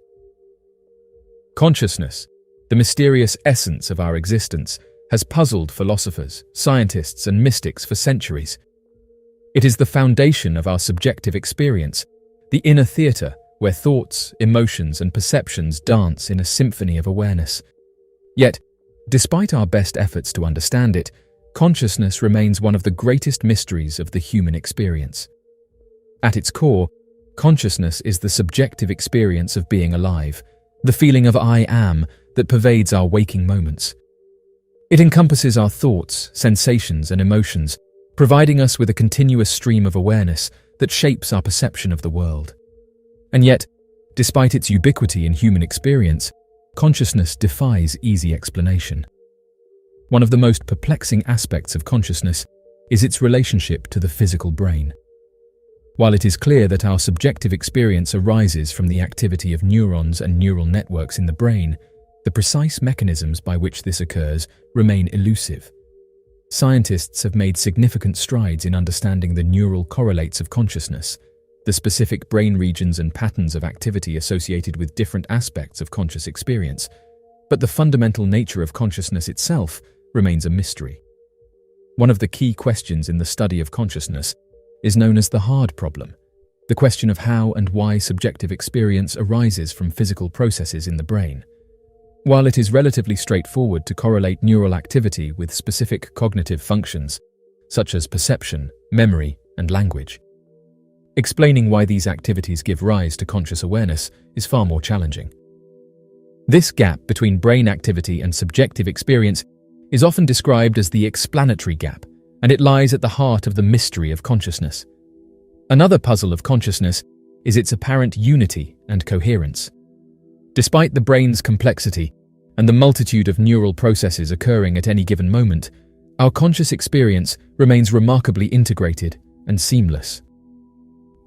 Consciousness, the mysterious essence of our existence, has puzzled philosophers, scientists, and mystics for centuries. It is the foundation of our subjective experience, the inner theatre where thoughts, emotions, and perceptions dance in a symphony of awareness. Yet, despite our best efforts to understand it, consciousness remains one of the greatest mysteries of the human experience. At its core, consciousness is the subjective experience of being alive, the feeling of I am that pervades our waking moments. It encompasses our thoughts, sensations, and emotions, providing us with a continuous stream of awareness that shapes our perception of the world. And yet, despite its ubiquity in human experience, consciousness defies easy explanation. One of the most perplexing aspects of consciousness is its relationship to the physical brain. While it is clear that our subjective experience arises from the activity of neurons and neural networks in the brain, the precise mechanisms by which this occurs remain elusive. Scientists have made significant strides in understanding the neural correlates of consciousness, the specific brain regions and patterns of activity associated with different aspects of conscious experience, but the fundamental nature of consciousness itself remains a mystery. One of the key questions in the study of consciousness is known as the hard problem, the question of how and why subjective experience arises from physical processes in the brain. While it is relatively straightforward to correlate neural activity with specific cognitive functions, such as perception, memory, and language, explaining why these activities give rise to conscious awareness is far more challenging. This gap between brain activity and subjective experience is often described as the explanatory gap, and it lies at the heart of the mystery of consciousness. Another puzzle of consciousness is its apparent unity and coherence. Despite the brain's complexity and the multitude of neural processes occurring at any given moment, our conscious experience remains remarkably integrated and seamless.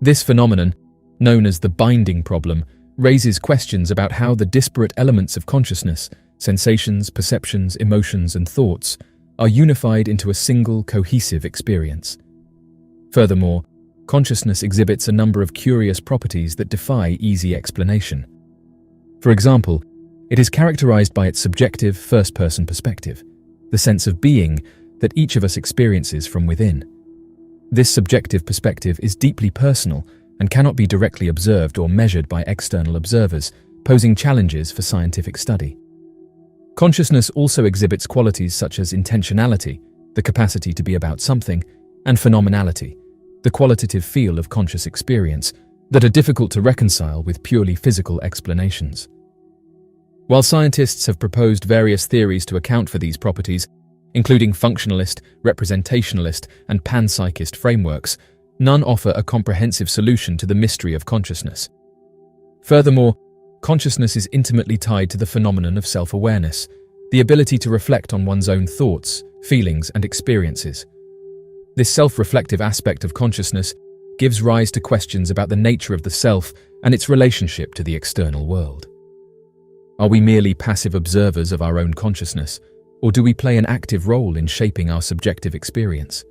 This phenomenon, known as the binding problem, raises questions about how the disparate elements of consciousness, sensations, perceptions, emotions, and thoughts, are unified into a single cohesive experience. Furthermore, consciousness exhibits a number of curious properties that defy easy explanation. For example, it is characterized by its subjective first-person perspective, the sense of being that each of us experiences from within. This subjective perspective is deeply personal and cannot be directly observed or measured by external observers, posing challenges for scientific study. Consciousness also exhibits qualities such as intentionality, the capacity to be about something, and phenomenality, the qualitative feel of conscious experience, that are difficult to reconcile with purely physical explanations. While scientists have proposed various theories to account for these properties, including functionalist, representationalist, and panpsychist frameworks, none offer a comprehensive solution to the mystery of consciousness. Furthermore, consciousness is intimately tied to the phenomenon of self-awareness, the ability to reflect on one's own thoughts, feelings, and experiences. This self-reflective aspect of consciousness gives rise to questions about the nature of the self and its relationship to the external world. Are we merely passive observers of our own consciousness, or do we play an active role in shaping our subjective experience?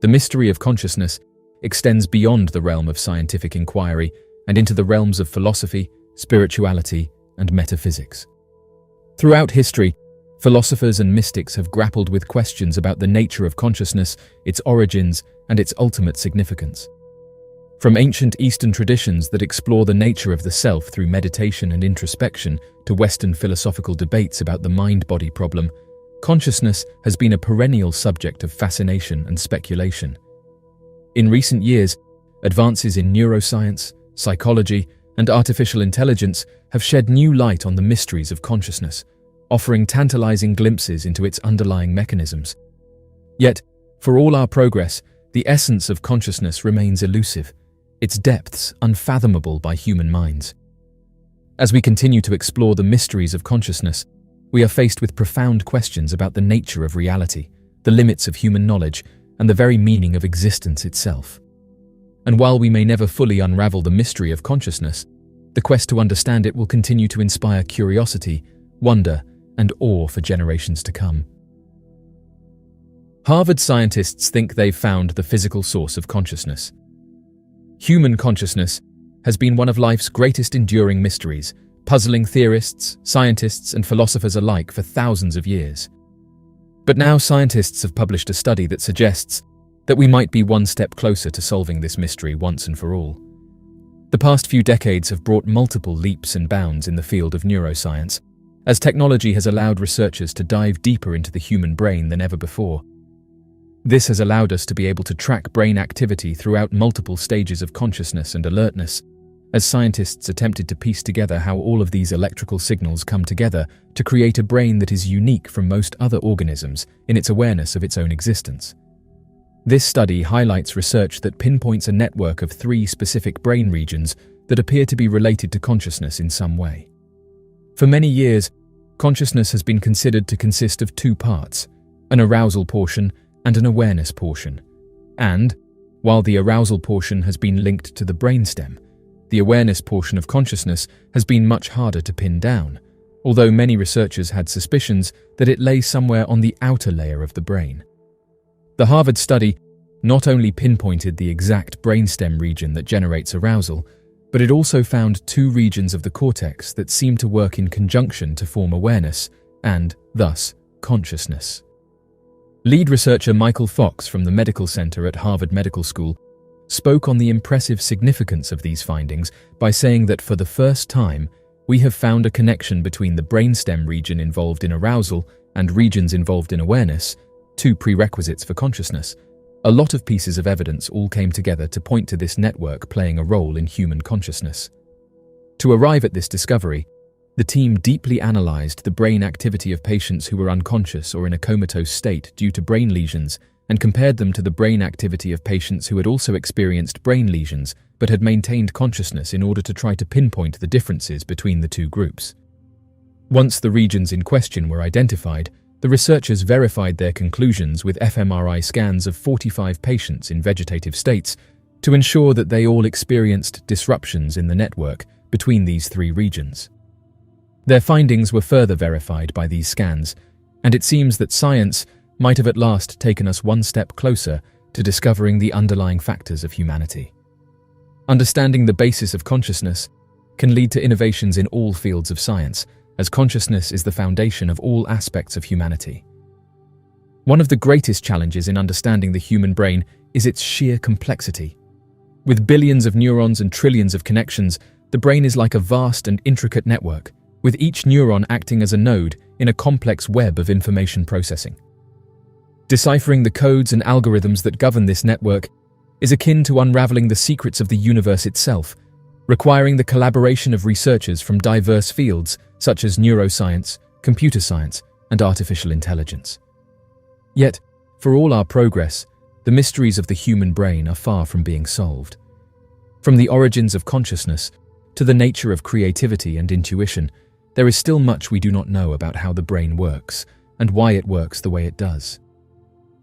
The mystery of consciousness extends beyond the realm of scientific inquiry and into the realms of philosophy, spirituality, and metaphysics. Throughout history, philosophers and mystics have grappled with questions about the nature of consciousness, its origins, and its ultimate significance. From ancient Eastern traditions that explore the nature of the self through meditation and introspection to Western philosophical debates about the mind-body problem, consciousness has been a perennial subject of fascination and speculation. In recent years, advances in neuroscience, psychology, and artificial intelligence have shed new light on the mysteries of consciousness, offering tantalizing glimpses into its underlying mechanisms. Yet, for all our progress, the essence of consciousness remains elusive, its depths unfathomable by human minds. As we continue to explore the mysteries of consciousness, we are faced with profound questions about the nature of reality, the limits of human knowledge, and the very meaning of existence itself. And while we may never fully unravel the mystery of consciousness, the quest to understand it will continue to inspire curiosity, wonder, and awe for generations to come. Harvard scientists think they've found the physical source of consciousness. Human consciousness has been one of life's greatest enduring mysteries, puzzling theorists, scientists, and philosophers alike for thousands of years. But now scientists have published a study that suggests that we might be one step closer to solving this mystery once and for all. The past few decades have brought multiple leaps and bounds in the field of neuroscience, as technology has allowed researchers to dive deeper into the human brain than ever before. This has allowed us to be able to track brain activity throughout multiple stages of consciousness and alertness, as scientists attempted to piece together how all of these electrical signals come together to create a brain that is unique from most other organisms in its awareness of its own existence. This study highlights research that pinpoints a network of 3 specific brain regions that appear to be related to consciousness in some way. For many years, consciousness has been considered to consist of 2 parts, an arousal portion and an awareness portion. And, while the arousal portion has been linked to the brainstem, the awareness portion of consciousness has been much harder to pin down, although many researchers had suspicions that it lay somewhere on the outer layer of the brain. The Harvard study not only pinpointed the exact brainstem region that generates arousal, but it also found 2 regions of the cortex that seem to work in conjunction to form awareness and, thus, consciousness. Lead researcher Michael Fox from the Medical Center at Harvard Medical School spoke on the impressive significance of these findings by saying that for the first time, we have found a connection between the brainstem region involved in arousal and regions involved in awareness, 2 prerequisites for consciousness. A lot of pieces of evidence all came together to point to this network playing a role in human consciousness. To arrive at this discovery, the team deeply analyzed the brain activity of patients who were unconscious or in a comatose state due to brain lesions and compared them to the brain activity of patients who had also experienced brain lesions but had maintained consciousness in order to try to pinpoint the differences between the 2 groups. Once the regions in question were identified, the researchers verified their conclusions with fMRI scans of 45 patients in vegetative states to ensure that they all experienced disruptions in the network between these 3 regions. Their findings were further verified by these scans, and it seems that science might have at last taken us one step closer to discovering the underlying factors of humanity. Understanding the basis of consciousness can lead to innovations in all fields of science, as consciousness is the foundation of all aspects of humanity. One of the greatest challenges in understanding the human brain is its sheer complexity. With billions of neurons and trillions of connections, the brain is like a vast and intricate network, with each neuron acting as a node in a complex web of information processing. Deciphering the codes and algorithms that govern this network is akin to unraveling the secrets of the universe itself, requiring the collaboration of researchers from diverse fields such as neuroscience, computer science, and artificial intelligence. Yet, for all our progress, the mysteries of the human brain are far from being solved. From the origins of consciousness to the nature of creativity and intuition, there is still much we do not know about how the brain works and why it works the way it does.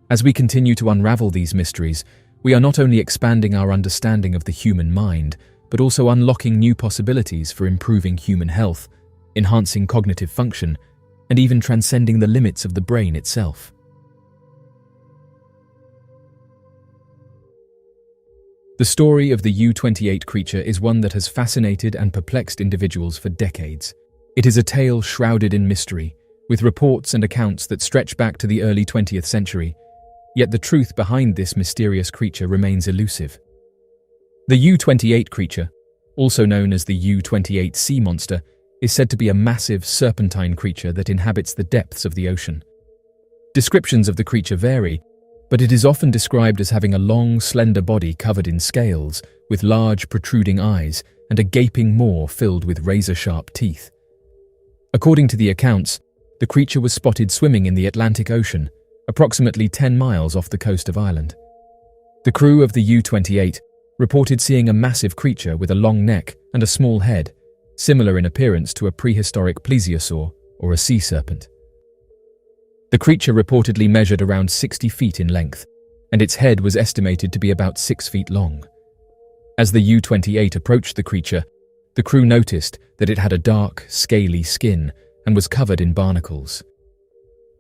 As we continue to unravel these mysteries, we are not only expanding our understanding of the human mind, but also unlocking new possibilities for improving human health, enhancing cognitive function, and even transcending the limits of the brain itself. The story of the U-28 creature is one that has fascinated and perplexed individuals for decades. It is a tale shrouded in mystery, with reports and accounts that stretch back to the early 20th century, yet the truth behind this mysterious creature remains elusive. The U-28 creature, also known as the U-28 sea monster, is said to be a massive serpentine creature that inhabits the depths of the ocean. Descriptions of the creature vary, but it is often described as having a long, slender body covered in scales, with large, protruding eyes and a gaping maw filled with razor-sharp teeth. According to the accounts, the creature was spotted swimming in the Atlantic Ocean, approximately 10 miles off the coast of Ireland. The crew of the U-28 reported seeing a massive creature with a long neck and a small head, similar in appearance to a prehistoric plesiosaur or a sea serpent. The creature reportedly measured around 60 feet in length, and its head was estimated to be about 6 feet long. As the U-28 approached the creature, the crew noticed that it had a dark, scaly skin and was covered in barnacles.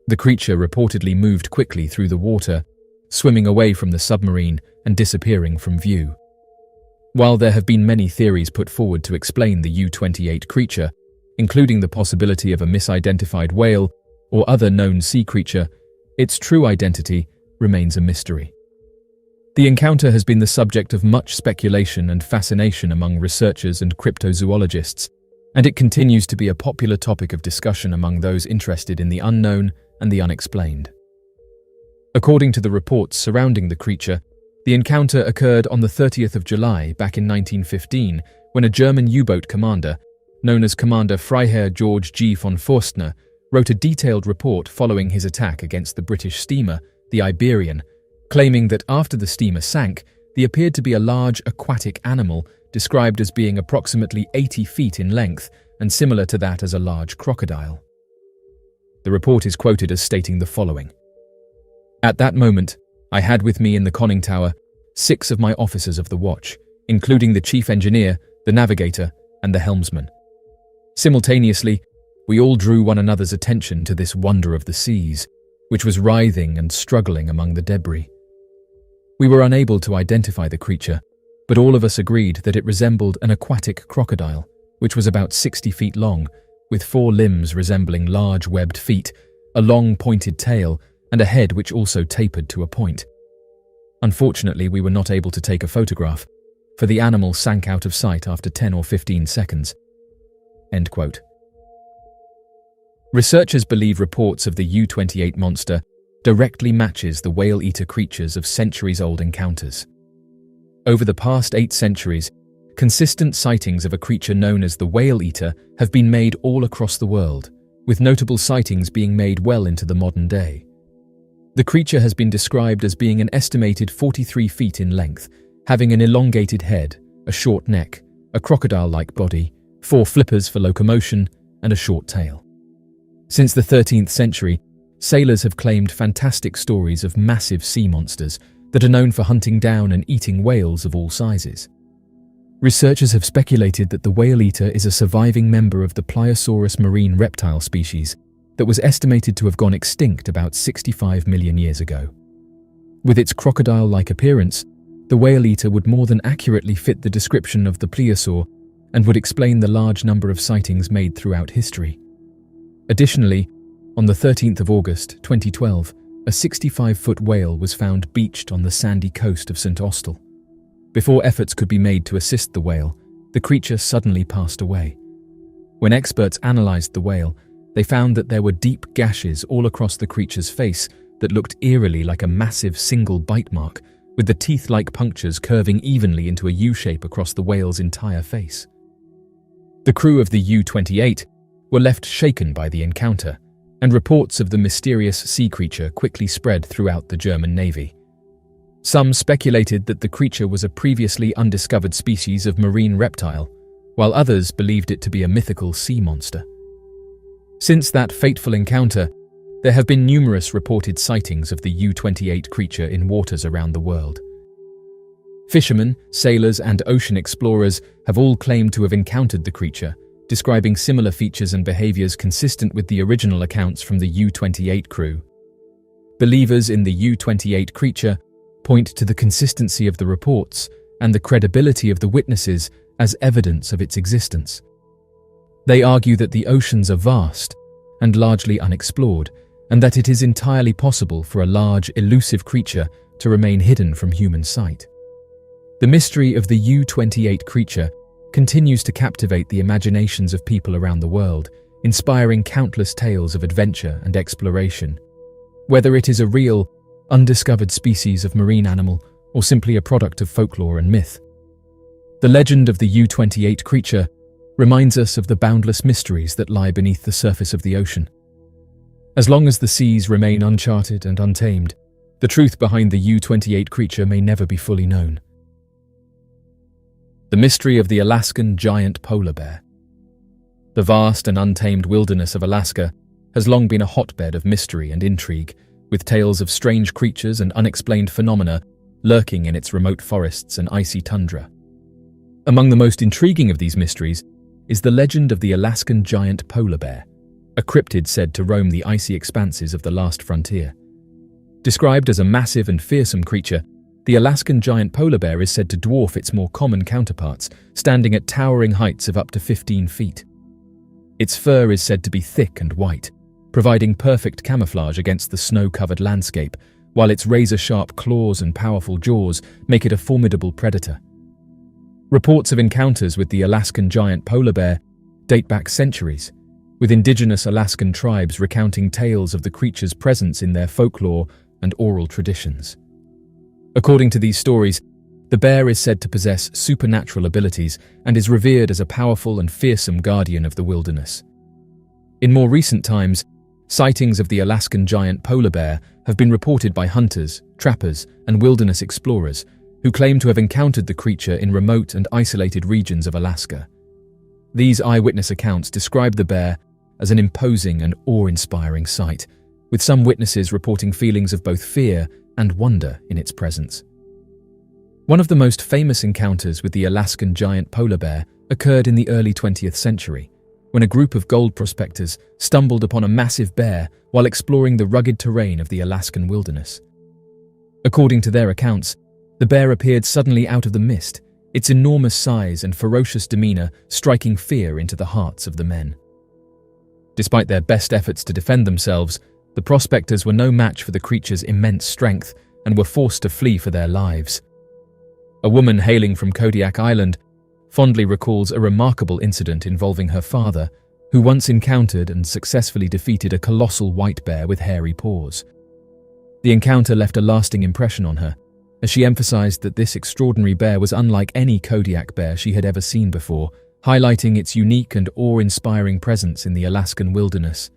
The creature reportedly moved quickly through the water, swimming away from the submarine and disappearing from view. While there have been many theories put forward to explain the U-28 creature, including the possibility of a misidentified whale or other known sea creature, its true identity remains a mystery. The encounter has been the subject of much speculation and fascination among researchers and cryptozoologists, and it continues to be a popular topic of discussion among those interested in the unknown and the unexplained. According to the reports surrounding the creature, the encounter occurred on the 30th of July back in 1915 when a German U-boat commander, known as Commander Freiherr George G. von Forstner, wrote a detailed report following his attack against the British steamer, the Iberian, claiming that after the steamer sank, there appeared to be a large aquatic animal described as being approximately 80 feet in length and similar to that as a large crocodile. The report is quoted as stating the following: "At that moment, I had with me in the conning tower 6 of my officers of the watch, including the chief engineer, the navigator, and the helmsman. Simultaneously, we all drew one another's attention to this wonder of the seas, which was writhing and struggling among the debris. We were unable to identify the creature, but all of us agreed that it resembled an aquatic crocodile, which was about 60 feet long, with 4 limbs resembling large webbed feet, a long pointed tail, and a head which also tapered to a point. Unfortunately, we were not able to take a photograph, for the animal sank out of sight after 10 or 15 seconds." End quote. Researchers believe reports of the U-28 monster directly matches the whale-eater creatures of centuries-old encounters. Over the past 8 centuries, consistent sightings of a creature known as the whale-eater have been made all across the world, with notable sightings being made well into the modern day. The creature has been described as being an estimated 43 feet in length, having an elongated head, a short neck, a crocodile-like body, 4 flippers for locomotion, and a short tail. Since the 13th century, sailors have claimed fantastic stories of massive sea monsters that are known for hunting down and eating whales of all sizes. Researchers have speculated that the whale-eater is a surviving member of the Pliosaurus marine reptile species that was estimated to have gone extinct about 65 million years ago. With its crocodile-like appearance, the whale-eater would more than accurately fit the description of the plesiosaur and would explain the large number of sightings made throughout history. Additionally, on the 13th of August 2012, a 65-foot whale was found beached on the sandy coast of St. Austell. Before efforts could be made to assist the whale, the creature suddenly passed away. When experts analysed the whale, they found that there were deep gashes all across the creature's face that looked eerily like a massive single bite mark, with the teeth-like punctures curving evenly into a U-shape across the whale's entire face. The crew of the U-28 were left shaken by the encounter, and reports of the mysterious sea creature quickly spread throughout the German Navy. Some speculated that the creature was a previously undiscovered species of marine reptile, while others believed it to be a mythical sea monster. Since that fateful encounter, there have been numerous reported sightings of the U-28 creature in waters around the world. Fishermen, sailors, and ocean explorers have all claimed to have encountered the creature, describing similar features and behaviors consistent with the original accounts from the U-28 crew. Believers in the U-28 creature point to the consistency of the reports and the credibility of the witnesses as evidence of its existence. They argue that the oceans are vast and largely unexplored, and that it is entirely possible for a large, elusive creature to remain hidden from human sight. The mystery of the U-28 creature continues to captivate the imaginations of people around the world, inspiring countless tales of adventure and exploration. Whether it is a real, undiscovered species of marine animal or simply a product of folklore and myth, the legend of the U-28 creature reminds us of the boundless mysteries that lie beneath the surface of the ocean. As long as the seas remain uncharted and untamed, the truth behind the U-28 creature may never be fully known. The mystery of the Alaskan giant polar bear. The vast and untamed wilderness of Alaska has long been a hotbed of mystery and intrigue, with tales of strange creatures and unexplained phenomena lurking in its remote forests and icy tundra. Among the most intriguing of these mysteries is the legend of the Alaskan giant polar bear, a cryptid said to roam the icy expanses of the last frontier. Described as a massive and fearsome creature, the Alaskan giant polar bear is said to dwarf its more common counterparts, standing at towering heights of up to 15 feet. Its fur is said to be thick and white, providing perfect camouflage against the snow-covered landscape, while its razor-sharp claws and powerful jaws make it a formidable predator. Reports of encounters with the Alaskan giant polar bear date back centuries, with indigenous Alaskan tribes recounting tales of the creature's presence in their folklore and oral traditions. According to these stories, the bear is said to possess supernatural abilities and is revered as a powerful and fearsome guardian of the wilderness. In more recent times, sightings of the Alaskan giant polar bear have been reported by hunters, trappers, and wilderness explorers who claim to have encountered the creature in remote and isolated regions of Alaska. These eyewitness accounts describe the bear as an imposing and awe-inspiring sight, with some witnesses reporting feelings of both fear and wonder in its presence. One of the most famous encounters with the Alaskan giant polar bear occurred in the early 20th century, when a group of gold prospectors stumbled upon a massive bear while exploring the rugged terrain of the Alaskan wilderness. According to their accounts, the bear appeared suddenly out of the mist, its enormous size and ferocious demeanor striking fear into the hearts of the men. Despite their best efforts to defend themselves, the prospectors were no match for the creature's immense strength and were forced to flee for their lives. A woman hailing from Kodiak Island fondly recalls a remarkable incident involving her father, who once encountered and successfully defeated a colossal white bear with hairy paws. The encounter left a lasting impression on her, as she emphasized that this extraordinary bear was unlike any Kodiak bear she had ever seen before, highlighting its unique and awe-inspiring presence in the Alaskan wilderness.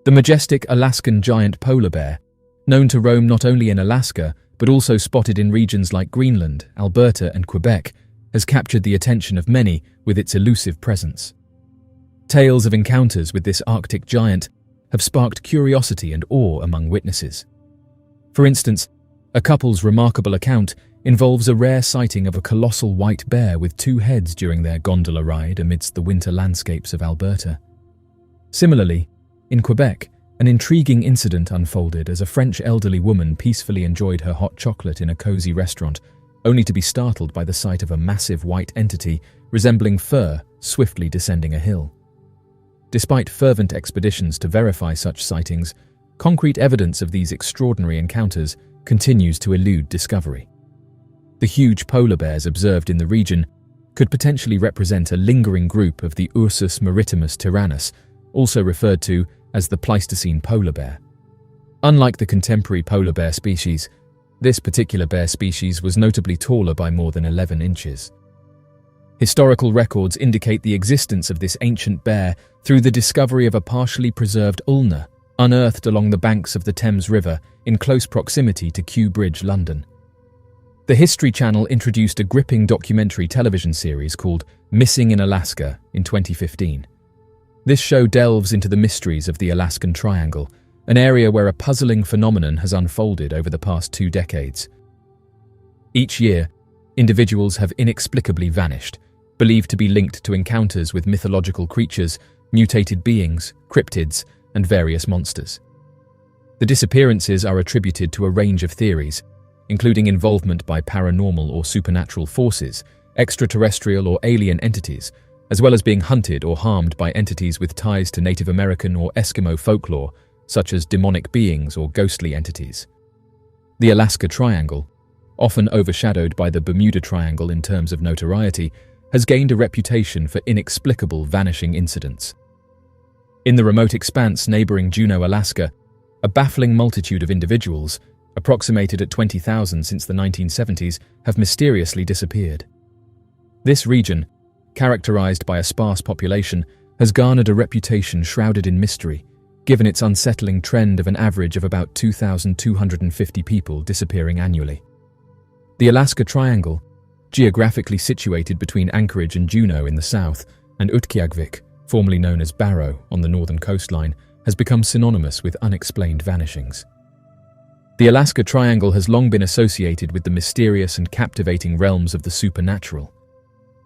The majestic Alaskan giant polar bear, known to roam not only in Alaska but also spotted in regions like Greenland, Alberta, and Quebec, has captured the attention of many with its elusive presence. Tales of encounters with this Arctic giant have sparked curiosity and awe among witnesses. For instance, a couple's remarkable account involves a rare sighting of a colossal white bear with two heads during their gondola ride amidst the winter landscapes of Alberta. Similarly, in Quebec, an intriguing incident unfolded as a French elderly woman peacefully enjoyed her hot chocolate in a cozy restaurant, only to be startled by the sight of a massive white entity resembling fur swiftly descending a hill. Despite fervent expeditions to verify such sightings, concrete evidence of these extraordinary encounters continues to elude discovery. The huge polar bears observed in the region could potentially represent a lingering group of the Ursus maritimus tyrannus, also referred to as the Pleistocene polar bear. Unlike the contemporary polar bear species, This particular bear species was notably taller by more than 11 inches. Historical records indicate the existence of this ancient bear through the discovery of a partially preserved ulna, unearthed along the banks of the Thames River in close proximity to Kew Bridge, London. The History Channel introduced a gripping documentary television series called Missing in Alaska in 2015. This show delves into the mysteries of the Alaskan Triangle, an area where a puzzling phenomenon has unfolded over the past 2 decades. Each year, individuals have inexplicably vanished, believed to be linked to encounters with mythological creatures, mutated beings, cryptids, and various monsters. The disappearances are attributed to a range of theories, including involvement by paranormal or supernatural forces, extraterrestrial or alien entities, as well as being hunted or harmed by entities with ties to Native American or Eskimo folklore, such as demonic beings or ghostly entities. The Alaska Triangle, often overshadowed by the Bermuda Triangle in terms of notoriety, has gained a reputation for inexplicable vanishing incidents. In the remote expanse neighboring Juneau, Alaska, a baffling multitude of individuals, approximated at 20,000 since the 1970s, have mysteriously disappeared. This region, characterized by a sparse population, has garnered a reputation shrouded in mystery, given its unsettling trend of an average of about 2,250 people disappearing annually. The Alaska Triangle, geographically situated between Anchorage and Juneau in the south, and Utqiagvik, formerly known as Barrow, on the northern coastline, has become synonymous with unexplained vanishings. The Alaska Triangle has long been associated with the mysterious and captivating realms of the supernatural.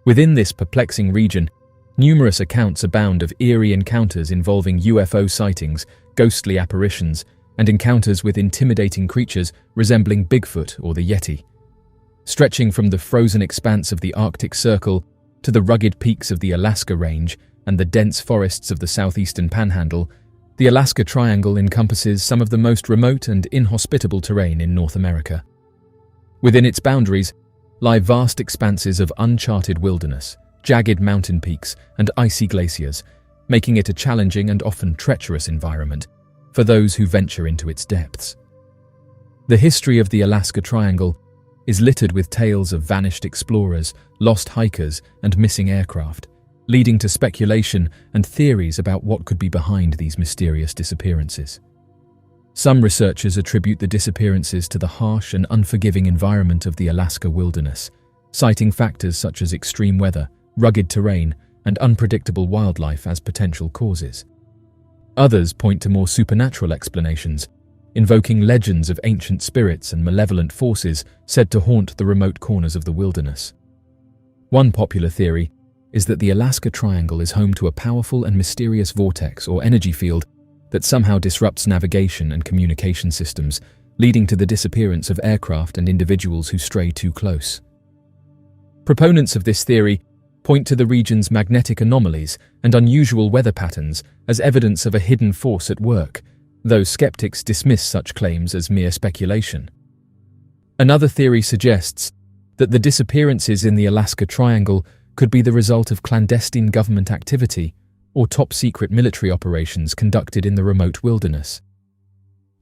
Within this perplexing region, numerous accounts abound of eerie encounters involving UFO sightings, ghostly apparitions, and encounters with intimidating creatures resembling Bigfoot or the Yeti. Stretching from the frozen expanse of the Arctic Circle to the rugged peaks of the Alaska Range and the dense forests of the southeastern Panhandle, the Alaska Triangle encompasses some of the most remote and inhospitable terrain in North America. Within its boundaries lie vast expanses of uncharted wilderness, jagged mountain peaks, and icy glaciers, making it a challenging and often treacherous environment for those who venture into its depths. The history of the Alaska Triangle is littered with tales of vanished explorers, lost hikers, and missing aircraft, leading to speculation and theories about what could be behind these mysterious disappearances. Some researchers attribute the disappearances to the harsh and unforgiving environment of the Alaska wilderness, citing factors such as extreme weather, rugged terrain, and unpredictable wildlife as potential causes. Others point to more supernatural explanations, invoking legends of ancient spirits and malevolent forces said to haunt the remote corners of the wilderness. One popular theory is that the Alaska Triangle is home to a powerful and mysterious vortex or energy field that somehow disrupts navigation and communication systems, leading to the disappearance of aircraft and individuals who stray too close. Proponents of this theory point to the region's magnetic anomalies and unusual weather patterns as evidence of a hidden force at work, though skeptics dismiss such claims as mere speculation. Another theory suggests that the disappearances in the Alaska Triangle could be the result of clandestine government activity or top-secret military operations conducted in the remote wilderness.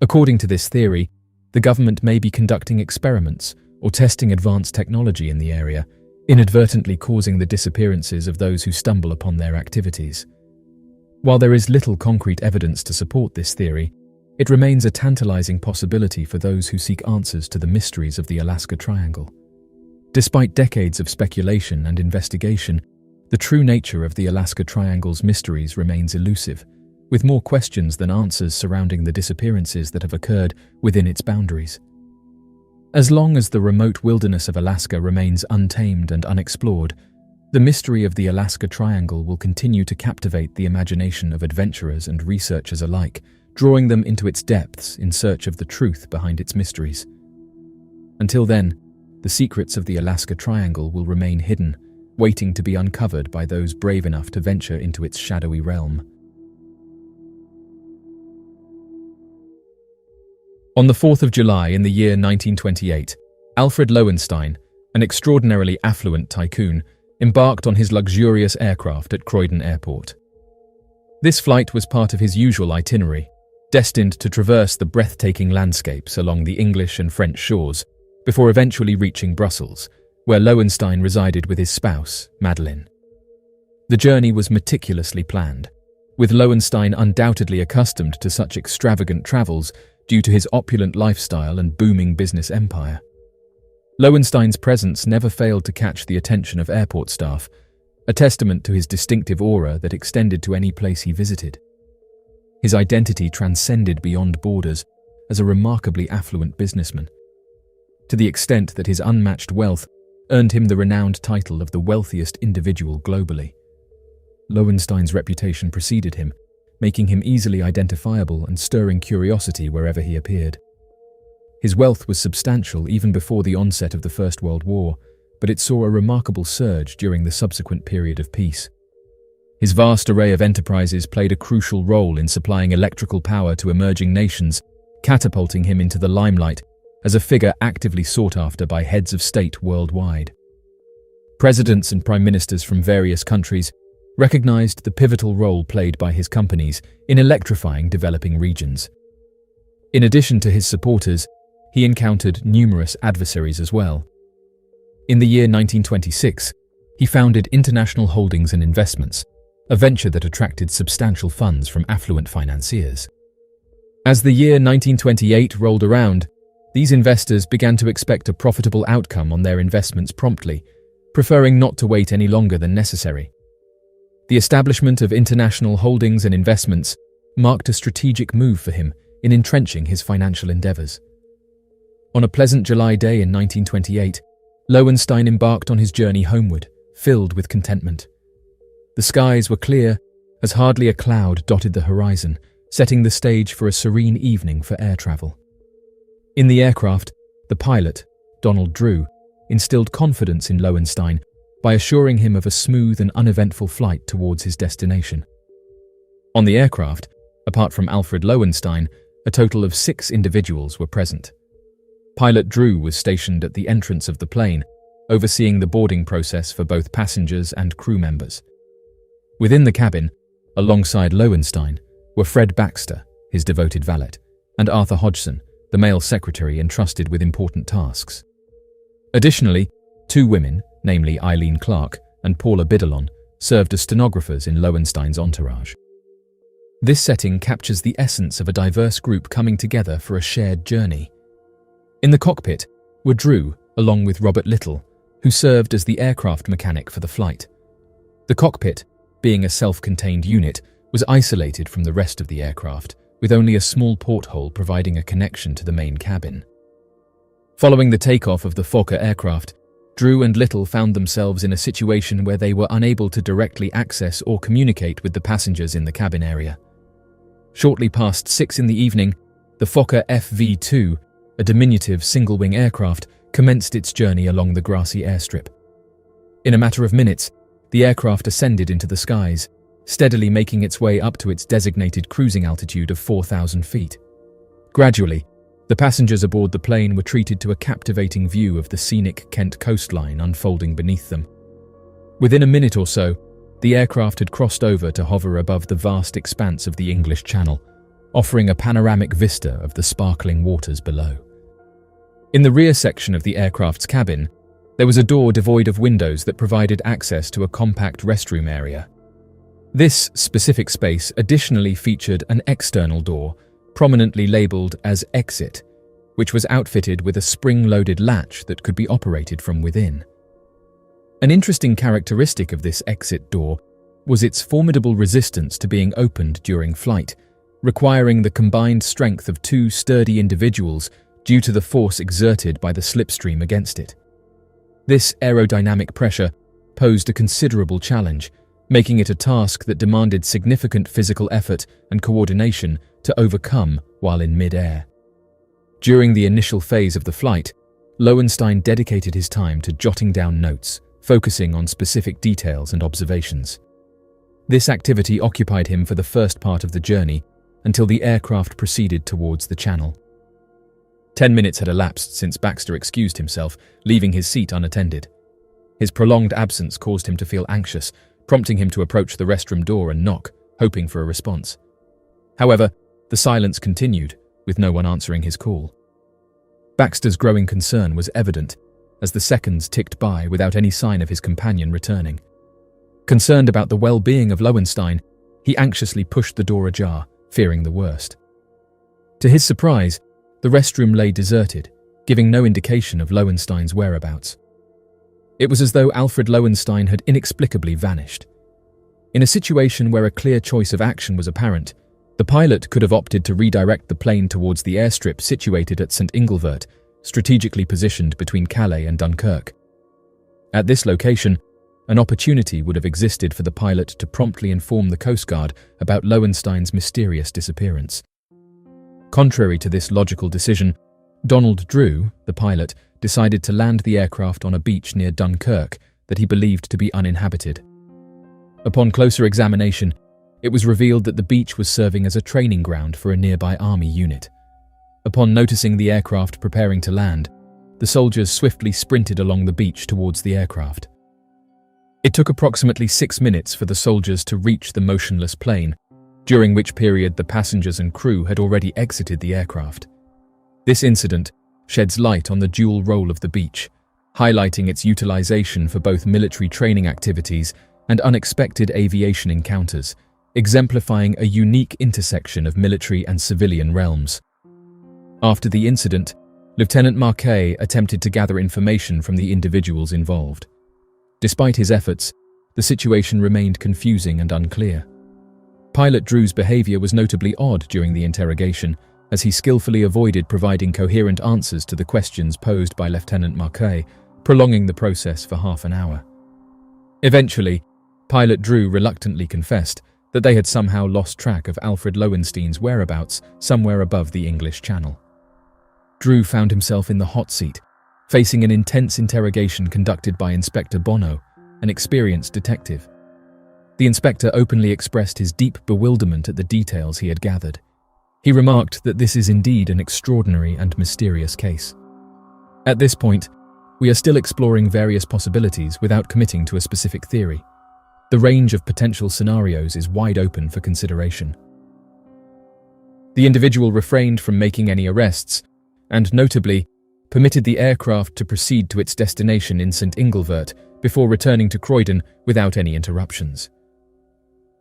According to this theory, the government may be conducting experiments or testing advanced technology in the area, inadvertently causing the disappearances of those who stumble upon their activities. While there is little concrete evidence to support this theory, it remains a tantalizing possibility for those who seek answers to the mysteries of the Alaska Triangle. Despite decades of speculation and investigation, the true nature of the Alaska Triangle's mysteries remains elusive, with more questions than answers surrounding the disappearances that have occurred within its boundaries. As long as the remote wilderness of Alaska remains untamed and unexplored, the mystery of the Alaska Triangle will continue to captivate the imagination of adventurers and researchers alike, drawing them into its depths in search of the truth behind its mysteries. Until then, the secrets of the Alaska Triangle will remain hidden, waiting to be uncovered by those brave enough to venture into its shadowy realm. On the 4th of July in the year 1928, Alfred Lowenstein, an extraordinarily affluent tycoon, embarked on his luxurious aircraft at Croydon Airport. This flight was part of his usual itinerary, destined to traverse the breathtaking landscapes along the English and French shores before eventually reaching Brussels, where Lowenstein resided with his spouse, Madeleine. The journey was meticulously planned, with Lowenstein undoubtedly accustomed to such extravagant travels due to his opulent lifestyle and booming business empire. Lowenstein's presence never failed to catch the attention of airport staff, a testament to his distinctive aura that extended to any place he visited. His identity transcended beyond borders as a remarkably affluent businessman, to the extent that his unmatched wealth earned him the renowned title of the wealthiest individual globally. Lowenstein's reputation preceded him, making him easily identifiable and stirring curiosity wherever he appeared. His wealth was substantial even before the onset of the First World War, but it saw a remarkable surge during the subsequent period of peace. His vast array of enterprises played a crucial role in supplying electrical power to emerging nations, catapulting him into the limelight as a figure actively sought after by heads of state worldwide. Presidents and prime ministers from various countries recognized the pivotal role played by his companies in electrifying developing regions. In addition to his supporters, he encountered numerous adversaries as well. In the year 1926, he founded International Holdings and Investments, a venture that attracted substantial funds from affluent financiers. As the year 1928 rolled around, these investors began to expect a profitable outcome on their investments promptly, preferring not to wait any longer than necessary. The establishment of International Holdings and Investments marked a strategic move for him in entrenching his financial endeavors. On a pleasant July day in 1928, Lowenstein embarked on his journey homeward, filled with contentment. The skies were clear, as hardly a cloud dotted the horizon, setting the stage for a serene evening for air travel. In the aircraft, the pilot, Donald Drew, instilled confidence in Lowenstein by assuring him of a smooth and uneventful flight towards his destination. On the aircraft, apart from Alfred Lowenstein, a total of 6 individuals were present. Pilot Drew was stationed at the entrance of the plane, overseeing the boarding process for both passengers and crew members. Within the cabin, alongside Lowenstein, were Fred Baxter, his devoted valet, and Arthur Hodgson, the male secretary entrusted with important tasks. Additionally, 2 women, namely Eileen Clark and Paula Bidelon, served as stenographers in Lowenstein's entourage. This setting captures the essence of a diverse group coming together for a shared journey. In the cockpit were Drew, along with Robert Little, who served as the aircraft mechanic for the flight. The cockpit, being a self-contained unit, was isolated from the rest of the aircraft, with only a small porthole providing a connection to the main cabin. Following the takeoff of the Fokker aircraft, Drew and Little found themselves in a situation where they were unable to directly access or communicate with the passengers in the cabin area. Shortly past 6 in the evening, the Fokker FV-2, a diminutive single-wing aircraft, commenced its journey along the grassy airstrip. In a matter of minutes, the aircraft ascended into the skies, steadily making its way up to its designated cruising altitude of 4,000 feet. Gradually, the passengers aboard the plane were treated to a captivating view of the scenic Kent coastline unfolding beneath them. Within a minute or so, the aircraft had crossed over to hover above the vast expanse of the English Channel, offering a panoramic vista of the sparkling waters below. In the rear section of the aircraft's cabin, there was a door devoid of windows that provided access to a compact restroom area. This specific space additionally featured an external door, prominently labelled as Exit, which was outfitted with a spring-loaded latch that could be operated from within. An interesting characteristic of this exit door was its formidable resistance to being opened during flight, requiring the combined strength of 2 sturdy individuals due to the force exerted by the slipstream against it. This aerodynamic pressure posed a considerable challenge, making it a task that demanded significant physical effort and coordination to overcome while in mid-air. During the initial phase of the flight, Lowenstein dedicated his time to jotting down notes, focusing on specific details and observations. This activity occupied him for the first part of the journey until the aircraft proceeded towards the channel. 10 minutes had elapsed since Baxter excused himself, leaving his seat unattended. His prolonged absence caused him to feel anxious, prompting him to approach the restroom door and knock, hoping for a response. However, The silence continued, with no one answering his call. Baxter's growing concern was evident as the seconds ticked by without any sign of his companion returning. Concerned about the well-being of Lowenstein, he anxiously pushed the door ajar, fearing the worst. To his surprise, the restroom lay deserted, giving no indication of Lowenstein's whereabouts. It was as though Alfred Lowenstein had inexplicably vanished. In a situation where a clear choice of action was apparent, the pilot could have opted to redirect the plane towards the airstrip situated at St. Ingelvert, strategically positioned between Calais and Dunkirk. At this location, an opportunity would have existed for the pilot to promptly inform the Coast Guard about Lowenstein's mysterious disappearance. Contrary to this logical decision, Donald Drew, the pilot, decided to land the aircraft on a beach near Dunkirk that he believed to be uninhabited. Upon closer examination, it was revealed that the beach was serving as a training ground for a nearby army unit. Upon noticing the aircraft preparing to land, the soldiers swiftly sprinted along the beach towards the aircraft. It took approximately 6 minutes for the soldiers to reach the motionless plane, during which period the passengers and crew had already exited the aircraft. This incident sheds light on the dual role of the beach, highlighting its utilization for both military training activities and unexpected aviation encounters, exemplifying a unique intersection of military and civilian realms. After the incident, Lieutenant Marquet attempted to gather information from the individuals involved. Despite his efforts, the situation remained confusing and unclear. Pilot Drew's behavior was notably odd during the interrogation, as he skillfully avoided providing coherent answers to the questions posed by Lieutenant Marquet, prolonging the process for half an hour. Eventually, Pilot Drew reluctantly confessed that they had somehow lost track of Alfred Lowenstein's whereabouts somewhere above the English Channel. Drew found himself in the hot seat, facing an intense interrogation conducted by Inspector Bono, an experienced detective. The inspector openly expressed his deep bewilderment at the details he had gathered. He remarked that this is indeed an extraordinary and mysterious case. At this point, we are still exploring various possibilities without committing to a specific theory. The range of potential scenarios is wide open for consideration. The individual refrained from making any arrests, and notably, permitted the aircraft to proceed to its destination in St. Ingelvert before returning to Croydon without any interruptions.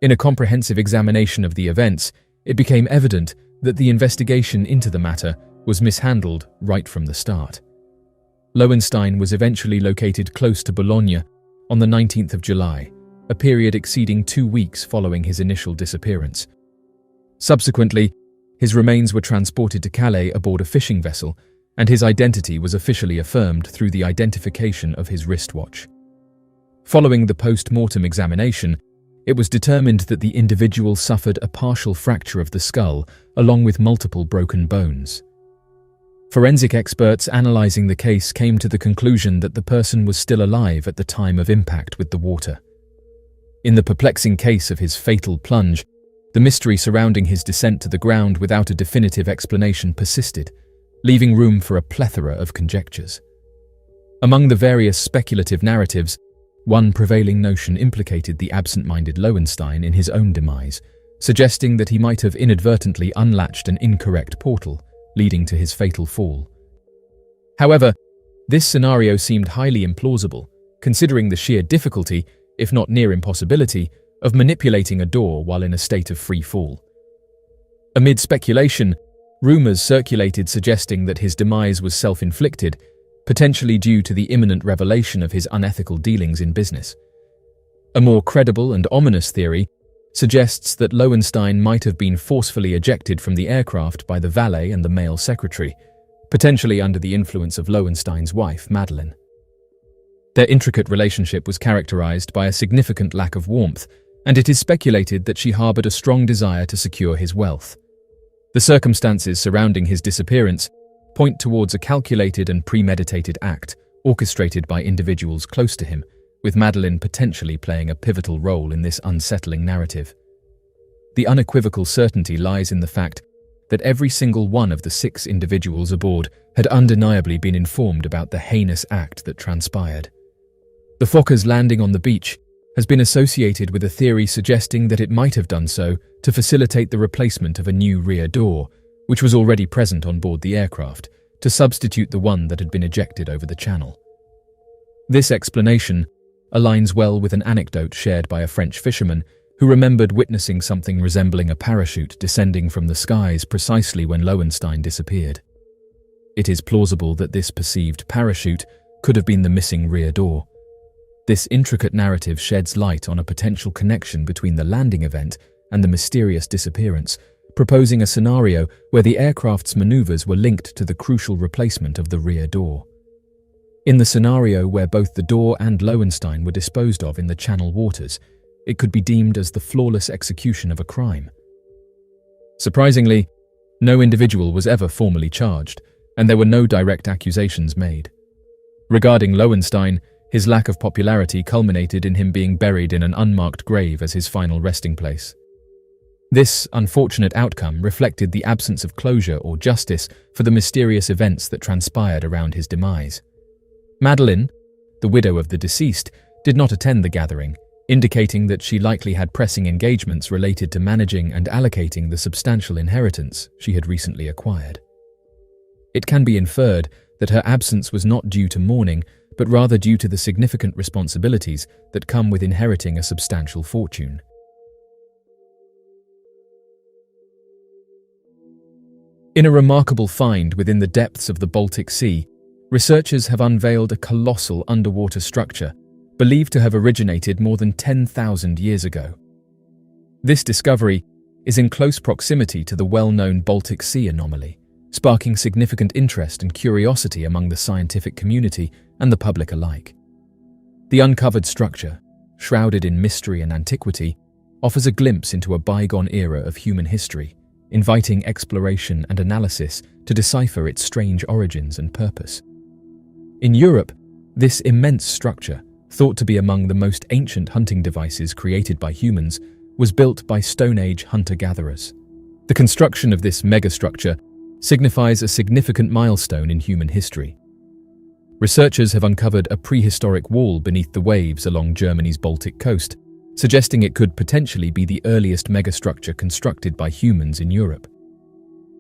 In a comprehensive examination of the events, it became evident that the investigation into the matter was mishandled right from the start. Lowenstein was eventually located close to Bologna on the 19th of July, a period exceeding 2 weeks following his initial disappearance. Subsequently, his remains were transported to Calais aboard a fishing vessel, and his identity was officially affirmed through the identification of his wristwatch. Following the post-mortem examination, it was determined that the individual suffered a partial fracture of the skull along with multiple broken bones. Forensic experts analyzing the case came to the conclusion that the person was still alive at the time of impact with the water. In the perplexing case of his fatal plunge, the mystery surrounding his descent to the ground without a definitive explanation persisted, leaving room for a plethora of conjectures. Among the various speculative narratives, one prevailing notion implicated the absent-minded Lowenstein in his own demise, suggesting that he might have inadvertently unlatched an incorrect portal, leading to his fatal fall. However, this scenario seemed highly implausible, considering the sheer difficulty, if not near impossibility, of manipulating a door while in a state of free fall. Amid speculation, rumors circulated suggesting that his demise was self-inflicted, potentially due to the imminent revelation of his unethical dealings in business. A more credible and ominous theory suggests that Lowenstein might have been forcefully ejected from the aircraft by the valet and the male secretary, potentially under the influence of Lowenstein's wife, Madeleine. Their intricate relationship was characterized by a significant lack of warmth, and it is speculated that she harbored a strong desire to secure his wealth. The circumstances surrounding his disappearance point towards a calculated and premeditated act orchestrated by individuals close to him, with Madeleine potentially playing a pivotal role in this unsettling narrative. The unequivocal certainty lies in the fact that every single one of the 6 individuals aboard had undeniably been informed about the heinous act that transpired. The Fokkers landing on the beach has been associated with a theory suggesting that it might have done so to facilitate the replacement of a new rear door, which was already present on board the aircraft, to substitute the one that had been ejected over the channel. This explanation aligns well with an anecdote shared by a French fisherman who remembered witnessing something resembling a parachute descending from the skies precisely when Lowenstein disappeared. It is plausible that this perceived parachute could have been the missing rear door. This intricate narrative sheds light on a potential connection between the landing event and the mysterious disappearance, proposing a scenario where the aircraft's maneuvers were linked to the crucial replacement of the rear door. In the scenario where both the door and Lowenstein were disposed of in the Channel waters, it could be deemed as the flawless execution of a crime. Surprisingly, no individual was ever formally charged, and there were no direct accusations made. Regarding Lowenstein, his lack of popularity culminated in him being buried in an unmarked grave as his final resting place. This unfortunate outcome reflected the absence of closure or justice for the mysterious events that transpired around his demise. Madeline, the widow of the deceased, did not attend the gathering, indicating that she likely had pressing engagements related to managing and allocating the substantial inheritance she had recently acquired. It can be inferred that her absence was not due to mourning, but rather due to the significant responsibilities that come with inheriting a substantial fortune. In a remarkable find within the depths of the Baltic Sea, researchers have unveiled a colossal underwater structure believed to have originated more than 10,000 years ago. This discovery is in close proximity to the well-known Baltic Sea anomaly, sparking significant interest and curiosity among the scientific community and the public alike. The uncovered structure, shrouded in mystery and antiquity, offers a glimpse into a bygone era of human history, inviting exploration and analysis to decipher its strange origins and purpose. In Europe, this immense structure, thought to be among the most ancient hunting devices created by humans, was built by Stone Age hunter-gatherers. The construction of this megastructure signifies a significant milestone in human history. Researchers have uncovered a prehistoric wall beneath the waves along Germany's Baltic coast, suggesting it could potentially be the earliest megastructure constructed by humans in Europe.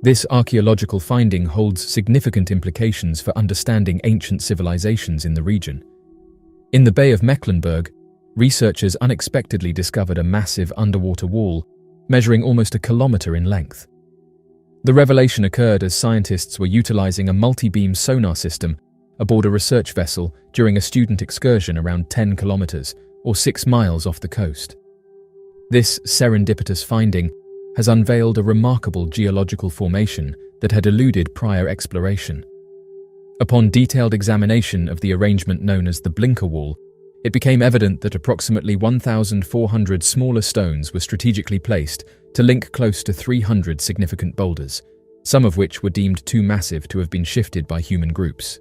This archaeological finding holds significant implications for understanding ancient civilizations in the region. In the Bay of Mecklenburg, researchers unexpectedly discovered a massive underwater wall measuring almost a kilometer in length. The revelation occurred as scientists were utilizing a multi-beam sonar system aboard a research vessel during a student excursion around 10 kilometers, or 6 miles off the coast. This serendipitous finding has unveiled a remarkable geological formation that had eluded prior exploration. Upon detailed examination of the arrangement known as the Blinker Wall, it became evident that approximately 1,400 smaller stones were strategically placed to link close to 300 significant boulders, some of which were deemed too massive to have been shifted by human groups.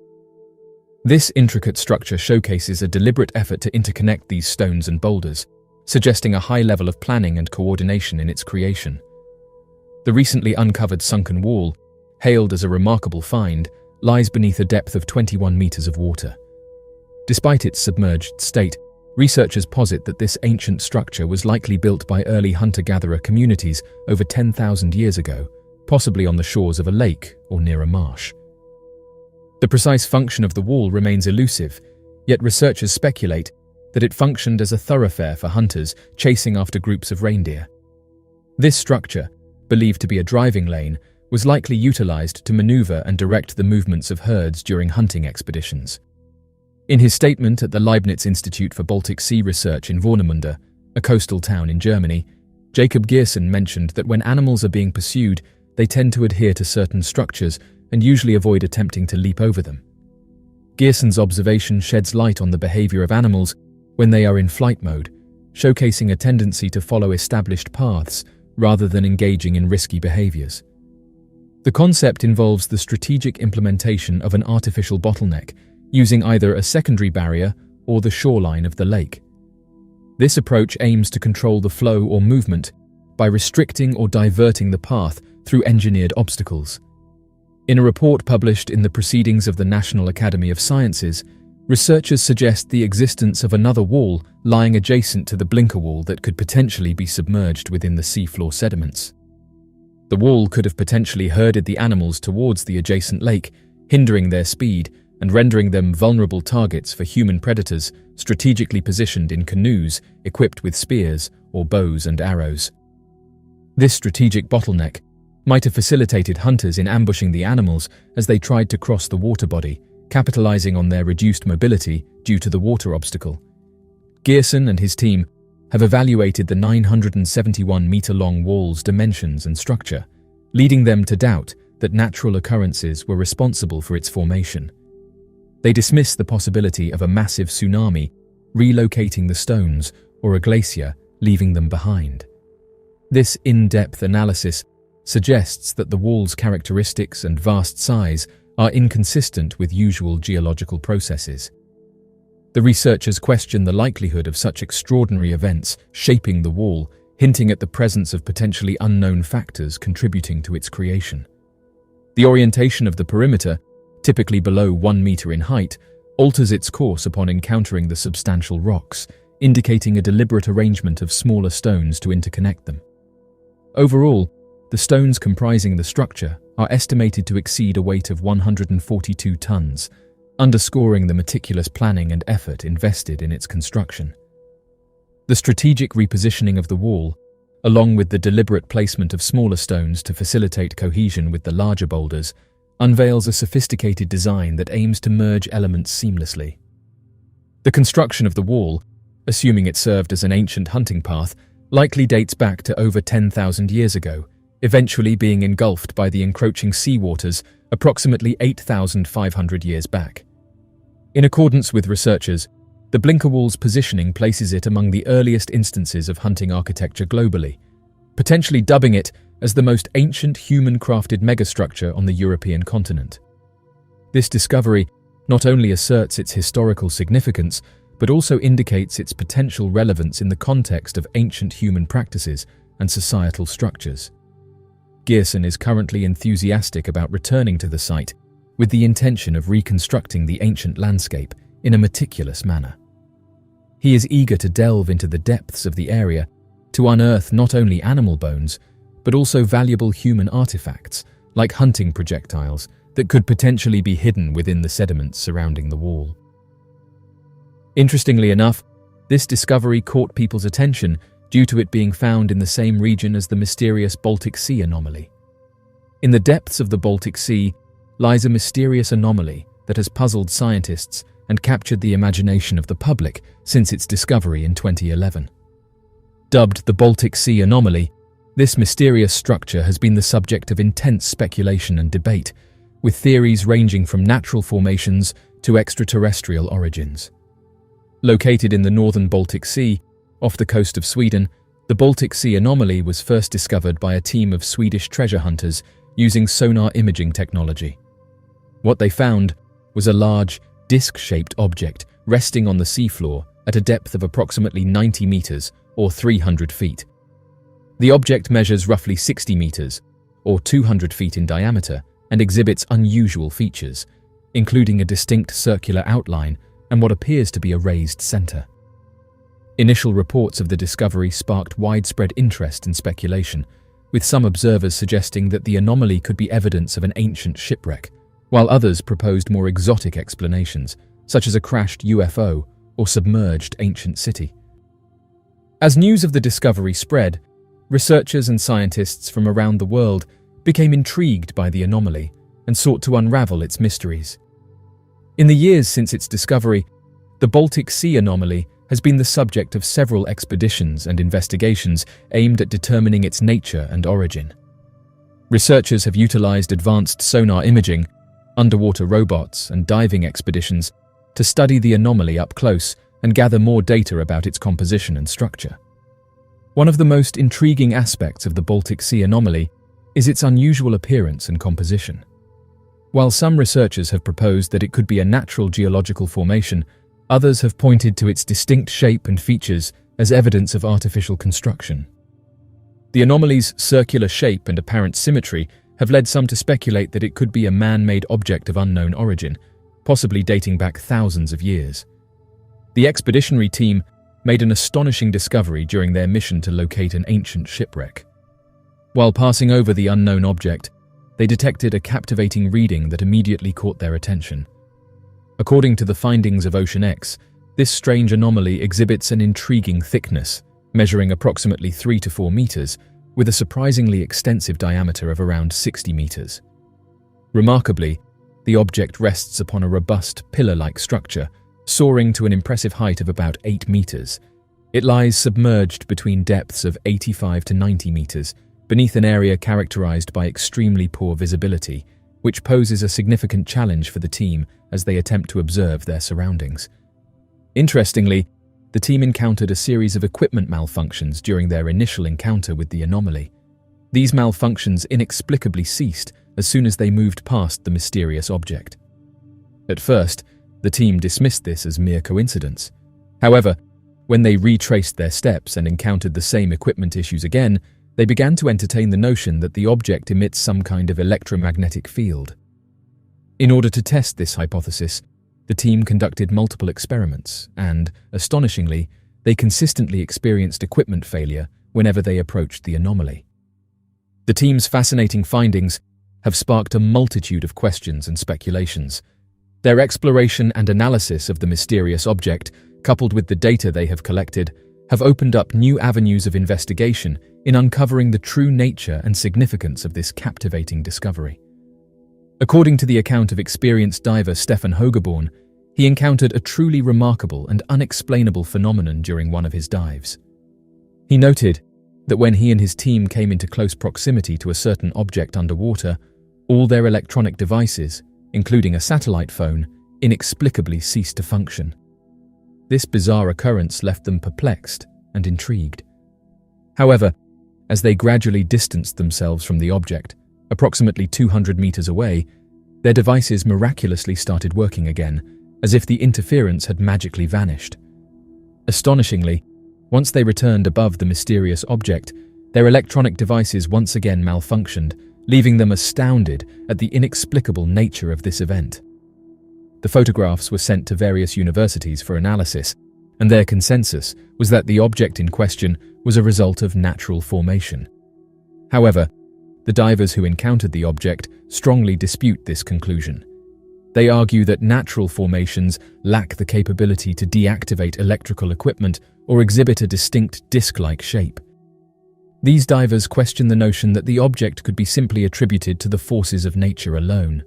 This intricate structure showcases a deliberate effort to interconnect these stones and boulders, suggesting a high level of planning and coordination in its creation. The recently uncovered sunken wall, hailed as a remarkable find, lies beneath a depth of 21 meters of water. Despite its submerged state, researchers posit that this ancient structure was likely built by early hunter-gatherer communities over 10,000 years ago, possibly on the shores of a lake or near a marsh. The precise function of the wall remains elusive, yet researchers speculate that it functioned as a thoroughfare for hunters chasing after groups of reindeer. This structure, believed to be a driving lane, was likely utilized to maneuver and direct the movements of herds during hunting expeditions. In his statement at the Leibniz Institute for Baltic Sea Research in Warnemünde, a coastal town in Germany, Jacob Geerson mentioned that when animals are being pursued, they tend to adhere to certain structures and usually avoid attempting to leap over them. Geerson's observation sheds light on the behavior of animals when they are in flight mode, showcasing a tendency to follow established paths rather than engaging in risky behaviors. The concept involves the strategic implementation of an artificial bottleneck, using either a secondary barrier or the shoreline of the lake. This approach aims to control the flow or movement by restricting or diverting the path through engineered obstacles. In a report published in the Proceedings of the National Academy of Sciences, Researchers suggest the existence of another wall lying adjacent to the blinker wall that could potentially be submerged within the seafloor sediments. The wall could have potentially herded the animals towards the adjacent lake, hindering their speed and rendering them vulnerable targets for human predators strategically positioned in canoes equipped with spears or bows and arrows. This strategic bottleneck might have facilitated hunters in ambushing the animals as they tried to cross the water body, capitalizing on their reduced mobility due to the water obstacle. Gearson and his team have evaluated the 971-meter-long wall's dimensions and structure, leading them to doubt that natural occurrences were responsible for its formation. They dismiss the possibility of a massive tsunami relocating the stones or a glacier leaving them behind. This in-depth analysis suggests that the wall's characteristics and vast size are inconsistent with usual geological processes. The researchers question the likelihood of such extraordinary events shaping the wall, hinting at the presence of potentially unknown factors contributing to its creation. The orientation of the perimeter, typically below 1 meter in height, alters its course upon encountering the substantial rocks, indicating a deliberate arrangement of smaller stones to interconnect them. Overall, the stones comprising the structure are estimated to exceed a weight of 142 tons, underscoring the meticulous planning and effort invested in its construction. The strategic repositioning of the wall, along with the deliberate placement of smaller stones to facilitate cohesion with the larger boulders, unveils a sophisticated design that aims to merge elements seamlessly. The construction of the wall, assuming it served as an ancient hunting path, likely dates back to over 10,000 years ago, eventually being engulfed by the encroaching seawaters approximately 8,500 years back. In accordance with researchers, the blinker wall's positioning places it among the earliest instances of hunting architecture globally, potentially dubbing it as the most ancient human-crafted megastructure on the European continent. This discovery not only asserts its historical significance, but also indicates its potential relevance in the context of ancient human practices and societal structures. Gearson is currently enthusiastic about returning to the site with the intention of reconstructing the ancient landscape in a meticulous manner. He is eager to delve into the depths of the area to unearth not only animal bones, but also valuable human artifacts like hunting projectiles that could potentially be hidden within the sediments surrounding the wall. Interestingly enough, this discovery caught people's attention due to it being found in the same region as the mysterious Baltic Sea anomaly. In the depths of the Baltic Sea lies a mysterious anomaly that has puzzled scientists and captured the imagination of the public since its discovery in 2011. Dubbed the Baltic Sea anomaly, this mysterious structure has been the subject of intense speculation and debate, with theories ranging from natural formations to extraterrestrial origins. Located in the northern Baltic Sea, off the coast of Sweden, the Baltic Sea anomaly was first discovered by a team of Swedish treasure hunters using sonar imaging technology. What they found was a large, disc-shaped object resting on the seafloor at a depth of approximately 90 meters or 300 feet. The object measures roughly 60 meters or 200 feet in diameter and exhibits unusual features, including a distinct circular outline and what appears to be a raised center. Initial reports of the discovery sparked widespread interest and speculation, with some observers suggesting that the anomaly could be evidence of an ancient shipwreck, while others proposed more exotic explanations, such as a crashed UFO or submerged ancient city. As news of the discovery spread, researchers and scientists from around the world became intrigued by the anomaly and sought to unravel its mysteries. In the years since its discovery, the Baltic Sea anomaly has been the subject of several expeditions and investigations aimed at determining its nature and origin. Researchers have utilized advanced sonar imaging, underwater robots, and diving expeditions to study the anomaly up close and gather more data about its composition and structure. One of the most intriguing aspects of the Baltic Sea anomaly is its unusual appearance and composition. While some researchers have proposed that it could be a natural geological formation, others have pointed to its distinct shape and features as evidence of artificial construction. The anomaly's circular shape and apparent symmetry have led some to speculate that it could be a man-made object of unknown origin, possibly dating back thousands of years. The expeditionary team made an astonishing discovery during their mission to locate an ancient shipwreck. While passing over the unknown object, they detected a captivating reading that immediately caught their attention. According to the findings of Ocean X, this strange anomaly exhibits an intriguing thickness, measuring approximately 3 to 4 meters, with a surprisingly extensive diameter of around 60 meters. Remarkably, the object rests upon a robust, pillar-like structure, soaring to an impressive height of about 8 meters. It lies submerged between depths of 85 to 90 meters, beneath an area characterized by extremely poor visibility, which poses a significant challenge for the team as they attempt to observe their surroundings. Interestingly, the team encountered a series of equipment malfunctions during their initial encounter with the anomaly. These malfunctions inexplicably ceased as soon as they moved past the mysterious object. At first, the team dismissed this as mere coincidence. However, when they retraced their steps and encountered the same equipment issues again, they began to entertain the notion that the object emits some kind of electromagnetic field. In order to test this hypothesis, the team conducted multiple experiments and, astonishingly, they consistently experienced equipment failure whenever they approached the anomaly. The team's fascinating findings have sparked a multitude of questions and speculations. Their exploration and analysis of the mysterious object, coupled with the data they have collected, have opened up new avenues of investigation in uncovering the true nature and significance of this captivating discovery. According to the account of experienced diver Stefan Hogeborn, he encountered a truly remarkable and unexplainable phenomenon during one of his dives. He noted that when he and his team came into close proximity to a certain object underwater, all their electronic devices, including a satellite phone, inexplicably ceased to function. This bizarre occurrence left them perplexed and intrigued. However, as they gradually distanced themselves from the object, approximately 200 meters away, their devices miraculously started working again, as if the interference had magically vanished. Astonishingly, once they returned above the mysterious object, their electronic devices once again malfunctioned, leaving them astounded at the inexplicable nature of this event. The photographs were sent to various universities for analysis, and their consensus was that the object in question was a result of natural formation. However, the divers who encountered the object strongly dispute this conclusion. They argue that natural formations lack the capability to deactivate electrical equipment or exhibit a distinct disc-like shape. These divers question the notion that the object could be simply attributed to the forces of nature alone.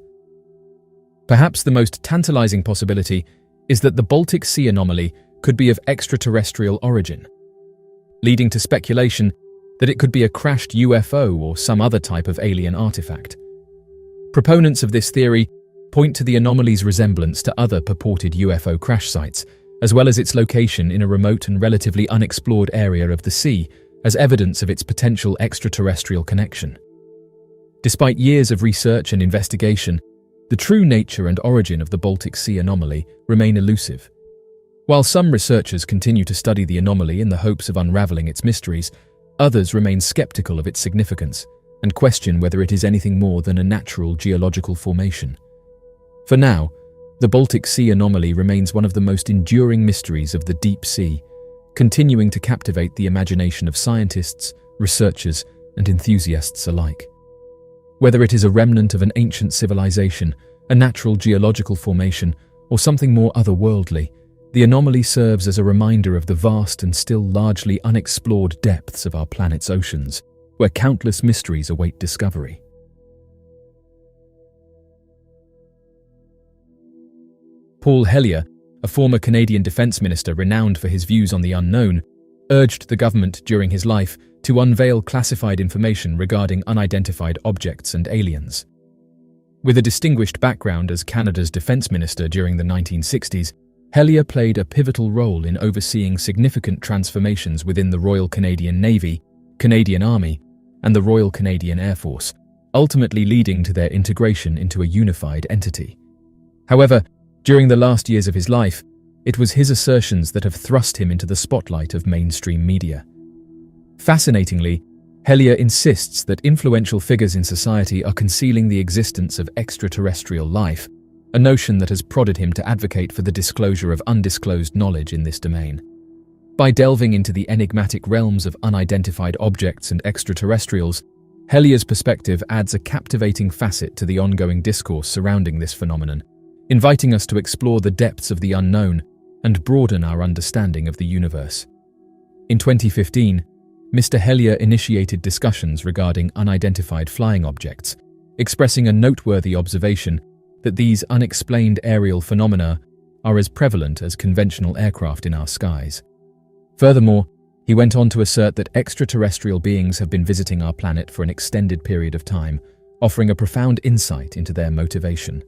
Perhaps the most tantalizing possibility is that the Baltic Sea anomaly could be of extraterrestrial origin, leading to speculation that it could be a crashed UFO or some other type of alien artifact. Proponents of this theory point to the anomaly's resemblance to other purported UFO crash sites, as well as its location in a remote and relatively unexplored area of the sea, as evidence of its potential extraterrestrial connection. Despite years of research and investigation, the true nature and origin of the Baltic Sea anomaly remain elusive. While some researchers continue to study the anomaly in the hopes of unraveling its mysteries, others remain skeptical of its significance and question whether it is anything more than a natural geological formation. For now, the Baltic Sea anomaly remains one of the most enduring mysteries of the deep sea, continuing to captivate the imagination of scientists, researchers, and enthusiasts alike. Whether it is a remnant of an ancient civilization, a natural geological formation, or something more otherworldly, the anomaly serves as a reminder of the vast and still largely unexplored depths of our planet's oceans, where countless mysteries await discovery. Paul Hellyer, a former Canadian defense minister renowned for his views on the unknown, urged the government during his life to unveil classified information regarding unidentified objects and aliens. With a distinguished background as Canada's defense minister during the 1960s, Hellyer played a pivotal role in overseeing significant transformations within the Royal Canadian Navy, Canadian Army, and the Royal Canadian Air Force, ultimately leading to their integration into a unified entity. However, during the last years of his life, it was his assertions that have thrust him into the spotlight of mainstream media. Fascinatingly, Hellyer insists that influential figures in society are concealing the existence of extraterrestrial life, a notion that has prodded him to advocate for the disclosure of undisclosed knowledge in this domain. By delving into the enigmatic realms of unidentified objects and extraterrestrials, Hellier's perspective adds a captivating facet to the ongoing discourse surrounding this phenomenon, inviting us to explore the depths of the unknown and broaden our understanding of the universe. In 2015, Mr. Hellier initiated discussions regarding unidentified flying objects, expressing a noteworthy observation that these unexplained aerial phenomena are as prevalent as conventional aircraft in our skies. Furthermore, he went on to assert that extraterrestrial beings have been visiting our planet for an extended period of time, offering a profound insight into their motivation.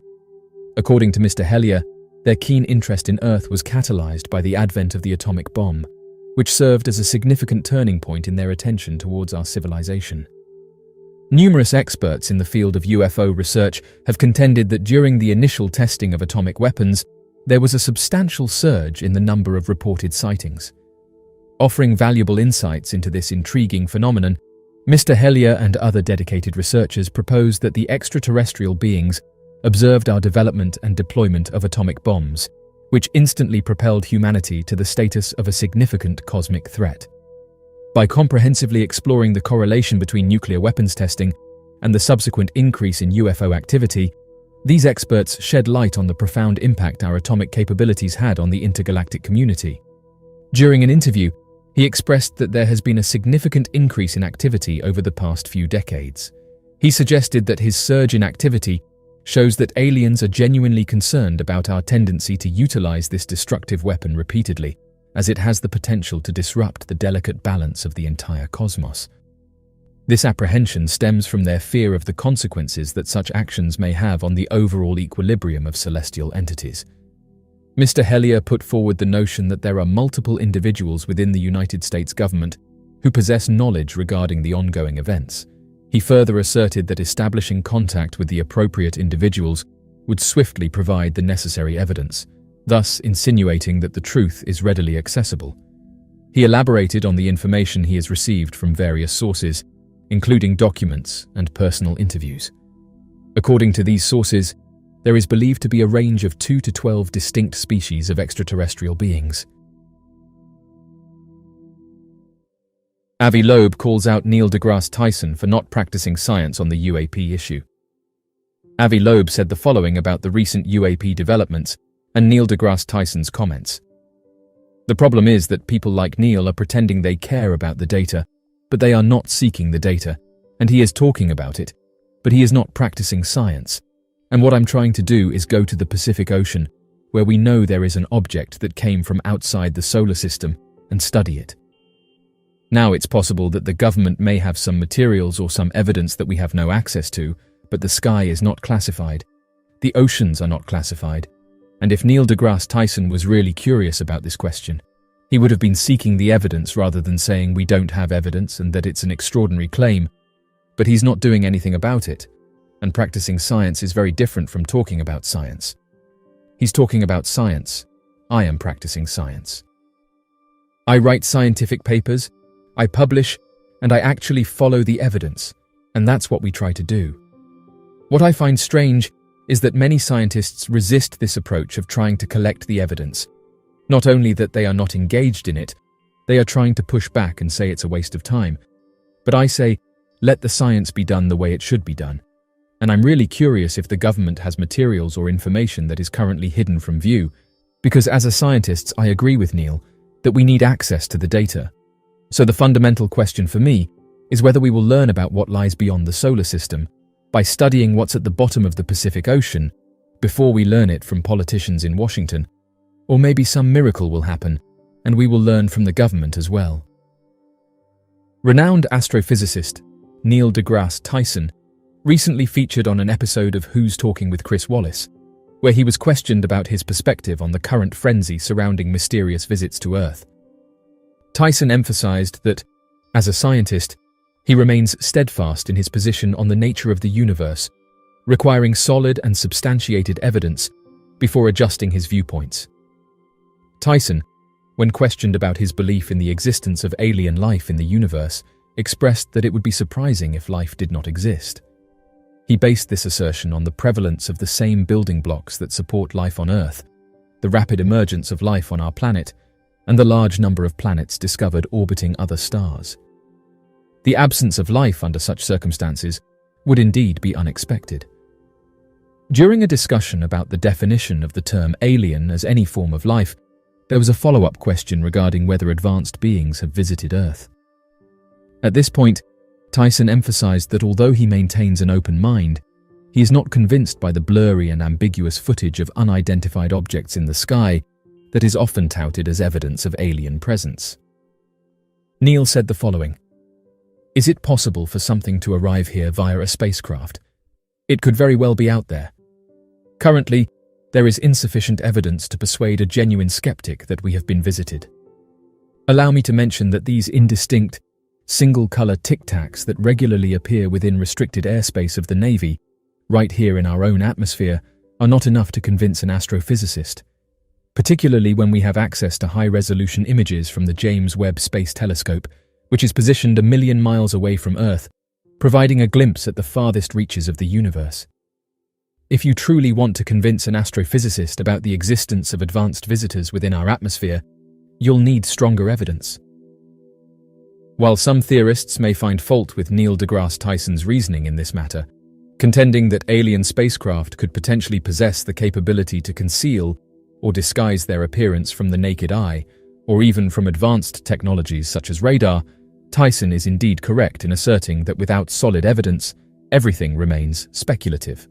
According to Mr. Hellier, their keen interest in Earth was catalyzed by the advent of the atomic bomb, which served as a significant turning point in their attention towards our civilization. Numerous experts in the field of UFO research have contended that during the initial testing of atomic weapons, there was a substantial surge in the number of reported sightings. Offering valuable insights into this intriguing phenomenon, Mr. Hellier and other dedicated researchers proposed that the extraterrestrial beings observed our development and deployment of atomic bombs, which instantly propelled humanity to the status of a significant cosmic threat. By comprehensively exploring the correlation between nuclear weapons testing and the subsequent increase in UFO activity, these experts shed light on the profound impact our atomic capabilities had on the intergalactic community. During an interview, he expressed that there has been a significant increase in activity over the past few decades. He suggested that his surge in activity shows that aliens are genuinely concerned about our tendency to utilize this destructive weapon repeatedly, as it has the potential to disrupt the delicate balance of the entire cosmos. This apprehension stems from their fear of the consequences that such actions may have on the overall equilibrium of celestial entities. Mr. Hellier put forward the notion that there are multiple individuals within the United States government who possess knowledge regarding the ongoing events. He further asserted that establishing contact with the appropriate individuals would swiftly provide the necessary evidence, thus insinuating that the truth is readily accessible. He elaborated on the information he has received from various sources, including documents and personal interviews. According to these sources, there is believed to be a range of 2 to 12 distinct species of extraterrestrial beings. Avi Loeb calls out Neil deGrasse Tyson for not practicing science on the UAP issue. Avi Loeb said the following about the recent UAP developments and Neil deGrasse Tyson's comments. The problem is that people like Neil are pretending they care about the data, but they are not seeking the data, and he is talking about it, but he is not practicing science. And what I'm trying to do is go to the Pacific Ocean, where we know there is an object that came from outside the solar system, and study it. Now it's possible that the government may have some materials or some evidence that we have no access to, but the sky is not classified. The oceans are not classified. And if Neil deGrasse Tyson was really curious about this question, he would have been seeking the evidence rather than saying we don't have evidence and that it's an extraordinary claim. But he's not doing anything about it, and practicing science is very different from talking about science. He's talking about science. I am practicing science. I write scientific papers, I publish, and I actually follow the evidence, and that's what we try to do. What I find strange is that many scientists resist this approach of trying to collect the evidence. Not only that they are not engaged in it, they are trying to push back and say it's a waste of time. But I say, let the science be done the way it should be done. And I'm really curious if the government has materials or information that is currently hidden from view, because as a scientist, I agree with Neil that we need access to the data. So the fundamental question for me is whether we will learn about what lies beyond the solar system by studying what's at the bottom of the Pacific Ocean before we learn it from politicians in Washington, or maybe some miracle will happen and we will learn from the government as well. Renowned astrophysicist Neil deGrasse Tyson recently featured on an episode of Who's Talking with Chris Wallace, where he was questioned about his perspective on the current frenzy surrounding mysterious visits to Earth. Tyson emphasized that, as a scientist, he remains steadfast in his position on the nature of the universe, requiring solid and substantiated evidence before adjusting his viewpoints. Tyson, when questioned about his belief in the existence of alien life in the universe, expressed that it would be surprising if life did not exist. He based this assertion on the prevalence of the same building blocks that support life on Earth, the rapid emergence of life on our planet, and the large number of planets discovered orbiting other stars. The absence of life under such circumstances would indeed be unexpected. During a discussion about the definition of the term alien as any form of life, there was a follow-up question regarding whether advanced beings have visited Earth. At this point, Tyson emphasized that although he maintains an open mind, he is not convinced by the blurry and ambiguous footage of unidentified objects in the sky that is often touted as evidence of alien presence. Neil said the following: "Is it possible for something to arrive here via a spacecraft? It could very well be out there. Currently, there is insufficient evidence to persuade a genuine skeptic that we have been visited. Allow me to mention that these indistinct, single-color tic-tacs that regularly appear within restricted airspace of the Navy, right here in our own atmosphere, are not enough to convince an astrophysicist, particularly when we have access to high-resolution images from the James Webb Space Telescope, which is positioned 1 million miles away from Earth, providing a glimpse at the farthest reaches of the universe. If you truly want to convince an astrophysicist about the existence of advanced visitors within our atmosphere, you'll need stronger evidence." While some theorists may find fault with Neil deGrasse Tyson's reasoning in this matter, contending that alien spacecraft could potentially possess the capability to conceal or disguise their appearance from the naked eye, or even from advanced technologies such as radar, Tyson is indeed correct in asserting that without solid evidence, everything remains speculative.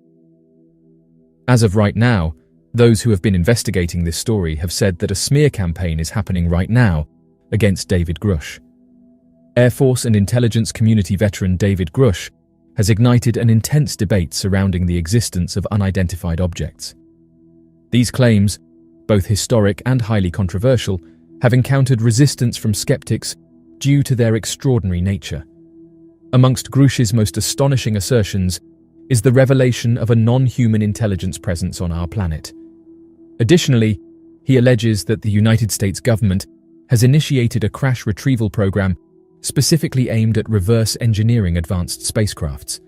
As of right now, those who have been investigating this story have said that a smear campaign is happening right now against David Grusch. Air Force and intelligence community veteran David Grusch has ignited an intense debate surrounding the existence of unidentified objects. These claims, both historic and highly controversial, have encountered resistance from skeptics due to their extraordinary nature. Amongst Grusch's most astonishing assertions is the revelation of a non-human intelligence presence on our planet. Additionally, he alleges that the United States government has initiated a crash retrieval program specifically aimed at reverse engineering advanced spacecrafts.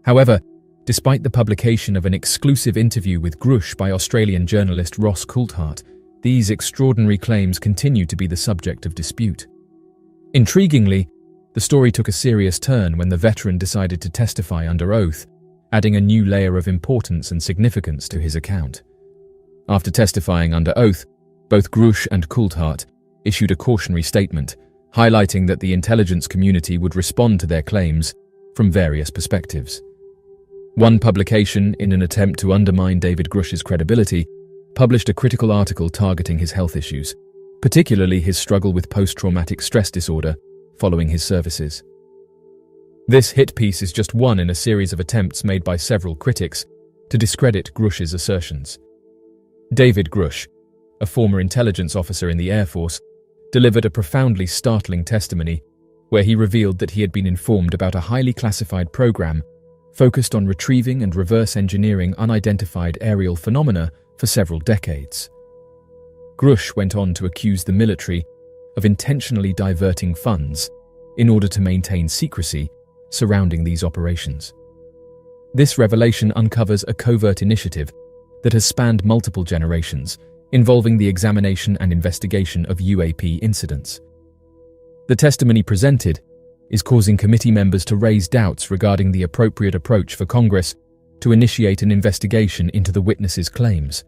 However, despite the publication of an exclusive interview with Grusch by Australian journalist Ross Coulthart, these extraordinary claims continue to be the subject of dispute. Intriguingly, the story took a serious turn when the veteran decided to testify under oath, adding a new layer of importance and significance to his account. After testifying under oath, both Grusch and Coulthart issued a cautionary statement, highlighting that the intelligence community would respond to their claims from various perspectives. One publication, in an attempt to undermine David Grusch's credibility, published a critical article targeting his health issues, particularly his struggle with post-traumatic stress disorder following his services. This hit piece is just one in a series of attempts made by several critics to discredit Grusch's assertions. David Grusch, a former intelligence officer in the Air Force, delivered a profoundly startling testimony where he revealed that he had been informed about a highly classified program focused on retrieving and reverse engineering unidentified aerial phenomena for several decades. Grusch went on to accuse the military of intentionally diverting funds in order to maintain secrecy surrounding these operations. This revelation uncovers a covert initiative that has spanned multiple generations, involving the examination and investigation of UAP incidents. The testimony presented is causing committee members to raise doubts regarding the appropriate approach for Congress to initiate an investigation into the witnesses' claims.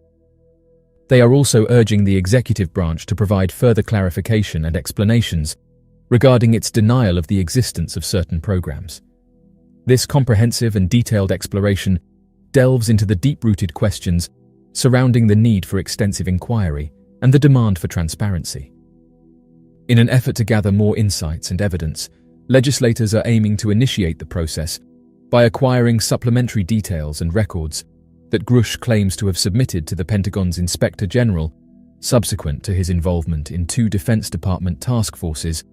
They are also urging the executive branch to provide further clarification and explanations regarding its denial of the existence of certain programs. This comprehensive and detailed exploration delves into the deep-rooted questions surrounding the need for extensive inquiry and the demand for transparency. In an effort to gather more insights and evidence, legislators are aiming to initiate the process by acquiring supplementary details and records that Grusch claims to have submitted to the Pentagon's Inspector General subsequent to his involvement in 2 Defense Department task forces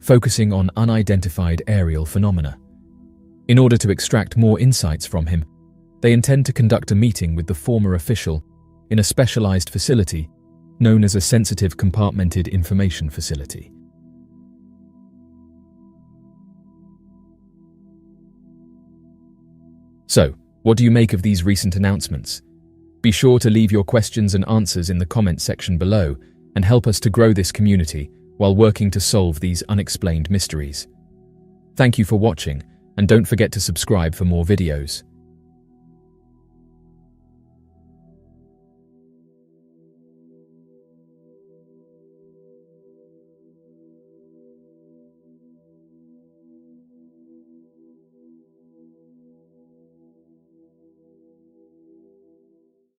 focusing on unidentified aerial phenomena. In order to extract more insights from him, they intend to conduct a meeting with the former official in a specialized facility known as a Sensitive Compartmented Information Facility. So, what do you make of these recent announcements? Be sure to leave your questions and answers in the comment section below and help us to grow this community while working to solve these unexplained mysteries. Thank you for watching, and don't forget to subscribe for more videos.